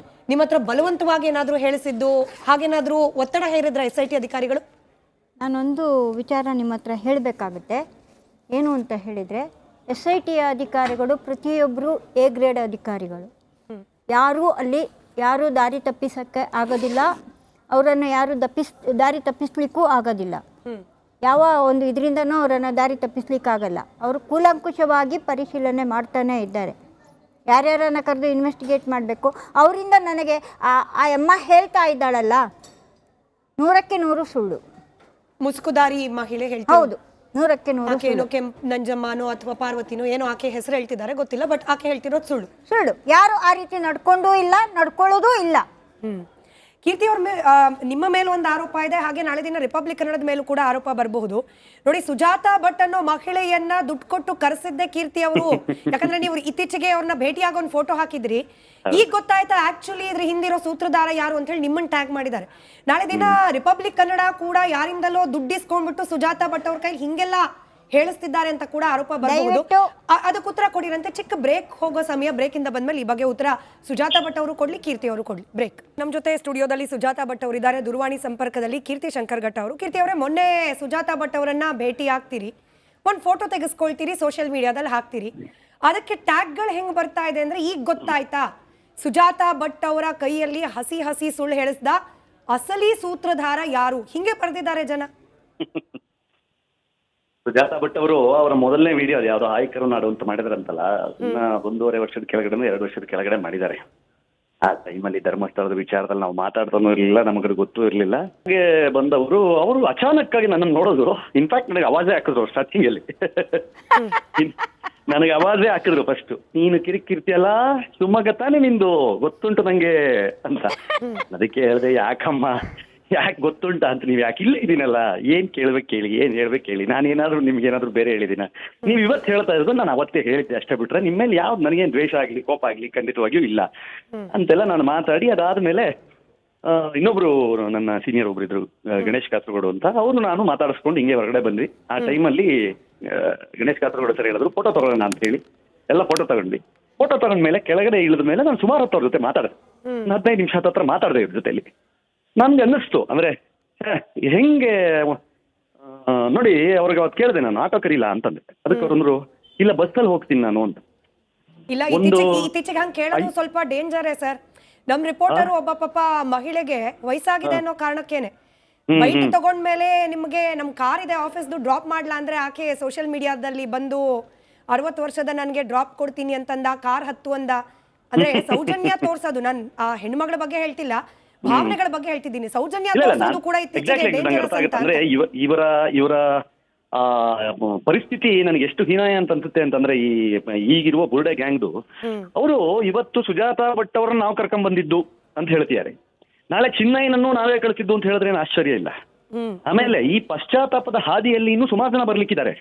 ನಿಮ್ಮ ಹತ್ರ ಬಲವಂತವಾಗಿ ಏನಾದರೂ ಹೇಳಿಸಿದ್ದು, ಹಾಗೇನಾದರೂ ಒತ್ತಡ ಹೇರಿದ್ರ SIT ಅಧಿಕಾರಿಗಳು? ನಾನೊಂದು ವಿಚಾರ ನಿಮ್ಮ ಹತ್ರ ಹೇಳಬೇಕಾಗುತ್ತೆ. ಏನು ಅಂತ ಹೇಳಿದರೆ, SIT ಅಧಿಕಾರಿಗಳು ಪ್ರತಿಯೊಬ್ಬರು A ಗ್ರೇಡ್ ಅಧಿಕಾರಿಗಳು. ಯಾರೂ ದಾರಿ ತಪ್ಪಿಸೋಕ್ಕೆ ಆಗೋದಿಲ್ಲ, ಅವರನ್ನು ಯಾರು ದಾರಿ ತಪ್ಪಿಸ್ಲಿಕ್ಕೂ ಆಗೋದಿಲ್ಲ. ಯಾವ ಒಂದು ಇದರಿಂದನೂ ಅವರನ್ನು ದಾರಿ ತಪ್ಪಿಸ್ಲಿಕ್ಕಾಗಲ್ಲ. ಅವರು ಕೂಲಂಕುಷವಾಗಿ ಪರಿಶೀಲನೆ ಮಾಡ್ತಾನೇ ಇದ್ದಾರೆ. ಯಾರ್ಯಾರನ್ನು ಕರೆದು ಇನ್ವೆಸ್ಟಿಗೇಟ್ ಮಾಡಬೇಕು. ಅವರಿಂದ ನನಗೆ ಆ ಅಮ್ಮ ಹೇಳ್ತಾ ಇದ್ದಾಳಲ್ಲ, 100ಕ್ಕೆ 100 ಸುಳ್ಳು. ಮುಸುಕುದಾರಿ ಮಹಿಳೆ ಹೇಳ್ತಾರೆ. ಹೌದು, 100ಕ್ಕೆ 100 ನಂಜಮ್ಮನೋ ಅಥವಾ ಪಾರ್ವತಿನೋ ಏನೋ ಆಕೆ ಹೆಸರು ಹೇಳ್ತಿದ್ದಾರೆ ಗೊತ್ತಿಲ್ಲ, ಬಟ್ ಆಕೆ ಹೇಳ್ತಿರೋದು ಸುಳ್ಳು. ಯಾರು ಆ ರೀತಿ ನಡ್ಕೊಂಡೂ ಇಲ್ಲ, ನಡ್ಕೊಳ್ಳೋದೂ ಇಲ್ಲ. ಕೀರ್ತಿ ಅವ್ರ ನಿಮ್ಮ ಮೇಲೆ ಒಂದು ಆರೋಪ ಇದೆ, ಹಾಗೆ ನಾಳೆ ದಿನ ರಿಪಬ್ಲಿಕ್ ಕನ್ನಡದ ಮೇಲೂ ಕೂಡ ಆರೋಪ ಬರಬಹುದು. ನೋಡಿ, ಸುಜಾತಾ ಭಟ್ ಅನ್ನೋ ಮಹಿಳೆಯನ್ನ ದುಡ್ಡು ಕೊಟ್ಟು ಕರೆಸಿದ್ದೆ ಕೀರ್ತಿ ಅವರು. ಯಾಕಂದ್ರೆ ನೀವು ಇತ್ತೀಚೆಗೆ ಅವ್ರನ್ನ ಭೇಟಿಯಾಗ ಒಂದು ಫೋಟೋ ಹಾಕಿದ್ರಿ. ಈಗ ಗೊತ್ತಾಯ್ತಾ ಆಕ್ಚುಲಿ ಇದ್ರ ಹಿಂದಿರೋ ಸೂತ್ರಧಾರ ಯಾರು ಅಂತ ಹೇಳಿ ನಿಮ್ಮನ್ನ ಟ್ಯಾಗ್ ಮಾಡಿದ್ದಾರೆ. ನಾಳೆ ದಿನ ರಿಪಬ್ಲಿಕ್ ಕನ್ನಡ ಕೂಡ ಯಾರಿಂದಲೋ ದುಡ್ಡಿಸ್ಕೊಂಡ್ಬಿಟ್ಟು ಸುಜಾತಾ ಭಟ್ ಅವ್ರ ಕೈ ಹಿಂಗೆಲ್ಲ ಹೇಳಿಸ್ತಿದ್ದಾರೆ ಅಂತ ಕೂಡ ಆರೋಪ ಬರಬಹುದು. ಅದಕ್ಕೆ ಉತ್ತರ ಕೊಡಿರಂತೆ. ಚಿಕ್ಕ ಬ್ರೇಕ್ ಹೋಗೋ ಸಮಯ, ಬ್ರೇಕ್ ಇಂದ ಬಂದ್ಮೇಲೆ ಈ ಬಗ್ಗೆ ಉತ್ತರ ಸುಜಾತಾ ಭಟ್ ಅವರು ಕೊಡ್ಲಿ, ಕೀರ್ತಿ ಅವರು ಕೊಡ್ಲಿ. ಬ್ರೇಕ್. ನಮ್ಮ ಜೊತೆ ಸ್ಟುಡಿಯೋದಲ್ಲಿ ಸುಜಾತಾ ಭಟ್ ಅವರು ಇದ್ದಾರೆ, ದೂರವಾಣಿ ಸಂಪರ್ಕದಲ್ಲಿ ಕೀರ್ತಿ ಶಂಕರ್ ಘಟ್ಟ ಅವರು. ಕೀರ್ತಿ ಅವರೇ, ಮೊನ್ನೆ ಸುಜಾತಾ ಭಟ್ ಅವರನ್ನ ಭೇಟಿ ಆಗ್ತೀರಿ, ಒಂದು ಫೋಟೋ ತೆಗೆಸ್ಕೊಳ್ತೀರಿ, ಸೋಷಿಯಲ್ ಮೀಡಿಯಾದಲ್ಲಿ ಹಾಕ್ತೀರಿ. ಅದಕ್ಕೆ ಟ್ಯಾಗ್ಗಳು ಹೆಂಗ್ ಬರ್ತಾ ಇದೆ ಅಂದ್ರೆ, ಈಗ ಗೊತ್ತಾಯ್ತಾ ಸುಜಾತಾ ಭಟ್ ಅವರ ಕೈಯಲ್ಲಿ ಹಸಿ ಸುಳ್ಳು ಹೇಳಿಸ್ದ ಅಸಲಿ ಸೂತ್ರಧಾರ ಯಾರು, ಹಿಂಗೆ ಬರೆದಿದ್ದಾರೆ ಜನ. ಸುಜಾತಾ ಭಟ್ ಅವರು ಅವರ ಮೊದಲನೇ ವಿಡಿಯೋ ಯಾವ್ದೋ ಆಯ್ಕರು ನಾಡು ಅಂತ ಮಾಡಿದ್ರಂತಲ್ಲ, ಅದನ್ನ 1.5 ವರ್ಷದ ಕೆಳಗಡೆ 2 ವರ್ಷದ ಕೆಳಗಡೆ ಮಾಡಿದ್ದಾರೆ. ಆ ಟೈಮಲ್ಲಿ ಧರ್ಮಸ್ಥಳದ ವಿಚಾರದಲ್ಲಿ ನಾವು ಮಾತಾಡ್ತಾನೂ ಇರಲಿಲ್ಲ, ನಮಗದು ಗೊತ್ತೂ ಇರಲಿಲ್ಲ. ಹಾಗೆ ಬಂದವರು ಅವರು ಅಚಾನಕ್ ಆಗಿ ನನ್ನನ್ನು ನೋಡೋದು. ಇನ್ಫ್ಯಾಕ್ಟ್ ನನಗೆ ಅವಾಜೇ ಹಾಕಿದ್ರು ಸ್ಟಾರ್ಟಿಂಗ್ ಅಲ್ಲಿ. ನನಗೆ ಅವಾಜೇ ಹಾಕಿದ್ರು ಫಸ್ಟ್, ನೀನು ಕಿರಿಕಿರ್ತಿಯಲ್ಲ ಶಿವಮೊಗ್ಗ ತಾನೇ ನಿಂದು, ಗೊತ್ತುಂಟು ನಂಗೆ ಅಂತ. ಅದಕ್ಕೆ ಹೇಳಿದೆ, ಯಾಕೆ ಗೊತ್ತುಂಟ ಅಂತ, ನೀವು ಯಾಕೆ ಇಲ್ಲೇ ಇದೀನಲ್ಲ, ಏನ್ ಕೇಳ್ಬೇಕು ಕೇಳಿ, ಏನ್ ಹೇಳ್ಬೇಕು ಕೇಳಿ, ನಾನೇನಾದ್ರೂ ನಿಮ್ಗೆ ಏನಾದ್ರು ಬೇರೆ ಹೇಳಿದಿನ? ನೀವು ಇವತ್ತು ಹೇಳ್ತಾ ಇರೋದು ನಾನು ಅವತ್ತೇ ಹೇಳಿದ್ದೆ ಅಷ್ಟೇ, ಬಿಟ್ರೆ ನಿಮ್ಮ ಮೇಲೆ ಯಾವ್ದು ನನಗೇನು ದ್ವೇಷ ಆಗ್ಲಿ ಕೋಪ ಆಗ್ಲಿ ಖಂಡಿತವಾಗಿಯೂ ಇಲ್ಲ ಅಂತೆಲ್ಲ ನಾನು ಮಾತಾಡಿ, ಅದಾದ್ಮೇಲೆ ಇನ್ನೊಬ್ರು ನನ್ನ ಸೀನಿಯರ್ ಒಬ್ರು ಇದ್ರು, ಗಣೇಶ್ ಕಾಸರಗೋಡು ಅಂತ, ಅವ್ರು ನಾನು ಮಾತಾಡಿಸ್ಕೊಂಡು ಹಿಂಗೆ ಹೊರಗಡೆ ಬಂದ್ವಿ. ಆ ಟೈಮಲ್ಲಿ ಗಣೇಶ್ ಕಾಸರಗೋಡು ಸರ್ ಹೇಳಿದ್ರು ಫೋಟೋ ತಗೊಳ್ಳೋಣ ಅಂತ ಹೇಳಿ, ಎಲ್ಲ ಫೋಟೋ ತಗೊಂಡ್ವಿ. ಫೋಟೋ ತಗೊಂಡ್ಮೇಲೆ ಕೆಳಗಡೆ ಇಳಿದ ಮೇಲೆ ನಾನು ಸುಮಾರು ಹೊತ್ತು ಅವ್ರ ಜೊತೆ ಮಾತಾಡಿದೆ, 15 ನಿಮಿಷ ಹತ್ರ ಮಾತಾಡಿದೆ ಇವ್ರ ಜೊತೆಲಿ. ನನ್ಗೆ ಅನ್ನಿಸ್ತು ಅಂದ್ರೆ ಹೆಂಗೆ ನೋಡಿ, ಅವ್ರಿಗೆ ಅವತ್ತು ಕೇಳಿದೆ ನಾನು, ಆಟೋ ಕರೀಲ ಅಂತಂದೆ. ಅದಕ್ಕೆ ಅವ್ರಂದ್ರು, ಇಲ್ಲ ಬಸ್ಸಲ್ಲಿ ಹೋಗ್ತೀನಿ ನಾನು ಅಂತ. ಇಲ್ಲ ಒಂದು ಇತ್ತೀಚೆಗೆ ಹಂಗೆ ಕೇಳೋದು ಸ್ವಲ್ಪ ಡೇಂಜರೇ ಸರ್. ನಮ್ ರಿಪೋರ್ಟರ್ ಒಬ್ಬ ಪಾಪ ಮಹಿಳೆಗೆ ವಯಸ್ಸಾಗಿದೆ ಅನ್ನೋ ಕಾರಣಕ್ಕೇನೆ ಬೈಟ್ ತಗೊಂಡ್ಮೇಲೆ ನಿಮ್ಗೆ ನಮ್ ಕಾರ್ ಇದೆ ಆಫೀಸ್ದು ಡ್ರಾಪ್ ಮಾಡ್ಲಾ ಅಂದ್ರೆ ಆಕೆ ಸೋಷಿಯಲ್ ಮೀಡಿಯಾದಲ್ಲಿ ಬಂದು 60 ವರ್ಷದ ನನ್ಗೆ ಡ್ರಾಪ್ ಕೊಡ್ತೀನಿ ಅಂತಂದ, ಕಾರ್ ಹತ್ತು ಅಂದ. ಅಂದ್ರೆ ಸೌಜನ್ಯ ತೋರ್ಸೋದು, ನಾನು ಆ ಹೆಣ್ಮಗಳ ಬಗ್ಗೆ ಹೇಳ್ತಿಲ್ಲ, ಭಾವನೆಗಳ ಬಗ್ಗೆ ಹೇಳ್ತಿದ್ದೀನಿ. ಸೌಜನ್ಯ ತೋರ್ಸೋದು ಕೂಡ ಇತ್ತೀಚೆಗೆ ಡೇಂಜರಸ್ ಅಂತ. ಅಂದ್ರೆ ಇವರ ಪರಿಸ್ಥಿತಿ ನನಗೆ ಎಷ್ಟು ಹೀನಾಯ ಅಂತ ಅನ್ಸುತ್ತೆ ಅಂತಂದ್ರೆ, ಈಗಿರುವ ಬುರ್ಡೆ ಗ್ಯಾಂಗ್ದು ಅವರು ಇವತ್ತು ಸುಜಾತಾ ಭಟ್ ಅವರನ್ನ ನಾವು ಕರ್ಕೊಂಡ್ ಬಂದಿದ್ದು ಅಂತ ಹೇಳ್ತಿದ್ದಾರೆ, ನಾಳೆ ಚಿನ್ನಯ್ಯನನ್ನು ನಾವೇ ಕಳಿಸಿದ್ದು ಅಂತ ಹೇಳಿದ್ರೆ ಏನು ಆಶ್ಚರ್ಯ ಇಲ್ಲ. ಆಮೇಲೆ ಈ ಪಶ್ಚಾತ್ತಾಪದ ಹಾದಿಯಲ್ಲಿ ಇನ್ನೂ ಸುಮಾರು ಜನ ಬರ್ಲಿಕ್ಕಿದ್ದಾರೆ.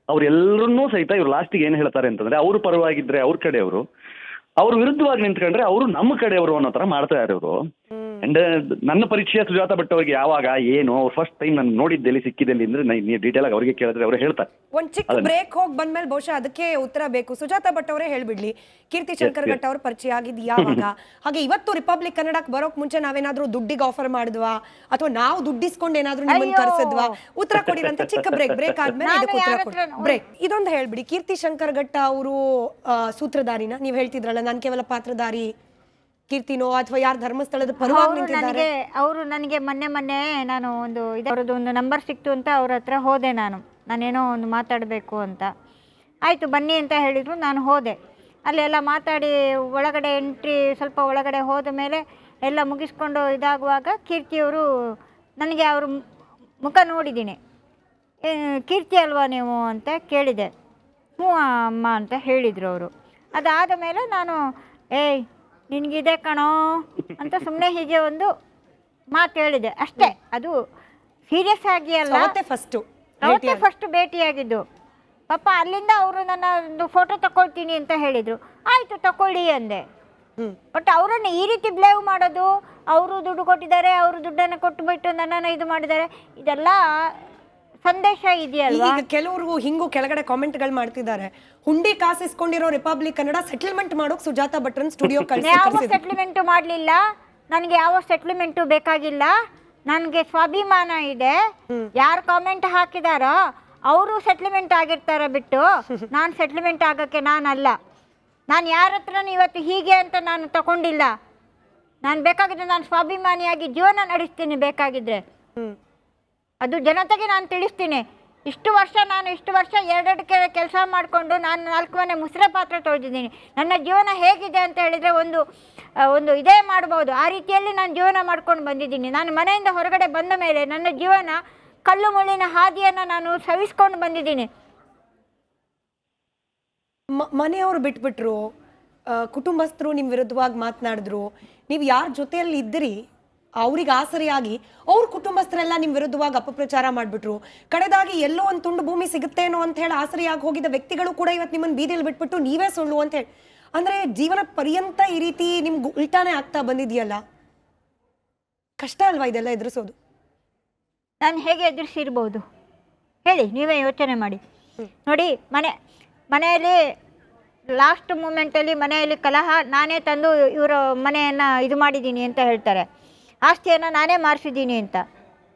ಅವ್ರೆಲ್ಲರನ್ನೂ ಸಹಿತ ಇವ್ರು ಲಾಸ್ಟಿಗೆ ಏನ್ ಹೇಳ್ತಾರೆ ಅಂತಂದ್ರೆ, ಅವ್ರ ಪರವಾಗಿದ್ರೆ ಅವ್ರ ಕಡೆಯವರು, ಅವ್ರ ವಿರುದ್ಧವಾಗಿ ನಿಂತ್ಕೊಂಡ್ರೆ ಅವರು ನಮ್ಮ ಕಡೆಯವರು ಅನ್ನೋ ತರ ಮಾಡ್ತಾ ಇದ್ದಾರೆ ಅವರು. ಅಂಡ್ ನನ್ನ ಪರಿಚಯ ಸುಜಾತಾ ಭಟ್ ಅವರಿಗೆ ಯಾವಾಗ ಏನು ಅವ್ರು ಫಸ್ಟ್ ಟೈಮ್ ನಾನು ನೋಡಿದ್ದೆಲ್ಲಿ ಸಿಕ್ಕಿದಲ್ಲಿ ಅಂದ್ರೆ ನೀವು ಡೀಟೇಲ್ ಆಗಿ ಅವರಿಗೆ ಕೇಳಿದ್ರೆ ಅವರು ಹೇಳ್ತಾರೆ. ಒಂದ್ ಚಿಕ್ಕ ಬ್ರೇಕ್ ಹೋಗಿ ಬಂದ್ಮೇಲೆ ಬಹುಶಃ ಅದಕ್ಕೆ ಉತ್ತರ ಬೇಕು. ಸುಜಾತಾ ಭಟ್ ಅವರೇ ಹೇಳ್ಬಿಡ್ಲಿ, ಕೀರ್ತಿ ಶಂಕರ್ ಭಟ್ ಅವ್ರ ಪರಿಚಯ ಆಗಿದ್ ಯಾವಾಗ? ಹಾಗೆ ಇವತ್ತು ರಿಪಬ್ಲಿಕ್ ಕನ್ನಡಕ್ಕೆ ಬರೋಕ್ ಮುಂಚೆ ನಾವೇನಾದ್ರೂ ದುಡ್ಡಿಗೆ ಆಫರ್ ಮಾಡಿದ್ವಾ ಅಥವಾ ನಾವು ದುಡ್ಡಿಸ್ಕೊಂಡು ಏನಾದ್ರೂ ನಿಮ್ಮನ್ನ ಕರ್ಸಿದ್ವಾ? ಉತ್ತರ ಕೊಡಿರಂತೆ. ಚಿಕ್ಕ ಬ್ರೇಕ್ ಆದ್ಮೇಲೆ ಇದಕ್ಕೆ ಉತ್ತರ ಕೊಡಿ. ಬ್ರೇಕ್. ಇದೊಂದು ಹೇಳ್ಬಿಡಿ, ಕೀರ್ತಿ ಶಂಕರ್ ಘಟ್ಟ ಅವರು ಸೂತ್ರಧಾರಿನ? ನೀವ್ ಹೇಳ್ತಿದ್ರಲ್ಲ ನಾನು ಕೇವಲ ಪಾತ್ರಧಾರಿ, ಕೀರ್ತಿನೋ ಅಥವಾ ಯಾರು ಧರ್ಮಸ್ಥಳದ ಪರವಾಗಿ ನಿಂತಿದ್ದಾರೆ? ಅವರು ನನಗೆ ಮೊನ್ನೆ ನಾನು ಅವರದ್ದು ಒಂದು ನಂಬರ್ ಸಿಕ್ತು ಅಂತ ಅವ್ರ ಹತ್ರ ಹೋದೆ. ನಾನೇನೋ ಒಂದು ಮಾತಾಡಬೇಕು ಅಂತ. ಆಯಿತು ಬನ್ನಿ ಅಂತ ಹೇಳಿದರು, ನಾನು ಹೋದೆ. ಅಲ್ಲೆಲ್ಲ ಮಾತಾಡಿ ಒಳಗಡೆ ಸ್ವಲ್ಪ ಒಳಗಡೆ ಹೋದ ಮೇಲೆ ಎಲ್ಲ ಮುಗಿಸ್ಕೊಂಡು ಇದಾಗುವಾಗ ಕೀರ್ತಿಯವರು ನನಗೆ ಅವ್ರ ಮುಖ ನೋಡಿದ್ದೀನಿ. ಕೀರ್ತಿ ಅಲ್ವಾ ನೀವು ಅಂತ ಕೇಳಿದೆ. ಹ್ಞೂ ಅಮ್ಮ ಅಂತ ಹೇಳಿದರು ಅವರು. ಅದಾದ ಮೇಲೆ ನಾನು ಏಯ್ ನಿನಗಿದೆ ಕಣೋ ಅಂತ ಸುಮ್ಮನೆ ಹೀಗೆ ಒಂದು ಮಾತು ಹೇಳಿದೆ ಅಷ್ಟೇ. ಅದು ಸೀರಿಯಸ್ ಆಗಿ ಅಲ್ಲ, ಅವತ್ತೇ ಫಸ್ಟ್ ಭೇಟಿಯಾಗಿದ್ದು. ಪಾಪ ಅಲ್ಲಿಂದ ಅವರು ನನ್ನ ಒಂದು ಫೋಟೋ ತಗೊಳ್ತೀನಿ ಅಂತ ಹೇಳಿದರು. ಆಯಿತು ತಗೊಳ್ಳಿ ಅಂದೆ. ಬಟ್ ಅವರನ್ನು ಈ ರೀತಿ ಬ್ಲೇವ್ ಮಾಡೋದು, ಅವರು ದುಡ್ಡು ಕೊಟ್ಟಿದ್ದಾರೆ, ಅವರು ದುಡ್ಡನ್ನು ಕೊಟ್ಟುಬಿಟ್ಟು ನನ್ನನ್ನು ಇದು ಮಾಡಿದ್ದಾರೆ, ಇದೆಲ್ಲ ಸಂದೇಶ ಇದೆಯಲ್ವಾ? ಈಗ ಕೆಲವರು ಹಿಂಗೂ ಕೆಳಗಡೆ ಕಾಮೆಂಟ್ಗಳು ಮಾಡ್ತಿದ್ದಾರೆ, ಹುಂಡಿ ಕಾಸಿಸ್ಕೊಂಡಿರೋ ರಿಪಬ್ಲಿಕ್ ಕನ್ನಡ ಸೆಟಲ್ಮೆಂಟ್ ಮಾಡೋಕೆ ಸುಜಾತಾ ಭಟ್ರನ್ ಸ್ಟುಡಿಯೋ ಯಾವ ಸೆಟಲ್ಮೆಂಟು ಮಾಡಲಿಲ್ಲ. ನನಗೆ ಯಾವ ಸೆಟಲ್ಮೆಂಟು ಬೇಕಾಗಿಲ್ಲ. ನನಗೆ ಸ್ವಾಭಿಮಾನ ಇದೆ. ಯಾರು ಕಾಮೆಂಟ್ ಹಾಕಿದಾರೋ ಅವರು ಸೆಟಲ್ಮೆಂಟ್ ಆಗಿರ್ತಾರೆ ಬಿಟ್ಟು ನಾನು ಸೆಟಲ್ಮೆಂಟ್ ಆಗೋಕ್ಕೆ ನಾನಲ್ಲ. ನಾನು ಯಾರ ಹತ್ರನೂ ಇವತ್ತು ಹೀಗೆ ಅಂತ ನಾನು ತಗೊಂಡಿಲ್ಲ. ನಾನು ಬೇಕಾಗಿದ್ರೆ ನಾನು ಸ್ವಾಭಿಮಾನಿಯಾಗಿ ಜೀವನ ನಡೆಸ್ತೀನಿ. ಬೇಕಾಗಿದ್ರೆ ಅದು ಜನತೆಗೆ ನಾನು ತಿಳಿಸ್ತೀನಿ. ಇಷ್ಟು ವರ್ಷ ಎರಡೆರಡು ಕೆಲಸ ಮಾಡಿಕೊಂಡು ನಾನು 4 ಮನೆ ಮುಸ್ರೆ ಪಾತ್ರೆ ತೊಳೆದಿದ್ದೀನಿ. ನನ್ನ ಜೀವನ ಹೇಗಿದೆ ಅಂತ ಹೇಳಿದರೆ ಒಂದು ಇದೇ ಮಾಡ್ಬೋದು. ಆ ರೀತಿಯಲ್ಲಿ ನಾನು ಜೀವನ ಮಾಡ್ಕೊಂಡು ಬಂದಿದ್ದೀನಿ. ನಾನು ಮನೆಯಿಂದ ಹೊರಗಡೆ ಬಂದ ಮೇಲೆ ನನ್ನ ಜೀವನ ಕಲ್ಲು ಮುಳ್ಳಿನ ಹಾದಿಯನ್ನು ನಾನು ಸವಿಸ್ಕೊಂಡು ಬಂದಿದ್ದೀನಿ. ಮನೆಯವರು ಬಿಟ್ಬಿಟ್ರು, ಕುಟುಂಬಸ್ಥರು ನಿಮ್ಮ ವಿರುದ್ಧವಾಗಿ ಮಾತನಾಡಿದ್ರು, ನೀವು ಯಾರ ಜೊತೆಯಲ್ಲಿ ಇದ್ದಿರಿ ಅವ್ರಿಗೆ ಆಸರಿಯಾಗಿ ಅವ್ರ ಕುಟುಂಬಸ್ಥರೆಲ್ಲ ನಿಮ್ಮ ವಿರುದ್ಧವಾಗಿ ಅಪಪ್ರಚಾರ ಮಾಡಿಬಿಟ್ರು. ಕಡೆದಾಗಿ ಎಲ್ಲೋ ಒಂದು ತುಂಡು ಭೂಮಿ ಸಿಗುತ್ತೇನೋ ಅಂತ ಹೇಳಿ ಆಸರಿಯಾಗಿ ಹೋಗಿದ್ದ ವ್ಯಕ್ತಿಗಳು ಕೂಡ ಇವತ್ತು ನಿಮ್ಮನ್ನು ಬೀದಿಯಲ್ಲಿ ಬಿಟ್ಬಿಟ್ಟು ನೀವೇ ಸುಳ್ಳು ಅಂತ ಹೇಳಿ, ಅಂದರೆ ಜೀವನ ಪರ್ಯಂತ ಈ ರೀತಿ ನಿಮ್ಗೆ ಉಲ್ಟಾನೇ ಆಗ್ತಾ ಬಂದಿದೆಯಲ್ಲ, ಕಷ್ಟ ಅಲ್ವಾ ಇದೆಲ್ಲ ಎದುರಿಸೋದು? ನಾನು ಹೇಗೆ ಎದುರಿಸಿರ್ಬೋದು ಹೇಳಿ, ನೀವೇ ಯೋಚನೆ ಮಾಡಿ. ನೋಡಿ, ಮನೆಯಲ್ಲಿ ಲಾಸ್ಟ್ ಮೂಮೆಂಟಲ್ಲಿ ಮನೆಯಲ್ಲಿ ಕಲಹ, ನಾನೇ ತಂದು ಇವರ ಮನೆಯನ್ನು ಇದು ಮಾಡಿದ್ದೀನಿ ಅಂತ ಹೇಳ್ತಾರೆ. ಆಸ್ತಿಯನ್ನು ನಾನೇ ಮಾರಿಸಿದ್ದೀನಿ ಅಂತ.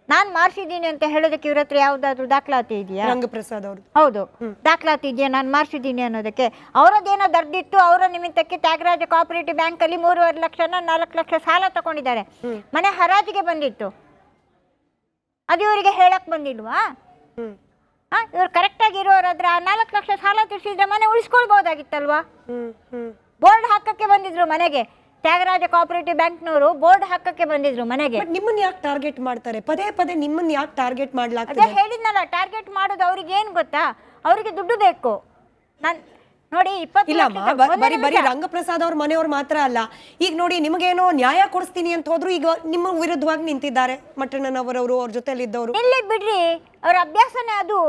ನಾನು ಮಾರಿಸಿದ್ದೀನಿ ಅಂತ ಹೇಳೋದಕ್ಕೆ ಇವ್ರ ಹತ್ರ ಯಾವುದಾದ್ರೂ ದಾಖಲಾತಿ ಇದೆಯಾ? ರಂಗಪ್ರಸಾದ್ ಅವರು ಹೌದು, ದಾಖಲಾತಿ ಇದೆಯಾ ನಾನು ಮಾರಿಸಿದ್ದೀನಿ ಅನ್ನೋದಕ್ಕೆ? ಅವರದ್ದೇನೋ ದರ್ದಿತ್ತು. ಅವರ ನಿಮಿತ್ತಕ್ಕೆ ತ್ಯಾಗರಾಜ ಕೋಆಪರೇಟಿವ್ ಬ್ಯಾಂಕಲ್ಲಿ 3.5 ಲಕ್ಷನ 4 ಲಕ್ಷ ಸಾಲ ತಗೊಂಡಿದ್ದಾರೆ. ಮನೆ ಹರಾಜಿಗೆ ಬಂದಿತ್ತು. ಅದು ಇವರಿಗೆ ಹೇಳಕ್ ಬಂದಿಲ್ವಾ? ಇವ್ರು ಕರೆಕ್ಟಾಗಿ ಇರೋರಾದ್ರೆ ಆ 4 ಲಕ್ಷ ಸಾಲ ತೀರಿಸಿದ್ರೆ ಮನೆ ಉಳಿಸ್ಕೊಳ್ಬೋದಾಗಿತ್ತಲ್ವಾ? ಬೋರ್ಡ್ ಹಾಕಕ್ಕೆ ಬಂದಿದ್ರು ಮನೆಗೆ. ತ್ಯಾಗರಾಜ ಕೋಆಪರೇಟಿವ್ ಬ್ಯಾಂಕ್ನವರು ಬೋರ್ಡ್ ಹಾಕಕ್ಕೆ ಬಂದಿದ್ರು ಮನೆಗೆ. ನಿಮ್ಮನ್ನ ಯಾಕೆ ಟಾರ್ಗೆಟ್ ಮಾಡ್ತಾರೆ? ಪದೇ ನಿಮ್ಮನ್ನ ಯಾಕೆ ಟಾರ್ಗೆಟ್ ಮಾಡ್ಲಾಗ್ತದೆ? ಅದೇ ಹೇಳಿದ್ನಲ್ಲ, ಟಾರ್ಗೆಟ್ ಮಾಡೋದು ಅವ್ರಿಗೆ ಏನು ಗೊತ್ತಾ? ಅವರಿಗೆ ದುಡ್ಡು ಬೇಕು. ನೋಡಿ, ಬರೀ ರಂಗಪ್ರಸಾದ್ ಅವ್ರ ಮನೆಯವ್ರು ಮಾತ್ರ ಅಲ್ಲ. ಈಗ ನೋಡಿ, ನಿಮಗೇನೋ ನ್ಯಾಯ ಕೊಡಿಸ್ತೀನಿ ಅಂತ ಹೋದ್ರು ಈಗ ನಿಮ್ಮ ವಿರುದ್ಧವಾಗಿ ನಿಂತಿದ್ದಾರೆ ಮಟ್ಟಣ್ಣನವರವರು, ಅವ್ರ ಜೊತೆಲಿ ಇದ್ದವರು. ಇಲ್ಲಿ ಬಿಡ್ರಿ, ಅವ್ರ ಅಭ್ಯಾಸನೇ ಅದು.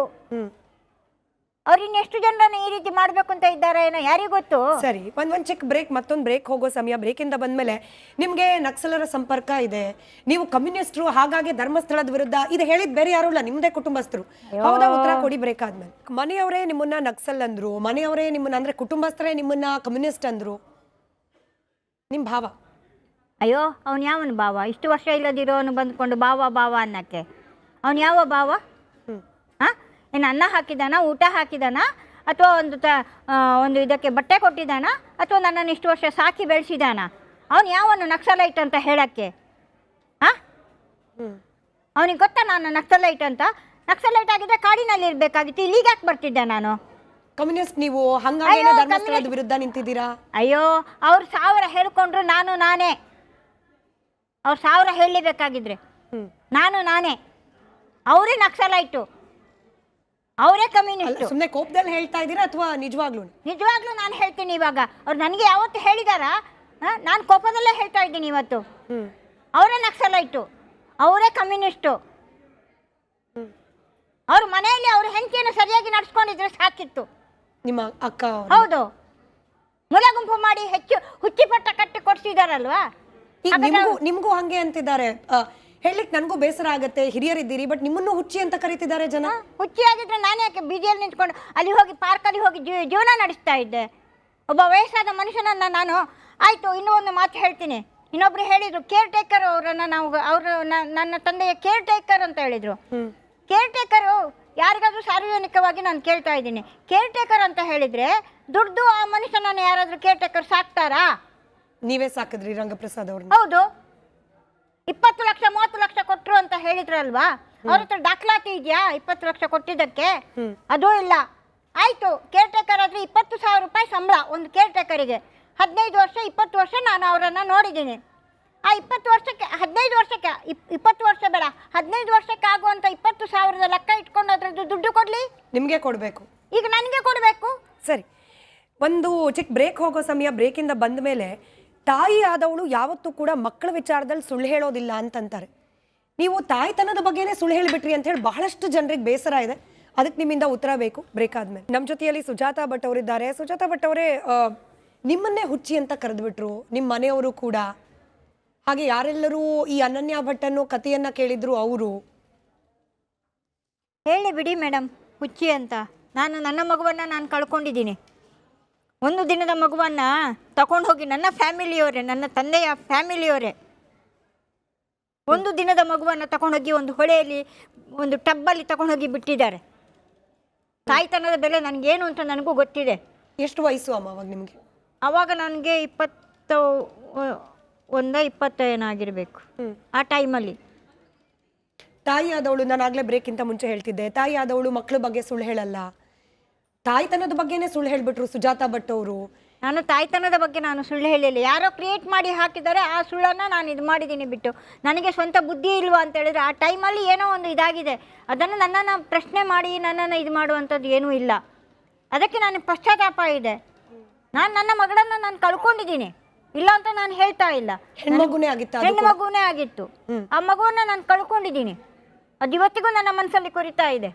ಅವ್ರಿನ್ನ ಎಷ್ಟು ಜನರನ್ನ ಈ ರೀತಿ ಮಾಡ್ಬೇಕು ಅಂತ ಇದ್ದಾರೆ ಏನೋ ಯಾರಿಗೂ ಗೊತ್ತು. ಸರಿ, ಒಂದ್ ಚಿಕ್ಕ ಬ್ರೇಕ್, ಮತ್ತೊಂದು ಬ್ರೇಕ್ ಹೋಗೋ ಸಮಯ. ಬ್ರೇಕಿಂದ ಬಂದ್ಮೇಲೆ ನಿಮ್ಗೆ ನಕ್ಸಲರ ಸಂಪರ್ಕ ಇದೆ, ನೀವು ಕಮ್ಯುನಿಸ್ಟ್ರು, ಹಾಗಾಗಿ ಧರ್ಮಸ್ಥಳದ ವಿರುದ್ಧ, ಇದು ಹೇಳಿದ್ ಬೇರೆ ಯಾರು ಇಲ್ಲ, ನಿಮ್ದೇ ಕುಟುಂಬಸ್ಥರು. ಹೌದಾ? ಉತ್ತರ ಕೊಡಿ ಬ್ರೇಕ್ ಆದ್ಮೇಲೆ. ಮನೆಯವರೇ ನಿಮ್ಮನ್ನ ನಕ್ಸಲ್ ಅಂದ್ರು, ಮನೆಯವರೇ ನಿಮ್ಮನ್ನ ಅಂದ್ರೆ ಕುಟುಂಬಸ್ಥರೇ ನಿಮ್ಮನ್ನ ಕಮ್ಯುನಿಸ್ಟ್ ಅಂದ್ರು, ನಿಮ್ ಭಾವ? ಅಯ್ಯೋ, ಅವ್ನು ಯಾವನು ಭಾವ? ಇಷ್ಟು ವರ್ಷ ಇಲ್ಲದಿರೋನು ಬಂದ್ಕೊಂಡು ಭಾವ ಅನ್ನಕ್ಕೆ. ಅವ್ನು ಯಾವ ಭಾವ? ಏನು ಅನ್ನ ಹಾಕಿದಾನ, ಊಟ ಹಾಕಿದಾನ? ಅಥವಾ ಒಂದು ಇದಕ್ಕೆ ಬಟ್ಟೆ ಕೊಟ್ಟಿದ್ದಾನ ಅಥವಾ ನನ್ನನ್ನು ಇಷ್ಟು ವರ್ಷ ಸಾಕಿ ಬೆಳೆಸಿದಾನ? ಅವನು ಯಾವನು ನಕ್ಸಲೈಟ್ ಅಂತ ಹೇಳಕ್ಕೆ? ಹಾಂ, ಅವನಿಗೆ ಗೊತ್ತಾ ನಾನು ನಕ್ಸಲೈಟ್ ಅಂತ? ನಕ್ಸಲೈಟ್ ಆಗಿದ್ರೆ ಕಾಡಿನಲ್ಲಿ ಇರಬೇಕಾಗಿತ್ತು, ಇಲ್ಲಿಗೆ ಯಾಕೆ ಬರ್ತಿದ್ದೆ ನಾನು? ಕಮ್ಯುನಿಸ್ಟ್ ನೀವು ಹಂಗಾಗಿ ಧರ್ಮಸ್ಥಳದ ವಿರುದ್ಧ ನಿಂತಿದ್ದೀರಾ? ಅಯ್ಯೋ, ಅವ್ರು 1000 ಹೇಳ್ಕೊಂಡ್ರು ನಾನೇ. ಅವ್ರು 1000 ಹೇಳಲೇಬೇಕಾಗಿದ್ರೆ ನಾನೇ. ಅವರೇ ನಕ್ಸಲೈಟು, ಅವರೇ ಕಮ್ಯುನಿಸ್ಟ್. ಸುಮ್ಮನೆ ಕೋಪದಲ್ಲಿ ಹೇಳ್ತಾ ಇದ್ದೀರಾ ಅಥವಾ ನಿಜವಾಗ್ಲೂ? ನಿಜವಾಗ್ಲೂ ನಾನು ಹೇಳ್ತೀನಿ. ಇವಾಗ ಅವ್ರು ನನಗೆ ಯಾವತ್ತು ಹೇಳಿದಾರ? ನಾನು ಕೋಪದಲ್ಲೇ ಹೇಳ್ತಾ ಇದ್ದೀನಿ ಇವತ್ತು. ಅವರೇ ನಕ್ಸಲೈಟು, ಅವರೇ ಕಮ್ಯುನಿಸ್ಟು. ಅವ್ರ ಮನೆಯಲ್ಲಿ ಅವ್ರ ಹೆಂಡತಿಯನ್ನು ಸರಿಯಾಗಿ ನಡ್ಸ್ಕೊಂಡಿದ್ರೆ ಸಾಕಿತ್ತು. ನಿಮ್ಮ ಅಕ್ಕ? ಹೌದು, ಮುಲ ಗುಂಪು ಮಾಡಿ ಹೆಚ್ಚು ಹುಚ್ಚಿಪಟ್ಟ ಕಟ್ಟಿ ಕೊಡ್ಸಿದಾರಲ್ವಾ? ಈಗ ನಿಮ್ಗೂ ಹಂಗೆ ಅಂತಿದ್ದಾರೆ. ಹೇಳಲಿಕ್ಕೆ ನನಗೂ ಬೇಸರ ಆಗತ್ತೆ, ಹಿರಿಯರಿದ್ದೀರಿ, ಬಟ್ ನಿಮ್ಮನ್ನು ಹುಚ್ಚಿ ಅಂತ ಕರೀತಿದ್ದಾರೆ ಜನ. ಹುಚ್ಚಿ ಆಗಿದ್ರೆ ನಾನು ಯಾಕೆ ಬೀದಿಯಲ್ಲಿ ನಿಂತ್ಕೊಂಡು ಅಲ್ಲಿ ಹೋಗಿ ಪಾರ್ಕಲ್ಲಿ ಹೋಗಿ ಜೀವನ ನಡೆಸ್ತಾ ಇದ್ದೆ? ಒಬ್ಬ ವಯಸ್ಸಾದ ಮನುಷ್ಯನನ್ನು ನಾನು ಆಯಿತು. ಇನ್ನೂ ಒಂದು ಮಾತು ಹೇಳ್ತೀನಿ. ಇನ್ನೊಬ್ರು ಹೇಳಿದರು ಕೇರ್ ಟೇಕರ್ ಅವರನ್ನು, ನನ್ನ ತಂದೆಯ ಕೇರ್ ಟೇಕರ್ ಅಂತ ಹೇಳಿದರು. ಕೇರ್ ಟೇಕರು ಯಾರಿಗಾದ್ರೂ ಸಾರ್ವಜನಿಕವಾಗಿ ನಾನು ಕೇಳ್ತಾ ಇದ್ದೀನಿ, ಕೇರ್ ಟೇಕರ್ ಅಂತ ಹೇಳಿದರೆ ದುಡ್ಡು ಆ ಮನುಷ್ಯನನ್ನು ಯಾರಾದರೂ ಕೇರ್ ಟೇಕರ್ ಸಾಕ್ತಾರಾ? ನೀವೇ ಸಾಕಿದ್ರಿ ರಂಗಪ್ರಸಾದ್ ಅವ್ರನ್ನ? ಹೌದು. 20 ಲಕ್ಷ 30 ಲಕ್ಷ ಕೊಟ್ಟರು ಅಂತ ಹೇಳಿದ್ರಲ್ವಾ? ಅವ್ರ ಹತ್ರ ದಾಖಲಾತಿ ಇದೆಯಾ 20 ಲಕ್ಷ ಕೊಟ್ಟಿದ್ದಕ್ಕೆ? ಅದೂ ಇಲ್ಲ. ಆಯಿತು, ಕೇರ್ ಟೇಕರ್ ಆದರೆ 20,000 ರೂಪಾಯಿ ಸಂಬಳ ಒಂದು ಕೇರ್ ಟೇಕರಿಗೆ. 15 ವರ್ಷ 20 ವರ್ಷ ನಾನು ಅವರನ್ನು ನೋಡಿದ್ದೀನಿ. ಆ 20 ವರ್ಷಕ್ಕೆ 15 ವರ್ಷಕ್ಕೆ 20 ವರ್ಷ ಬೇಡ, 15 ವರ್ಷಕ್ಕೆ ಆಗುವಂಥ 20,000 ಲೆಕ್ಕ ಇಟ್ಕೊಂಡು ಅದ್ರದ್ದು ದುಡ್ಡು ಕೊಡಲಿ? ನಿಮಗೆ ಕೊಡಬೇಕು. ಈಗ ನನಗೆ ಕೊಡಬೇಕು. ಸರಿ, ಒಂದು ಚಿಕ್ಕ ಬ್ರೇಕ್ ಹೋಗೋ ಸಮಯ. ಬ್ರೇಕಿಂದ ಬಂದ ಮೇಲೆ ತಾಯಿ ಆದವಳು ಯಾವತ್ತೂ ಕೂಡ ಮಕ್ಕಳ ವಿಚಾರದಲ್ಲಿ ಸುಳ್ಳು ಹೇಳೋದಿಲ್ಲ ಅಂತಂತಾರೆ. ನೀವು ತಾಯ್ತನದ ಬಗ್ಗೆನೇ ಸುಳ್ಳು ಹೇಳಿಬಿಟ್ರಿ ಅಂತ ಹೇಳಿ ಬಹಳಷ್ಟು ಜನರಿಗೆ ಬೇಸರ ಇದೆ. ಅದಕ್ಕೆ ನಿಮ್ಮಿಂದ ಉತ್ತರ ಬೇಕು ಬ್ರೇಕ್ ಆದ್ಮೇಲೆ. ನಮ್ಮ ಜೊತೆಯಲ್ಲಿ ಸುಜಾತಾ ಭಟ್ ಅವರಿದ್ದಾರೆ. ಸುಜಾತಾ ಭಟ್ ಅವರೇ, ನಿಮ್ಮನ್ನೇ ಹುಚ್ಚಿ ಅಂತ ಕರೆದ್ಬಿಟ್ರು, ನಿಮ್ಮ ಮನೆಯವರು ಕೂಡ ಹಾಗೆ. ಯಾರೆಲ್ಲರೂ ಈ ಅನನ್ಯ ಭಟ್ ಅನ್ನೋ ಕಥೆಯನ್ನ ಕೇಳಿದ್ರು ಅವರು ಹೇಳಿ ಬಿಡಿ ಮೇಡಮ್, ಹುಚ್ಚಿ ಅಂತ. ನನ್ನ ಮಗುವನ್ನು ನಾನು ಕಳ್ಕೊಂಡಿದ್ದೀನಿ. ಒಂದು ದಿನದ ಮಗುವನ್ನು ತಗೊಂಡು ಹೋಗಿ ನನ್ನ ಫ್ಯಾಮಿಲಿಯವರೇ, ನನ್ನ ತಂದೆಯ ಫ್ಯಾಮಿಲಿಯವರೇ ಒಂದು ದಿನದ ಮಗುವನ್ನು ತಗೊಂಡೋಗಿ ಒಂದು ಹೊಳೆಯಲ್ಲಿ ಒಂದು ಟಬ್ಬಲ್ಲಿ ತಗೊಂಡೋಗಿ ಬಿಟ್ಟಿದ್ದಾರೆ. ತಾಯ್ತನದ ಬೆಲೆ ನನಗೇನು ಅಂತ ನನಗೂ ಗೊತ್ತಿದೆ. ಎಷ್ಟು ವಯಸ್ಸು ಅಮ್ಮ ಅವಾಗ ನಿಮಗೆ? ಆವಾಗ ನನಗೆ 21 ಏನಾಗಿರಬೇಕು ಆ ಟೈಮಲ್ಲಿ. ತಾಯಿ ಆದವಳು, ನಾನು ಆಗಲೇ ಬ್ರೇಕ್ಗಿಂತ ಮುಂಚೆ ಹೇಳ್ತಿದ್ದೆ, ತಾಯಿ ಆದವಳು ಮಕ್ಕಳ ಬಗ್ಗೆ ಸುಳ್ಳು ಹೇಳಲ್ಲ, ತಾಯ್ತನದ ಬಗ್ಗೆನೇ ಸುಳ್ಳು ಹೇಳಿಬಿಟ್ರು ಸುಜಾತಾ ಭಟ್ ಅವರು. ನಾನು ತಾಯ್ತನದ ಬಗ್ಗೆ ನಾನು ಸುಳ್ಳು ಹೇಳಿಲ್ಲ. ಯಾರೋ ಕ್ರಿಯೇಟ್ ಮಾಡಿ ಹಾಕಿದ್ದಾರೆ, ಆ ಸುಳ್ಳನ್ನು ನಾನು ಇದು ಮಾಡಿದ್ದೀನಿ ಬಿಟ್ಟು. ನನಗೆ ಸ್ವಂತ ಬುದ್ಧಿ ಇಲ್ವಾ ಅಂತ ಹೇಳಿದರೆ ಆ ಟೈಮಲ್ಲಿ ಏನೋ ಒಂದು ಇದಾಗಿದೆ. ಅದನ್ನು ನನ್ನನ್ನು ಪ್ರಶ್ನೆ ಮಾಡಿ ನನ್ನನ್ನು ಇದು ಮಾಡುವಂಥದ್ದು ಏನೂ ಇಲ್ಲ. ಅದಕ್ಕೆ ನನಗೆ ಪಶ್ಚಾತ್ತಾಪ ಇದೆ. ನನ್ನ ಮಗಳನ್ನು ನಾನು ಕಳ್ಕೊಂಡಿದ್ದೀನಿ, ಇಲ್ಲ ಅಂತ ನಾನು ಹೇಳ್ತಾ ಇಲ್ಲ. ಹೆಣ್ಣು ಮಗುನೇ ಆಗಿತ್ತು. ಆ ಮಗುವನ್ನು ನಾನು ಕಳ್ಕೊಂಡಿದ್ದೀನಿ. ಅದು ಇವತ್ತಿಗೂ ನನ್ನ ಮನಸ್ಸಲ್ಲಿ ಕೊರಿತಾ ಇದೆ.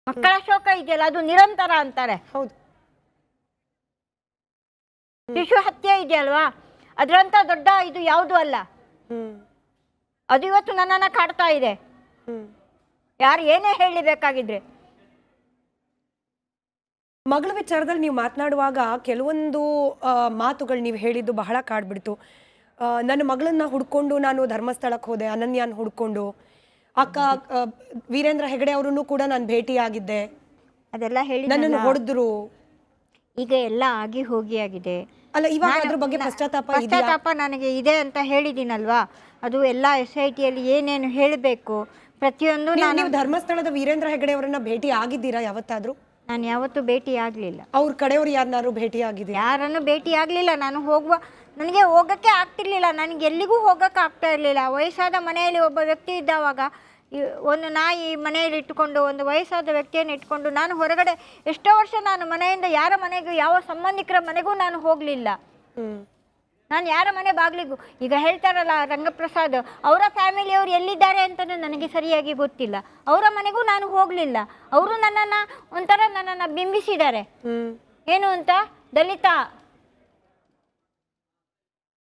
ಮಕ್ಕಳ ಶೋಕ ಇದೆಯಲ್ಲ, ಅದು ನಿರಂತರ ಅಂತಾರೆ. ಹೌದು. ಶಿಶು ಹತ್ಯೆ ಇದೆಯಲ್ವಾ, ಅದರಂತ ದೊಡ್ಡ ಇದು ಯಾವುದೂ ಅಲ್ಲ. ಅದು ಇವತ್ತು ನನ್ನನ್ನು ಕಾಡ್ತಾ ಇದೆ. ಯಾರು ಏನೇ ಹೇಳಬೇಕಾಗಿದ್ರೆ. ಮಗಳ ವಿಚಾರದಲ್ಲಿ ನೀವು ಮಾತನಾಡುವಾಗ ಕೆಲವೊಂದು ಮಾತುಗಳು ನೀವು ಹೇಳಿದ್ದು ಬಹಳ ಕಾಡ್ಬಿಡ್ತು. ನನ್ನ ಮಗಳನ್ನ ಹುಡ್ಕೊಂಡು ನಾನು ಧರ್ಮಸ್ಥಳಕ್ಕೆ ಹೋದೆ, ಅನನ್ಯನ ಹುಡ್ಕೊಂಡು. ಅಕ್ಕ ವೀರೇಂದ್ರ ಹೆಗಡೆ ಅವರನ್ನು ಕೂಡ ನಾನು ಭೇಟಿಯಾಗಿದ್ದೆ. ಅದೆಲ್ಲ ಹೇಳಿ ನನ್ನನ್ನು ಹೊಡೆದ್ರು. ಈಗ ಎಲ್ಲ ಆಗಿ ಹೋಗಿ ಆಗಿದೆ. ಅಲ್ಲ, ಇವಾಗ ಅದ್ರ ಬಗ್ಗೆ ಪಶ್ಚಾತ್ತಾಪ ನನಗೆ ಇದೆ ಅಂತ ಹೇಳಿದ್ದೀನಲ್ವಾ. ಅದು ಎಲ್ಲ SITಯಲ್ಲಿ ಏನೇನು ಹೇಳಬೇಕು ಪ್ರತಿಯೊಂದು. ನೀವು ಧರ್ಮಸ್ಥಳದ ವೀರೇಂದ್ರ ಹೆಗಡೆ ಅವರನ್ನ ಭೇಟಿ ಆಗಿದ್ದೀರಾ ಯಾವತ್ತಾದ್ರೂ? ನಾನು ಯಾವತ್ತೂ ಭೇಟಿ ಆಗಲಿಲ್ಲ. ಅವ್ರ ಕಡೆಯವರು ಯಾರನ್ನಾರು ಭೇಟಿ ಆಗಿದೆ? ಯಾರನ್ನು ಭೇಟಿ ಆಗಲಿಲ್ಲ. ನನಗೆ ಹೋಗೋಕ್ಕೆ ಆಗ್ತಿರ್ಲಿಲ್ಲ. ನನಗೆ ಎಲ್ಲಿಗೂ ಹೋಗೋಕ್ಕೆ ಆಗ್ತಾ ಇರಲಿಲ್ಲ. ವಯಸ್ಸಾದ ಮನೆಯಲ್ಲಿ ಒಬ್ಬ ವ್ಯಕ್ತಿ ಇದ್ದಾವಾಗ, ಒಂದು ನಾಯಿ ಮನೆಯಲ್ಲಿ ಇಟ್ಟುಕೊಂಡು, ಒಂದು ವಯಸ್ಸಾದ ವ್ಯಕ್ತಿಯನ್ನು ಇಟ್ಕೊಂಡು ನಾನು ಹೊರಗಡೆ ಎಷ್ಟೋ ವರ್ಷ ನಾನು ಮನೆಯಿಂದ ಯಾರ ಮನೆಗೂ, ಯಾವ ಸಂಬಂಧಿಕರ ಮನೆಗೂ ನಾನು ಹೋಗಲಿಲ್ಲ. ನಾನು ಯಾರ ಮನೆ ಬಾಗಿಲಿಗೂ, ಈಗ ಹೇಳ್ತಾರಲ್ಲ ರಂಗಪ್ರಸಾದ್, ಅವರ ಫ್ಯಾಮಿಲಿಯವರು ಎಲ್ಲಿದ್ದಾರೆ ಅಂತಲೂ ನನಗೆ ಸರಿಯಾಗಿ ಗೊತ್ತಿಲ್ಲ. ಅವರ ಮನೆಗೂ ನಾನು ಹೋಗಲಿಲ್ಲ. ಅವರು ನನ್ನನ್ನು ಬಿಂಬಿಸಿದ್ದಾರೆ. ಏನು ಅಂತ, ದಲಿತ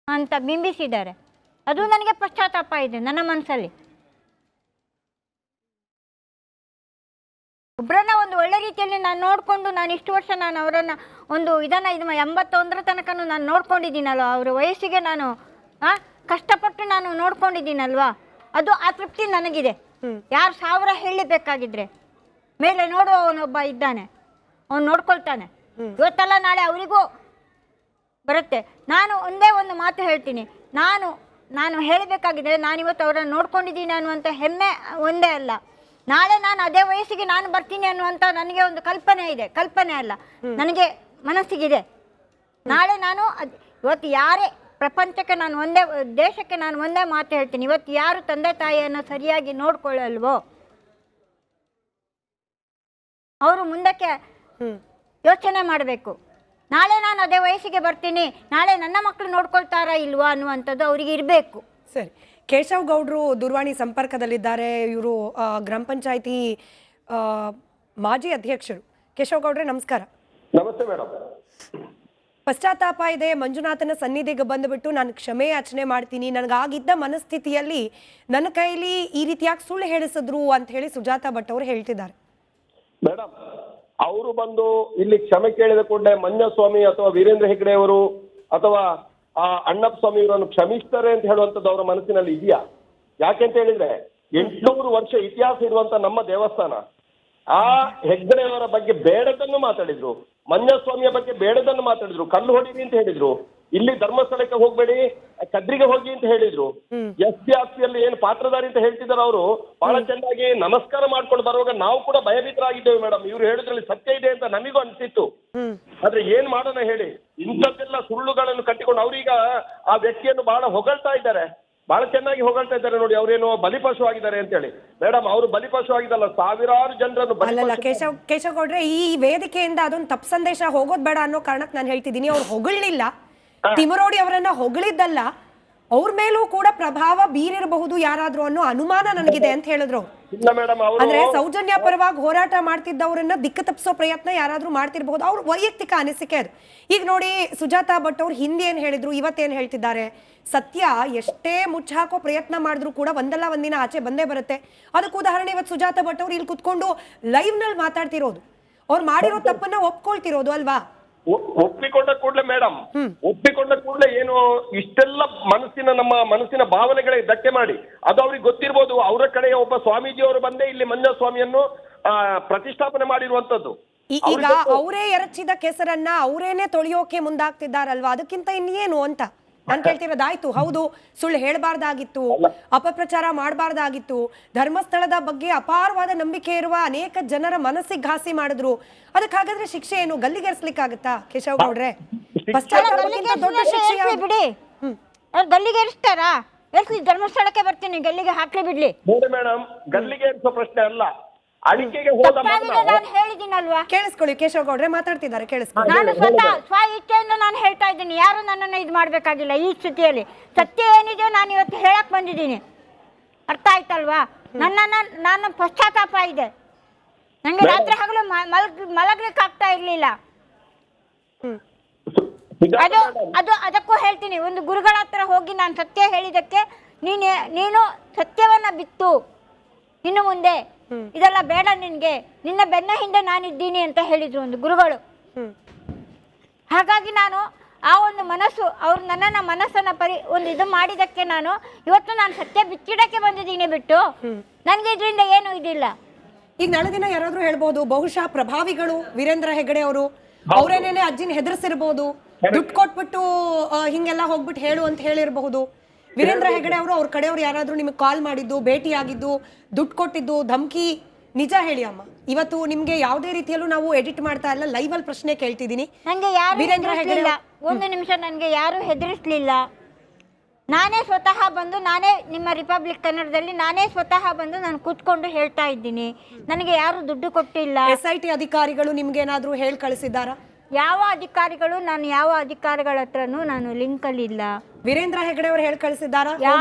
ಅಂತ ಬಿಂಬಿಸಿದ್ದಾರೆ. ಅದು ನನಗೆ ಪಶ್ಚಾತ್ತಾಪ ಇದೆ ನನ್ನ ಮನಸ್ಸಲ್ಲಿ. ಒಬ್ಬರನ್ನ ಒಂದು ಒಳ್ಳೆ ರೀತಿಯಲ್ಲಿ ನಾನು ನೋಡಿಕೊಂಡು, ನಾನು ಇಷ್ಟು ವರ್ಷ ನಾನು ಅವರನ್ನು ಒಂದು ಇದನ್ನು 81 ತನಕ ನಾನು ನೋಡ್ಕೊಂಡಿದ್ದೀನಲ್ವ. ಅವರ ವಯಸ್ಸಿಗೆ ನಾನು ಕಷ್ಟಪಟ್ಟು ನಾನು ನೋಡ್ಕೊಂಡಿದ್ದೀನಲ್ವಾ. ಅದು ಆ ತೃಪ್ತಿ ನನಗಿದೆ. ಯಾರು 1000 ಹೇಳಬೇಕಾಗಿದ್ರೆ ಮೇಲೆ ನೋಡುವವನೊಬ್ಬ ಇದ್ದಾನೆ, ಅವನು ನೋಡ್ಕೊಳ್ತಾನೆ. ಇವತ್ತಲ್ಲ ನಾಳೆ ಅವರಿಗೂ ಬರುತ್ತೆ. ನಾನು ಒಂದೇ ಒಂದು ಮಾತು ಹೇಳ್ತೀನಿ, ನಾನು ಹೇಳಬೇಕಾಗಿದೆ, ನಾನಿವತ್ತು ಅವರನ್ನು ನೋಡ್ಕೊಂಡಿದ್ದೀನಿ ಅನ್ನುವಂಥ ಹೆಮ್ಮೆ ಒಂದೇ ಅಲ್ಲ, ನಾಳೆ ನಾನು ಅದೇ ವಯಸ್ಸಿಗೆ ನಾನು ಬರ್ತೀನಿ ಅನ್ನುವಂಥ ನನಗೆ ಒಂದು ಕಲ್ಪನೆ ಅಲ್ಲ, ನನಗೆ ಮನಸ್ಸಿಗಿದೆ. ನಾಳೆ ನಾನು ಇವತ್ತು ಯಾರೇ ಪ್ರಪಂಚಕ್ಕೆ ನಾನು ಒಂದೇ, ದೇಶಕ್ಕೆ ನಾನು ಒಂದೇ ಮಾತು ಹೇಳ್ತೀನಿ, ಇವತ್ತು ಯಾರು ತಂದೆ ತಾಯಿಯನ್ನು ಸರಿಯಾಗಿ ನೋಡ್ಕೊಳ್ಳಲ್ವೋ ಅವರು ಮುಂದಕ್ಕೆ ಯೋಚನೆ ಮಾಡಬೇಕು. ನಾಳೆ ನಾನು ಅದೇ ವಯಸ್ಸಿಗೆ ಬರ್ತೀನಿ, ನಾಳೆ ನನ್ನ ಮಕ್ಕಳು ನೋಡ್ಕೊಳ್ತಾರಾ ಇಲ್ವಾ ಅನ್ನುವಂಥದ್ದು ಅವರಿಗೆ ಇರಬೇಕು. ಸರಿ, ಕೇಶವ್ ಗೌಡ್ರು ದೂರವಾಣಿ ಸಂಪರ್ಕದಲ್ಲಿದ್ದಾರೆ. ಇವರು ಗ್ರಾಮ ಪಂಚಾಯಿತಿ ಮಾಜಿ ಅಧ್ಯಕ್ಷರು. ಕೇಶವ್ ಗೌಡ್ರೆ ನಮಸ್ಕಾರ. ನಮಸ್ತೆ ಮೇಡಮ್. ಪಶ್ಚಾತ್ತಾಪ ಇದೆ, ಮಂಜುನಾಥನ ಸನ್ನಿಧಿಗೆ ಬಂದುಬಿಟ್ಟು ನಾನು ಕ್ಷಮೆ ಯಾಚನೆ ಮಾಡ್ತೀನಿ, ನನಗಾಗಿದ್ದ ಮನಸ್ಥಿತಿಯಲ್ಲಿ ನನ್ನ ಕೈಲಿ ಈ ರೀತಿಯಾಗಿ ಸುಳ್ಳು ಹೇಳಿಸಿದ್ರು ಅಂತ ಹೇಳಿ ಸುಜಾತಾ ಭಟ್ ಅವರು ಹೇಳ್ತಿದ್ದಾರೆ. ಮೇಡಮ್, ಅವರು ಬಂದು ಇಲ್ಲಿ ಕ್ಷಮೆ ಕೇಳಿದ ಕೂಡಲೇ ಮಂಜಸ್ವಾಮಿ ಅಥವಾ ವೀರೇಂದ್ರ ಹೆಗ್ಡೆ ಅವರು ಅಥವಾ ಅಣ್ಣಪ್ಪ ಸ್ವಾಮಿ ಇವರನ್ನು ಕ್ಷಮಿಸ್ತಾರೆ ಅಂತ ಹೇಳುವಂಥದ್ದು ಅವರ ಮನಸ್ಸಿನಲ್ಲಿ ಇದೆಯಾ? ಯಾಕೆಂತ ಹೇಳಿದ್ರೆ 800 ವರ್ಷ ಇತಿಹಾಸ ಇರುವಂತ ನಮ್ಮ ದೇವಸ್ಥಾನ, ಆ ಹೆಗ್ಗಡೆಯವರ ಬಗ್ಗೆ ಬೇಡದನ್ನು ಮಾತಾಡಿದ್ರು, ಮಂಜಸ್ವಾಮಿಯ ಬಗ್ಗೆ ಬೇಡದನ್ನು ಮಾತಾಡಿದ್ರು, ಕಲ್ಲು ಹೊಡೀರಿ ಅಂತ ಹೇಳಿದ್ರು, ಇಲ್ಲಿ ಧರ್ಮಸ್ಥಳಕ್ಕೆ ಹೋಗ್ಬೇಡಿ ಕದ್ರಿಗೆ ಹೋಗಿ ಅಂತ ಹೇಳಿದ್ರು. ಎಸ್ಪಿ ಆಸ್ತಿಯಲ್ಲಿ ಏನು ಪಾತ್ರಧಾರಿ ಅಂತ ಹೇಳ್ತಿದ್ದಾರೆ ಅವರು, ಬಹಳ ಚೆನ್ನಾಗಿ ನಮಸ್ಕಾರ ಮಾಡ್ಕೊಂಡು ಬರುವಾಗ ನಾವು ಕೂಡ ಭಯಭೀತರಾಗಿದ್ದೇವೆ ಮೇಡಮ್. ಇವ್ರು ಹೇಳಿದ್ರಲ್ಲಿ ಸತ್ಯ ಇದೆ ಅಂತ ನಮಿಗೂ ಅನ್ಸಿತ್ತು. ಆದ್ರೆ ಏನ್ ಮಾಡೋಣ ಹೇಳಿ, ಇಂಥದ್ದೆಲ್ಲ ಸುಳ್ಳುಗಳನ್ನು ಕಟ್ಟಿಕೊಂಡು ಅವ್ರೀಗ ಆ ವ್ಯಕ್ತಿಯನ್ನು ಬಹಳ ಹೊಗಳ್ತಾ ಇದ್ದಾರೆ, ಬಹಳ ಚೆನ್ನಾಗಿ ಹೊಗಳ್ತಾ ಇದ್ದಾರೆ. ನೋಡಿ, ಅವ್ರೇನು ಬಲಿಪಶು ಆಗಿದ್ದಾರೆ ಅಂತ ಹೇಳಿ. ಮೇಡಮ್, ಅವರು ಬಲಿಪಶು ಆಗಿದ್ದಲ್ಲ, ಸಾವಿರಾರು ಜನರನ್ನು ಅಲ್ಲಲ್ಲ ಕೇಶವ್ ಗೌಡ್ರೆ, ಈ ವೇದಿಕೆಯಿಂದ ಅದೊಂದು ತಪ್ಪು ಸಂದೇಶ ಹೋಗೋದ್ ಬೇಡ ಅನ್ನೋ ಕಾರಣಕ್ಕೆ ನಾನು ಹೇಳ್ತಿದ್ದೀನಿ, ಅವ್ರು ಹೊಗಳಿಲ್ಲ, ತಿಮರೋಡಿ ಅವರನ್ನ ಹೊಗಳಿದ್ದಲ್ಲ, ಅವ್ರ ಮೇಲೂ ಕೂಡ ಪ್ರಭಾವ ಬೀರಿರಬಹುದು ಯಾರಾದ್ರೂ ಅನ್ನೋ ಅನುಮಾನ ನನಗಿದೆ ಅಂತ ಹೇಳಿದ್ರು. ಅಂದ್ರೆ ಸೌಜನ್ಯ ಪರವಾಗಿ ಹೋರಾಟ ಮಾಡ್ತಿದ್ದವರನ್ನ ದಿಕ್ಕು ತಪ್ಪಿಸೋ ಪ್ರಯತ್ನ ಯಾರಾದ್ರೂ ಮಾಡ್ತಿರ್ಬಹುದು, ಅವ್ರ ವೈಯಕ್ತಿಕ ಅನಿಸಿಕೆ ಅದು. ಈಗ ನೋಡಿ, ಸುಜಾತಾ ಭಟ್ ಅವ್ರು ಹಿಂದೆ ಏನ್ ಹೇಳಿದ್ರು, ಇವತ್ತೇನ್ ಹೇಳ್ತಿದ್ದಾರೆ, ಸತ್ಯ ಎಷ್ಟೇ ಮುಚ್ಚಾಕೋ ಪ್ರಯತ್ನ ಮಾಡಿದ್ರು ಕೂಡ ಒಂದಲ್ಲ ಒಂದಿನ ಆಚೆ ಬಂದೇ ಬರುತ್ತೆ. ಅದಕ್ಕೆ ಉದಾಹರಣೆ ಇವತ್ತು ಸುಜಾತಾ ಭಟ್ ಅವ್ರು ಇಲ್ಲಿ ಕುತ್ಕೊಂಡು ಲೈವ್ ನಲ್ಲಿ ಮಾತಾಡ್ತಿರೋದು, ಅವ್ರು ಮಾಡಿರೋ ತಪ್ಪನ್ನ ಒಪ್ಕೊಳ್ತಿರೋದು ಅಲ್ವಾ? ಒಪ್ಪಿಕೊಂಡ ಕೂಡಲೇ ಮೇಡಮ್, ಒಪ್ಪಿಕೊಂಡ ಕೂಡಲೇ ಏನು ಇಷ್ಟೆಲ್ಲ ನಮ್ಮ ಮನಸ್ಸಿನ ಭಾವನೆಗಳೇ ಧಕ್ಕೆ ಮಾಡಿ, ಅದು ಅವ್ರಿಗೆ ಗೊತ್ತಿರ್ಬೋದು. ಅವರ ಕಡೆಯ ಒಬ್ಬ ಸ್ವಾಮೀಜಿ ಅವರು ಬಂದೇ ಇಲ್ಲಿ ಮಂಜಸ್ವಾಮಿಯನ್ನು ಪ್ರತಿಷ್ಠಾಪನೆ ಮಾಡಿರುವಂತದ್ದು. ಈಗ ಅವರೇ ಎರಚಿದ ಕೆಸರನ್ನ ಅವರೇನೆ ತೊಳೆಯೋಕೆ ಮುಂದಾಗ್ತಿದ್ದಾರಲ್ವಾ, ಅದಕ್ಕಿಂತ ಇನ್ನೇನು ಅಂತ ನಾನು ಕೇಳ್ತಿರೋದಾಯ್ತು. ಹೌದು, ಸುಳ್ಳು ಹೇಳಬಾರ್ದಾಗಿತ್ತು, ಅಪಪ್ರಚಾರ ಮಾಡಬಾರ್ದಾಗಿತ್ತು, ಧರ್ಮಸ್ಥಳದ ಬಗ್ಗೆ ಅಪಾರವಾದ ನಂಬಿಕೆ ಇರುವ ಅನೇಕ ಜನರ ಮನಸ್ಸಿಗೆ ಘಾಸಿ ಮಾಡಿದ್ರು, ಅದಕ್ಕೆ ಹಾಗಾದ್ರೆ ಶಿಕ್ಷೆ ಏನು? ಗಲ್ಲಿಗೇರಿಸ್ಲಿಕ್ಕಾಗತ್ತಾ ಕೇಶವ್ ಗೌಡ್ರೆ? ದೊಡ್ಡ ಶಿಕ್ಷೆ ಬಿಡಿ, ಗಲ್ಲಿಗೆ ಏರಿಸ್ತಾರಾ? ಎರ್ಸ್ಲಿ, ಧರ್ಮಸ್ಥಳಕ್ಕೆ ಬರ್ತೀನಿ, ಗಲ್ಲಿಗೆ ಹಾಕ್ಲಿ ಬಿಡ್ಲಿ. ಮೇಡಮ್, ಗಲ್ಲಿಗೆ ಏರಿಸೋ ಪ್ರಶ್ನೆ ಅಲ್ಲ, ಅಡಿಕೆಗೆ ಹೋದ ನಾನು ಹೇಳಿದ್ದೀನಲ್ವಾ? ಕೇಳಿಸ್ಕೊಳ್ಳಿ, ಕೇಶವ್ ಗೌಡ್ರೆ ಮಾತಾಡ್ತಿದ್ದಾರೆ, ಕೇಳಿಸ್ಕೊಳ್ಳಿ. ನಾನು ಸ್ವ ಇಚ್ಛೆಯಿಂದ ನಾನು ಹೇಳ್ತಾ ಇದ್ದೀನಿ, ಯಾರು ನನ್ನನ್ನು ಇದು ಮಾಡ್ಬೇಕಾಗಿಲ್ಲ. ಈ ಸ್ಥಿತಿಯಲ್ಲಿ ಸತ್ಯ ಏನಿದೆ ನಾನು ಇವತ್ತು ಹೇಳಕ್ ಬಂದಿದ್ದೀನಿ, ಅರ್ಥ ಆಯ್ತಲ್ವಾ? ನನ್ನ ಪಶ್ಚಾತ್ತಾಪ ಇದೆ, ನಂಗೆ ರಾತ್ರಿ ಹಗಲು ಮಲಗ್ಲಿಕ್ಕೆ ಆಗ್ತಾ ಇರ್ಲಿಲ್ಲ. ಅದಕ್ಕೂ ಹೇಳ್ತೀನಿ, ಒಂದು ಗುರುಗಳ ಹತ್ರ ಹೋಗಿ ನಾನು ಸತ್ಯ ಹೇಳಿದಕ್ಕೆ ನೀನು ಸತ್ಯವನ್ನ ಬಿತ್ತು, ಇನ್ನು ಮುಂದೆ ಇದೆಲ್ಲ ಬೇಡ ನಿನ್ಗೆ, ನಿನ್ನ ಬೆನ್ನ ಹಿಂದೆ ನಾನಿದ್ದೀನಿ ಅಂತ ಹೇಳಿದ್ರು ಒಂದು ಗುರುಗಳು. ಹಾಗಾಗಿ ನಾನು ಆ ಒಂದು ಮನಸ್ಸು, ಅವ್ರು ನನ್ನನ್ನ ಮನಸ್ಸನ್ನ ಒಂದು ಇದು ಮಾಡಿದಕ್ಕೆ ಇವತ್ತು ನಾನು ಸತ್ಯ ಬಿಚ್ಚಿಡಕ್ಕೆ ಬಂದಿದ್ದೀನಿ ಬಿಟ್ಟು ನನಗೆ ಇದರಿಂದ ಏನು ಇದಿಲ್ಲ. ಈಗ ನಾಳೆ ದಿನ ಯಾರಾದ್ರೂ ಹೇಳ್ಬೋದು, ಬಹುಶಃ ಪ್ರಭಾವಿಗಳು ವೀರೇಂದ್ರ ಹೆಗಡೆ ಅವರು ಅವರೇನೇನೆ ಅಜ್ಜಿನ ಹೆದರ್ಸಿರ್ಬೋದು, ದುಡ್ಡು ಕೊಟ್ಬಿಟ್ಟು ಹಿಂಗೆಲ್ಲ ಹೋಗ್ಬಿಟ್ಟು ಹೇಳು ಅಂತ ಹೇಳಿರಬಹುದು. ವೀರೇಂದ್ರ ಹೆಗಡೆ ಅವರು ಅವ್ರ ಕಡೆಯವ್ರು ಯಾರಾದ್ರೂ ನಿಮಗೆ ಕಾಲ್ ಮಾಡಿದ್ದು, ಭೇಟಿ ಆಗಿದ್ದು, ದುಡ್ಡು ಕೊಟ್ಟಿದ್ದು, ಧಮಕಿ, ನಿಜ ಹೇಳಿ ಅಮ್ಮ. ಇವತ್ತು ನಿಮ್ಗೆ ಯಾವುದೇ ರೀತಿಯಲ್ಲೂ ನಾವು ಎಡಿಟ್ ಮಾಡ್ತಾ ಇಲ್ಲ, ಲೈವ್ ಅಲ್ಲಿ ಪ್ರಶ್ನೆ ಕೇಳ್ತಿದ್ದೀನಿ. ನಂಗೆ ಯಾರು ವೀರೇಂದ್ರ ಹೆಗಡೆ ಒಂದು ನಿಮಿಷ, ನನಗೆ ಯಾರು ಹೆದರಿಸ್ಲಿಲ್ಲ. ನಾನೇ ಸ್ವತಃ ಬಂದು, ನಾನೇ ನಿಮ್ಮ ರಿಪಬ್ಲಿಕ್ ಕನ್ನಡದಲ್ಲಿ ನಾನೇ ಸ್ವತಃ ಬಂದು ನಾನು ಕೂತ್ಕೊಂಡು ಹೇಳ್ತಾ ಇದ್ದೀನಿ. ನನಗೆ ಯಾರು ದುಡ್ಡು ಕೊಟ್ಟಿಲ್ಲ. SIT ಅಧಿಕಾರಿಗಳು ನಿಮ್ಗೆ ಏನಾದ್ರೂ ಹೇಳಿ ಕಳಿಸಿದ್ದಾರಾ? ಯಾವ ಅಧಿಕಾರಿಗಳು, ನಾನು ಯಾವ ಅಧಿಕಾರಿಗಳ ಹತ್ರನೂ ನಾನು ಲಿಂಕ್ ಅಲ್ಲಿ ಇಲ್ಲ. ವೀರೇಂದ್ರ ಹೆಗಡೆ ಅವರು ಹೇಳಿ ಕಳಿಸಿದ್ದಾರಾ?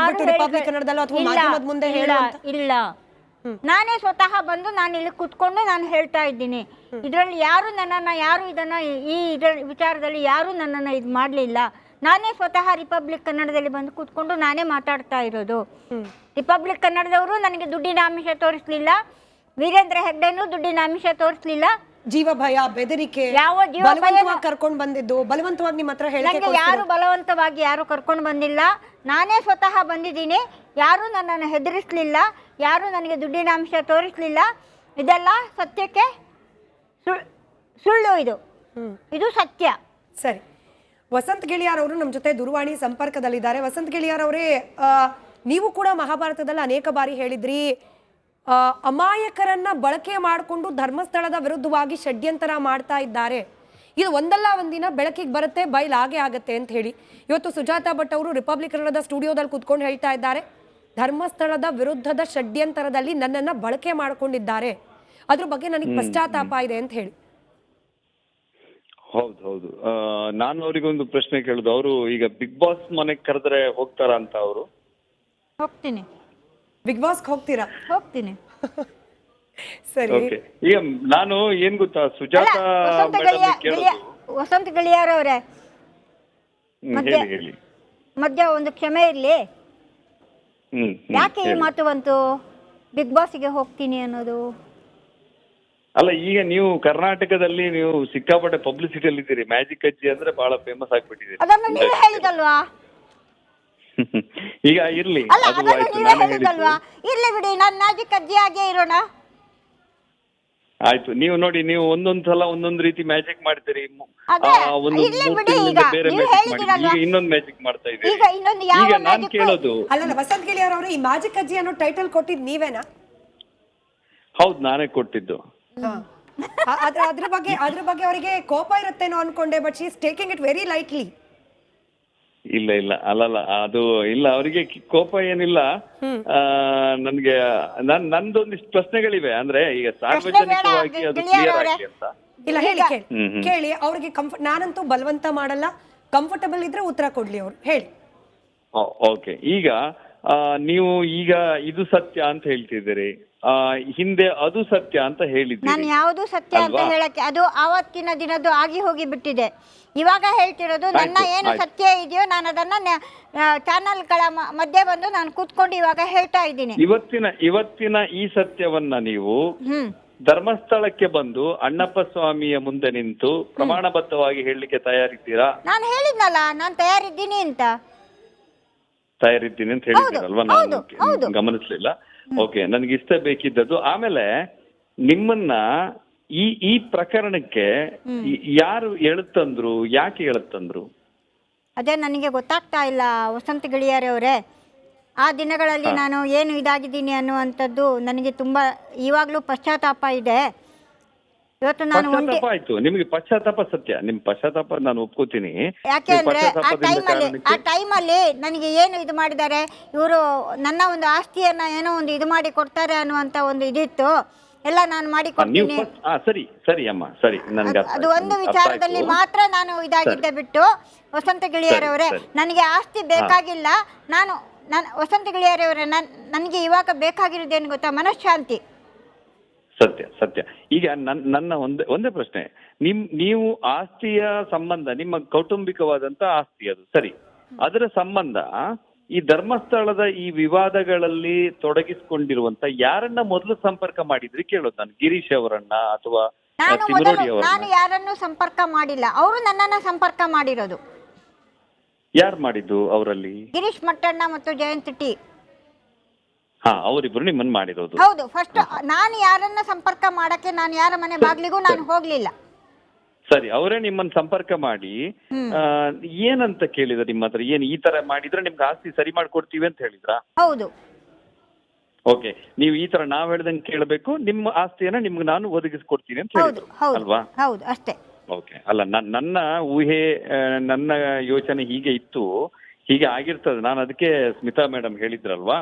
ರಿಪಬ್ಲಿಕ್ ಕನ್ನಡದಲ್ಲಿ ಅಥವಾ ಮಾಧ್ಯಮದ ಮುಂದೆ ಇಲ್ಲ, ನಾನೇ ಸ್ವತಃ ಬಂದು ನಾನು ಇಲ್ಲಿ ಕುತ್ಕೊಂಡು ನಾನು ಹೇಳ್ತಾ ಇದ್ದೀನಿ. ಇದರಲ್ಲಿ ಯಾರು ನನ್ನನ್ನು, ಯಾರು ಇದನ್ನ ಈ ವಿಚಾರದಲ್ಲಿ ಯಾರು ನನ್ನನ್ನು ಇದು ಮಾಡಲಿಲ್ಲ. ನಾನೇ ಸ್ವತಃ ರಿಪಬ್ಲಿಕ್ ಕನ್ನಡದಲ್ಲಿ ಬಂದು ಕೂತ್ಕೊಂಡು ನಾನೇ ಮಾತಾಡ್ತಾ ಇರೋದು. ರಿಪಬ್ಲಿಕ್ ಕನ್ನಡದವರು ನನಗೆ ದುಡ್ಡಿನ ಆಮಿಷ ತೋರಿಸ್ಲಿಲ್ಲ, ವೀರೇಂದ್ರ ಹೆಗ್ಡೆನೂ ದುಡ್ಡಿನ ಆಮಿಷ ತೋರಿಸ್ಲಿಲ್ಲ. ಜೀವ ಭಯ, ಬೆದರಿಕೆ, ಯಾವ ಬಲವಂತವಾಗಿ ಕರ್ಕೊಂಡು ಬಂದಿದ್ದು, ಬಲವಂತವಾಗಿ ನಿಮ್ಮ ಹತ್ರ ಹೇಳಿಕೆ ಯಾರು ಬಲವಂತವಾಗಿ ಯಾರು ಕರ್ಕೊಂಡು ಬಂದಿಲ್ಲ, ನಾನೇ ಸ್ವತಃ ಬಂದಿದ್ದೀನಿ. ಯಾರು ನನ್ನನ್ನು ಹೆದರಿಸಲಿಲ್ಲ, ಯಾರು ನನಗೆ ದುಡ್ಡಿನ ಅಂಶ ತೋರಿಸಲಿಲ್ಲ. ಇದೆಲ್ಲ ಸತ್ಯಕ್ಕೆ ಸುಳ್ಳು. ಇದು ಸತ್ಯ. ಸರಿ, ವಸಂತ್ ಗೆಳೆಯಾರ್ ಅವರು ನಮ್ಮ ಜೊತೆ ದೂರವಾಣಿ ಸಂಪರ್ಕದಲ್ಲಿದ್ದಾರೆ. ವಸಂತ್ ಗೆಳೆಯಾರ್ ಅವರೇ, ನೀವು ಕೂಡ ಮಹಾಭಾರತದಲ್ಲಿ ಅನೇಕ ಬಾರಿ ಹೇಳಿದ್ರಿ, ಅಮಾಯಕರನ್ನ ಬಳಕೆ ಮಾಡಿಕೊಂಡು ಧರ್ಮಸ್ಥಳದ ವಿರುದ್ಧವಾಗಿ ಷಡ್ಯಂತರ ಮಾಡ್ತಾ ಇದ್ದಾರೆ, ಇದು ಒಂದಲ್ಲ ಒಂದಿನ ಬೆಳಕಿಗೆ ಬರುತ್ತೆ, ಬಯಲಾಗೆ ಆಗತ್ತೆ ಅಂತ ಹೇಳಿ. ಇವತ್ತು ಸುಜಾತಾ ಭಟ್ ಅವರು ರಿಪಬ್ಲಿಕ್ ಕನ್ನಡದ ಸ್ಟುಡಿಯೋದಲ್ಲಿ ಕೂತ್ಕೊಂಡು ಹೇಳ್ತಾ ಇದ್ದಾರೆ, ಧರ್ಮಸ್ಥಳದ ವಿರುದ್ಧದ ಷಡ್ಯಂತರದಲ್ಲಿ ನನ್ನನ್ನು ಬಳಕೆ ಮಾಡ್ಕೊಂಡಿದ್ದಾರೆ, ಅದ್ರ ಬಗ್ಗೆ ನನಗೆ ಪಶ್ಚಾತ್ತಾಪ ಇದೆ ಅಂತ ಹೇಳಿ. ಹೌದು. ನಾನು ಅವರಿಗೊಂದು ಪ್ರಶ್ನೆ ಕೇಳುದು, ಅವರು ಈಗ ಬಿಗ್ ಬಾಸ್ ಮನೆಗೆ ಕರೆದ್ರೆ ಹೋಗ್ತಾರ ಅಂತ? ಅವರು ಹೋಗ್ತೀನಿ. ಬಿಗ್ ಬಾಸ್ ಹೋಗ್ತೀರಾ? ಹೋಗ್ತೀನಿ. ಸರಿ, ಓಕೆ. ಈಗ ನಾನು ಏನ್ ಗೊತ್ತಾ, ಸುಜಾತಾ ವಸಂತ ಗೆಳೆಯಾರ್ ಅವರೇ, ಹೇಳಿ. ಮಧ್ಯ ಒಂದು ಕ್ಷಮೆ ಇರ್ಲಿ. ಯಾಕೆ ಈ ಮಾತು ಬಂತು, ಬಿಗ್ ಬಾಸ್ಗೆ ಹೋಗ್ತೀನಿ ಅನ್ನೋದು? ಅಲ್ಲ, ಈಗ ನೀವು ಕರ್ನಾಟಕದಲ್ಲಿ ನೀವು ಸಿಕ್ಕಾಪಟ್ಟೆ ಪಬ್ಲಿಸಿಟಿಯಲ್ಲಿ ಇದ್ದೀರಿ. ಮ್ಯಾಜಿಕ್ ಅಜ್ಜಿ ಅಂದ್ರೆ ಬಹಳ ಫೇಮಸ್ ಆಗ್ಬಿಟ್ಟಿದೆ. ಅದನ್ನು ನೀವು ಹೇಳಿದಲ್ವಾ? ಈಗ ಇರ್ಲಿ, ಅಲ್ಲ, ಅದನ್ನು ನೀವೇ ಹೇಳಿದಲ್ವಾ? ಇರ್ಲಿ ಬಿಡಿ, ನಾನು ಮ್ಯಾಜಿಕ್ ಅಜ್ಜಿ ಆಗೇ ಇರೋಣ. ಆಯ್ತು, ನೀವು ನೋಡಿ, ನೀವು ಒಂದೊಂದ್ಸಲ ಒಂದೊಂದು ರೀತಿ ಮ್ಯಾಜಿಕ್ ಮಾಡ್ತೀರಿ. ಬೇರೆ ಮ್ಯಾಜಿಕ್ ಇನ್ನೊಂದು ಮ್ಯಾಜಿಕ್ ಮಾಡ್ತಾ ಇದ್ದೀರಿ. ಈಗ ನಾನು ಕೇಳೋದು, ಅಲ್ಲ ವಸಂತ್ ಗೆಳೆಯಾರ್ ಅವರು, ಈ ಮ್ಯಾಜಿಕ್ ಅಜ್ಜಿ ಅನ್ನೋ ಟೈಟಲ್ ಕೊಟ್ಟಿದ್ ನೀವೇನಾ? ಹೌದು, ನಾನೇ ಕೊಟ್ಟಿದ್ದು. ಅದ್ರ ಬಗ್ಗೆ ಅವರಿಗೆ ಕೋಪ ಇರುತ್ತೇನೋ ಅನ್ಕೊಂಡೆ, but she is taking it very lightly. ಇಲ್ಲ ಅಲ್ಲಲ್ಲ, ಅದು ಇಲ್ಲ, ಅವರಿಗೆ ಕೋಪ ಏನಿಲ್ಲ. ನನ್ಗೆ ನಂದೊಂದಿಷ್ಟು ಪ್ರಶ್ನೆಗಳಿವೆ, ಅಂದ್ರೆ ಈಗ ಸಾರ್ವಜನಿಕವಾಗಿ ಅದು ಕ್ಲಿಯರ್ ಆಗಿ ಅಂತ. ಇಲ್ಲ, ಹೇಳಿ ಕೇಳಿ ಅವ್ರಿಗೆ ನಾನಂತೂ ಬಲವಂತ ಮಾಡಲ್ಲ, ಕಂಫರ್ಟಬಲ್ ಇದ್ರೆ ಉತ್ತರ ಕೊಡ್ಲಿ ಅವ್ರು, ಹೇಳಿ. ಓಕೆ. ಈಗ ನೀವು ಈಗ ಇದು ಸತ್ಯ ಅಂತ ಹೇಳ್ತಿದ್ದೀರಿ, ಹಿಂದೆ ಅದು ಸತ್ಯ ಅಂತ ಹೇಳಿದ್ದೀರಿ. ನಾನು ಯಾವುದು ಸತ್ಯ ಅಂತ ಹೇಳಕ್ಕೆ, ಅದು ಆವತ್ತಿನ ದಿನದ್ದು ಆಗಿ ಹೋಗಿ ಬಿಟ್ಟಿದೆ. ಇವಾಗ ಹೇಳ್ತಿರೋದು ನನ್ನ ಏನು ಸತ್ಯ ಇದೆಯೋ, ನಾನು ಅದನ್ನ ಚಾನಲ್ಗಳ ಮಧ್ಯೆ ಬಂದು ನಾನು ಕೂತ್ಕೊಂಡು ಇವಾಗ ಹೇಳ್ತಾ ಇದ್ದೀನಿ. ಇವತ್ತಿನ ಈ ಸತ್ಯವನ್ನ ನೀವು ಧರ್ಮಸ್ಥಳಕ್ಕೆ ಬಂದು ಅಣ್ಣಪ್ಪ ಸ್ವಾಮಿಯ ಮುಂದೆ ನಿಂತು ಪ್ರಮಾಣಬದ್ಧವಾಗಿ ಹೇಳಲಿಕ್ಕೆ ತಯಾರಿದ್ದೀರಾ? ನಾನು ಹೇಳಿದ್ನಲ್ಲ, ನಾನು ತಯಾರಿದ್ದೀನಿ ಅಂತ ಹೇಳಿದ್ದೀರಲ್ವಾ? ನಾನು ಗಮನಿಸ್ಲಿಲ್ಲ. ಓಕೆ, ನನಗೆ ಇಷ್ಟ ಬೇಕಿದ್ದದ್ದು. ಆಮೇಲೆ ನಿಮ್ಮನ್ನ ಈ ಪ್ರಕರಣಕ್ಕೆ ಯಾರು ಎಳುತ್ತಂದ್ರು, ಯಾಕೆ ಎಳುತ್ತಂದ್ರು? ಅದೇ ನನಗೆ ಗೊತ್ತಾಗ್ತಾ ಇಲ್ಲ ವಸಂತ ಗೆಳೆಯಾರ್ ಅವರೇ. ಆ ದಿನಗಳಲ್ಲಿ ನಾನು ಏನು ಇದಾಗಿದ್ದೀನಿ ಅನ್ನುವಂಥದ್ದು ನನಗೆ ತುಂಬಾ ಇವಾಗಲೂ ಪಶ್ಚಾತ್ತಾಪ ಇದೆ. ಇವತ್ತು ನಾನು ಆಯ್ತು, ನಿಮಗೆ ಪಶ್ಚಾತ್ತಾಪ ಸತ್ಯ, ನಿಮ್ ಪಶ್ಚಾತ್ತಾಪ ನಾನು ಒಪ್ಕೋತೀನಿ. ಯಾಕೆ ಅಂದ್ರೆ ಆ ಟೈಮಲ್ಲಿ ನನಗೆ ಏನು ಇದು ಮಾಡಿದ್ದಾರೆ ಇವರು, ನನ್ನ ಒಂದು ಆಸ್ತಿಯನ್ನ ಏನೋ ಒಂದು ಇದು ಮಾಡಿ ಕೊಡ್ತಾರೆ ಅನ್ನುವಂತ ಒಂದು ಇದಿತ್ತು, ಎಲ್ಲ ನಾನು ಮಾಡಿ ಕೊಡ್ತೀನಿ. ಸರಿ ಅಮ್ಮ, ಸರಿ, ಅದು ಒಂದು ವಿಚಾರದಲ್ಲಿ ಮಾತ್ರ ನಾನು ಇದಾಗಿದ್ದೆ ಬಿಟ್ಟು, ವಸಂತ ಗೆಳೆಯಾರ್ ಅವರೇ, ನನಗೆ ಆಸ್ತಿ ಬೇಕಾಗಿಲ್ಲ. ವಸಂತ ಗೆಳೆಯಾರ್ ಅವರೇ, ನನಗೆ ಇವಾಗ ಬೇಕಾಗಿರೋದೇನು ಗೊತ್ತಾ, ಮನಃಶಾಂತಿ. ಸತ್ಯ. ಈಗ ನನ್ನ ಒಂದೇ ಪ್ರಶ್ನೆ, ನೀವು ಆಸ್ತಿಯ ಸಂಬಂಧ, ನಿಮ್ಮ ಕೌಟುಂಬಿಕವಾದಂತ ಆಸ್ತಿ ಅದು ಸರಿ, ಅದರ ಸಂಬಂಧ ಈ ಧರ್ಮಸ್ಥಳದ ಈ ವಿವಾದಗಳಲ್ಲಿ ತೊಡಗಿಸಿಕೊಂಡಿರುವಂತ ಯಾರನ್ನ ಮೊದಲು ಸಂಪರ್ಕ ಮಾಡಿದ್ರಿ ಕೇಳೋದು ನಾನು. ಗಿರೀಶ್ ಅವರನ್ನ ಅಥವಾ ನಾನು ಯಾರನ್ನು ಸಂಪರ್ಕ ಮಾಡಿಲ್ಲ, ಅವರು ನನ್ನನ್ನ ಸಂಪರ್ಕ ಮಾಡಿರೋದು. ಯಾರು ಮಾಡಿದ್ದು ಅವರಲ್ಲಿ? ಗಿರೀಶ್ ಮಟ್ಟಣ್ಣ ಮತ್ತು ಜಯಂತ್ ಟಿ. ಅವರಿಬ್ರು ನಿಮ್ಮನ್ನ ಮಾಡಿರೋದು? ಹೌದು. ಫಸ್ಟ್ ನಾನು ಯಾರನ್ನ ಸಂಪರ್ಕ ಮಾಡಕ್ಕೆ ನಾನು ಯಾರ ಮನೆ ಬಾಗ್ಲಿಗೂ ನಾನು ಹೋಗ್ಲಿಲ್ಲ. ಸರಿ, ಅವರೇ ನಿಮ್ಮನ್ನ ಸಂಪರ್ಕ ಮಾಡಿ ಏನಂತ ಕೇಳಿದ್ರ ನಿಮ್ಮ ಹತ್ರ? ಏನ್ ಈ ತರ ಮಾಡಿದ್ರೆ ನಿಮ್ಗೆ ಆಸ್ತಿ ಸರಿ ಮಾಡ್ಕೊಡ್ತೀವಿ ಅಂತ ಹೇಳಿದ್ರ? ಹೌದು. ಓಕೆ, ನೀವು ಈ ತರ ನಾವ್ ಹೇಳ್ದಂಗೆ ಕೇಳಬೇಕು, ನಿಮ್ಮ ಆಸ್ತಿಯನ್ನ ನಿಮ್ಗೆ ನಾನು ಒದಗಿಸ್ಕೊಡ್ತೀನಿ ಅಂತ ಹೇಳಿದ್ರು ಅಲ್ವಾ? ಹೌದು, ಅಷ್ಟೇ. ಓಕೆ. ಅಲ್ಲ, ನನ್ನ ಊಹೆ, ನನ್ನ ಯೋಚನೆ ಹೀಗೆ ಇತ್ತು, ಹೀಗೆ ಆಗಿರ್ತದೆ. ನಾನು ಅದಕ್ಕೆ ಸ್ಮಿತಾ ಮೇಡಮ್ ಹೇಳಿದ್ರಲ್ವಾ,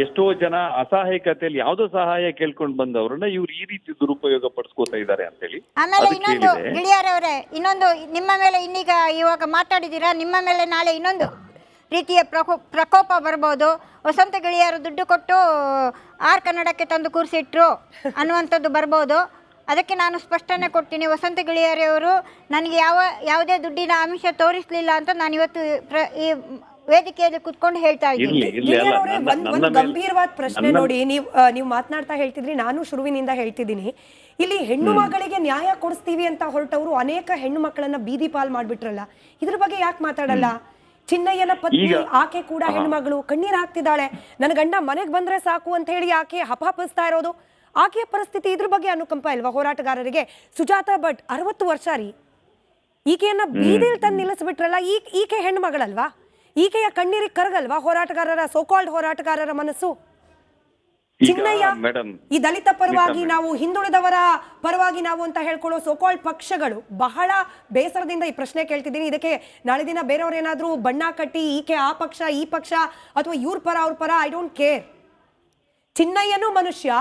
ಎಷ್ಟೋ ಜನ ಅಸಹಾಯಕತೆಯಲ್ಲಿ ಯಾವುದೋ ಸಹಾಯ ಕೇಳ್ಕೊಂಡು ಬಂದವ್ರನ್ನ ಇವ್ರು ಈ ರೀತಿ ದುರುಪಯೋಗ ಪಡಿಸ್ಕೋತಾ ಇದ್ದಾರೆ ಅಂತ ಹೇಳಿ. ಆಮೇಲೆ ಇನ್ನೊಂದು ಗೆಳೆಯರ್ ಅವರೇ, ಇನ್ನೊಂದು ನಿಮ್ಮ ಮೇಲೆ ಇವಾಗ ಮಾತಾಡಿದೀರಾ, ನಿಮ್ಮ ಮೇಲೆ ನಾಳೆ ಇನ್ನೊಂದು ರೀತಿಯ ಪ್ರಕೋಪ ಬರ್ಬೋದು. ವಸಂತ ಗೆಳೆಯರು ದುಡ್ಡು ಕೊಟ್ಟು ಕನ್ನಡಕ್ಕೆ ತಂದು ಕೂರಿಸಿಟ್ರು ಅನ್ನುವಂಥದ್ದು ಬರ್ಬೋದು. ಅದಕ್ಕೆ ನಾನು ಸ್ಪಷ್ಟನೆ ಕೊಡ್ತೀನಿ, ವಸಂತ ಗೆಳೆಯರವರು ನನಗೆ ಯಾವುದೇ ದುಡ್ಡಿನ ಅಂಶ ತೋರಿಸಲಿಲ್ಲ ಅಂತ ನಾನು ಇವತ್ತು ಈ ವೇದಿಕೆಯಲ್ಲಿ ಕುತ್ಕೊಂಡು ಹೇಳ್ತಾ ಇದ್ದೀನಿ. ಒಂದು ಗಂಭೀರವಾದ ಪ್ರಶ್ನೆ ನೋಡಿ, ನೀವು ಮಾತನಾಡ್ತಾ ಹೇಳ್ತಿದ್ರಿ, ನಾನು ಶುರುವಿನಿಂದ ಹೇಳ್ತಿದ್ದೀನಿ, ಇಲ್ಲಿ ಹೆಣ್ಣು ಮಗಳಿಗೆ ನ್ಯಾಯ ಕೊಡಿಸ್ತೀವಿ ಅಂತ ಹೊರಟವರು ಅನೇಕ ಹೆಣ್ಣು ಮಕ್ಕಳನ್ನ ಬೀದಿ ಪಾಲ್ ಮಾಡ್ಬಿಟ್ರಲ್ಲ, ಇದ್ರ ಬಗ್ಗೆ ಯಾಕೆ ಮಾತಾಡಲ್ಲ? ಚಿನ್ನಯ್ಯನ ಪತ್ನಿ, ಆಕೆ ಕೂಡ ಹೆಣ್ಮಗಳು, ಕಣ್ಣೀರ್ ಹಾಕ್ತಿದ್ದಾಳೆ. ನನ್ನ ಗಂಡ ಮನೆಗೆ ಬಂದ್ರೆ ಸಾಕು ಅಂತ ಹೇಳಿ ಆಕೆ ಹಪಹಪಿಸ್ತಾ ಇರೋದು, ಆಕೆಯ ಪರಿಸ್ಥಿತಿ ಇದ್ರ ಬಗ್ಗೆ ಅನುಕಂಪ ಇಲ್ವಾ ಹೋರಾಟಗಾರರಿಗೆ? ಸುಜಾತಾ ಭಟ್ 60 ವರ್ಷ ರೀ, ಈಕೆಯನ್ನ ಬೀದಿಲ್ ತಂದು ನಿಲ್ಲಿಸ್ಬಿಟ್ರಲ್ಲ, ಈಕೆ ಹೆಣ್ಮಗಳಲ್ವಾ? ಈಕೆಯ ಕಣ್ಣೀರಿಗೆ ಕರಗಲ್ವಾ ಹೋರಾಟಗಾರರ, ಸೋಕಾಲ್ಡ್ ಹೋರಾಟಗಾರರ ಮನಸ್ಸು? ಚಿನ್ನಯ್ಯ, ಈ ದಲಿತ ಪರವಾಗಿ ನಾವು, ಹಿಂದುಳಿದವರ ಪರವಾಗಿ ನಾವು ಅಂತ ಹೇಳ್ಕೊಳ್ಳೋ ಸೋಕಾಲ್ಡ್ ಪಕ್ಷಗಳು ಬಹಳ ಬೇಸರದಿಂದ ಈ ಪ್ರಶ್ನೆ ಕೇಳ್ತಿದ್ದೀನಿ. ಇದಕ್ಕೆ ನಾಳೆ ದಿನ ಬೇರೆಯವ್ರು ಏನಾದ್ರೂ ಬಣ್ಣ ಕಟ್ಟಿ ಈಕೆ ಆ ಪಕ್ಷ ಈ ಪಕ್ಷ ಅಥವಾ ಇವ್ರ ಪರ ಅವ್ರ ಪರ, ಐ ಡೋಂಟ್ ಕೇರ್. ಚಿನ್ನಯ್ಯನೂ ಮನುಷ್ಯ,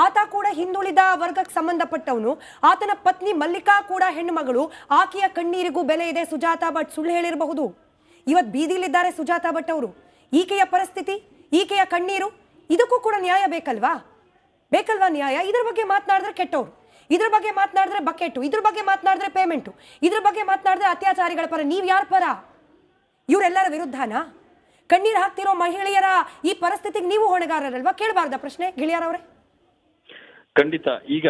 ಆತ ಕೂಡ ಹಿಂದುಳಿದ ವರ್ಗಕ್ಕೆ ಸಂಬಂಧಪಟ್ಟವನು. ಆತನ ಪತ್ನಿ ಮಲ್ಲಿಕಾ ಕೂಡ ಹೆಣ್ಣು ಮಗಳು. ಆಕೆಯ ಕಣ್ಣೀರಿಗೂ ಬೆಲೆ ಇದೆ. ಸುಜಾತಾ ಭಟ್ ಸುಳ್ಳು ಹೇಳಿರಬಹುದು, ಇವತ್ತು ಬೀದಿಲಿದ್ದಾರೆ ಸುಜಾತಾ ಭಟ್ ಅವರು. ಈಕೆಯ ಪರಿಸ್ಥಿತಿ, ಈಕೆಯ ಕಣ್ಣೀರು, ಇದಕ್ಕೂ ಕೂಡ ನ್ಯಾಯ ಬೇಕಲ್ವಾ? ಬೇಕಲ್ವಾ ನ್ಯಾಯ? ಇದ್ರ ಬಗ್ಗೆ ಮಾತನಾಡಿದ್ರೆ ಕೆಟ್ಟವ್ರು, ಇದ್ರ ಬಗ್ಗೆ ಮಾತನಾಡಿದ್ರೆ ಬಕೆಟು, ಇದ್ರ ಬಗ್ಗೆ ಮಾತನಾಡಿದ್ರೆ ಪೇಮೆಂಟು, ಇದ್ರ ಬಗ್ಗೆ ಮಾತನಾಡಿದ್ರೆ ಅತ್ಯಾಚಾರಿಗಳ ಪರ. ನೀವ್ ಯಾರ ಪರ? ಇವರೆಲ್ಲರ ವಿರುದ್ಧನಾ? ಕಣ್ಣೀರು ಹಾಕ್ತಿರೋ ಮಹಿಳೆಯರ ಈ ಪರಿಸ್ಥಿತಿಗೆ ನೀವು ಹೊಣೆಗಾರರಲ್ವಾ? ಕೇಳಬಾರ್ದ ಪ್ರಶ್ನೆ ಗಿಳಿಯಾರವ್ರೆ? ಖಂಡಿತ. ಈಗ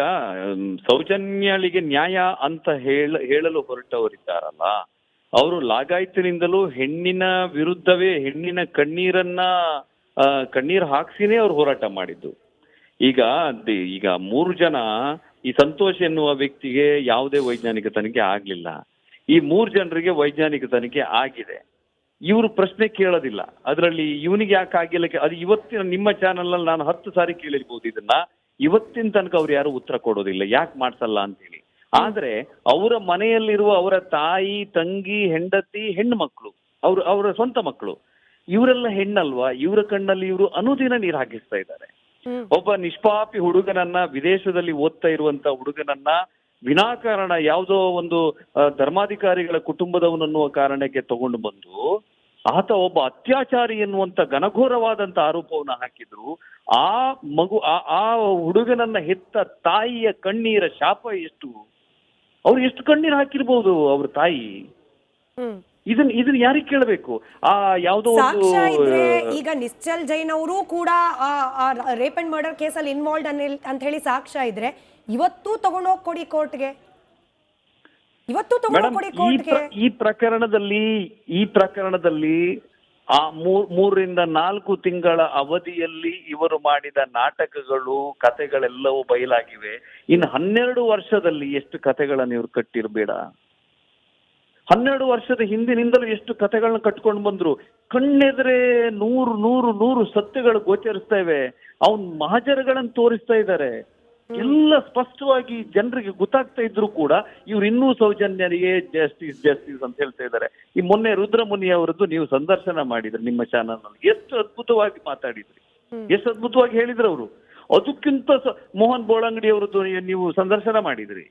ಸೌಜನ್ಯಳಿಗೆ ನ್ಯಾಯ ಅಂತ ಹೇಳಲು ಹೊರಟವರಿದ್ದಾರಲ್ಲ, ಅವರು ಲಾಗಾಯತಿನಿಂದಲೂ ಹೆಣ್ಣಿನ ವಿರುದ್ಧವೇ, ಹೆಣ್ಣಿನ ಕಣ್ಣೀರ್ ಹಾಕ್ಸಿನೇ ಅವ್ರು ಹೋರಾಟ ಮಾಡಿದ್ದು. ಈಗ 3 ಜನ, ಈ ಸಂತೋಷ್ ಎನ್ನುವ ವ್ಯಕ್ತಿಗೆ ಯಾವುದೇ ವೈಜ್ಞಾನಿಕ ತನಿಖೆ ಆಗ್ಲಿಲ್ಲ. ಈ 3 ಜನರಿಗೆ ವೈಜ್ಞಾನಿಕ ತನಿಖೆ ಆಗಿದೆ. ಇವರು ಪ್ರಶ್ನೆ ಕೇಳೋದಿಲ್ಲ, ಅದರಲ್ಲಿ ಇವನಿಗೆ ಯಾಕೆ ಆಗಿಲ್ಲ. ಅದು ಇವತ್ತಿನ ನಿಮ್ಮ ಚಾನೆಲ್ ನಲ್ಲಿ ನಾನು 10 ಸಾರಿ ಕೇಳಿರ್ಬೋದು ಇದನ್ನ. ಇವತ್ತಿನ ತನಕ ಅವ್ರು ಯಾರು ಉತ್ತರ ಕೊಡೋದಿಲ್ಲ, ಯಾಕೆ ಮಾಡ್ಸಲ್ಲ ಅಂತೇಳಿ. ಆದ್ರೆ ಅವರ ಮನೆಯಲ್ಲಿರುವ ಅವರ ತಾಯಿ, ತಂಗಿ, ಹೆಂಡತಿ, ಹೆಣ್ಣು ಮಕ್ಕಳು, ಅವರ ಸ್ವಂತ ಮಕ್ಕಳು, ಇವರೆಲ್ಲ ಹೆಣ್ಣಲ್ವಾ? ಇವರ ಕಣ್ಣಲ್ಲಿ ಇವರು ಅನುದಿನ ನೀರು ಹಾಕಿಸ್ತಾ ಇದ್ದಾರೆ. ಒಬ್ಬ ನಿಷ್ಪಾಪಿ ಹುಡುಗನನ್ನ, ವಿದೇಶದಲ್ಲಿ ಓದ್ತಾ ಇರುವಂತ ಹುಡುಗನನ್ನ ವಿನಾಕಾರಣ ಯಾವುದೋ ಒಂದು ಧರ್ಮಾಧಿಕಾರಿಗಳ ಕುಟುಂಬದವನನ್ನುವ ಕಾರಣಕ್ಕೆ ತಗೊಂಡು ಬಂದು ಆತ ಒಬ್ಬ ಅತ್ಯಾಚಾರಿ ಎನ್ನುವಂತ ಘನಘೋರವಾದಂತ ಆರೋಪವನ್ನ ಹಾಕಿದ್ರು. ಆ ಮಗು, ಆ ಹುಡುಗನನ್ನ ಹೆತ್ತ ತಾಯಿಯ ಕಣ್ಣೀರ ಶಾಪ ಎಷ್ಟು? ಅವ್ರು ಎಷ್ಟು ಕಣ್ಣೀರು ಹಾಕಿರ್ಬೋದು ಅವ್ರ ತಾಯಿ? ಇದನ್ನ ಯಾರಿಗೆ ಕೇಳಬೇಕು? ಆ ಯಾವುದೋ ಸಾಕ್ಷ್ಯ ಇದ್ರೆ, ಈಗ ನಿಶ್ಚಲ್ ಜೈನ್ ಅವರು ಕೂಡ ರೇಪ್ ಅಂಡ್ ಮರ್ಡರ್ ಕೇಸಲ್ಲಿ ಇನ್ವಾಲ್ವ್ಡ್ ಅಂತ ಹೇಳಿ ಸಾಕ್ಷ್ಯ ಇದ್ರೆ ಇವತ್ತು ತಗೊಂಡೋಗಿ ಕೊಡಿ ಕೋರ್ಟ್ಗೆ, ಇವತ್ತು ತಗೊಂಡೋಗಿ ಕೊಡಿ ಕೋರ್ಟ್ಗೆ. ಈ ಪ್ರಕರಣದಲ್ಲಿ ಆ 3 ರಿಂದ 4 ತಿಂಗಳ ಅವಧಿಯಲ್ಲಿ ಇವರು ಮಾಡಿದ ನಾಟಕಗಳು, ಕಥೆಗಳೆಲ್ಲವೂ ಬಯಲಾಗಿವೆ. ಇನ್ನು 12 ವರ್ಷದಲ್ಲಿ ಎಷ್ಟು ಕಥೆಗಳನ್ನು ಇವ್ರು ಕಟ್ಟಿರ್ಬೇಡ? 12 ವರ್ಷದ ಹಿಂದಿನಿಂದಲೂ ಎಷ್ಟು ಕಥೆಗಳನ್ನ ಕಟ್ಕೊಂಡು ಬಂದ್ರು. ಕಣ್ಣೆದ್ರೆ 100 ಸತ್ಯಗಳು ಗೋಚರಿಸ್ತಾ ಇವೆ. ಅವನ್ ಮಹಾಜರಗಳನ್ನು ತೋರಿಸ್ತಾ ಇದ್ದಾರೆ. ಎಲ್ಲ ಸ್ಪಷ್ಟವಾಗಿ ಜನರಿಗೆ ಗೊತ್ತಾಗ್ತಾ ಇದ್ರು ಕೂಡ ಇವ್ರು ಇನ್ನೂ ಸೌಜನ್ಯರಿಗೆ ಜಸ್ಟಿಸ್ ಅಂತ ಹೇಳ್ತಾ ಇದ್ದಾರೆ. ಈ ಮೊನ್ನೆ ರುದ್ರಮುನಿ ಅವರದ್ದು ನೀವು ಸಂದರ್ಶನ ಮಾಡಿದ್ರಿ ನಿಮ್ಮ ಚಾನಲ್ ನಲ್ಲಿ. ಎಷ್ಟು ಅದ್ಭುತವಾಗಿ ಮಾತಾಡಿದ್ರಿ, ಎಷ್ಟು ಅದ್ಭುತವಾಗಿ ಹೇಳಿದ್ರು ಅವರು. ಅದಕ್ಕಿಂತ ಮೋಹನ್ ಬೋಳಂಗಡಿ ಅವರದ್ದು ನೀವು ಸಂದರ್ಶನ ಮಾಡಿದ್ರಿ.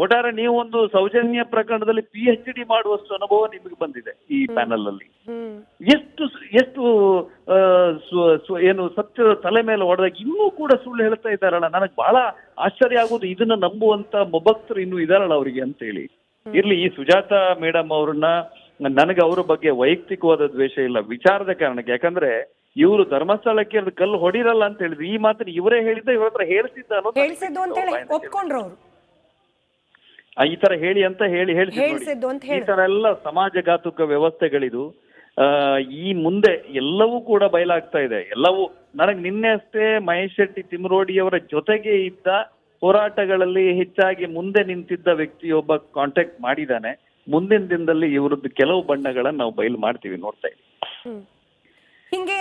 ಒಟ್ಟಾರೆ ನೀವು ಒಂದು ಸೌಜನ್ಯ ಪ್ರಕರಣದಲ್ಲಿ PhD ಮಾಡುವಷ್ಟು ಅನುಭವ ನಿಮಗೆ ಬಂದಿದೆ ಈ ಪ್ಯಾನಲ್ ಅಲ್ಲಿ. ಎಷ್ಟು ಏನು ಸತ್ಯದ ತಲೆ ಮೇಲೆ ಹೊಡೆದಾಗ ಇನ್ನೂ ಕೂಡ ಸುಳ್ಳು ಹೇಳ್ತಾ ಇದ್ದಾರಲ್ಲ. ನನಗೆ ಬಹಳ ಆಶ್ಚರ್ಯ ಆಗೋದು, ಇದನ್ನ ನಂಬುವಂತ ಮೊಭಕ್ತರು ಇನ್ನೂ ಇದಾರಲ್ಲ ಅವರಿಗೆ ಅಂತ ಹೇಳಿ. ಇರ್ಲಿ, ಈ ಸುಜಾತಾ ಮೇಡಮ್ ಅವ್ರನ್ನ, ನನಗೆ ಅವರ ಬಗ್ಗೆ ವೈಯಕ್ತಿಕವಾದ ದ್ವೇಷ ಇಲ್ಲ, ವಿಚಾರದ ಕಾರಣಕ್ಕೆ. ಯಾಕಂದ್ರೆ ಇವರು ಧರ್ಮಸ್ಥಳಕ್ಕೆ ಕಲ್ಲು ಹೊಡಿರಲ್ಲ ಅಂತ ಹೇಳಿದ್ರು. ಈ ಮಾತನ್ನ ಇವರೇ ಹೇಳಿದ್ದ, ಇವ್ರ ಹತ್ರ ಹೇಳಿಸಿದ್ದು ಒಪ್ಕೊಂಡ್ರು ಅವರು. ಈ ತರ ಹೇಳಿ ಅಂತ ಹೇಳಿಸಿದ್ದು. ಈ ತರ ಎಲ್ಲ ಸಮಾಜಘಾತುಕ ವ್ಯವಸ್ಥೆಗಳಿದು. ಈ ಮುಂದೆ ಎಲ್ಲವೂ ಕೂಡ ಬಯಲಾಗ್ತಾ ಇದೆ. ಎಲ್ಲವೂ ನನಗೆ ನಿನ್ನೆ ಅಷ್ಟೇ ಮಹೇಶ್ ಶೆಟ್ಟಿ ತಿಮ್ರೋಡಿಯವರ ಜೊತೆಗೆ ಇದ್ದ ಹೋರಾಟಗಳಲ್ಲಿ ಹೆಚ್ಚಾಗಿ ಮುಂದೆ ನಿಂತಿದ್ದ ವ್ಯಕ್ತಿಯೊಬ್ಬ ಕಾಂಟ್ಯಾಕ್ಟ್ ಮಾಡಿದ್ದಾನೆ. ಮುಂದಿನ ದಿನದಲ್ಲಿ ಇವರದ್ದು ಕೆಲವು ಬಣ್ಣಗಳನ್ನ ನಾವು ಬಯಲು ಮಾಡ್ತೀವಿ, ನೋಡ್ತಾ ಇದ್ದೀವಿ. ಹಿಂಗೆ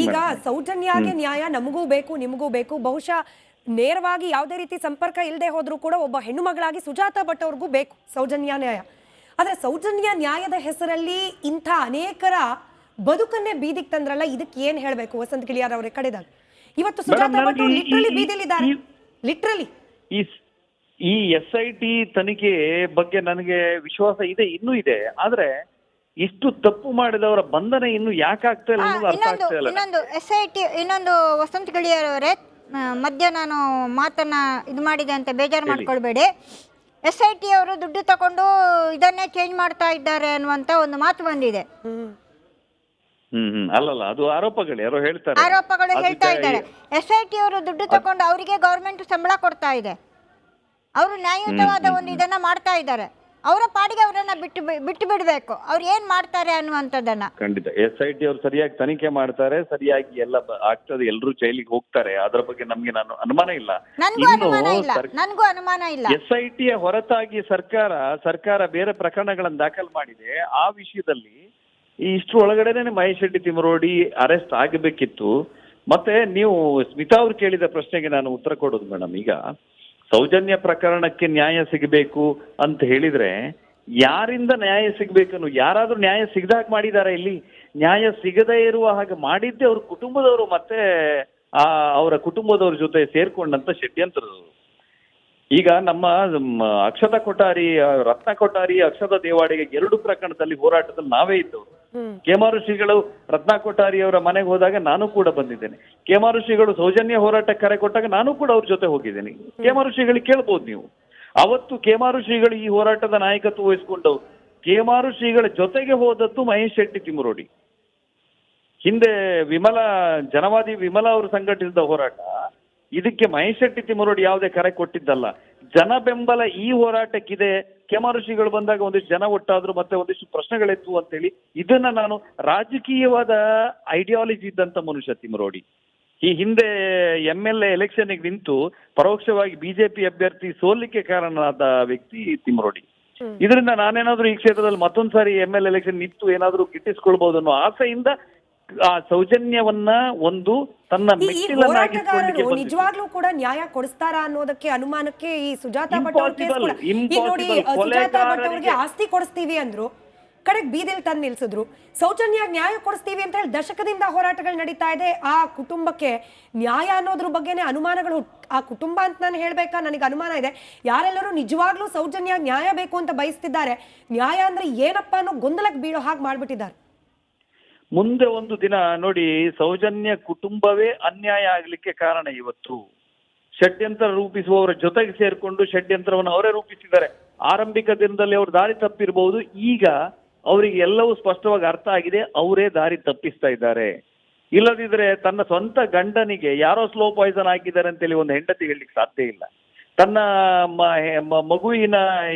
ಈಗ ಸೌಜನ್ಯಾಗೆ ನ್ಯಾಯ ನಮಗೂ ಬೇಕು, ನಿಮಗೂ ಬೇಕು. ಬಹುಶಃ ನೇರವಾಗಿ ಯಾವುದೇ ರೀತಿ ಸಂಪರ್ಕ ಇಲ್ಲದೆ ಹೋದ್ರೂ ಕೂಡ ಒಬ್ಬ ಹೆಣ್ಣು ಮಗಳಾಗಿ ಸುಜಾತಾ ಭಟ್ ಅವ್ರಿಗೂ ಬೇಕು ಸೌಜನ್ಯ ನ್ಯಾಯ. ಆದ್ರೆ ಸೌಜನ್ಯ ನ್ಯಾಯದ ಹೆಸರಲ್ಲಿ ಇಂಥ ಅನೇಕರ ಬದುಕನ್ನೇ ಬೀದಿಗೆ ತಂದ್ರಲ್ಲ, ಇದಕ್ಕೆ ಏನ್ ಹೇಳ್ಬೇಕು ವಸಂತ್ ಗಿಳಿಯಾರ್ ಅವರೇ ಕಡೆದಾಗ? ಇವತ್ತು ಸುಜಾತಾ ಭಟ್ ಲಿಟ್ರಲಿ ಬೀದಿಲಿದ್ದಾರೆ, ಲಿಟ್ರಲಿ. ಈ SIT ತನಿಖೆ ಬಗ್ಗೆ ನನಗೆ ವಿಶ್ವಾಸ ಇದೆ, ಇನ್ನೂ ಇದೆ. ಆದ್ರೆ ಇಷ್ಟು ತಪ್ಪು ಮಾಡಿದವರ ಬಂಧನ ಇನ್ನು ಯಾಕೆ ಆಗ್ತಾ ಇಲ್ಲ ಅನ್ನೋದು ಅರ್ಥ ಆಗ್ತಾ ಇಲ್ಲ. ಇನ್ನೊಂದು SIT, ಇನ್ನೊಂದು ವಸಂತ್ ಗಿಳಿಯವರೇ, ಮಧ್ಯ ನಾನು ಮಾತನ್ನ ಇದು ಮಾಡಿದೆ ಅಂತ ಬೇಜಾರು ಮಾಡ್ಕೊಳ್ಬೇಡಿ. SIT ಅವರು ದುಡ್ಡು ತಗೊಂಡು ಇದನ್ನೇ ಚೇಂಜ್ ಮಾಡ್ತಾ ಇದ್ದಾರೆ ಅನ್ನುವಂತ ಒಂದು ಮಾತು ಬಂದಿದೆ. ಅಲ್ಲಲ್ಲ, ಅದು ಆರೋಪಗಳು ಯಾರೋ ಹೇಳ್ತಾರೆ, ಆರೋಪಗಳು ಹೇಳ್ತಾ ಇದ್ದಾರೆ. SIT ಅವರು ದುಡ್ಡು ತಗೊಂಡು ಅವರಿಗೆ ಗವರ್ಮೆಂಟ್ ಸಂಬಳ ಕೊಡ್ತಾ ಇದೆ, ಅವರು ನ್ಯಾಯಯುತವಾದ ಒಂದು ಇದನ್ನ ಮಾಡ್ತಾ ಇದ್ದಾರೆ. ಅವರ ಪಾಡಿಗೆ ಅವರನ್ನ ಬಿಟ್ಟು ಬಿಡಬೇಕು, ಅವ್ರು ಏನು ಮಾಡ್ತಾರೆ ಅನ್ನುವಂಥದ್ದನ್ನು. ಖಂಡಿತ SIT ಅವ್ರು ಸರಿಯಾಗಿ ತನಿಖೆ ಮಾಡ್ತಾರೆ, ಸರಿಯಾಗಿ ಎಲ್ಲ ಆಗ್ತದೆ, ಎಲ್ಲರೂ ಜೈಲಿಗೆ ಹೋಗ್ತಾರೆ. ಅದರ ಬಗ್ಗೆ ನಮ್ಗೆ ಅನುಮಾನ ಇಲ್ಲ. ನನಗೂ ಅನುಮಾನ ಇಲ್ಲ. SIT ಹೊರತಾಗಿ ಸರ್ಕಾರ ಬೇರೆ ಪ್ರಕರಣಗಳನ್ನು ದಾಖಲು ಮಾಡಿದೆ. ಆ ವಿಷಯದಲ್ಲಿ ಇಷ್ಟು ಒಳಗಡೆನೆ ಮಹೇಶ್ ಶೆಟ್ಟಿ ತಿಮರೋಡಿ ಅರೆಸ್ಟ್ ಆಗಬೇಕಿತ್ತು. ಮತ್ತೆ ನೀವು ಸ್ಮಿತಾ ಅವ್ರು ಕೇಳಿದ ಪ್ರಶ್ನೆಗೆ ನಾನು ಉತ್ತರ ಕೊಡೋದು ಮೇಡಮ್, ಈಗ ಸೌಜನ್ಯ ಪ್ರಕರಣಕ್ಕೆ ನ್ಯಾಯ ಸಿಗಬೇಕು ಅಂತ ಹೇಳಿದ್ರೆ ಯಾರಿಂದ ನ್ಯಾಯ ಸಿಗ್ಬೇಕನ್ನು, ಯಾರಾದ್ರೂ ನ್ಯಾಯ ಸಿಗದಾಗ ಮಾಡಿದಾರ? ಇಲ್ಲಿ ನ್ಯಾಯ ಸಿಗದೇ ಇರುವ ಹಾಗೆ ಮಾಡಿದ್ದೆ ಅವ್ರ ಕುಟುಂಬದವರು, ಮತ್ತೆ ಅವರ ಕುಟುಂಬದವ್ರ ಜೊತೆ ಸೇರ್ಕೊಂಡಂತ ಷಡ್ಯಂತ್ರದವರು. ಈಗ ನಮ್ಮ ಅಕ್ಷತಾ ಕೊಠಾರಿ, ರತ್ನ ಕೊಠಾರಿ, ಅಕ್ಷತಾ ದೇವಾಡಿಗೆ 2 ಪ್ರಕರಣದಲ್ಲಿ ಹೋರಾಟದಲ್ಲಿ ನಾವೇ ಇದ್ದವರು. ಕೇಮಾರು ಶ್ರೀಗಳು ರತ್ನ ಕೊಠಾರಿ ಅವರ ಮನೆಗೆ ಹೋದಾಗ ನಾನು ಕೂಡ ಬಂದಿದ್ದೇನೆ. ಕೇಮಾರು ಶ್ರೀಗಳು ಸೌಜನ್ಯ ಹೋರಾಟಕ್ಕೆ ಕರೆ ಕೊಟ್ಟಾಗ ನಾನು ಕೂಡ ಅವ್ರ ಜೊತೆ ಹೋಗಿದ್ದೇನೆ. ಕೇಮಾರು ಶ್ರೀಗಳಿಗೆ ಕೇಳ್ಬೋದು ನೀವು. ಅವತ್ತು ಕೇಮಾರು ಶ್ರೀಗಳು ಈ ಹೋರಾಟದ ನಾಯಕತ್ವ ವಹಿಸ್ಕೊಂಡವ್ರು. ಕೇಮಾರು ಶ್ರೀಗಳ ಜೊತೆಗೆ ಹೋದದ್ದು ಮಹೇಶ್ ಶೆಟ್ಟಿ ತಿಮರೋಡಿ. ಹಿಂದೆ ಜನವಾದಿ ವಿಮಲಾ ಅವರು ಸಂಘಟಿಸಿದ ಹೋರಾಟ, ಇದಕ್ಕೆ ಮಹೇಶ್ ಶೆಟ್ಟಿ ತಿಮರೋಡಿ ಯಾವುದೇ ಕರೆ ಕೊಟ್ಟಿದ್ದಲ್ಲ. ಜನ ಬೆಂಬಲ ಈ ಹೋರಾಟಕ್ಕಿದೆ. ಕೇಮಾರು ಶ್ರೀಗಳು ಬಂದಾಗ ಒಂದಿಷ್ಟು ಜನ ಒಟ್ಟಾದ್ರು, ಮತ್ತೆ ಒಂದಿಷ್ಟು ಪ್ರಶ್ನೆಗಳೆತ್ತು ಅಂತೇಳಿ ಇದನ್ನ ನಾನು ರಾಜಕೀಯವಾದ ಐಡಿಯಾಲಜಿ ಇದ್ದಂತ ಮನುಷ್ಯ ತಿಮರೋಡಿ. ಈ ಹಿಂದೆ MLA ಎಲೆಕ್ಷನ್ಗೆ ನಿಂತು ಪರೋಕ್ಷವಾಗಿ BJP ಅಭ್ಯರ್ಥಿ ಸೋಲಿಕ್ಕೆ ಕಾರಣನಾದ ವ್ಯಕ್ತಿ ತಿಮರೋಡಿ. ಇದರಿಂದ ನಾನೇನಾದ್ರೂ ಈ ಕ್ಷೇತ್ರದಲ್ಲಿ ಮತ್ತೊಂದ್ಸಾರಿ MLA ಎಲೆಕ್ಷನ್ ನಿಂತು ಏನಾದ್ರೂ ಗಿಟ್ಟಿಸ್ಕೊಳ್ಬಹುದು ಅನ್ನೋ ಆಸೆಯಿಂದ ಆ ಸೌಜನ್ಯವನ್ನ ಒಂದು ತನ್ನ ಹೋರಾಟಗಾರರು ನಿಜವಾಗ್ಲೂ ಕೂಡ ನ್ಯಾಯ ಕೊಡಿಸ್ತಾರಾ ಅನ್ನೋದಕ್ಕೆ ಅನುಮಾನಕ್ಕೆ ಈ ಸುಜಾತಾ ಭಟ್ ಅವ್ರ ಕೇಸ್ ಕೂಡ. ಈಗ ನೋಡಿ, ಸುಜಾತಾ ಭಟ್ ಅವ್ರಿಗೆ ಆಸ್ತಿ ಕೊಡಿಸ್ತೀವಿ ಅಂದ್ರು, ಕಡೆಗೆ ಬೀದಿಲ್ ತಂದು ನಿಲ್ಸಿದ್ರು. ಸೌಜನ್ಯ ನ್ಯಾಯ ಕೊಡಿಸ್ತೀವಿ ಅಂತ ಹೇಳಿ ದಶಕದಿಂದ ಹೋರಾಟಗಳು ನಡೀತಾ ಇದೆ. ಆ ಕುಟುಂಬಕ್ಕೆ ನ್ಯಾಯ ಅನ್ನೋದ್ರ ಬಗ್ಗೆನೇ ಅನುಮಾನಗಳು. ಆ ಕುಟುಂಬ ಅಂತ ನಾನು ಹೇಳ್ಬೇಕಾ, ನನಗೆ ಅನುಮಾನ ಇದೆ. ಯಾರೆಲ್ಲರೂ ನಿಜವಾಗ್ಲೂ ಸೌಜನ್ಯ ನ್ಯಾಯ ಬೇಕು ಅಂತ ಬಯಸ್ತಿದ್ದಾರೆ, ನ್ಯಾಯ ಅಂದ್ರೆ ಏನಪ್ಪಾ ಅನ್ನೋ ಗೊಂದಲಕ್ಕೆ ಬೀಳೋ ಹಾಗೆ ಮಾಡ್ಬಿಟ್ಟಿದ್ದಾರೆ. ಮುಂದೆ ಒಂದು ದಿನ ನೋಡಿ, ಸೌಜನ್ಯ ಕುಟುಂಬವೇ ಅನ್ಯಾಯ ಆಗ್ಲಿಕ್ಕೆ ಕಾರಣ ಇವತ್ತು ಷಡ್ಯಂತ್ರ ರೂಪಿಸುವವರ ಜೊತೆಗೆ ಸೇರ್ಕೊಂಡು ಷಡ್ಯಂತ್ರವನ್ನು ಅವರೇ ರೂಪಿಸಿದ್ದಾರೆ. ಆರಂಭಿಕ ದಿನದಲ್ಲಿ ಅವರು ದಾರಿ ತಪ್ಪಿರಬಹುದು, ಈಗ ಅವರಿಗೆ ಎಲ್ಲವೂ ಸ್ಪಷ್ಟವಾಗಿ ಅರ್ಥ ಆಗಿದೆ, ಅವರೇ ದಾರಿ ತಪ್ಪಿಸ್ತಾ ಇದ್ದಾರೆ. ಇಲ್ಲದಿದ್ರೆ ತನ್ನ ಸ್ವಂತ ಗಂಡನಿಗೆ ಯಾರೋ ಸ್ಲೋ ಪಾಯ್ಸನ್ ಹಾಕಿದ್ದಾರೆ ಅಂತೇಳಿ ಒಂದು ಹೆಂಡತಿ ಹೇಳಲಿಕ್ಕೆ ಸಾಧ್ಯ ಇಲ್ಲ. ತನ್ನ ಮಗುವಿನ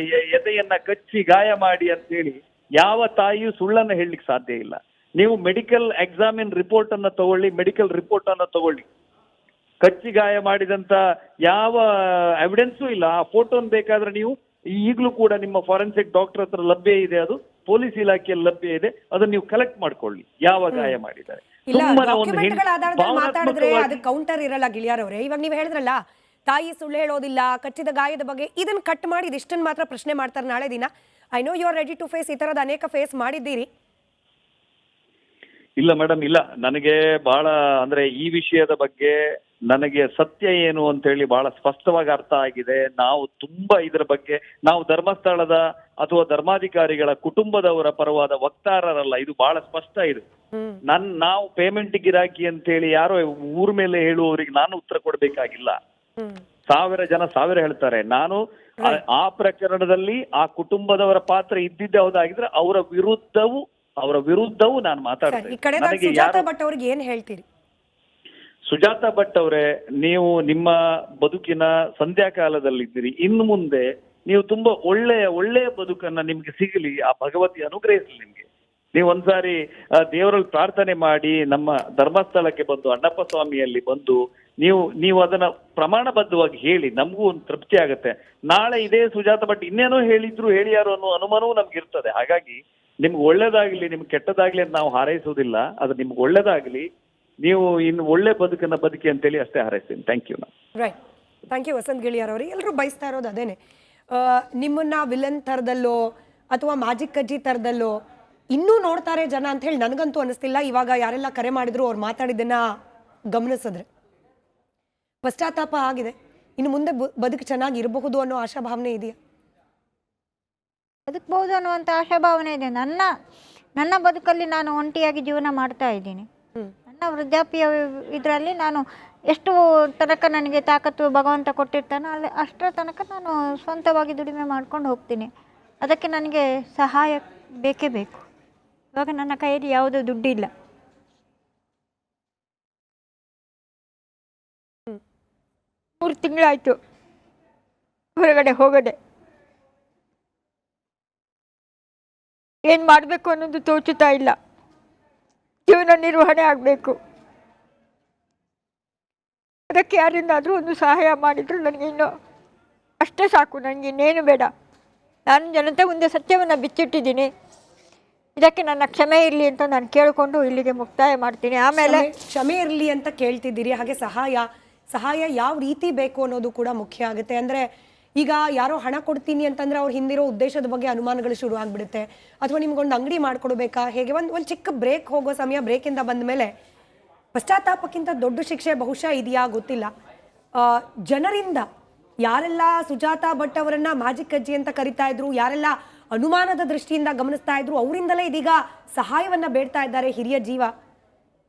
ಎದೆಯನ್ನ ಕಚ್ಚಿ ಗಾಯ ಮಾಡಿ ಅಂತೇಳಿ ಯಾವ ತಾಯಿಯೂ ಸುಳ್ಳನ್ನು ಹೇಳಲಿಕ್ಕೆ ಸಾಧ್ಯ ಇಲ್ಲ. ನೀವು ಮೆಡಿಕಲ್ ಎಕ್ಸಾಮಿನ್ ರಿಪೋರ್ಟ್ ಅನ್ನ ತಗೊಳ್ಳಿ, ಕಚ್ಚಿ ಗಾಯ ಮಾಡಿದಂತ ಯಾವ ಎವಿಡೆನ್ಸು ಇಲ್ಲ. ಆ ಫೋಟೋನ್ ಬೇಕಾದ್ರೆ ನೀವು ಈಗಲೂ ಕೂಡ ನಿಮ್ಮ ಫಾರೆನ್ಸಿಕ್ ಡಾಕ್ಟರ್ ಹತ್ರ ಲಭ್ಯ ಇದೆ, ಅದು ಪೊಲೀಸ್ ಇಲಾಖೆಯಲ್ಲಿ ಲಭ್ಯ ಇದೆ, ಅದನ್ನ ನೀವು ಕಲೆಕ್ಟ್ ಮಾಡ್ಕೊಳ್ಳಿ ಯಾವ ಗಾಯ ಮಾಡಿದ್ದಾರೆ. ಮಾತಾಡಿದ್ರೆ ಅದಕ್ಕೆ ಕೌಂಟರ್ ಇರಲ್ಲ ಗಿಳಿಯಾರವ್ರೆ. ಇವಾಗ ನೀವು ಹೇಳಿದ್ರಲ್ಲ, ತಾಯಿ ಸುಳ್ಳು ಹೇಳೋದಿಲ್ಲ, ಕಚ್ಚಿದ ಗಾಯದ ಬಗ್ಗೆ ಇದನ್ನ ಕಟ್ ಮಾಡಿ ಇದಿಷ್ಟನ್ನು ಮಾತ್ರ ಪ್ರಶ್ನೆ ಮಾಡ್ತಾರೆ ನಾಳೆ ದಿನ. I know you are ready to face, ಈ ತರದ ಅನೇಕ ಫೇಸ್ ಮಾಡಿದ್ದೀರಿ. ಇಲ್ಲ ಮೇಡಮ್, ಇಲ್ಲ, ನನಗೆ ಬಹಳ ಅಂದ್ರೆ ಈ ವಿಷಯದ ಬಗ್ಗೆ ನನಗೆ ಸತ್ಯ ಏನು ಅಂತ ಹೇಳಿ ಬಹಳ ಸ್ಪಷ್ಟವಾಗಿ ಅರ್ಥ ಆಗಿದೆ. ನಾವು ತುಂಬಾ ಇದರ ಬಗ್ಗೆ ನಾವು ಧರ್ಮಸ್ಥಳದ ಅಥವಾ ಧರ್ಮಾಧಿಕಾರಿಗಳ ಕುಟುಂಬದವರ ಪರವಾದ ವಕ್ತಾರರಲ್ಲ, ಇದು ಬಹಳ ಸ್ಪಷ್ಟ ಇದೆ. ನಾವು ಪೇಮೆಂಟ್ ಗಿರಾಕಿ ಅಂತ ಹೇಳಿ ಯಾರೋ ಊರ ಮೇಲೆ ಹೇಳುವವರಿಗೆ ನಾನು ಉತ್ತರ ಕೊಡ್ಬೇಕಾಗಿಲ್ಲ. 1000 ಜನ 1000 ಹೇಳ್ತಾರೆ. ನಾನು ಆ ಪ್ರಕರಣದಲ್ಲಿ ಆ ಕುಟುಂಬದವರ ಪಾತ್ರ ಇದ್ದಿದ್ದೆ ಹೌದಾಗಿದ್ರೆ ಅವರ ವಿರುದ್ಧವೂ ನಾನು ಮಾತಾಡ್ತೇನೆ. ಸುಜಾತಾ ಭಟ್ ಅವ್ರಿಗೆ ಏನ್ ಹೇಳ್ತೀರಿ? ಸುಜಾತಾ ಭಟ್ ಅವರೇ, ನೀವು ನಿಮ್ಮ ಬದುಕಿನ ಸಂಧ್ಯಾಕಾಲದಲ್ಲಿದ್ದೀರಿ. ಇನ್ನು ಮುಂದೆ ನೀವು ತುಂಬಾ ಒಳ್ಳೆಯ ಬದುಕನ್ನ ನಿಮ್ಗೆ ಸಿಗಲಿ, ಆ ಭಗವತಿ ಅನುಗ್ರಹಿಸಲಿ ನಿಮ್ಗೆ. ನೀವು ಒಂದ್ಸಾರಿ ದೇವರಲ್ಲಿ ಪ್ರಾರ್ಥನೆ ಮಾಡಿ ನಮ್ಮ ಧರ್ಮಸ್ಥಳಕ್ಕೆ ಬಂದು ಅಣ್ಣಪ್ಪ ಸ್ವಾಮಿಯಲ್ಲಿ ಬಂದು ನೀವು ಅದನ್ನ ಪ್ರಮಾಣಬದ್ಧವಾಗಿ ಹೇಳಿ, ನಮಗೂ ಒಂದು ತೃಪ್ತಿ ಆಗುತ್ತೆ. ನಾಳೆ ಇದೇ ಸುಜಾತಾ ಭಟ್ ಇನ್ನೇನೋ ಹೇಳಿಯಾರೋ ಅನ್ನೋ ಅನುಮಾನವೂ ನಮ್ಗೆ ಇರ್ತದೆ. ಹಾಗಾಗಿ ನಿಮ್ಗೆ ಒಳ್ಳೇದಾಗ್ಲಿ, ನಿಮ್ಗೆ ಕೆಟ್ಟದಾಗ್ಲಿ ಅಂತ ನಾವು ಹಾರೈಸೋದಿಲ್ಲ. ಅದು ನಿಮ್ಗೆ ಒಳ್ಳೇದಾಗ್ಲಿ, ನೀವು ಇನ್ನು ಒಳ್ಳೆ ಬದುಕನ್ನ ಬದುಕಿ ಅಂತೇಳಿ ಅಷ್ಟೇ ಹಾರೈಸ್ತೀನಿ. Thank you. Right, thank you Vasant ಗಿಳಿಯಾರವ್ರಿ. ಎಲ್ಲರೂ ಬಯಸ್ತಾ ಇರೋದು ಅದೇನೆ, ನಿಮ್ಮನ್ನ ವಿಲನ್ ಥರದಲ್ಲೋ ಅಥವಾ ಮ್ಯಾಜಿಕ್ ಅಜ್ಜಿ ಥರದಲ್ಲೋ ಇನ್ನೂ ನೋಡ್ತಾರೆ ಜನ ಅಂತ ಹೇಳಿ ನನಗಂತೂ ಅನಿಸ್ತಿಲ್ಲ. ಇವಾಗ ಯಾರೆಲ್ಲ ಕರೆ ಮಾಡಿದ್ರು ಅವ್ರು ಮಾತಾಡಿದ್ದನ್ನ ಗಮನಿಸಿದ್ರೆ ಪಶ್ಚಾತ್ತಾಪ ಆಗಿದೆ. ಇನ್ನು ಮುಂದೆ ಬದುಕು ಚೆನ್ನಾಗಿ ಇರಬಹುದು ಅನ್ನೋ ಆಶಾಭಾವನೆ ಇದೆಯಾ? ಬದುಕಬಹುದು ಅನ್ನುವಂಥ ಆಶಾಭಾವನೆ ಇದೆ. ನನ್ನ ಬದುಕಲ್ಲಿ ನಾನು ಒಂಟಿಯಾಗಿ ಜೀವನ ಮಾಡ್ತಾ ಇದ್ದೀನಿ. ನನ್ನ ವೃದ್ಧಾಪ್ಯ ಇದರಲ್ಲಿ ನಾನು ಎಷ್ಟು ತನಕ ನನಗೆ ತಾಕತ್ತು ಭಗವಂತ ಕೊಟ್ಟಿರ್ತಾನೋ ಅಲ್ಲಿ ಅಷ್ಟರ ತನಕ ನಾನು ಸ್ವಂತವಾಗಿ ದುಡಿಮೆ ಮಾಡ್ಕೊಂಡು ಹೋಗ್ತೀನಿ. ಅದಕ್ಕೆ ನನಗೆ ಸಹಾಯ ಬೇಕೇ ಬೇಕು. ಇವಾಗ ನನ್ನ ಕೈಯಲ್ಲಿ ಯಾವುದೂ ದುಡ್ಡಿಲ್ಲ. 3 ತಿಂಗಳಾಯಿತು ಹೊರಗಡೆ ಹೋಗದೆ. ಏನು ಮಾಡಬೇಕು ಅನ್ನೋದು ತೋಚುತ್ತಾ ಇಲ್ಲ. ಜೀವನ ನಿರ್ವಹಣೆ ಆಗಬೇಕು. ಅದಕ್ಕೆ ಯಾರಿಂದಾದರೂ ಒಂದು ಸಹಾಯ ಮಾಡಿದ್ರು ನನಗೆ ಇನ್ನೂ ಅಷ್ಟೇ ಸಾಕು, ನನಗೆ ಇನ್ನೇನು ಬೇಡ. ನಾನು ಜನತೆ ಮುಂದೆ ಸತ್ಯವನ್ನು ಬಿಚ್ಚಿಟ್ಟಿದ್ದೀನಿ. ಇದಕ್ಕೆ ನನ್ನ ಕ್ಷಮೆ ಇರಲಿ ಅಂತ ನಾನು ಕೇಳಿಕೊಂಡು ಇಲ್ಲಿಗೆ ಮುಕ್ತಾಯ ಮಾಡ್ತೀನಿ. ಆಮೇಲೆ ಕ್ಷಮೆ ಇರಲಿ ಅಂತ ಕೇಳ್ತಿದ್ದೀರಿ, ಹಾಗೆ ಸಹಾಯ ಯಾವ ರೀತಿ ಬೇಕು ಅನ್ನೋದು ಕೂಡ ಮುಖ್ಯ ಆಗುತ್ತೆ. ಅಂದರೆ ಈಗ ಯಾರೋ ಹಣ ಕೊಡ್ತೀನಿ ಅಂತಂದ್ರೆ ಅವ್ರು ಹಿಂದಿರೋ ಉದ್ದೇಶದ ಬಗ್ಗೆ ಅನುಮಾನಗಳು ಶುರು ಆಗ್ಬಿಡುತ್ತೆ. ಅಥವಾ ನಿಮ್ಗೊಂದು ಅಂಗಡಿ ಮಾಡ್ಕೊಡ್ಬೇಕಾ, ಹೇಗೆ ಒಂದು ಚಿಕ್ಕ ಬ್ರೇಕ್ ಹೋಗೋ ಸಮಯ, ಬ್ರೇಕಿಂದ ಬಂದ ಮೇಲೆ ಪಶ್ಚಾತ್ತಾಪಕ್ಕಿಂತ ದೊಡ್ಡ ಶಿಕ್ಷೆ ಬಹುಶಃ ಇದೆಯಾ ಗೊತ್ತಿಲ್ಲ. ಜನರಿಂದ ಯಾರೆಲ್ಲ ಸುಜಾತಾ ಭಟ್ ಅವರನ್ನ ಮ್ಯಾಜಿಕ್ ಅಜ್ಜಿ ಅಂತ ಕರಿತಾ ಇದ್ರು, ಯಾರೆಲ್ಲ ಅನುಮಾನದ ದೃಷ್ಟಿಯಿಂದ ಗಮನಿಸ್ತಾ ಇದ್ರು, ಅವರಿಂದಲೇ ಇದೀಗ ಸಹಾಯವನ್ನ ಬೇಡ್ತಾ ಇದ್ದಾರೆ ಹಿರಿಯ ಜೀವ.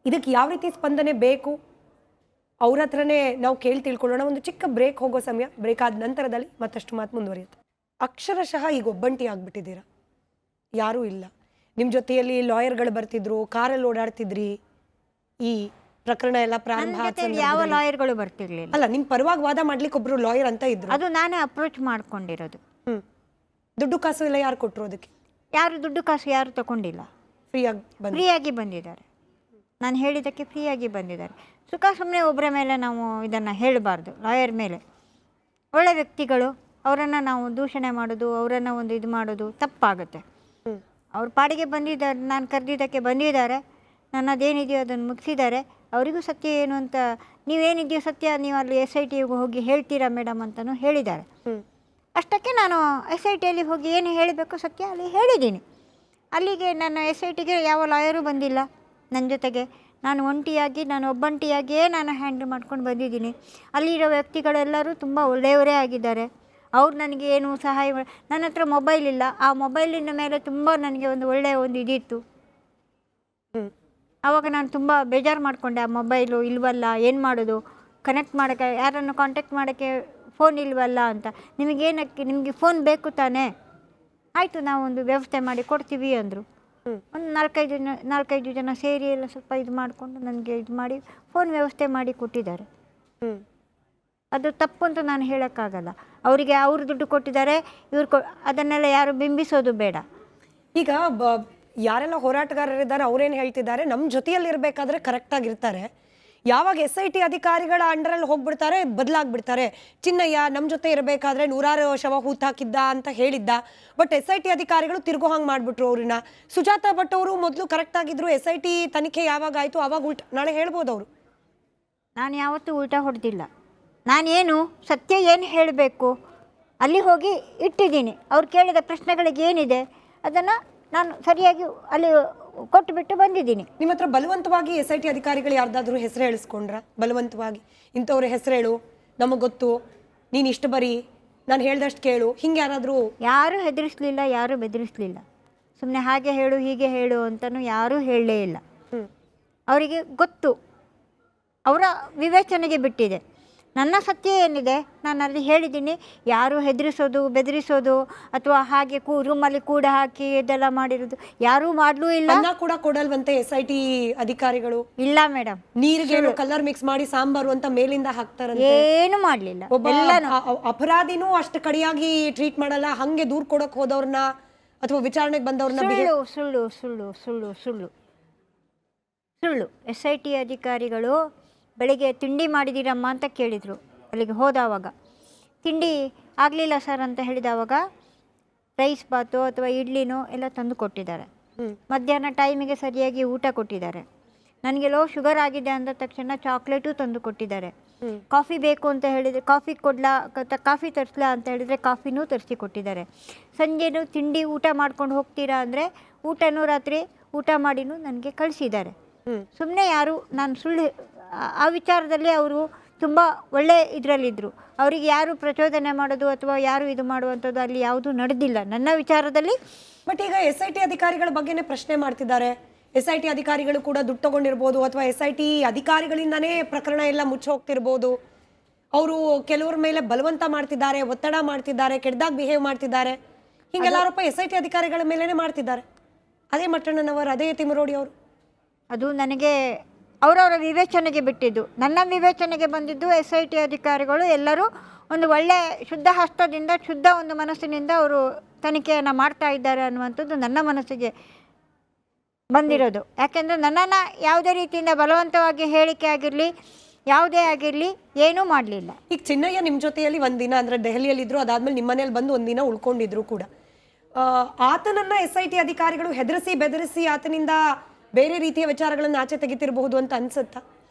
ಇದಕ್ಕೆ ಯಾವ ರೀತಿ ಸ್ಪಂದನೆ ಬೇಕು ಅವ್ರ ಹತ್ರನೇ ನಾವು ಕೇಳಿ ತಿಳ್ಕೊಳ್ಳೋಣ. ಒಂದು ಚಿಕ್ಕ ಬ್ರೇಕ್ ಹೋಗೋ ಸಮಯ, ಬ್ರೇಕ್ ಆದ ನಂತರದಲ್ಲಿ ಮತ್ತಷ್ಟು ಮಾತು ಮುಂದುವರಿಯುತ್ತೆ. ಅಕ್ಷರಶಃ ಈಗ ಒಬ್ಬಂಟಿ ಆಗ್ಬಿಟ್ಟಿದ್ದೀರಾ, ಯಾರೂ ಇಲ್ಲ ನಿಮ್ಮ ಜೊತೆಯಲ್ಲಿ. ಲಾಯರ್ಗಳು ಬರ್ತಿದ್ರು, ಕಾರಲ್ಲಿ ಓಡಾಡ್ತಿದ್ರಿ. ಈ ಪ್ರಕರಣ ಎಲ್ಲ ಪ್ರಾರಂಭ ಯಾವ ಲಾಯರ್ಗಳು ಬರ್ತಿರ್ಲಿಲ್ಲ. ಅಲ್ಲ, ನಿಮ್ಮ ಪರವಾಗಿ ವಾದ ಮಾಡ್ಲಿಕ್ಕೆ ಒಬ್ರು ಲಾಯರ್ ಅಂತ ಇದ್ರು, ಅದು ನಾನೇ ಅಪ್ರೋಚ್ ಮಾಡ್ಕೊಂಡಿರೋದು. ದುಡ್ಡು ಕಾಸು ಎಲ್ಲ ಯಾರು ಕೊಟ್ಟರು ಅದಕ್ಕೆ? ಯಾರು ದುಡ್ಡು ಕಾಸು ಯಾರು ತಗೊಂಡಿಲ್ಲ, ಫ್ರೀಯಾಗಿ ಬಂದಿದ್ದಾರೆ. ನಾನು ಹೇಳಿದ್ದಕ್ಕೆ ಫ್ರೀಯಾಗಿ ಬಂದಿದ್ದಾರೆ. ಸುಖ ಸುಮ್ಮನೆ ಒಬ್ಬರ ಮೇಲೆ ನಾವು ಇದನ್ನು ಹೇಳಬಾರ್ದು. ಲಾಯರ್ ಮೇಲೆ ಒಳ್ಳೆ ವ್ಯಕ್ತಿಗಳು, ಅವರನ್ನು ನಾವು ದೂಷಣೆ ಮಾಡೋದು, ಅವರನ್ನು ಒಂದು ಇದು ಮಾಡೋದು ತಪ್ಪಾಗುತ್ತೆ. ಅವ್ರ ಪಾಡಿಗೆ ಬಂದಿದ್ದಾರೆ, ನಾನು ಕರೆದಿದ್ದಕ್ಕೆ ಬಂದಿದ್ದಾರೆ, ನನ್ನದೇನಿದೆಯೋ ಅದನ್ನು ಮುಗಿಸಿದ್ದಾರೆ. ಅವರಿಗೂ ಸತ್ಯ ಏನು ಅಂತ, ನೀವೇನಿದೆಯೋ ಸತ್ಯ ನೀವು ಅಲ್ಲಿ SITಗೆ ಹೋಗಿ ಹೇಳ್ತೀರಾ ಮೇಡಮ್ ಅಂತಲೂ ಹೇಳಿದ್ದಾರೆ. ಅಷ್ಟಕ್ಕೆ ನಾನು SITಯಲ್ಲಿ ಹೋಗಿ ಏನು ಹೇಳಬೇಕು ಸತ್ಯ ಅಲ್ಲಿ ಹೇಳಿದ್ದೀನಿ. ಅಲ್ಲಿಗೆ ನನ್ನ SITಗೆ ಯಾವ ಲಾಯರು ಬಂದಿಲ್ಲ ನನ್ನ ಜೊತೆಗೆ. ನಾನು ಒಂಟಿಯಾಗಿ, ನಾನು ಒಬ್ಬಂಟಿಯಾಗಿಯೇ ನಾನು ಹ್ಯಾಂಡಲ್ ಮಾಡ್ಕೊಂಡು ಬಂದಿದ್ದೀನಿ. ಅಲ್ಲಿರೋ ವ್ಯಕ್ತಿಗಳೆಲ್ಲರೂ ತುಂಬ ಒಳ್ಳೆಯವರೇ ಆಗಿದ್ದಾರೆ. ಅವ್ರು ನನಗೆ ಏನು ಸಹಾಯ ನನ್ನ ಹತ್ರ ಮೊಬೈಲ್ ಇಲ್ಲ, ಆ ಮೊಬೈಲಿನ ಮೇಲೆ ತುಂಬ ನನಗೆ ಒಂದು ಒಳ್ಳೆಯ ಒಂದು ಇದಿತ್ತು. ಆವಾಗ ನಾನು ತುಂಬ ಬೇಜಾರು ಮಾಡಿಕೊಂಡೆ, ಆ ಮೊಬೈಲು ಇಲ್ವಲ್ಲ, ಏನು ಮಾಡೋದು, ಕನೆಕ್ಟ್ ಮಾಡೋಕ್ಕೆ, ಯಾರನ್ನು ಕಾಂಟ್ಯಾಕ್ಟ್ ಮಾಡೋಕ್ಕೆ ಫೋನ್ ಇಲ್ವಲ್ಲ ಅಂತ. ನಿಮಗೆ ಫೋನ್ ಬೇಕು ತಾನೇ, ಆಯಿತು ನಾವು ಒಂದು ವ್ಯವಸ್ಥೆ ಮಾಡಿ ಕೊಡ್ತೀವಿ ಅಂದರು. ಒಂದು ನಾಲ್ಕೈದು ಜನ ಸೇರಿ ಎಲ್ಲ ಸ್ವಲ್ಪ ಇದು ಮಾಡಿಕೊಂಡು ನನಗೆ ಇದು ಮಾಡಿ ಫೋನ್ ವ್ಯವಸ್ಥೆ ಮಾಡಿ ಕೊಟ್ಟಿದ್ದಾರೆ. ಅದು ತಪ್ಪು ಅಂತ ನಾನು ಹೇಳೋಕ್ಕಾಗಲ್ಲ. ಅವರಿಗೆ ಅವರು ದುಡ್ಡು ಕೊಟ್ಟಿದ್ದಾರೆ, ಇವ್ರು ಅದನ್ನೆಲ್ಲ ಯಾರು ಬಿಂಬಿಸೋದು ಬೇಡ. ಈಗ ಯಾರೆಲ್ಲ ಹೋರಾಟಗಾರರಿದ್ದಾರೆ ಅವ್ರೇನು ಹೇಳ್ತಿದ್ದಾರೆ, ನಮ್ಮ ಜೊತೆಯಲ್ಲಿ ಇರಬೇಕಾದ್ರೆ ಕರೆಕ್ಟಾಗಿರ್ತಾರೆ, ಯಾವಾಗ SIT ಅಧಿಕಾರಿಗಳ ಅಂಡರಲ್ಲಿ ಹೋಗ್ಬಿಡ್ತಾರೆ ಬದಲಾಗ್ಬಿಡ್ತಾರೆ. ಚಿನ್ನಯ್ಯ ನಮ್ಮ ಜೊತೆ ಇರಬೇಕಾದ್ರೆ 100 ಶವ ಹೂತಾಕಿದ್ದ ಅಂತ ಹೇಳಿದ್ದ, ಬಟ್ SIT ಅಧಿಕಾರಿಗಳು ತಿರುಗೋ ಹಂಗೆ ಮಾಡಿಬಿಟ್ರು ಅವ್ರನ್ನ. ಸುಜಾತಾ ಭಟ್ ಅವರು ಮೊದಲು ಕರೆಕ್ಟಾಗಿದ್ರು, SIT ತನಿಖೆ ಯಾವಾಗ ಆಯಿತು ಆವಾಗ ನಾಳೆ ಹೇಳ್ಬೋದು ಅವರು. ನಾನು ಯಾವತ್ತೂ ಉಲ್ಟಾ ಹೊಡೆದಿಲ್ಲ. ನಾನೇನು ಸತ್ಯ ಏನು ಹೇಳಬೇಕು ಅಲ್ಲಿ ಹೋಗಿ ಇಟ್ಟಿದ್ದೀನಿ. ಅವ್ರು ಕೇಳಿದ ಪ್ರಶ್ನೆಗಳಿಗೆ ಏನಿದೆ ಅದನ್ನು ನಾನು ಸರಿಯಾಗಿ ಅಲ್ಲಿ ಕೊಟ್ಟುಬಿಟ್ಟು ಬಂದಿದ್ದೀನಿ. ನಿಮ್ಮ ಹತ್ರ ಬಲವಂತವಾಗಿ SIT ಅಧಿಕಾರಿಗಳು ಯಾರ್ದಾದ್ರೂ ಹೆಸರು ಹೇಳಿಸ್ಕೊಂಡ್ರ? ಬಲವಂತವಾಗಿ ಇಂಥವ್ರ ಹೆಸರು ಹೇಳು, ನಮಗೆ ಗೊತ್ತು, ನೀನು ಇಷ್ಟು ಬರೀ, ನಾನು ಹೇಳ್ದಷ್ಟು ಕೇಳು, ಹಿಂಗೆ ಯಾರಾದರೂ? ಯಾರೂ ಹೆದರಿಸಲಿಲ್ಲ, ಯಾರೂ ಬೆದರಿಸಲಿಲ್ಲ. ಸುಮ್ಮನೆ ಹಾಗೆ ಹೇಳು ಹೀಗೆ ಹೇಳು ಅಂತಲೂ ಯಾರೂ ಹೇಳಲೇ ಇಲ್ಲ. ಅವರಿಗೆ ಗೊತ್ತು, ಅವರ ವಿವೇಚನೆಗೆ ಬಿಟ್ಟಿದೆ. ನನ್ನ ಸತ್ಯ ಏನಿದೆ ನಾನು ಅಲ್ಲಿ ಹೇಳಿದ್ದೀನಿ. ಯಾರು ಹೆದರಿಸೋದು ಬೆದರಿಸೋದು ಅಥವಾ ಹಾಗೆ ರೂಮಲ್ಲಿ ಕೂಡ ಹಾಕಿ ಇದೆಲ್ಲ ಮಾಡಿರೋದು ಯಾರೂ ಮಾಡಲೂ ಇಲ್ಲ. ಕೂಡ ಕೊಡಲ್ವಂತೆ SIT ಅಧಿಕಾರಿಗಳು? ಇಲ್ಲ ಮೇಡಮ್, ನೀರಿಗೆ ಕಲರ್ ಮಿಕ್ಸ್ ಮಾಡಿ ಸಾಂಬಾರು ಅಂತ ಮೇಲಿಂದ ಹಾಕ್ತಾರೆ, ಏನು ಮಾಡಲಿಲ್ಲ. ಒಬ್ಬ ಅಪರಾಧಿನೂ ಅಷ್ಟು ಕಡಿಯಾಗಿ ಟ್ರೀಟ್ ಮಾಡಲ್ಲ. ಹಂಗೆ ದೂರ ಕೊಡಕ್ ಹೋದವ್ರನ್ನ ಅಥವಾ ವಿಚಾರಣೆಗೆ ಬಂದವ್ರನ್ನ ಸುಳ್ಳು ಸುಳ್ಳು ಸುಳ್ಳು ಸುಳ್ಳು ಸುಳ್ಳು. SIT ಅಧಿಕಾರಿಗಳು ಬೆಳಿಗ್ಗೆ ತಿಂಡಿ ಮಾಡಿದ್ದೀರಮ್ಮ ಅಂತ ಕೇಳಿದರು. ಅಲ್ಲಿಗೆ ಹೋದವಾಗ ತಿಂಡಿ ಆಗಲಿಲ್ಲ ಸರ್ ಅಂತ ಹೇಳಿದವಾಗ ರೈಸ್ ಬಾತು ಅಥವಾ ಇಡ್ಲಿನೋ ಎಲ್ಲ ತಂದು ಕೊಟ್ಟಿದ್ದಾರೆ. ಮಧ್ಯಾಹ್ನ ಟೈಮಿಗೆ ಸರಿಯಾಗಿ ಊಟ ಕೊಟ್ಟಿದ್ದಾರೆ. ನನಗೆ ಲೋ ಶುಗರ್ ಆಗಿದೆ ಅಂದ ತಕ್ಷಣ ಚಾಕ್ಲೇಟು ತಂದು ಕೊಟ್ಟಿದ್ದಾರೆ. ಕಾಫಿ ಬೇಕು ಅಂತ ಹೇಳಿದರೆ ಕಾಫಿ ತರಿಸ್ಲಾ ಅಂತ ಹೇಳಿದರೆ ಕಾಫಿನೂ ತರಿಸಿ ಕೊಟ್ಟಿದ್ದಾರೆ. ಸಂಜೆನೂ ತಿಂಡಿ ಊಟ ಮಾಡ್ಕೊಂಡು ಹೋಗ್ತೀರಾ ಅಂದರೆ ಊಟನೂ ರಾತ್ರಿ ಊಟ ಮಾಡಿನೂ ನನಗೆ ಕಳಿಸಿದ್ದಾರೆ. ಸುಮ್ಮನೆ ಯಾರು ನಾನು ಸುಳ್ಳು ಆ ವಿಚಾರದಲ್ಲಿ ಅವರು ತುಂಬ ಒಳ್ಳೆ ಇದರಲ್ಲಿದ್ದರು. ಅವರಿಗೆ ಯಾರು ಪ್ರಚೋದನೆ ಮಾಡೋದು ಅಥವಾ ಯಾರು ಇದು ಮಾಡುವಂಥದ್ದು ಅಲ್ಲಿ ಯಾವುದೂ ನಡೆದಿಲ್ಲ ನನ್ನ ವಿಚಾರದಲ್ಲಿ. ಬಟ್ ಈಗ SIT ಅಧಿಕಾರಿಗಳ ಬಗ್ಗೆನೇ ಪ್ರಶ್ನೆ ಮಾಡ್ತಿದ್ದಾರೆ. SIT ಅಧಿಕಾರಿಗಳು ಕೂಡ ದುಡ್ಡು ತಗೊಂಡಿರ್ಬೋದು ಅಥವಾ SIT ಅಧಿಕಾರಿಗಳಿಂದನೇ ಪ್ರಕರಣ ಎಲ್ಲ ಮುಚ್ಚಿ ಹೋಗ್ತಿರ್ಬೋದು. ಅವರು ಕೆಲವ್ರ ಮೇಲೆ ಬಲವಂತ ಮಾಡ್ತಿದ್ದಾರೆ, ಒತ್ತಡ ಮಾಡ್ತಿದ್ದಾರೆ, ಕೆಟ್ಟದಾಗ ಬಿಹೇವ್ ಮಾಡ್ತಿದ್ದಾರೆ, ಹೀಗೆಲ್ಲ ಆರೋಪ SIT ಅಧಿಕಾರಿಗಳ ಮೇಲೇ ಮಾಡ್ತಿದ್ದಾರೆ. ಅದೇ ಮಟ್ಟಣ್ಣನವರು, ಅದೇ ತಿಮ್ಮರೋಡಿ ಅವರು. ಅದು ನನಗೆ ಅವರವರ ವಿವೇಚನೆಗೆ ಬಿಟ್ಟಿದ್ದು. ನನ್ನ ವಿವೇಚನೆಗೆ ಬಂದಿದ್ದು SIT ಅಧಿಕಾರಿಗಳು ಎಲ್ಲರೂ ಒಂದು ಒಳ್ಳೆಯ ಶುದ್ಧ ಹಸ್ತದಿಂದ ಶುದ್ಧ ಒಂದು ಮನಸ್ಸಿನಿಂದ ಅವರು ತನಿಖೆಯನ್ನು ಮಾಡ್ತಾ ಇದ್ದಾರೆ ಅನ್ನುವಂಥದ್ದು ನನ್ನ ಮನಸ್ಸಿಗೆ ಬಂದಿರೋದು. ಯಾಕೆಂದರೆ ನನ್ನನ್ನು ಯಾವುದೇ ರೀತಿಯಿಂದ ಬಲವಂತವಾಗಿ ಹೇಳಿಕೆ ಆಗಿರಲಿ ಯಾವುದೇ ಆಗಿರಲಿ ಏನೂ ಮಾಡಲಿಲ್ಲ. ಈಗ ಚಿನ್ನಯ್ಯ ನಿಮ್ಮ ಜೊತೆಯಲ್ಲಿ ಒಂದಿನ ಅಂದರೆ ದೆಹಲಿಯಲ್ಲಿದ್ದರು, ಅದಾದ್ಮೇಲೆ ನಿಮ್ಮ ಮನೇಲಿ ಬಂದು ಒಂದಿನ ಉಳ್ಕೊಂಡಿದ್ರು ಕೂಡ. ಆತನನ್ನ SIT ಅಧಿಕಾರಿಗಳು ಹೆದರಿಸಿ ಬೆದರಿಸಿ ಆತನಿಂದ ಬೇರೆ ರೀತಿಯ ವಿಚಾರಗಳನ್ನು ಆಚೆ ತೆಗಿತಿರಬಹುದು ಅಂತ ಅನ್ಸುತ್ತಾ?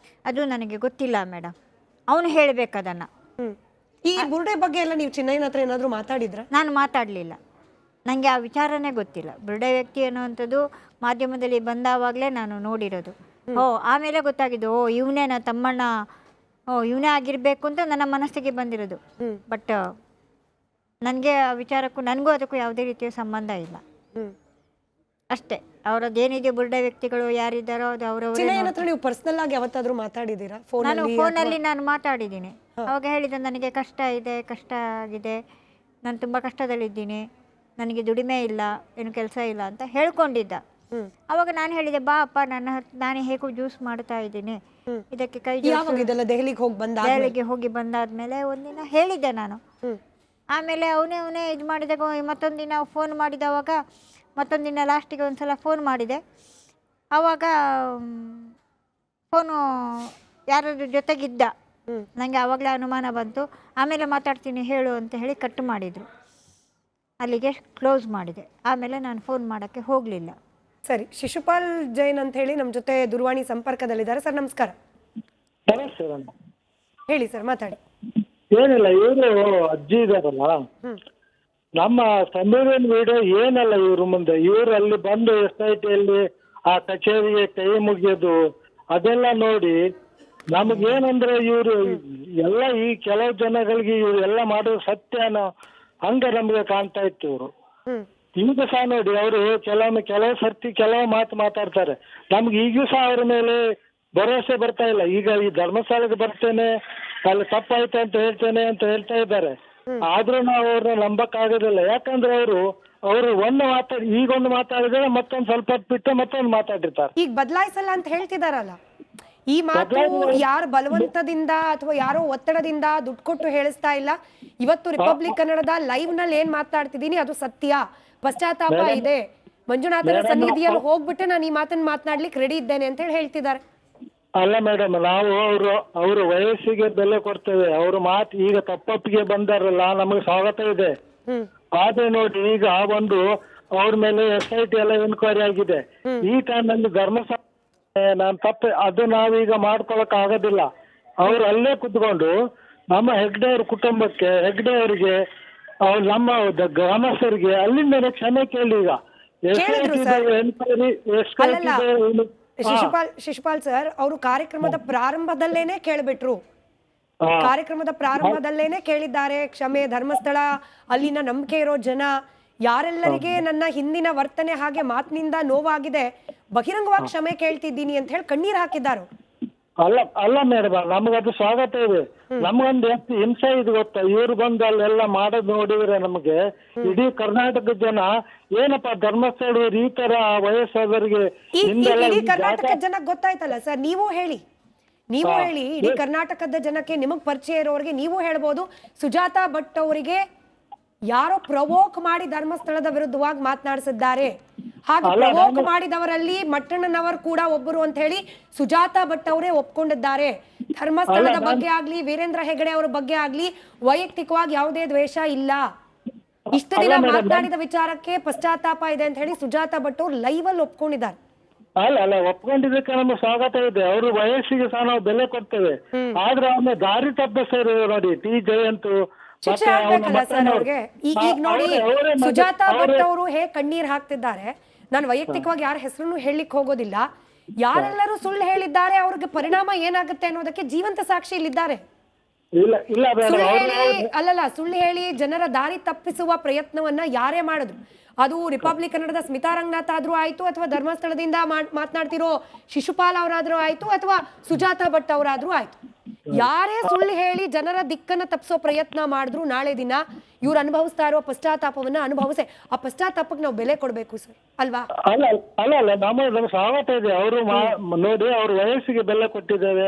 ಅದು ನನಗೆ ಗೊತ್ತಿಲ್ಲ ಮೇಡಮ್, ಅವನು ಹೇಳಬೇಕು ಅದನ್ನು. ಈ ಬುರುಡೆ ಬಗ್ಗೆ ಎಲ್ಲ ನೀವು ಚಿನ್ನಯ್ಯನ ಹತ್ರ ಏನಾದರೂ ಮಾತಾಡಿದ್ರ? ನಾನು ಮಾತಾಡಲಿಲ್ಲ, ನನಗೆ ಆ ವಿಚಾರನೇ ಗೊತ್ತಿಲ್ಲ. ಬುರುಡೆ ವ್ಯಕ್ತಿ ಅನ್ನುವಂಥದ್ದು ಮಾಧ್ಯಮದಲ್ಲಿ ಬಂದಾವಾಗಲೇ ನಾನು ನೋಡಿರೋದು. ಆಮೇಲೆ ಗೊತ್ತಾಗಿದ್ದು, ಇವನೇ ನನ್ನ ತಮ್ಮಣ್ಣ, ಇವನೇ ಆಗಿರಬೇಕು ಅಂತ ನನ್ನ ಮನಸ್ಸಿಗೆ ಬಂದಿರೋದು. ಬಟ್ ನನಗೆ ಆ ವಿಚಾರಕ್ಕೂ ನನಗೂ ಅದಕ್ಕೂ ಯಾವುದೇ ರೀತಿಯ ಸಂಬಂಧ ಇಲ್ಲ ಅಷ್ಟೇ. ಅವರದ್ದೇನಿದೆ ಬುರುಡೆ ವ್ಯಕ್ತಿಗಳು ಯಾರಿದ್ದಾರೋ ಅದು ಅವರವರ. ನೀವು ಪರ್ಸನಲ್ ಆಗಿ ಯಾವತ್ತಾದ್ರೂ ಮಾತಾಡಿದ್ದೀರಾ? ನಾನು ಫೋನಲ್ಲಿ ನಾನು ಮಾತಾಡಿದ್ದೀನಿ. ಅವಾಗ ಹೇಳಿದ ನನಗೆ ಕಷ್ಟ ಇದೆ, ಕಷ್ಟ ಆಗಿದೆ, ನಾನು ತುಂಬ ಕಷ್ಟದಲ್ಲಿದ್ದೀನಿ, ನನಗೆ ದುಡಿಮೆ ಇಲ್ಲ, ಏನು ಕೆಲಸ ಇಲ್ಲ ಅಂತ ಹೇಳ್ಕೊಂಡಿದ್ದ. ಅವಾಗ ನಾನು ಹೇಳಿದೆ, ಬಾ ಅಪ್ಪ, ನಾನೇ ಹೇಗೂ ಜ್ಯೂಸ್ ಮಾಡ್ತಾ ಇದ್ದೀನಿ, ಇದಕ್ಕೆ ಕೈ ದೆಹಲಿಗೆ ಹೋಗಿ ಬಂದಾದ್ಮೇಲೆ ಒಂದಿನ ಹೇಳಿದ್ದೆ ನಾನು. ಆಮೇಲೆ ಅವನೇ ಇದು ಮಾಡಿದಾಗ ಮತ್ತೊಂದು ದಿನ ಫೋನ್ ಮಾಡಿದವಾಗ, ಮತ್ತೊಂದು ದಿನ ಲಾಸ್ಟಿಗೆ ಒಂದು ಸಲ ಫೋನ್ ಮಾಡಿದೆ. ಆವಾಗ ಫೋನು ಯಾರಾದ್ರೂ ಜೊತೆಗಿದ್ದ, ನನಗೆ ಆವಾಗಲೇ ಅನುಮಾನ ಬಂತು. ಆಮೇಲೆ ಮಾತಾಡ್ತೀನಿ ಹೇಳು ಅಂತ ಹೇಳಿ ಕಟ್ ಮಾಡಿದರು. ಅಲ್ಲಿಗೆ ಕ್ಲೋಸ್ ಮಾಡಿದೆ. ಆಮೇಲೆ ನಾನು ಫೋನ್ ಮಾಡೋಕ್ಕೆ ಹೋಗಲಿಲ್ಲ. ಸರಿ, ಶಿಶುಪಾಲ್ ಜೈನ್ ಅಂತ ಹೇಳಿ ನಮ್ಮ ಜೊತೆ ದೂರವಾಣಿ ಸಂಪರ್ಕದಲ್ಲಿದ್ದಾರೆ. ಸರ್ ನಮಸ್ಕಾರ. ಹೇಳಿ ಸರ್, ಮಾತಾಡಿ. ಏನಿಲ್ಲ, ಇವರು ಅಜ್ಜಿ ಇದಾರಲ್ಲ, ನಮ್ಮ ಸಂವಿಧಾನ ವಿಡಿಯೋ ಏನಲ್ಲ ಇವ್ರ ಮುಂದೆ. ಇವ್ರು ಅಲ್ಲಿ ಬಂದು SITಯಲ್ಲಿ ಆ ಕಚೇರಿಗೆ ಕೈ ಮುಗಿಯೋದು ಅದೆಲ್ಲ ನೋಡಿ ನಮಗೇನಂದ್ರೆ ಇವರು ಎಲ್ಲ ಈ ಕೆಲವು ಜನಗಳಿಗೆ ಇವ್ರು ಎಲ್ಲ ಮಾಡೋದು ಸತ್ಯನ ಹಂಗ ನಮ್ಗೆ ಕಾಣ್ತಾ ಇತ್ತು. ಇವರು ಈಗ ಸಹ ನೋಡಿ, ಅವರು ಕೆಲವು ಸರ್ತಿ ಕೆಲವು ಮಾತು ಮಾತಾಡ್ತಾರೆ. ನಮ್ಗೆ ಈಗೂ ಸಹ ಅವ್ರ ಮೇಲೆ ಭರವಸೆ ಬರ್ತಾ ಇಲ್ಲ. ಈಗ ಈ ಧರ್ಮಸ್ಥಳಕ್ಕೆ ಬರ್ತೇನೆ, ಅಲ್ಲಿ ತಪ್ಪಾಯ್ತು ಅಂತ ಹೇಳ್ತೇನೆ ಅಂತ ಹೇಳ್ತಾ ಇದ್ದಾರೆ. ಆದ್ರೂ ನಾವು ಅವ್ರನ್ನ ನಂಬಕ್ ಆಗೋದಿಲ್ಲ. ಯಾಕಂದ್ರೆ ಅವರು ಈಗೊಂದು ಮಾತಾಡಿದ್ರೆ ಮತ್ತೊಂದು ಸ್ವಲ್ಪ ಹೊತ್ತು ಬಿಟ್ಟು ಮತ್ತೊಂದು ಮಾತಾಡಿರ್ತಾರೆ. ಈಗ ಬದಲಾಯಿಸಲ್ಲ ಅಂತ ಹೇಳ್ತಿದಾರಲ್ಲ, ಈ ಮಾತು ಯಾರು ಬಲವಂತದಿಂದ ಅಥವಾ ಯಾರೋ ಒತ್ತಡದಿಂದ ದುಡ್ಡು ಕೊಟ್ಟು ಹೇಳಿಸ್ತಾ ಇಲ್ಲ. ಇವತ್ತು ರಿಪಬ್ಲಿಕ್ ಕನ್ನಡದ ಲೈವ್ ನಲ್ಲಿ ಏನ್ ಮಾತಾಡ್ತಿದ್ದೀನಿ ಅದು ಸತ್ಯ, ಪಶ್ಚಾತ್ತಾಪ ಇದೆ, ಮಂಜುನಾಥನ ಸನ್ನಿಧಿಯಲ್ಲಿ ಹೋಗ್ಬಿಟ್ಟು ನಾನು ಈ ಮಾತನ್ನ ಮಾತನಾಡ್ಲಿಕ್ಕೆ ರೆಡಿ ಇದ್ದೇನೆ ಅಂತ ಹೇಳಿ ಹೇಳ್ತಿದ್ದಾರೆ. ಅಲ್ಲ ಮೇಡಮ್, ನಾವು ಅವ್ರ ವಯಸ್ಸಿಗೆ ಬೆಲೆ ಕೊಡ್ತೇವೆ. ಅವ್ರ ಮಾತು ಈಗ ತಪ್ಪೊಪ್ಪಿಗೆ ಬಂದಾರಲ್ಲ, ನಮಗೆ ಸ್ವಾಗತ ಇದೆ. ಆದ್ರೆ ನೋಡಿ, ಈಗ ಅವ್ರ ಮೇಲೆ SIT ಎಲ್ಲ ಎನ್ಕ್ವೈರಿ ಆಗಿದೆ. ಈ ಟೈಮಲ್ಲಿ ಧರ್ಮಸ್ಥಳ ನಾನು ತಪ್ಪು ಅದು ನಾವೀಗ ಮಾಡ್ಕೊಳಕ್ ಆಗೋದಿಲ್ಲ. ಅವ್ರು ಅಲ್ಲೇ ಕುತ್ಕೊಂಡು ನಮ್ಮ ಹೆಗ್ಡೆ ಅವ್ರ ಕುಟುಂಬಕ್ಕೆ, ಹೆಗ್ಡೆ ಅವರಿಗೆ, ನಮ್ಮ ಗ್ರಾಮಸ್ಥರಿಗೆ ಅಲ್ಲಿಂದ ಕ್ಷಮೆ ಕೇಳಿ. ಈಗ ಎನ್ಕ್ವೈರಿ ಶಿಶುಪಾಲ್ ಸರ್ ಅವರು ಕಾರ್ಯಕ್ರಮದ ಪ್ರಾರಂಭದಲ್ಲೇನೆ ಕೇಳ್ಬಿಟ್ರು. ಕಾರ್ಯಕ್ರಮದ ಪ್ರಾರಂಭದಲ್ಲೇನೆ ಕೇಳಿದ್ದಾರೆ ಕ್ಷಮೆ. ಧರ್ಮಸ್ಥಳ, ಅಲ್ಲಿನ ನಂಬಿಕೆ ಇರೋ ಜನ ಯಾರೆಲ್ಲರಿಗೆ ನನ್ನ ಹಿಂದಿನ ವರ್ತನೆ ಹಾಗೆ ಮಾತಿನಿಂದ ನೋವಾಗಿದೆ, ಬಹಿರಂಗವಾಗಿ ಕ್ಷಮೆ ಕೇಳ್ತಿದ್ದೀನಿ ಅಂತ ಹೇಳಿ ಕಣ್ಣೀರ್ ಹಾಕಿದ್ದಾರೆ. ಅಲ್ಲ ಮೇಡಮ್, ನಮಗದು ಸ್ವಾಗತ ಇದೆ. ನಮ್ಗೊಂದು ಎಷ್ಟು ಹಿಂಸೆ ಇದು ಗೊತ್ತಾ, ಇವ್ರು ಬಂದು ಅಲ್ಲೆಲ್ಲ ಮಾಡೋದು ನೋಡಿದ್ರೆ ನಮಗೆ ಇಡೀ ಕರ್ನಾಟಕದ ಜನ ಏನಪ್ಪಾ ಧರ್ಮಸ್ಥಳದವ್ರು ಈ ತರ ವಯಸ್ಸಾದವರಿಗೆ. ಇಡೀ ಕರ್ನಾಟಕದ ಜನಕ್ಕೆ ಗೊತ್ತಾಯ್ತಲ್ಲ ಸರ್, ನೀವು ಹೇಳಿ ಇಡೀ ಕರ್ನಾಟಕದ ಜನಕ್ಕೆ, ನಿಮಗ್ ಪರಿಚಯ ಇರೋರಿಗೆ ನೀವು ಹೇಳ್ಬೋದು, ಸುಜಾತಾ ಭಟ್ ಅವರಿಗೆ ಯಾರೋ ಪ್ರವೋಕ್ ಮಾಡಿ ಧರ್ಮಸ್ಥಳದ ವಿರುದ್ಧವಾಗಿ ಮಾತನಾಡಿಸಿದ್ದಾರೆ. ಹಾಗೆ ಪ್ರವೋಕ್ ಮಾಡಿದವರಲ್ಲಿ ಮಟ್ಟಣ್ಣನವರು ಕೂಡ ಒಬ್ಬರು ಅಂತ ಹೇಳಿ ಸುಜಾತಾ ಭಟ್ ಅವರೇ ಒಪ್ಕೊಂಡಿದ್ದಾರೆ. ಧರ್ಮಸ್ಥಳದ ಬಗ್ಗೆ ಆಗ್ಲಿ, ವೀರೇಂದ್ರ ಹೆಗಡೆ ಅವರ ಬಗ್ಗೆ ಆಗ್ಲಿ ವೈಯಕ್ತಿಕವಾಗಿ ಯಾವುದೇ ದ್ವೇಷ ಇಲ್ಲ. ಇಷ್ಟು ದಿನ ಮಾತನಾಡಿದ ವಿಚಾರಕ್ಕೆ ಪಶ್ಚಾತ್ತಾಪ ಇದೆ ಅಂತ ಹೇಳಿ ಸುಜಾತಾ ಭಟ್ ಅವರು ಲೈವ್ ಅಲ್ಲಿ ಒಪ್ಕೊಂಡಿದ್ದಾರೆ. ಅಲ್ಲ ಒಪ್ಕೊಂಡಿದ್ದಕ್ಕೆ ನಮ್ಗೆ ಸ್ವಾಗತ ಇದೆ. ಅವ್ರ ವಯಸ್ಸಿಗೆ ಸಹ ನಾವು ಬೆಲೆ ಕೊಡ್ತೇವೆ. ಆದ್ರೆ ಅವನ್ನ ದಾರಿ ತಪ್ಪಿಸ್ತಾರೆ ನೋಡಿ, ಟಿ ಜಯಂತ್. ಶಿಕ್ಷೆ ಆಗ್ಬೇಕಲ್ಲ ಸರ್ ಅವ್ರಿಗೆ. ಈಗ ನೋಡಿ, ಸುಜಾತಾ ಭಟ್ ಅವರು ಹೇಗೆ ಕಣ್ಣೀರ್ ಹಾಕ್ತಿದ್ದಾರೆ. ನಾನು ವೈಯಕ್ತಿಕವಾಗಿ ಯಾರ ಹೆಸರನ್ನು ಹೇಳಲಿಕ್ಕೆ ಹೋಗೋದಿಲ್ಲ. ಯಾರೆಲ್ಲರೂ ಸುಳ್ಳು ಹೇಳಿದ್ದಾರೆ, ಅವ್ರಿಗೆ ಪರಿಣಾಮ ಏನಾಗುತ್ತೆ ಅನ್ನೋದಕ್ಕೆ ಜೀವಂತ ಸಾಕ್ಷಿ ಇಲ್ಲಿದ್ದಾರೆ. ಸುಳ್ಳು ಹೇಳಿ ಜನರ ದಾರಿ ತಪ್ಪಿಸುವ ಪ್ರಯತ್ನವನ್ನ ಯಾರೇ ಮಾಡಿದ್ರು, ಅದು ರಿಪಬ್ಲಿಕ್ ಕನ್ನಡದ ಸ್ಮಿತಾ ರಂಗನಾಥ್ ಆದ್ರೂ ಆಯ್ತು, ಅಥವಾ ಧರ್ಮಸ್ಥಳದಿಂದ ಮಾತನಾಡ್ತಿರೋ ಶಿಶುಪಾಲ್ ಅವರಾದ್ರೂ ಆಯ್ತು, ಅಥವಾ ಸುಜಾತಾ ಭಟ್ ಅವರಾದ್ರೂ ಆಯ್ತು, ಯಾರೇ ಸುಳ್ಳು ಹೇಳಿ ಜನರ ದಿಕ್ಕನ್ನ ತಪ್ಪಿಸೋ ಪ್ರಯತ್ನ ಮಾಡಿದ್ರು ನಾಳೆ ದಿನ ಇವ್ರು ಅನುಭವಿಸ್ತಾ ಇರೋ ಪಶ್ಚಾತ್ತಾಪವನ್ನ ಅನುಭವಿಸೆ. ಆ ಪಶ್ಚಾತ್ತಾಪಕ್ಕೆ ನಾವು ಬೆಲೆ ಕೊಡ್ಬೇಕು ಸರ್, ಅಲ್ವಾ? ಅಲ್ಲ ನಮ್ಮ ಸ್ವಾಗತ ಇದೆ. ಅವರು ನೋಡಿ, ಅವ್ರ ವಯಸ್ಸಿಗೆ ಬೆಲೆ ಕೊಟ್ಟಿದ್ದೇವೆ.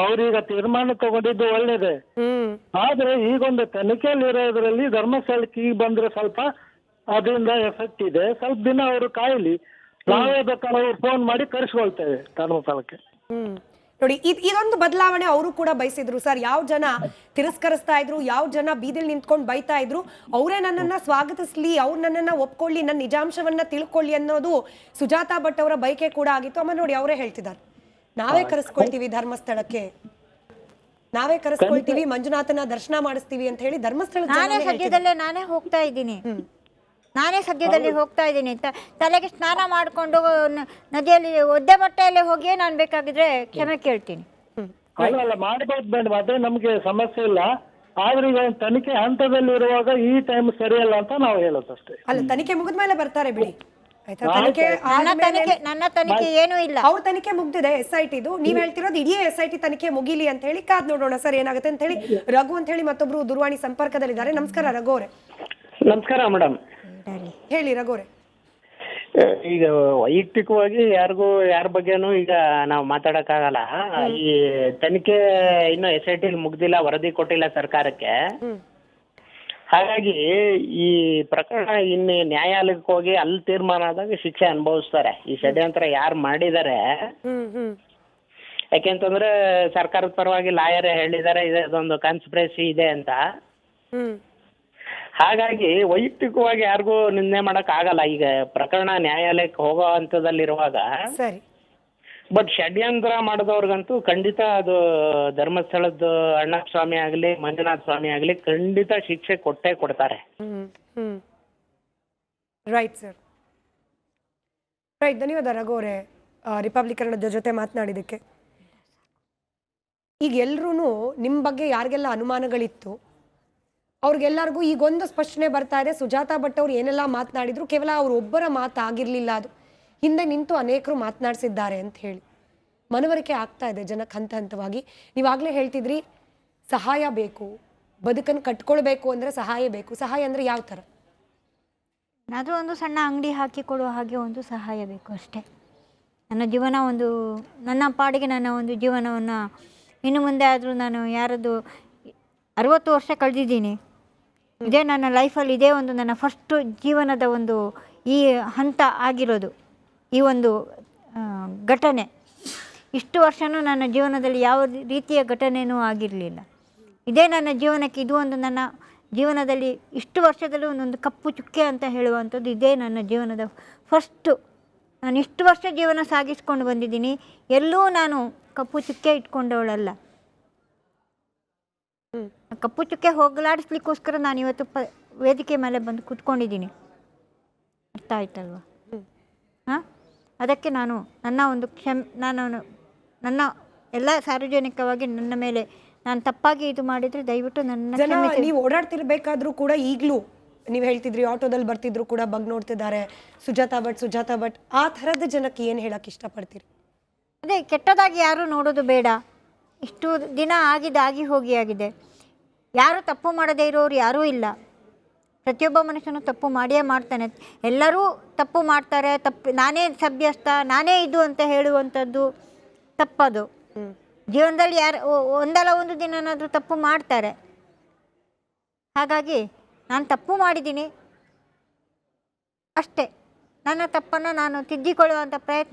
ಅವ್ರೀಗ ತೀರ್ಮಾನ ತಗೊಂಡಿದ್ದು ಒಳ್ಳೇದೇ. ಆದ್ರೆ ಈಗೊಂದು ತನಿಖೆಯಲ್ಲಿ ಇರೋದ್ರಲ್ಲಿ ಧರ್ಮಸ್ಥಳಕ್ಕೆ ಈಗ ಬಂದ್ರೆ ಸ್ವಲ್ಪ ಅದರಿಂದ ಎಫೆಕ್ಟ್ ಇದೆ. ಸ್ವಲ್ಪ ದಿನ ಅವರು ಕಾಯಲಿ, ನಾವೇ ಬೇಕಾದ್ರೆ ಅವ್ರು ಫೋನ್ ಮಾಡಿ ಕರೆಸ್ಕೊಳ್ತೇವೆ ಧರ್ಮಸ್ಥಳಕ್ಕೆ. ನೋಡಿ ಇದೊಂದು ಬದಲಾವಣೆ ಅವರು ಕೂಡ ಬಯಸಿದ್ರು ಸರ್. ಯಾವ ಜನ ತಿರಸ್ಕರಿಸ್ತಾ ಇದ್ರು, ಯಾವ ಜನ ಬೀದಿಲ್ ನಿಂತ್ಕೊಂಡು ಬೈತಾ ಇದ್ರು, ಅವರೇ ನನ್ನನ್ನ ಸ್ವಾಗತಿಸ್ಲಿ, ಅವ್ರು ನನ್ನನ್ನ ಒಪ್ಕೊಳ್ಳಿ, ನನ್ನ ನಿಜಾಂಶವನ್ನ ತಿಳ್ಕೊಳ್ಳಿ ಅನ್ನೋದು ಸುಜಾತಾ ಭಟ್ ಅವರ ಬಯಕೆ ಕೂಡ ಆಗಿತ್ತು. ಅಮ್ಮ ನೋಡಿ ಅವರೇ ಹೇಳ್ತಿದ್ದಾರೆ, ನಾವೇ ಕರೆಸ್ಕೊಳ್ತೀವಿ ಧರ್ಮಸ್ಥಳಕ್ಕೆ, ನಾವೇ ಕರೆಸ್ಕೊಳ್ತೀವಿ, ಮಂಜುನಾಥನ ದರ್ಶನ ಮಾಡಿಸ್ತೀವಿ ಅಂತ ಹೇಳಿ ಧರ್ಮಸ್ಥಳ ನಾನೇ ಹೋಗ್ತಾ ಇದ್ದೀನಿ, ನಾನೇ ಸದ್ಯದಲ್ಲಿ ಹೋಗ್ತಾ ಇದ್ದೀನಿ. ತಲೆಗೆ ಸ್ನಾನ ಮಾಡಿಕೊಂಡು ನದಿಯಲ್ಲಿ ಒದ್ದೆ ಬಟ್ಟೆಯಲ್ಲಿ ಹೋಗಿಯೇ ನಾನು ಬೇಕಾಗಿದ್ರೆ ಕ್ಷಮೆ ಕೇಳ್ತೀನಿ. ಅಲ್ಲ ಮಾಡಬಹುದು ಬೇಡ, ಅದೇ ನಮ್ಗೆ ಸಮಸ್ಯೆ ಇಲ್ಲ. ಆದ್ರೆ ಈಗ ತನಿಖೆ ಹಂತದಲ್ಲಿ ಇರುವಾಗ ಈ ಟೈಮ್ ಸರಿಯಲ್ಲ ಅಂತ ನಾವು ಹೇಳೋದಷ್ಟೇ. ಅಲ್ಲ, ತನಿಖೆ ಮುಗಿದ್ಮೇಲೆ ಬರ್ತಾರೆ ಬಿಡಿ, ಆಯ್ತಾ? ನನ್ನ ತನಿಖೆ ಏನೂ ಇಲ್ಲ, ಅವ್ರ ತನಿಖೆ ಮುಗ್ದಿದೆ SIT ದು. ನೀವ್ ಹೇಳ್ತಿರೋದು ಇಡೀ SIT ತನಿಖೆ ಮುಗಿಲಿ ಅಂತ ಹೇಳಿ ಕಾದ್ ನೋಡೋಣ ಸರ್ ಏನಾಗುತ್ತೆ ಅಂತ ಹೇಳಿ. ರಘು ಅಂತ ಹೇಳಿ ಮತ್ತೊಬ್ರು ದೂರವಾಣಿ ಸಂಪರ್ಕದಲ್ಲಿದ್ದಾರೆ. ನಮಸ್ಕಾರ ರಘು ಅವರೇ. ನಮಸ್ಕಾರ ಮೇಡಮ್. ಹೇಳಿ ರಘು ಅವರೇ. ಈಗ ವೈಯಕ್ತಿಕವಾಗಿ ಯಾರ ಬಗ್ಗೆನೂ ಈಗ ನಾವು ಮಾತಾಡಕ್ಕಾಗಲ್ಲ. ಈ ತನಿಖೆ ಇನ್ನು SIT ಮುಗ್ದಿಲ್ಲ, ವರದಿ ಕೊಟ್ಟಿಲ್ಲ ಸರ್ಕಾರಕ್ಕೆ. ಹಾಗಾಗಿ ಈ ಪ್ರಕರಣ ಇನ್ನು ನ್ಯಾಯಾಲಯಕ್ಕೆ ಹೋಗಿ ಅಲ್ಲಿ ತೀರ್ಮಾನ ಆದಾಗ ಶಿಕ್ಷೆ ಅನುಭವಿಸ್ತಾರೆ. ಈ ಷಡ್ಯಂತ್ರ ಯಾರು ಮಾಡಿದ್ದಾರೆ, ಯಾಕೆಂತಂದ್ರೆ ಸರ್ಕಾರದ ಪರವಾಗಿ ಲಾಯರೇ ಹೇಳಿದ್ದಾರೆ ಇದೊಂದು ಕಾನ್ಸ್ಪಿರಸಿ ಇದೆ ಅಂತ. ಹಾಗಾಗಿ ವೈಯಕ್ತಿಕವಾಗಿ ಯಾರಿಗೂ ನಿಂದನೆ ಮಾಡಕ್ ಆಗಲ್ಲ. ಈಗ ಪ್ರಕರಣ ನ್ಯಾಯಾಲಯಕ್ಕೆ ಹೋಗೋ ಹಂತದಲ್ಲಿರುವಾಗ ಸರಿ, ಬಟ್ ಷಡ್ಯಂತ್ರ ಮಾಡಿದವ್ರಿಗಂತೂ ಖಂಡಿತ ಅದು ಧರ್ಮಸ್ಥಳದ ಅಣ್ಣಪ್ಪ ಸ್ವಾಮಿ ಆಗ್ಲಿ ಮಂಜುನಾಥ ಸ್ವಾಮಿ ಆಗ್ಲಿ ಖಂಡಿತ ಶಿಕ್ಷೆ ಕೊಟ್ಟೇ ಕೊಡ್ತಾರೆ. Right sir, right. ಧನ್ಯವಾದ ರಘು ಅವರೇ ರಿಪಬ್ಲಿಕ್ ಕನ್ನಡದ ಜೊತೆ ಮಾತನಾಡಿದ್ದಕ್ಕೆ. ಈಗ ಎಲ್ರೂ ನಿಮ್ಮ ಬಗ್ಗೆ ಯಾರಿಗೆಲ್ಲ ಅನುಮಾನಗಳಿತ್ತು ಅವ್ರಿಗೆಲ್ಲರಿಗೂ ಈಗೊಂದು ಸ್ಪಷ್ಟನೆ ಬರ್ತಾ ಇದೆ. ಸುಜಾತಾ ಭಟ್ ಅವ್ರು ಏನೆಲ್ಲ ಮಾತನಾಡಿದ್ರು ಕೇವಲ ಅವ್ರ ಒಬ್ಬರ ಮಾತಾಗಿರ್ಲಿಲ್ಲ, ಅದು ಹಿಂದೆ ನಿಂತು ಅನೇಕರು ಮಾತನಾಡಿಸಿದ್ದಾರೆ ಅಂತ ಹೇಳಿ ಮನವರಿಕೆ ಆಗ್ತಾ ಇದೆ ಜನಕ್ಕೆ ಹಂತ ಹಂತವಾಗಿ. ನೀವಾಗಲೇ ಹೇಳ್ತಿದ್ರಿ ಸಹಾಯ ಬೇಕು, ಬದುಕನ್ನು ಕಟ್ಕೊಳ್ಬೇಕು ಅಂದರೆ ಸಹಾಯ ಬೇಕು. ಸಹಾಯ ಅಂದರೆ ಯಾವ ಥರ? ಅದು ಒಂದು ಸಣ್ಣ ಅಂಗಡಿ ಹಾಕಿಕೊಡುವ ಹಾಗೆ ಒಂದು ಸಹಾಯ ಬೇಕು ಅಷ್ಟೇ. ನನ್ನ ಜೀವನ ನನ್ನ ಪಾಡಿಗೆ ನನ್ನ ಒಂದು ಜೀವನವನ್ನು ಇನ್ನು ಮುಂದೆ ಆದರೂ ನಾನು ಯಾರದ್ದು 60 ವರ್ಷ ಕಳೆದಿದ್ದೀನಿ. ಇದೇ ನನ್ನ ಲೈಫಲ್ಲಿ ಇದೇ ಒಂದು ನನ್ನ ಫಸ್ಟು ಜೀವನದ ಒಂದು ಈ ಹಂತ ಆಗಿರೋದು, ಈ ಒಂದು ಘಟನೆ. ಇಷ್ಟು ವರ್ಷವೂ ನನ್ನ ಜೀವನದಲ್ಲಿ ಯಾವ ರೀತಿಯ ಘಟನೆಯೂ ಆಗಿರಲಿಲ್ಲ. ಇದೇ ನನ್ನ ಜೀವನಕ್ಕೆ ಇದು ಒಂದು ನನ್ನ ಜೀವನದಲ್ಲಿ ಇಷ್ಟು ವರ್ಷದಲ್ಲೂ ಒಂದೊಂದು ಕಪ್ಪು ಚುಕ್ಕೆ ಅಂತ ಹೇಳುವಂಥದ್ದು ಇದೇ ನನ್ನ ಜೀವನದ ಫಸ್ಟು. ನಾನು ಇಷ್ಟು ವರ್ಷ ಜೀವನ ಸಾಗಿಸ್ಕೊಂಡು ಬಂದಿದ್ದೀನಿ, ಎಲ್ಲೂ ನಾನು ಕಪ್ಪು ಚುಕ್ಕೆ ಇಟ್ಕೊಂಡವಳಲ್ಲ. ಕಪ್ಪು ಚುಕ್ಕೆ ಹೋಗಲಾಡಿಸ್ಲಿಕ್ಕೋಸ್ಕರ ನಾನು ಇವತ್ತು ವೇದಿಕೆ ಮೇಲೆ ಬಂದು ಕೂತ್ಕೊಂಡಿದ್ದೀನಿ. ಅರ್ಥ ಆಯ್ತಲ್ವಾ? ಹಾಂ, ಅದಕ್ಕೆ ನಾನು ನನ್ನ ಎಲ್ಲ ಸಾರ್ವಜನಿಕವಾಗಿ ನನ್ನ ಮೇಲೆ ನಾನು ತಪ್ಪಾಗಿ ಇದು ಮಾಡಿದರೆ ದಯವಿಟ್ಟು ನನ್ನ ನೀವು ಓಡಾಡ್ತಿರ್ಬೇಕಾದ್ರೂ ಕೂಡ ಈಗಲೂ ನೀವು ಹೇಳ್ತಿದ್ರಿ ಆಟೋದಲ್ಲಿ ಬರ್ತಿದ್ರು ಕೂಡ ಬಗ್ ನೋಡ್ತಿದ್ದಾರೆ ಸುಜಾತಾ ಭಟ್ ಆ ಥರದ ಜನಕ್ಕೆ ಏನು ಹೇಳಕ್ಕೆ ಇಷ್ಟಪಡ್ತೀರಿ? ಅದೇ, ಕೆಟ್ಟದಾಗಿ ಯಾರೂ ನೋಡೋದು ಬೇಡ. ಇಷ್ಟು ದಿನ ಆಗಿ ಹೋಗಿದೆ. ಯಾರು ತಪ್ಪು ಮಾಡದೇ ಇರೋರು ಯಾರೂ ಇಲ್ಲ. ಪ್ರತಿಯೊಬ್ಬ ಮನುಷ್ಯನು ತಪ್ಪು ಮಾಡಿಯೇ ಮಾಡ್ತಾನೆ. ಎಲ್ಲರೂ ತಪ್ಪು ಮಾಡ್ತಾರೆ. ನಾನೇ ಸಭ್ಯಸ್ಥ, ನಾನೇ ಇದು ಅಂತ ಹೇಳುವಂಥದ್ದು ತಪ್ಪದು. ಜೀವನದಲ್ಲಿ ಒಂದಲ್ಲ ಒಂದು ದಿನನಾದರೂ ತಪ್ಪು ಮಾಡ್ತಾರೆ. ಹಾಗಾಗಿ ನಾನು ತಪ್ಪು ಮಾಡಿದ್ದೀನಿ ಅಷ್ಟೇ. ನನ್ನ ತಪ್ಪನ್ನು ನಾನು ತಿದ್ದಿಕೊಳ್ಳುವಂಥ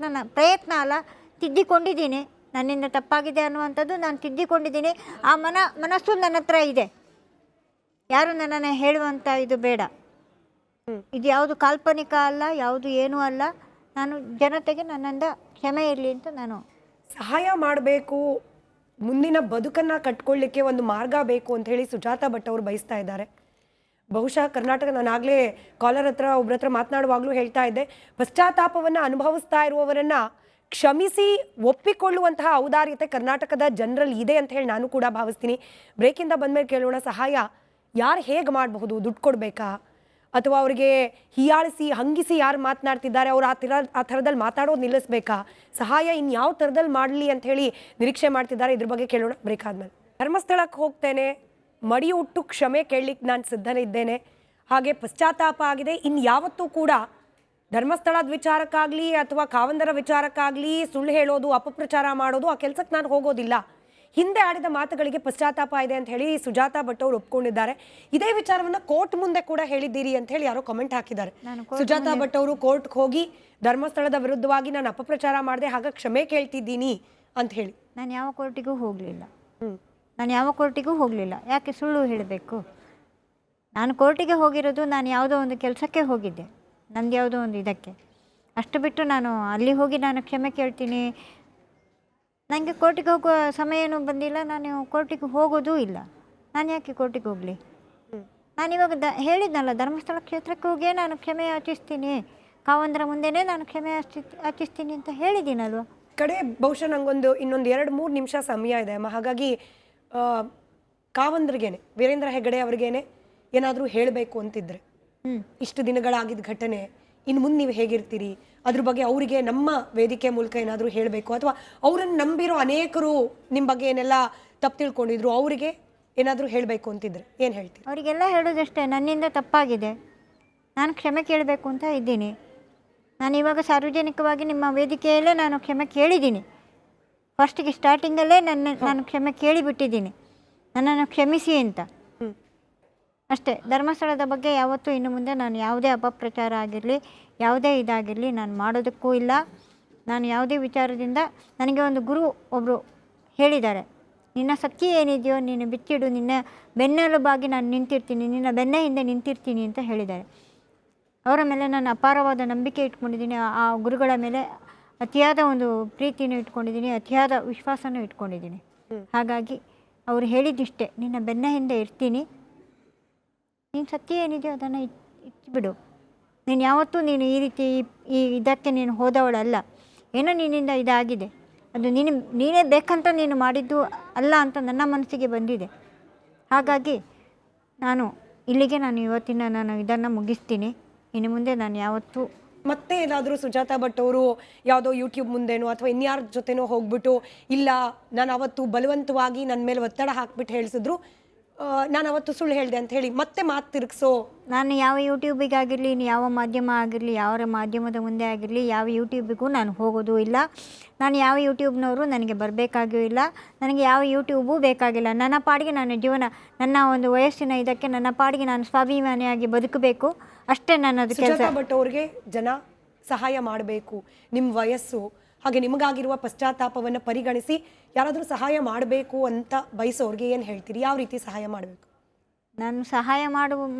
ಪ್ರಯತ್ನ ಅಲ್ಲ, ತಿದ್ದಿಕೊಂಡಿದ್ದೀನಿ. ನನ್ನಿಂದ ತಪ್ಪಾಗಿದೆ ಅನ್ನುವಂಥದ್ದು ನಾನು ತಿದ್ದಿಕೊಂಡಿದ್ದೀನಿ. ಆ ಮನಸ್ಸು ನನ್ನ ಹತ್ರ ಇದೆ. ಯಾರು ನನ್ನನ್ನು ಹೇಳುವಂಥ ಇದು ಬೇಡ. ಇದು ಯಾವುದು ಕಾಲ್ಪನಿಕ ಅಲ್ಲ, ಯಾವುದು ಏನೂ ಅಲ್ಲ. ನಾನು ಜನತೆಗೆ ನನ್ನಿಂದ ಕ್ಷಮೆ ಇರಲಿ ಅಂತ ನಾನು ಸಹಾಯ ಮಾಡಬೇಕು. ಮುಂದಿನ ಬದುಕನ್ನು ಕಟ್ಕೊಳ್ಳಿಕ್ಕೆ ಒಂದು ಮಾರ್ಗ ಬೇಕು ಅಂತ ಹೇಳಿ ಸುಜಾತಾ ಭಟ್ ಅವರು ಬಯಸ್ತಾ ಇದ್ದಾರೆ. ಬಹುಶಃ ಕರ್ನಾಟಕ, ನಾನಾಗಲೇ ಕಾಲರ್ ಒಬ್ಬರ ಹತ್ರ ಮಾತನಾಡುವಾಗಲೂ ಹೇಳ್ತಾ ಇದ್ದೆ, ಪಶ್ಚಾತ್ತಾಪವನ್ನು ಅನುಭವಿಸ್ತಾ ಇರುವವರನ್ನು ಕ್ಷಮಿಸಿ ಒಪ್ಪಿಕೊಳ್ಳುವಂತಹ ಔದಾರ್ಯತೆ ಕರ್ನಾಟಕದ ಜನರಲ್ಲಿ ಇದೆ ಅಂತ ಹೇಳಿ ನಾನು ಕೂಡ ಭಾವಿಸ್ತೀನಿ. ಬ್ರೇಕಿಂದ ಬಂದಮೇಲೆ ಕೇಳೋಣ, ಸಹಾಯ ಯಾರು ಹೇಗೆ ಮಾಡಬಹುದು? ದುಡ್ಡು ಕೊಡಬೇಕಾ, ಅಥವಾ ಅವರಿಗೆ ಹೀಯಾಳಿಸಿ ಹಂಗಿಸಿ ಯಾರು ಮಾತನಾಡ್ತಿದ್ದಾರೆ ಅವರು ಆ ಥರದಲ್ಲಿ ಮಾತಾಡೋದು ನಿಲ್ಲಿಸ್ಬೇಕಾ? ಸಹಾಯ ಇನ್ಯಾವ ಥರದಲ್ಲಿ ಮಾಡಲಿ ಅಂತ ಹೇಳಿ ನಿರೀಕ್ಷೆ ಮಾಡ್ತಿದ್ದಾರೆ. ಇದ್ರ ಬಗ್ಗೆ ಕೇಳೋಣ ಬ್ರೇಕ್ ಆದಮೇಲೆ. ಧರ್ಮಸ್ಥಳಕ್ಕೆ ಹೋಗ್ತೇನೆ, ಮಡಿ ಉಟ್ಟು ಕ್ಷಮೆ ಕೇಳಲಿಕ್ಕೆ ನಾನು ಸಿದ್ಧನೇ ಇದ್ದೇನೆ. ಹಾಗೆ ಪಶ್ಚಾತ್ತಾಪ ಆಗಿದೆ. ಇನ್ಯಾವತ್ತೂ ಕೂಡ ಧರ್ಮಸ್ಥಳದ ವಿಚಾರಕ್ಕಾಗಲಿ ಅಥವಾ ಕಾವಂದರ ವಿಚಾರಕ್ಕಾಗಲಿ ಸುಳ್ಳು ಹೇಳೋದು, ಅಪಪ್ರಚಾರ ಮಾಡೋದು, ಆ ಕೆಲಸಕ್ಕೆ ನಾನು ಹೋಗೋದಿಲ್ಲ. ಹಿಂದೆ ಆಡಿದ ಮಾತುಗಳಿಗೆ ಪಶ್ಚಾತ್ತಾಪ ಇದೆ ಅಂತ ಹೇಳಿ ಸುಜಾತಾ ಭಟ್ ಅವರು ಒಪ್ಕೊಂಡಿದ್ದಾರೆ. ಇದೇ ವಿಚಾರವನ್ನ ಕೋರ್ಟ್ ಮುಂದೆ ಕೂಡ ಹೇಳಿದ್ದೀರಿ ಅಂತ ಹೇಳಿ ಯಾರೋ ಕಮೆಂಟ್ ಹಾಕಿದ್ದಾರೆ. ಸುಜಾತಾ ಭಟ್ ಅವರು ಕೋರ್ಟ್ಗೆ ಹೋಗಿ ಧರ್ಮಸ್ಥಳದ ವಿರುದ್ಧವಾಗಿ ನಾನು ಅಪಪ್ರಚಾರ ಮಾಡಿದೆ, ಹಾಗಾಗಿ ಕ್ಷಮೆ ಕೇಳ್ತಿದ್ದೀನಿ ಅಂತ ಹೇಳಿ. ನಾನು ಯಾವ ಕೋರ್ಟಿಗೂ ಹೋಗಲಿಲ್ಲ. ಯಾಕೆ ಸುಳ್ಳು ಹೇಳಬೇಕು? ನಾನು ಕೋರ್ಟಿಗೆ ಹೋಗಿರೋದು ನಾನು ಯಾವುದೋ ಒಂದು ಕೆಲಸಕ್ಕೆ ಹೋಗಿದ್ದೆ, ನಂದು ಯಾವುದೋ ಒಂದು ಇದಕ್ಕೆ. ಅಷ್ಟು ಬಿಟ್ಟು ನಾನು ಅಲ್ಲಿ ಹೋಗಿ ನಾನು ಕ್ಷಮೆ ಕೇಳ್ತೀನಿ, ನನಗೆ ಕೋರ್ಟಿಗೆ ಹೋಗುವ ಸಮಯ ಏನೂ ಬಂದಿಲ್ಲ, ನಾನು ಕೋರ್ಟಿಗೆ ಹೋಗೋದೂ ಇಲ್ಲ. ನಾನು ಯಾಕೆ ಕೋರ್ಟಿಗೆ ಹೋಗಲಿ? ನಾನಿವಾಗ ಹೇಳಿದ್ನಲ್ಲ, ಧರ್ಮಸ್ಥಳ ಕ್ಷೇತ್ರಕ್ಕೆ ಹೋಗಿಯೇ ನಾನು ಕ್ಷಮೆ ಯಾಚಿಸ್ತೀನಿ, ಕಾವಂದರ ಮುಂದೆನೇ ನಾನು ಕ್ಷಮೆ ಯಾಚಿಸ್ತೀನಿ ಅಂತ ಹೇಳಿದ್ದೀನಲ್ವ. ಕಡೆ ಬಹುಶಃ ನಂಗೊಂದು ಇನ್ನೊಂದು 2-3 ನಿಮಿಷ ಸಮಯ ಇದೆ ಅಮ್ಮ. ಹಾಗಾಗಿ ಕಾವಂದ್ರಿಗೇನೆ, ವೀರೇಂದ್ರ ಹೆಗ್ಗಡೆ ಅವ್ರಿಗೇನೆ ಏನಾದರೂ ಹೇಳಬೇಕು ಅಂತಿದ್ರೆ, ಇಷ್ಟು ದಿನಗಳಾಗಿದ್ದ ಘಟನೆ, ಇನ್ನು ಮುಂದೆ ನೀವು ಹೇಗಿರ್ತೀರಿ ಅದ್ರ ಬಗ್ಗೆ ಅವರಿಗೆ ನಮ್ಮ ವೇದಿಕೆ ಮೂಲಕ ಏನಾದರೂ ಹೇಳಬೇಕು, ಅಥವಾ ಅವರನ್ನು ನಂಬಿರೋ ಅನೇಕರು ನಿಮ್ಮ ಬಗ್ಗೆ ಏನೆಲ್ಲ ತಪ್ಪು ತಿಳ್ಕೊಂಡಿದ್ರು ಅವರಿಗೆ ಏನಾದರೂ ಹೇಳಬೇಕು ಅಂತಿದ್ರೆ ಏನು ಹೇಳ್ತೀರಿ? ಅವರಿಗೆಲ್ಲ ಹೇಳೋದಷ್ಟೇ, ನನ್ನಿಂದ ತಪ್ಪಾಗಿದೆ, ನಾನು ಕ್ಷಮೆ ಕೇಳಬೇಕು ಅಂತ ಇದ್ದೀನಿ. ನಾನು ಇವಾಗ ಸಾರ್ವಜನಿಕವಾಗಿ ನಿಮ್ಮ ವೇದಿಕೆಯಲ್ಲೇ ನಾನು ಕ್ಷಮೆ ಕೇಳಿದ್ದೀನಿ. ಫಸ್ಟಿಗೆ ಸ್ಟಾರ್ಟಿಂಗಲ್ಲೇ ನಾನು ಕ್ಷಮೆ ಕೇಳಿಬಿಟ್ಟಿದ್ದೀನಿ, ನನ್ನನ್ನು ಕ್ಷಮಿಸಿ ಅಂತ ಅಷ್ಟೇ. ಧರ್ಮಸ್ಥಳದ ಬಗ್ಗೆ ಯಾವತ್ತೂ ಇನ್ನು ಮುಂದೆ ನಾನು ಯಾವುದೇ ಅಪಪ್ರಚಾರ ಆಗಿರಲಿ, ಯಾವುದೇ ಇದಾಗಿರಲಿ ನಾನು ಮಾಡೋದಕ್ಕೂ ಇಲ್ಲ. ನಾನು ಯಾವುದೇ ವಿಚಾರದಿಂದ, ನನಗೆ ಒಂದು ಗುರು ಒಬ್ಬರು ಹೇಳಿದ್ದಾರೆ, ನಿನ್ನ ಶಕ್ತಿ ಏನಿದೆಯೋ ನೀನು ಬಿಚ್ಚಿಡು, ನಿನ್ನ ಬೆನ್ನೆಲುಬಾಗಿ ನಾನು ನಿಂತಿರ್ತೀನಿ, ನಿನ್ನ ಬೆನ್ನ ಹಿಂದೆ ನಿಂತಿರ್ತೀನಿ ಅಂತ ಹೇಳಿದ್ದಾರೆ. ಅವರ ಮೇಲೆ ನಾನು ಅಪಾರವಾದ ನಂಬಿಕೆ ಇಟ್ಕೊಂಡಿದ್ದೀನಿ, ಆ ಗುರುಗಳ ಮೇಲೆ ಅತಿಯಾದ ಒಂದು ಪ್ರೀತಿಯನ್ನು ಇಟ್ಕೊಂಡಿದ್ದೀನಿ, ಅತಿಯಾದ ವಿಶ್ವಾಸನೂ ಇಟ್ಕೊಂಡಿದ್ದೀನಿ. ಹಾಗಾಗಿ ಅವರು ಹೇಳಿದ್ದಿಷ್ಟೇ, ನಿನ್ನ ಬೆನ್ನ ಹಿಂದೆ ಇರ್ತೀನಿ, ನೀನು ಸತ್ಯ ಏನಿದೆಯೋ ಅದನ್ನು ಇಟ್ಬಿಡು, ನೀನು ಯಾವತ್ತೂ ನೀನು ಈ ರೀತಿ ಈ ಇದಕ್ಕೆ ನೀನು ಹೋದವಳಲ್ಲ, ಏನೋ ನಿನ್ನಿಂದ ಇದಾಗಿದೆ, ಅದು ನೀನೇ ಬೇಕಂತ ನೀನು ಮಾಡಿದ್ದು ಅಲ್ಲ ಅಂತ ನನ್ನ ಮನಸ್ಸಿಗೆ ಬಂದಿದೆ. ಹಾಗಾಗಿ ನಾನು ಇಲ್ಲಿಗೆ ಇವತ್ತಿನ ಇದನ್ನು ಮುಗಿಸ್ತೀನಿ. ಇನ್ನು ಮುಂದೆ ನಾನು ಯಾವತ್ತೂ ಮತ್ತೆ ಏನಾದರೂ ಸುಜಾತಾ ಭಟ್ ಅವರು ಯಾವುದೋ ಯೂಟ್ಯೂಬ್ ಮುಂದೆನೋ ಅಥವಾ ಇನ್ಯಾರ ಜೊತೆನೋ ಹೋಗ್ಬಿಟ್ಟು, ಇಲ್ಲ ನಾನು ಅವತ್ತು ಬಲವಂತವಾಗಿ ನನ್ನ ಮೇಲೆ ಒತ್ತಡ ಹಾಕ್ಬಿಟ್ಟು ಹೇಳಿಸಿದ್ರು, ನಾನು ಅವತ್ತು ಸುಳ್ಳು ಹೇಳಿದೆ ಅಂತ ಹೇಳಿ ಮತ್ತೆ ಮಾತು ತಿರುಗಿಸೋ, ನಾನು ಯಾವ ಯೂಟ್ಯೂಬಿಗಾಗಿರಲಿ, ಯಾವ ಮಾಧ್ಯಮ ಆಗಿರಲಿ, ಯಾವ ಮಾಧ್ಯಮದ ಮುಂದೆ ಆಗಿರಲಿ, ಯಾವ ಯೂಟ್ಯೂಬಿಗೂ ನಾನು ಹೋಗೋದು ಇಲ್ಲ. ನಾನು ಯಾವ ಯೂಟ್ಯೂಬ್ನವರು ನನಗೆ ಬರಬೇಕಾಗೂ ಇಲ್ಲ, ನನಗೆ ಯಾವ ಯೂಟ್ಯೂಬೂ ಬೇಕಾಗಿಲ್ಲ. ನನ್ನ ಪಾಡಿಗೆ ನನ್ನ ಜೀವನ, ನನ್ನ ಒಂದು ವಯಸ್ಸಿನ ಇದಕ್ಕೆ ನನ್ನ ಪಾಡಿಗೆ ನಾನು ಸ್ವಾಭಿಮಾನಿಯಾಗಿ ಬದುಕಬೇಕು ಅಷ್ಟೇ ನನ್ನದು ಕೆಲಸ. ಸುಜಾತಾ ಭಟ್ ಅವ್ರಿಗೆ ಜನ ಸಹಾಯ ಮಾಡಬೇಕು, ನಿಮ್ಮ ವಯಸ್ಸು ಹಾಗೆ ನಿಮಗಾಗಿರುವ ಪಶ್ಚಾತ್ತಾಪವನ್ನು ಪರಿಗಣಿಸಿ ಯಾರಾದರೂ ಸಹಾಯ ಮಾಡಬೇಕು ಅಂತ ಬಯಸೋರಿಗೆ ಏನು ಹೇಳ್ತೀರಿ? ಯಾವ ರೀತಿ ಸಹಾಯ ಮಾಡಬೇಕು? ನಾನು ಸಹಾಯ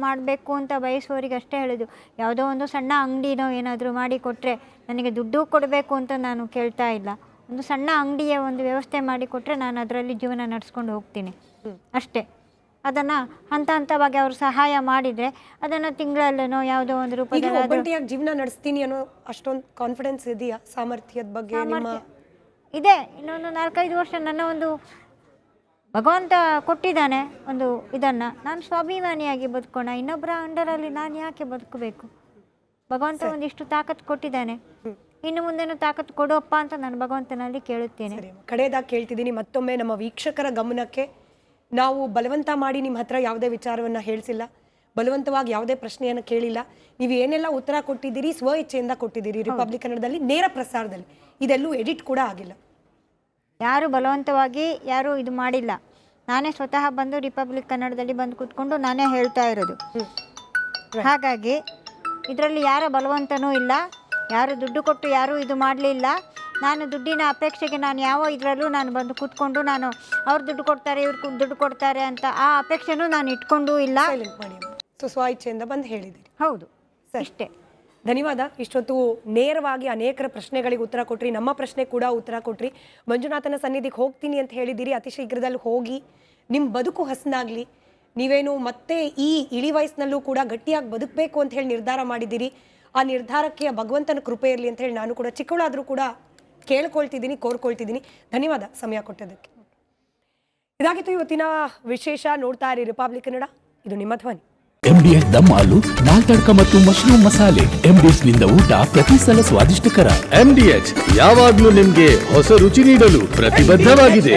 ಮಾಡಬೇಕು ಅಂತ ಬಯಸುವವರಿಗೆ ಅಷ್ಟೇ ಹೇಳೋದು, ಯಾವುದೋ ಒಂದು ಸಣ್ಣ ಅಂಗಡಿನೋ ಏನಾದರೂ ಮಾಡಿ ಕೊಟ್ಟರೆ, ನನಗೆ ದುಡ್ಡು ಕೊಡಬೇಕು ಅಂತ ನಾನು ಕೇಳ್ತಾ ಇಲ್ಲ. ಒಂದು ಸಣ್ಣ ಅಂಗಡಿಯ ಒಂದು ವ್ಯವಸ್ಥೆ ಮಾಡಿ ಕೊಟ್ಟರೆ ನಾನು ಅದರಲ್ಲಿ ಜೀವನ ನಡೆಸ್ಕೊಂಡು ಹೋಗ್ತೀನಿ ಅಷ್ಟೇ. ಅದನ್ನು ಹಂತ ಹಂತವಾಗಿ ಅವರು ಸಹಾಯ ಮಾಡಿದರೆ ಅದನ್ನು ತಿಂಗಳಲ್ಲೇನೋ ಯಾವುದೋ ಒಂದು ರೂಪದಲ್ಲಿ ಜೀವನ ನಡೆಸ್ತೀನಿ ಅನ್ನೋ ಅಷ್ಟೊಂದು ಕಾನ್ಫಿಡೆನ್ಸ್ ಇದೆಯಾ? ಸಾಮರ್ಥ್ಯದ ಬಗ್ಗೆ ಇದೆ. ಇನ್ನೊಂದು 4-5 ವರ್ಷ ನನ್ನ ಒಂದು ಭಗವಂತ ಕೊಟ್ಟಿದ್ದಾನೆ ಒಂದು ಇದನ್ನು, ನಾನು ಸ್ವಾಭಿಮಾನಿಯಾಗಿ ಬದುಕೋಣ, ಇನ್ನೊಬ್ಬರ ಅಂಡರಲ್ಲಿ ನಾನು ಯಾಕೆ ಬದುಕಬೇಕು? ಭಗವಂತ ಒಂದಿಷ್ಟು ತಾಕತ್ತು ಕೊಟ್ಟಿದ್ದಾನೆ, ಇನ್ನು ಮುಂದೇನು ತಾಕತ್ತು ಕೊಡೋಪ್ಪ ಅಂತ ನಾನು ಭಗವಂತನಲ್ಲಿ ಕೇಳುತ್ತೇನೆ. ಕಡೆಯದಾಗಿ ಕೇಳ್ತಿದ್ದೀನಿ ಮತ್ತೊಮ್ಮೆ ನಮ್ಮ ವೀಕ್ಷಕರ ಗಮನಕ್ಕೆ, ನಾವು ಬಲವಂತ ಮಾಡಿ ನಿಮ್ಮ ಹತ್ರ ಯಾವುದೇ ವಿಚಾರವನ್ನು ಹೇಳಿಸಿಲ್ಲ, ಬಲವಂತವಾಗಿ ಯಾವುದೇ ಪ್ರಶ್ನೆಯನ್ನು ಕೇಳಿಲ್ಲ. ನೀವು ಏನೆಲ್ಲ ಉತ್ತರ ಕೊಟ್ಟಿದ್ದೀರಿ ಸ್ವ ಇಚ್ಛೆಯಿಂದ ಕೊಟ್ಟಿದ್ದೀರಿ. ರಿಪಬ್ಲಿಕ್ ಕನ್ನಡದಲ್ಲಿ ನೇರ ಪ್ರಸಾರದಲ್ಲಿ ಇದೆಲ್ಲೂ ಎಡಿಟ್ ಕೂಡ ಆಗಿಲ್ಲ, ಯಾರು ಬಲವಂತವಾಗಿ ಯಾರು ಇದು ಮಾಡಿಲ್ಲ. ನಾನೇ ಸ್ವತಃ ಬಂದು ರಿಪಬ್ಲಿಕ್ ಕನ್ನಡದಲ್ಲಿ ಬಂದು ಕೂತ್ಕೊಂಡು ನಾನೇ ಹೇಳ್ತಾ ಇರೋದು. ಹಾಗಾಗಿ ಇದರಲ್ಲಿ ಯಾರ ಬಲವಂತನೂ ಇಲ್ಲ, ಯಾರು ದುಡ್ಡು ಕೊಟ್ಟು ಯಾರೂ ಇದು ಮಾಡಲಿಲ್ಲ. ನಾನು ದುಡ್ಡಿನ ಅಪೇಕ್ಷೆಗೆ ನಾನು ಯಾವ ಇದರಲ್ಲೂ ನಾನು ಬಂದು ಕೂತ್ಕೊಂಡು ನಾನು ಅವ್ರು ದುಡ್ಡು ಕೊಡ್ತಾರೆ ಇವ್ರು ದುಡ್ಡು ಕೊಡ್ತಾರೆ ಅಂತ ಆ ಅಪೇಕ್ಷೆನೂ ನಾನು ಇಟ್ಕೊಂಡೂ ಇಲ್ಲ. ಸ್ವ ಇಚ್ಛೆಯಿಂದ ಬಂದು ಹೇಳಿದ್ದೀರಿ. ಹೌದು, ಅಷ್ಟೇ. ಧನ್ಯವಾದ. ಇಷ್ಟೊತ್ತು ನೇರವಾಗಿ ಅನೇಕರ ಪ್ರಶ್ನೆಗಳಿಗೆ ಉತ್ತರ ಕೊಟ್ರಿ, ನಮ್ಮ ಪ್ರಶ್ನೆ ಕೂಡ ಉತ್ತರ ಕೊಟ್ರಿ. ಮಂಜುನಾಥನ ಸನ್ನಿಧಿಗೆ ಹೋಗ್ತೀನಿ ಅಂತ ಹೇಳಿದ್ದೀರಿ, ಅತಿ ಶೀಘ್ರದಲ್ಲಿ ಹೋಗಿ ನಿಮ್ಮ ಬದುಕು ಹಸನಾಗಲಿ. ನೀವೇನು ಮತ್ತೆ ಈ ಇಳಿ ವಯಸ್ಸಿನಲ್ಲೂ ಕೂಡ ಗಟ್ಟಿಯಾಗಿ ಬದುಕಬೇಕು ಅಂತ ಹೇಳಿ ನಿರ್ಧಾರ ಮಾಡಿದ್ದೀರಿ. ಆ ನಿರ್ಧಾರಕ್ಕೆ ಭಗವಂತನ ಕೃಪೆ ಇರಲಿ ಅಂತ ಹೇಳಿ ನಾನು ಕೂಡ ಚಿಕ್ಕವಳಾದರೂ ಕೂಡ ಕೇಳ್ಕೊಳ್ತಿದ್ದೀನಿ, ಕೋರ್ಕೊಳ್ತಿದ್ದೀನಿ. ಧನ್ಯವಾದ ಸಮಯ ಕೊಟ್ಟದಕ್ಕೆ. ಇದಾಗಿತ್ತು ಇವತ್ತಿನ ವಿಶೇಷ. ನೋಡ್ತಾ ಇರಿ ರಿಪಬ್ಲಿಕ್ ಕನ್ನಡ, ಇದು ನಿಮ್ಮ ಧ್ವನಿ. MDH ದಮ್ ಆಲು, ನಾಲ್ ತಡ್ಕ ಮತ್ತು ಮಶ್ರೂಮ್ ಮಸಾಲೆ. MDH ನಿಂದ ಊಟ ಪ್ರತಿ ಸಲ ಸ್ವಾದಿಷ್ಟಕರ. MDH ಯಾವಾಗ್ಲೂ ನಿಮ್ಗೆ ಹೊಸ ರುಚಿ ನೀಡಲು ಪ್ರತಿಬದ್ಧವಾಗಿದೆ.